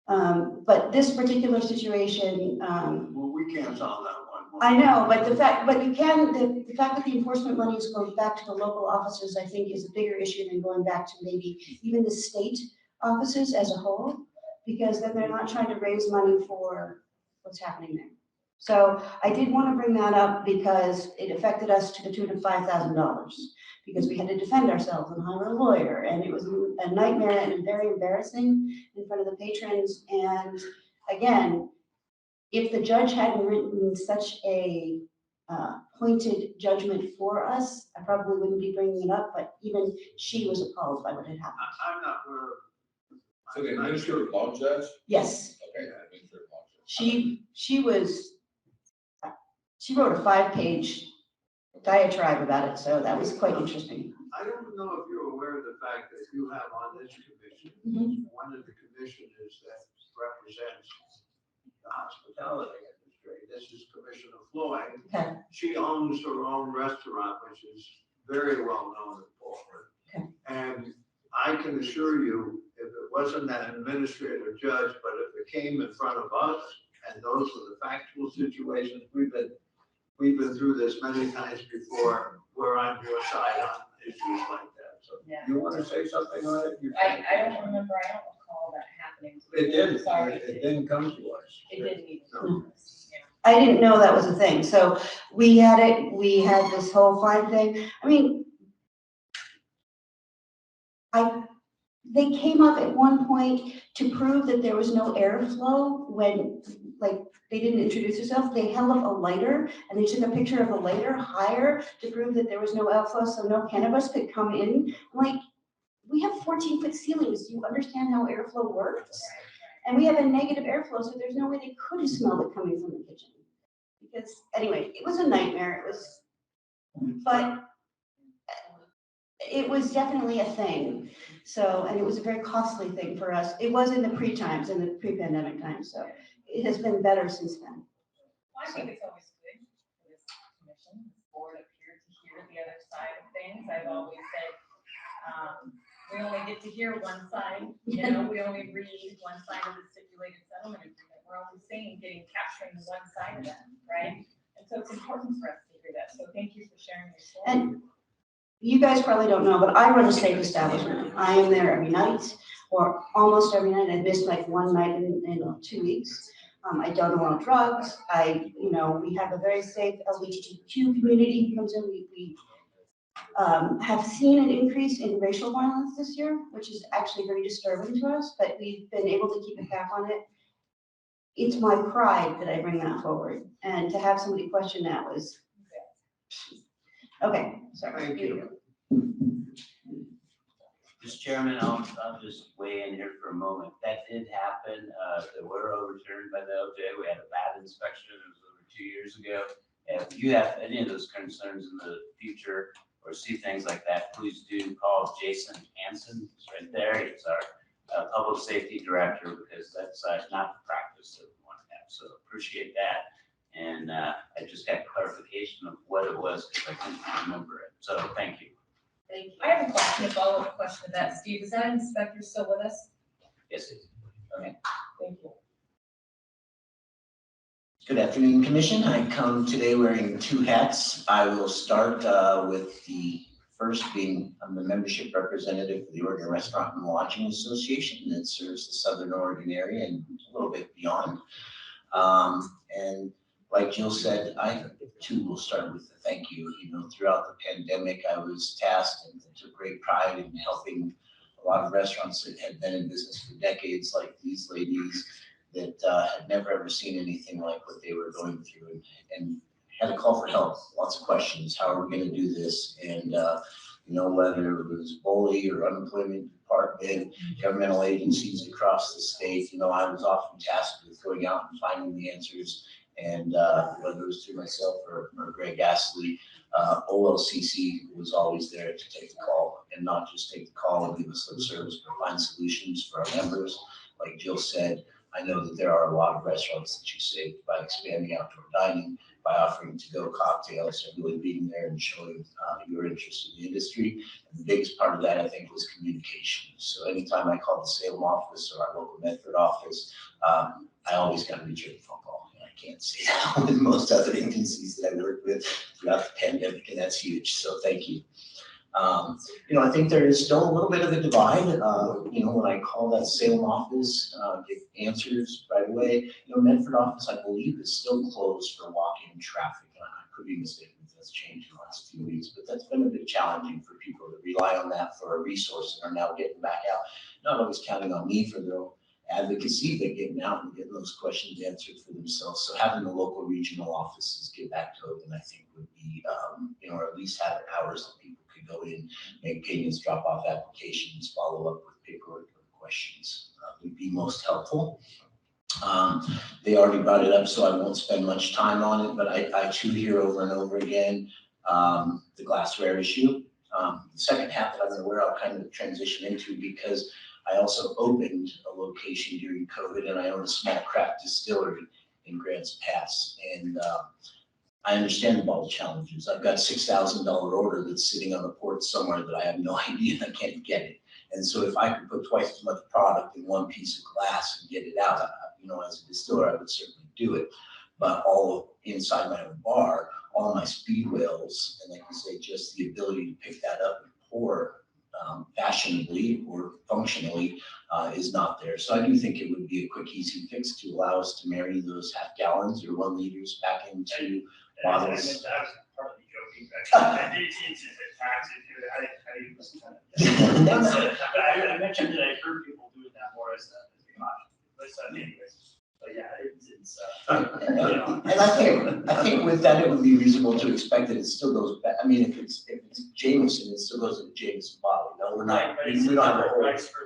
Speaker 11: But this particular situation,
Speaker 5: Well, we can't solve that one.
Speaker 11: I know, but the fact that the enforcement money is going back to the local officers, I think, is a bigger issue than going back to maybe even the state offices as a whole, because then they're not trying to raise money for what's happening there. So I did want to bring that up because it affected us to the tune of $5,000, because we had to defend ourselves and hire a lawyer, and it was a nightmare and very embarrassing in front of the patrons. And again, if the judge hadn't written such a pointed judgment for us, I probably wouldn't be bringing it up, but even she was appalled by what had happened.
Speaker 5: I'm not aware of.
Speaker 3: So the administrative law judge?
Speaker 11: Yes.
Speaker 3: Okay, administrative law judge.
Speaker 11: She wrote a 5-page diatribe about it, so that was quite interesting.
Speaker 5: I don't know if you're aware of the fact that you have on this commission, one of the commissioners that represents the hospitality industry. This is Commissioner Floyd.
Speaker 11: Okay.
Speaker 5: She owns her own restaurant, which is very well known in Portland.
Speaker 11: Okay.
Speaker 5: And I can assure you, if it wasn't an administrative judge, but if it came in front of us, and those were the factual situations, we've been through this many times before, we're on your side on issues like that. So you want to say something on it?
Speaker 4: I don't remember, I don't recall that happening.
Speaker 5: It didn't,
Speaker 4: Sorry.
Speaker 5: it didn't come to us.
Speaker 4: It didn't even
Speaker 5: No.
Speaker 4: come to us, yeah.
Speaker 11: I didn't know that was a thing, so we had this whole fine thing. I mean, they came up at one point to prove that there was no airflow when, like, they didn't introduce themselves. They held up a lighter and they took a picture of the lighter higher to prove that there was no airflow, so no cannabis could come in. Like, we have 14-foot ceilings. Do you understand how airflow works? And we have a negative airflow, so there's no way they could have smelled it coming from the kitchen. Because anyway, it was a nightmare. But it was definitely a thing. So, and it was a very costly thing for us. It was in the pre-pandemic times, so it has been better since then.
Speaker 4: Well, I think it's always good for this commission, this board up here to hear the other side of things. I've always said, we only get to hear one side, we only read one side of the stipulated settlement agreement. We're only capturing one side of that, right? And so it's important for us to hear that. So thank you for sharing your story.
Speaker 11: And you guys probably don't know, but I run a safe establishment. I am there every night, or almost every night. I've missed like one night in 2 weeks. I don't allow drugs. We have a very safe LGBTQ community who comes in. We have seen an increase in racial violence this year, which is actually very disturbing to us, but we've been able to keep a cap on it. It's my pride that I bring that forward, and to have somebody question that was, okay, sorry.
Speaker 5: Thank you.
Speaker 12: Mr. Chairman, I'll just weigh in here for a moment. That did happen. They were overturned by the LJ. We had a bad inspection. It was over 2 years ago. And if you have any of those concerns in the future or see things like that, please do call Jason Hansen. He's right there. He's our public safety director, because that's not the practice that we want to have. So appreciate that. And I just got clarification of what it was, because I couldn't remember it. So thank you.
Speaker 4: Thank you. I have a question, a follow-up question to that. Steve, is that inspector still with us?
Speaker 12: Yes, it is.
Speaker 4: Okay, thank you.
Speaker 16: Good afternoon, Commission. I come today wearing 2 hats. I will start with the first being I'm the membership representative for the Oregon Restaurant and Lodging Association that serves the Southern Oregon area and a little bit beyond. And like Jill said, I too will start with a thank you. Throughout the pandemic, I was tasked and took great pride in helping a lot of restaurants that had been in business for decades, like these ladies, that had never ever seen anything like what they were going through, and had a call for help, lots of questions. How are we going to do this? And whether it was BOLI or unemployment department, governmental agencies across the state, I was often tasked with going out and finding the answers. And whether it was through myself or Greg Astley, OLCC was always there to take the call, and not just take the call and give us lip service, but find solutions for our members. Like Jill said, I know that there are a lot of restaurants that you saved by expanding outdoor dining, by offering to-go cocktails and really being there and showing your interest in the industry. And the biggest part of that, I think, was communication. So anytime I called the Salem office or our local Medford office, I always got to reach a phone call. And I can't say that with most other agencies that I worked with throughout the pandemic, and that's huge. So thank you. I think there is still a little bit of a divide. When I call that Salem office, get answers right away. Medford office, I believe, is still closed for walk-in traffic. And I could be mistaken if that's changed in the last few weeks, but that's been a bit challenging for people that rely on that for a resource and are now getting back out, not always counting on me for their own advocacy, but getting out and getting those questions answered for themselves. So having the local regional offices get back to open, I think would be, or at least have hours that people could go in, make payments, drop off applications, follow up with paperwork or questions would be most helpful. They already brought it up, so I won't spend much time on it, but I too hear over and over again the glassware issue. The second half that I'm going to wear, I'll kind of transition into because I also opened a location during COVID, and I own a small craft distillery in Grants Pass. And I understand the bottle challenges. I've got a $6,000 order that's sitting on the porch somewhere that I have no idea I can't get it. And so if I could put twice as much product in one piece of glass and get it out, as a distiller, I would certainly do it. But all inside my own bar, all my speed whales, and like you say, just the ability to pick that up and pour fashionably or functionally is not there. So I do think it would be a quick, easy fix to allow us to marry those half gallons or 1 liters back into bottles.
Speaker 6: I was partly joking, but it's a tax issue. How do you listen to that? But I mentioned that I've heard people doing that more as a caution. Anyways. But yeah,
Speaker 16: And I think with that, it would be reasonable to expect that it still goes back. I mean, if it's Jameson, it still goes in a Jameson bottle. No, we're not. We don't have a whole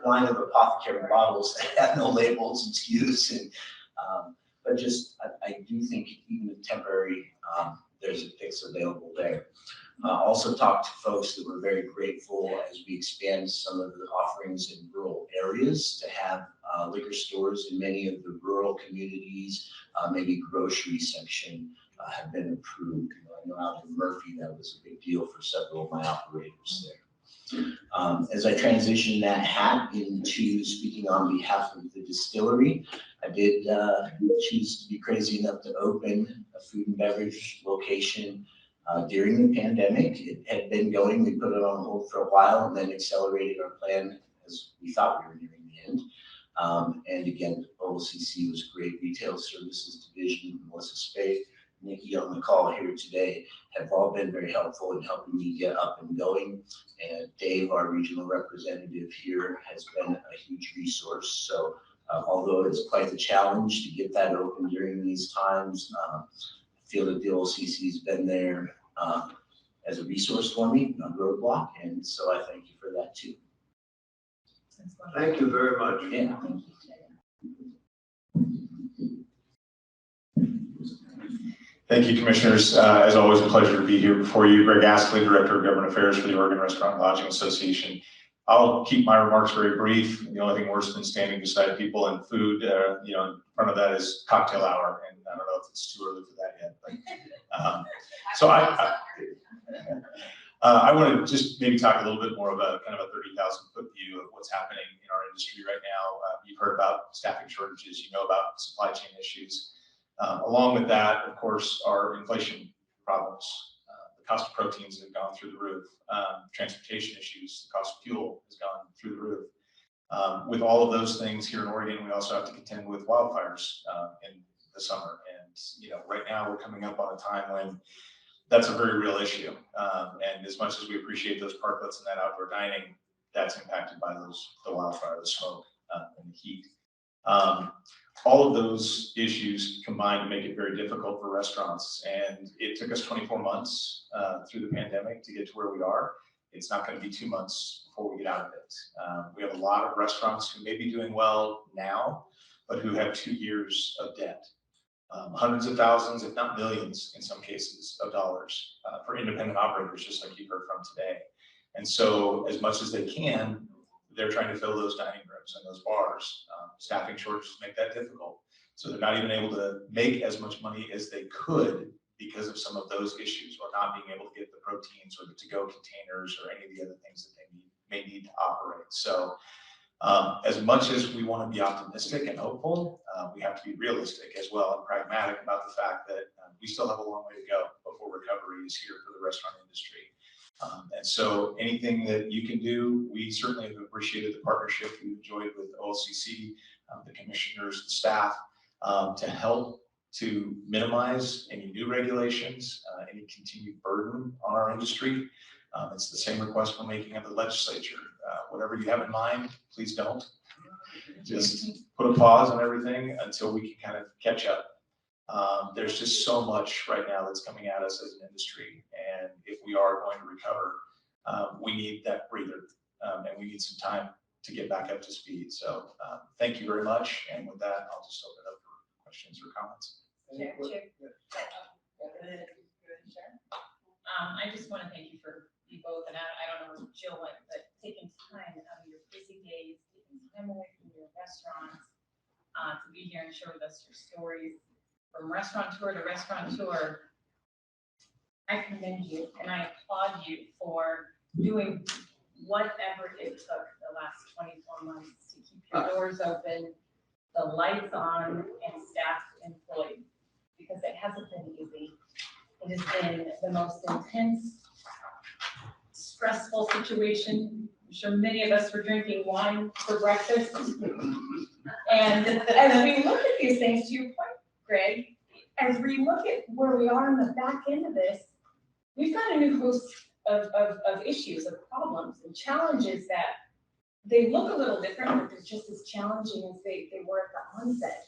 Speaker 16: line of apothecary bottles that have no labels and SKUs. And but just I do think even if temporary, there's a fix available there. Also talked to folks that were very grateful as we expand some of the offerings in rural areas to have liquor stores in many of the rural communities, maybe grocery section have been approved. I know out in Murphy, that was a big deal for several of my operators there. As I transition that hat into speaking on behalf of the distillery, I did choose to be crazy enough to open a food and beverage location during the pandemic. It had been going, we put it on hold for a while and then accelerated our plan as we thought we were nearing the end. And again, OLCC was great. Retail Services Division, Melissa Spade, Nikki on the call here today have all been very helpful in helping me get up and going. And Dave, our regional representative here, has been a huge resource. So although it's quite a challenge to get that open during these times, I feel that the OLCC has been there as a resource for me, not a roadblock. And so I thank you for that too.
Speaker 5: Thank you very much.
Speaker 16: Yeah.
Speaker 20: Thank you, Commissioners. As always, a pleasure to be here before you. Greg Astley, Director of Government Affairs for the Oregon Restaurant and Lodging Association. I'll keep my remarks very brief. The only thing worse than standing beside people and food, in front of that is cocktail hour, and I don't know if it's too early for that yet. But, so I want to just maybe talk a little bit more about kind of a 30,000-foot view of what's happening in our industry right now. You've heard about staffing shortages, you know about supply chain issues. Along with that, of course, are inflation problems. The cost of proteins have gone through the roof. Transportation issues, the cost of fuel has gone through the roof. With all of those things here in Oregon, we also have to contend with wildfires in the summer. And right now we're coming up on a time when that's a very real issue. And as much as we appreciate those parklets and that outdoor dining, that's impacted by the wildfire, the smoke, and the heat. All of those issues combined to make it very difficult for restaurants. And it took us 24 months through the pandemic to get to where we are. It's not going to be 2 months before we get out of it. We have a lot of restaurants who may be doing well now, but who have 2 years of debt. Hundreds of thousands, if not millions, in some cases, of dollars for independent operators, just like you heard from today. And so as much as they can, they're trying to fill those dining rooms and those bars. Staffing shortages make that difficult. So they're not even able to make as much money as they could
Speaker 8: because of some of those issues, or not being able to get the proteins or the to-go containers or any of the other things that they may need to operate. So as much as we want to be optimistic and hopeful, we have to be realistic as well and pragmatic about the fact that we still have a long way to go before recovery is here for the restaurant industry. And so anything that you can do, we certainly have appreciated the partnership we've enjoyed with OLCC, the commissioners, the staff, to help to minimize any new regulations, any continued burden on our industry. It's the same request we're making of the legislature. Whatever you have in mind, please don't. Just put a pause on everything until we can kind of catch up. There's just so much right now that's coming at us as an industry, and if we are going to recover, we need that breather, and we need some time to get back up to speed. So thank you very much, and with that, I'll just open it up for questions or comments.
Speaker 4: Chair. I just want to thank you for you both, and I don't know what Jill went, but taking time out of your busy days, taking time away from your restaurants, to be here and share with us your stories. From restaurateur to restaurateur, I commend you and I applaud you for doing whatever it took the last 24 months to keep your doors open, the lights on, and staff employed, because it hasn't been easy. It has been the most intense, stressful situation. I'm sure many of us were drinking wine for breakfast. And as we look at these things, to your point, Greg, as we look at where we are in the back end of this, we've got a new host of issues, of problems and challenges that they look a little different, but they're just as challenging as they were at the onset,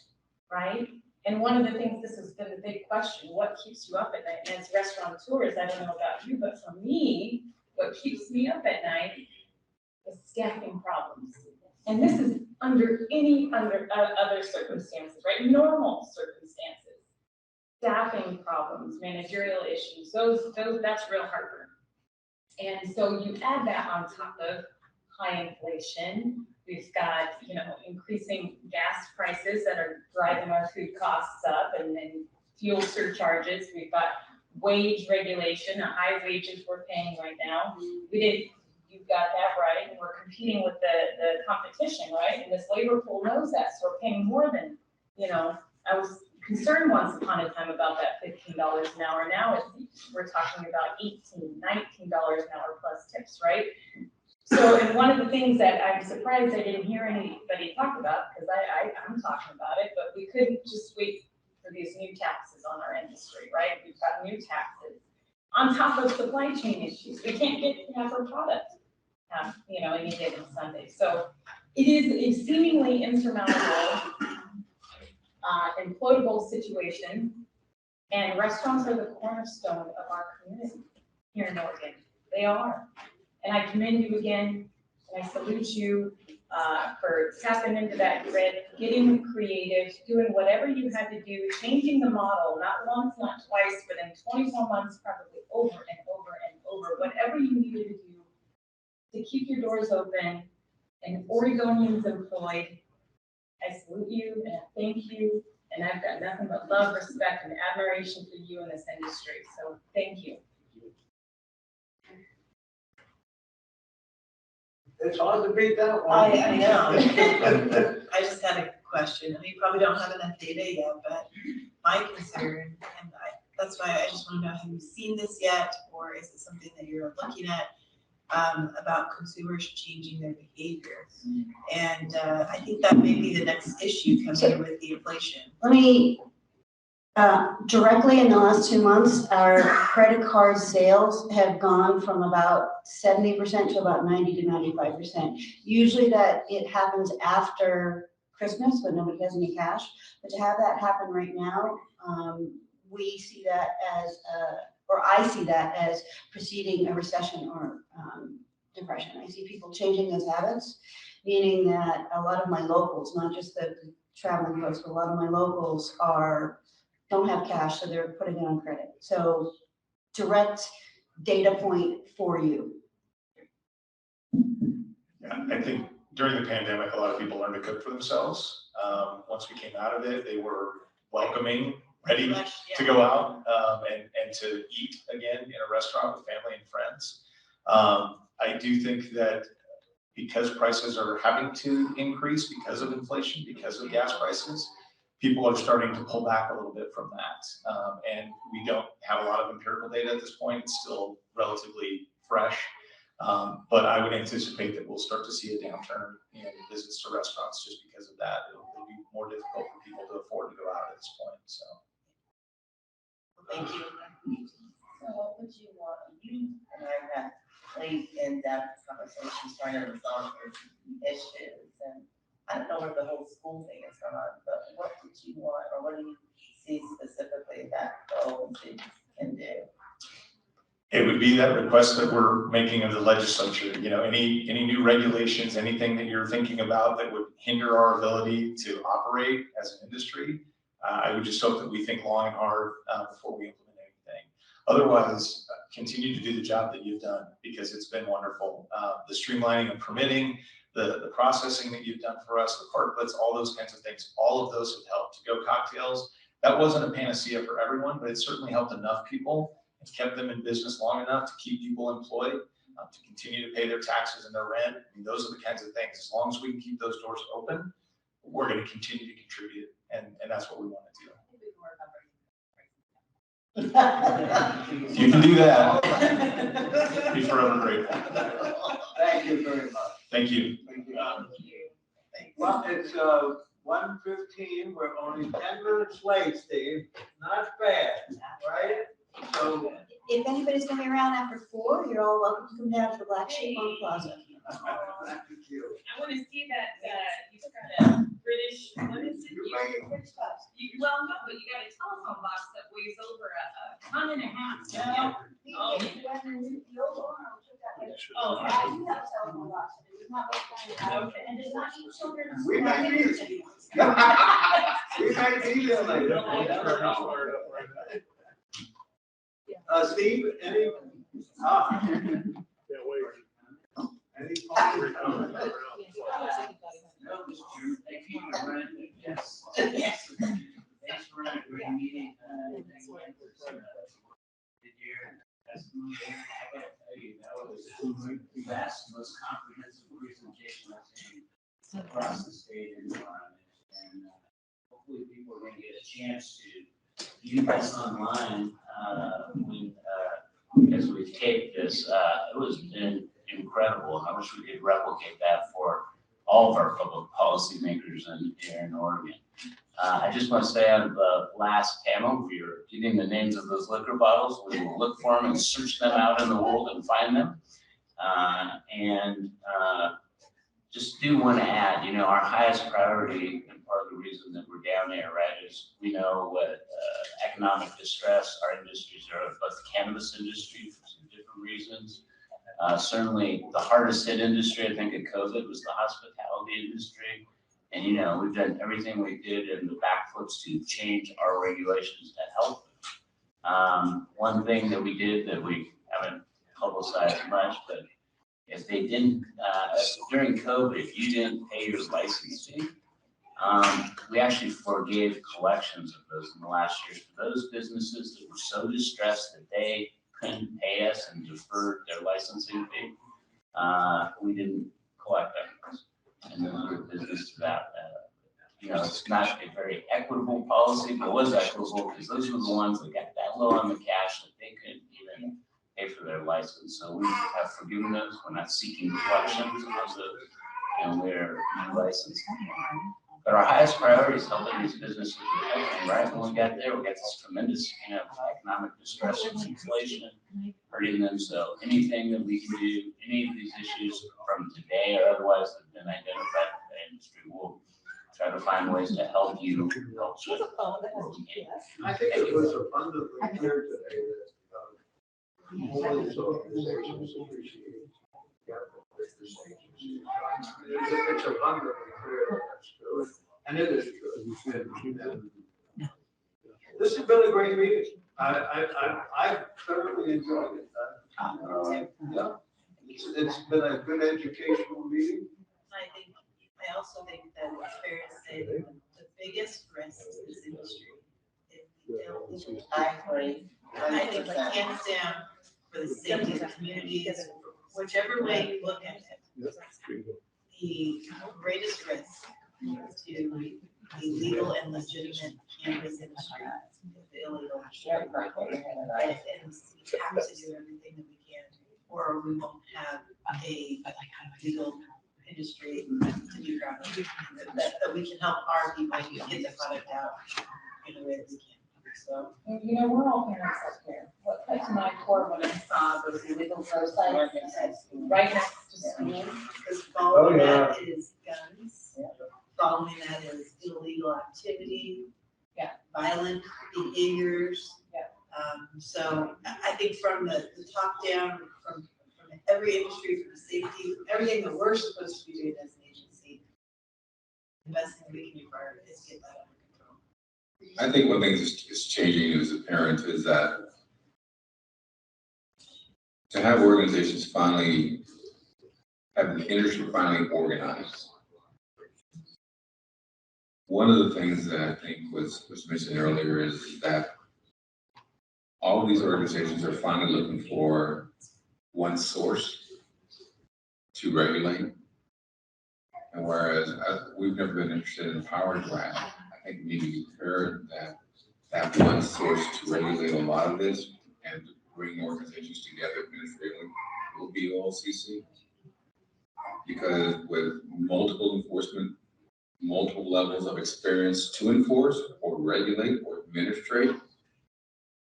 Speaker 4: right? And one of the things, this has been the big question, what keeps you up at night? And as restaurateurs, I don't know about you, but for me, what keeps me up at night is staffing problems. And this is under other circumstances, right? Normal circumstances. Staffing problems, managerial issues, that's real heartburn. And so you add that on top of high inflation. We've got, increasing gas prices that are driving our food costs up, and then fuel surcharges. We've got wage regulation, the high wages we're paying right now. You've got that right, and we're competing with the competition, right? And this labor pool knows that, so we're paying more than, I was concerned once upon a time about that $15 an hour. Now we're talking about $18, $19 an hour plus tips, right? So, and one of the things that I'm surprised I didn't hear anybody talk about, because I'm talking about it, but we couldn't just wait for these new taxes on our industry, right? We've got new taxes on top of supply chain issues. We can't get half our product, any given Sunday. So it is a seemingly insurmountable, implodable situation, and restaurants are the cornerstone of our community here in Oregon. They are. And I commend you again, and I salute you for tapping into that grid, getting creative, doing whatever you had to do, changing the model, not once, not twice, but in 24 months, probably over and over and over, whatever you needed to do to keep your doors open and Oregonians employed. I salute you and I thank you, and I've got nothing but love, respect, and admiration for you in this industry, so thank you.
Speaker 1: It's hard to beat that one.
Speaker 2: I know. I just had a question. You probably don't have enough data yet, but my concern, and that's why I just want to know, have you seen this yet, or is it something that you're looking at about consumers changing their behavior? And I think that may be the next issue coming with the inflation.
Speaker 11: Let me, directly in the last 2 months, our credit card sales have gone from about 70% to about 90 to 95%. Usually that it happens after Christmas when nobody has any cash, but to have that happen right now, we see that as, or I see that as preceding a recession or depression. I see people changing those habits, meaning that a lot of my locals, not just the traveling folks, but a lot of my locals don't have cash, so they're putting it on credit. So direct data point for you.
Speaker 8: Yeah, I think during the pandemic, a lot of people learned to cook for themselves. Once we came out of it, they were welcoming ready
Speaker 2: Fresh,
Speaker 8: to
Speaker 2: yeah.
Speaker 8: go out and to eat again in a restaurant with family and friends. I do think that because prices are having to increase because of inflation, because of gas prices, people are starting to pull back a little bit from that. And we don't have a lot of empirical data at this point. It's still relatively fresh. But I would anticipate that we'll start to see a downturn in visits to restaurants just because of that. It'll be more difficult for people to afford to go out at this point, so.
Speaker 2: Thank you.
Speaker 10: So what would you want, you and I have played in-depth conversations trying to resolve your issues, and I don't know where the whole school thing is going on, but what would you want, or what do you see specifically that the OLC can do?
Speaker 8: It would be that request that we're making of the legislature, you know, any new regulations, anything that you're thinking about that would hinder our ability to operate as an industry. I would just hope that we think long and hard before we implement anything. Otherwise, continue to do the job that you've done because it's been wonderful. The streamlining of permitting, the processing that you've done for us, the parklets, all those kinds of things, all of those have helped. To go cocktails, that wasn't a panacea for everyone, but it certainly helped enough people. It's kept them in business long enough to keep people employed, to continue to pay their taxes and their rent. I mean, those are the kinds of things. As long as we can keep those doors open, we're going to continue to contribute, and that's what we want to do. If you can do that, be forever grateful.
Speaker 1: Thank you very much.
Speaker 8: Thank you.
Speaker 1: Well, it's 1:15, we're only 10 minutes late, Steve, not bad, right? So.
Speaker 11: If anybody's gonna be around after 4, you're all welcome to come down to the Black Sheep on the Plaza.
Speaker 1: Thank you.
Speaker 4: I want to see that, you've got a British, what is it? Well, no, but you got a telephone box that weighs over a ton and a half. Yeah. Oh. Oh.
Speaker 11: I do have a telephone box, but it was not what
Speaker 4: Okay.
Speaker 11: and does not eat children.
Speaker 1: We might need it. We might need it later. Steve, any? Any public comment?
Speaker 12: No, Mr. Chairman, thank you for running. Yes. Yes. Thanks for running a great meeting. Did your testimony there? I gotta tell you, that was the best, most comprehensive presentation I've seen across the state and around it. And hopefully people are gonna get a chance to view this online as we tape this. It was incredible. I wish we could replicate that for all of our public policymakers here in Oregon. I just want to say on the last panel, we are getting the names of those liquor bottles. We will look for them and search them out in the world and find them. Just do want to add, you know, our highest priority and part of the reason that we're down there, right, is we know what economic distress our industries are, but the cannabis industry for some different reasons. Certainly the hardest hit industry, I think, of COVID was the hospitality industry. And, you know, we've done everything we did in the backflips to change our regulations to help. One thing that we did that we haven't publicized much, but if they didn't, during COVID, if you didn't pay your license fee, we actually forgave collections of those in the last year for those businesses that were so distressed that they couldn't pay us and deferred their licensing fee. We didn't collect them. And those were businesses that, you know, it's not a very equitable policy, but it was equitable because those were the ones that got that low on the cash that they couldn't even pay for their license. So we have forgiven those. We're not seeking collections of those, and we're licensed. But our highest priority is helping these businesses recover, right? When we got there, we got this tremendous, you know, economic distress and inflation hurting them. So anything that we can do, any of these issues from today or otherwise that have been identified by the industry, we'll try to find ways to help you.
Speaker 1: I think it was abundantly clear today that all these organizations appreciate it's abundantly clear that that's true, and it is true. And this has been a great meeting. I've thoroughly enjoyed it. Yeah, it's been a good educational meeting.
Speaker 2: I also think that it's fair to say that the biggest risk to this industry, if we
Speaker 10: I agree.
Speaker 2: I think hands down for the safety of the communities, whichever way you look at it, the greatest risk to the legal and legitimate cannabis industry is the illegal. And we have to do everything that we can, or we won't have a legal industry to be proud of, that we can help our people get the product out in a way that we can. So,
Speaker 4: You know, we're all parents up here. What cut to my core when I saw those illegal grow sites right next to school?
Speaker 2: because following that is guns, following that is illegal activity.
Speaker 4: Yeah.
Speaker 2: Violent behaviors.
Speaker 4: Yeah.
Speaker 2: So I think from the top down, from every industry, from the safety, everything that we're supposed to be doing as an agency, the best thing we can do for our is get that under control.
Speaker 3: I think one thing is changing as a parent is that to have organizations finally, have the industry finally organized. One of the things that I think was mentioned earlier is that all of these organizations are finally looking for one source to regulate. And whereas we've never been interested in a power grab, I think we need to be prepared that one source to regulate a lot of this and to bring organizations together administratively will be OLCC. Because with multiple enforcement, multiple levels of experience to enforce or regulate or administrate,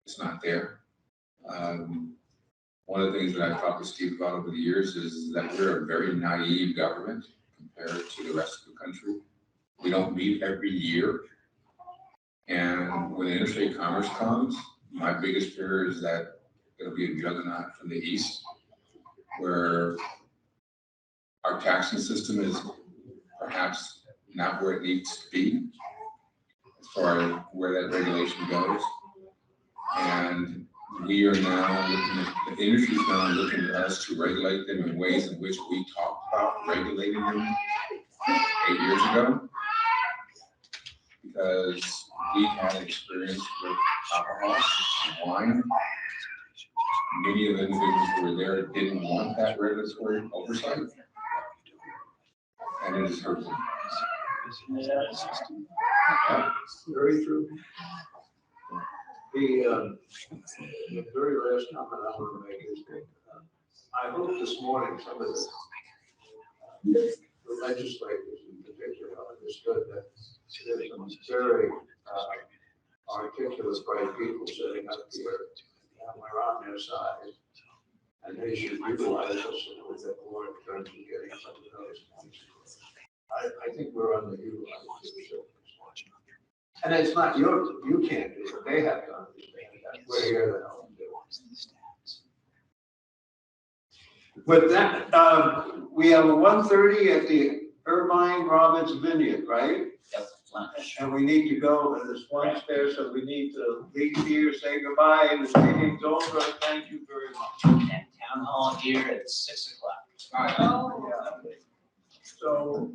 Speaker 3: it's not there. One of the things that I've talked to Steve about over the years is that we're a very naive government compared to the rest of the country. We don't meet every year. And when interstate commerce comes, my biggest fear is that it'll be a juggernaut from the east, where our taxing system is perhaps not where it needs to be as far as where that regulation goes. And we are now looking at, the industry is now looking at us to regulate them in ways in which we talked about regulating them 8 years ago. Because we had experience with alcohol and wine. Many of the individuals who were there didn't want that regulatory oversight. And it is hurtful.
Speaker 5: Yeah, very true. The very last comment I want to make is that I hope this morning some of the legislators in particular understood that there's some very articulate, bright people sitting up here, and we're on their side. And they should utilize us a little bit more in terms of getting some of those points. I think we're underutilized. And it's not you can't do it, they have to understand that. We're here to help them do it. With that, we have a 1:30 at the Irvine Robbins Vineyard, right?
Speaker 12: Yep, lunch.
Speaker 5: And we need to go, and there's lunch there, so we need to leave here, say goodbye, and the meeting's over. Thank you very much.
Speaker 12: And town hall here at 6 o'clock.
Speaker 5: So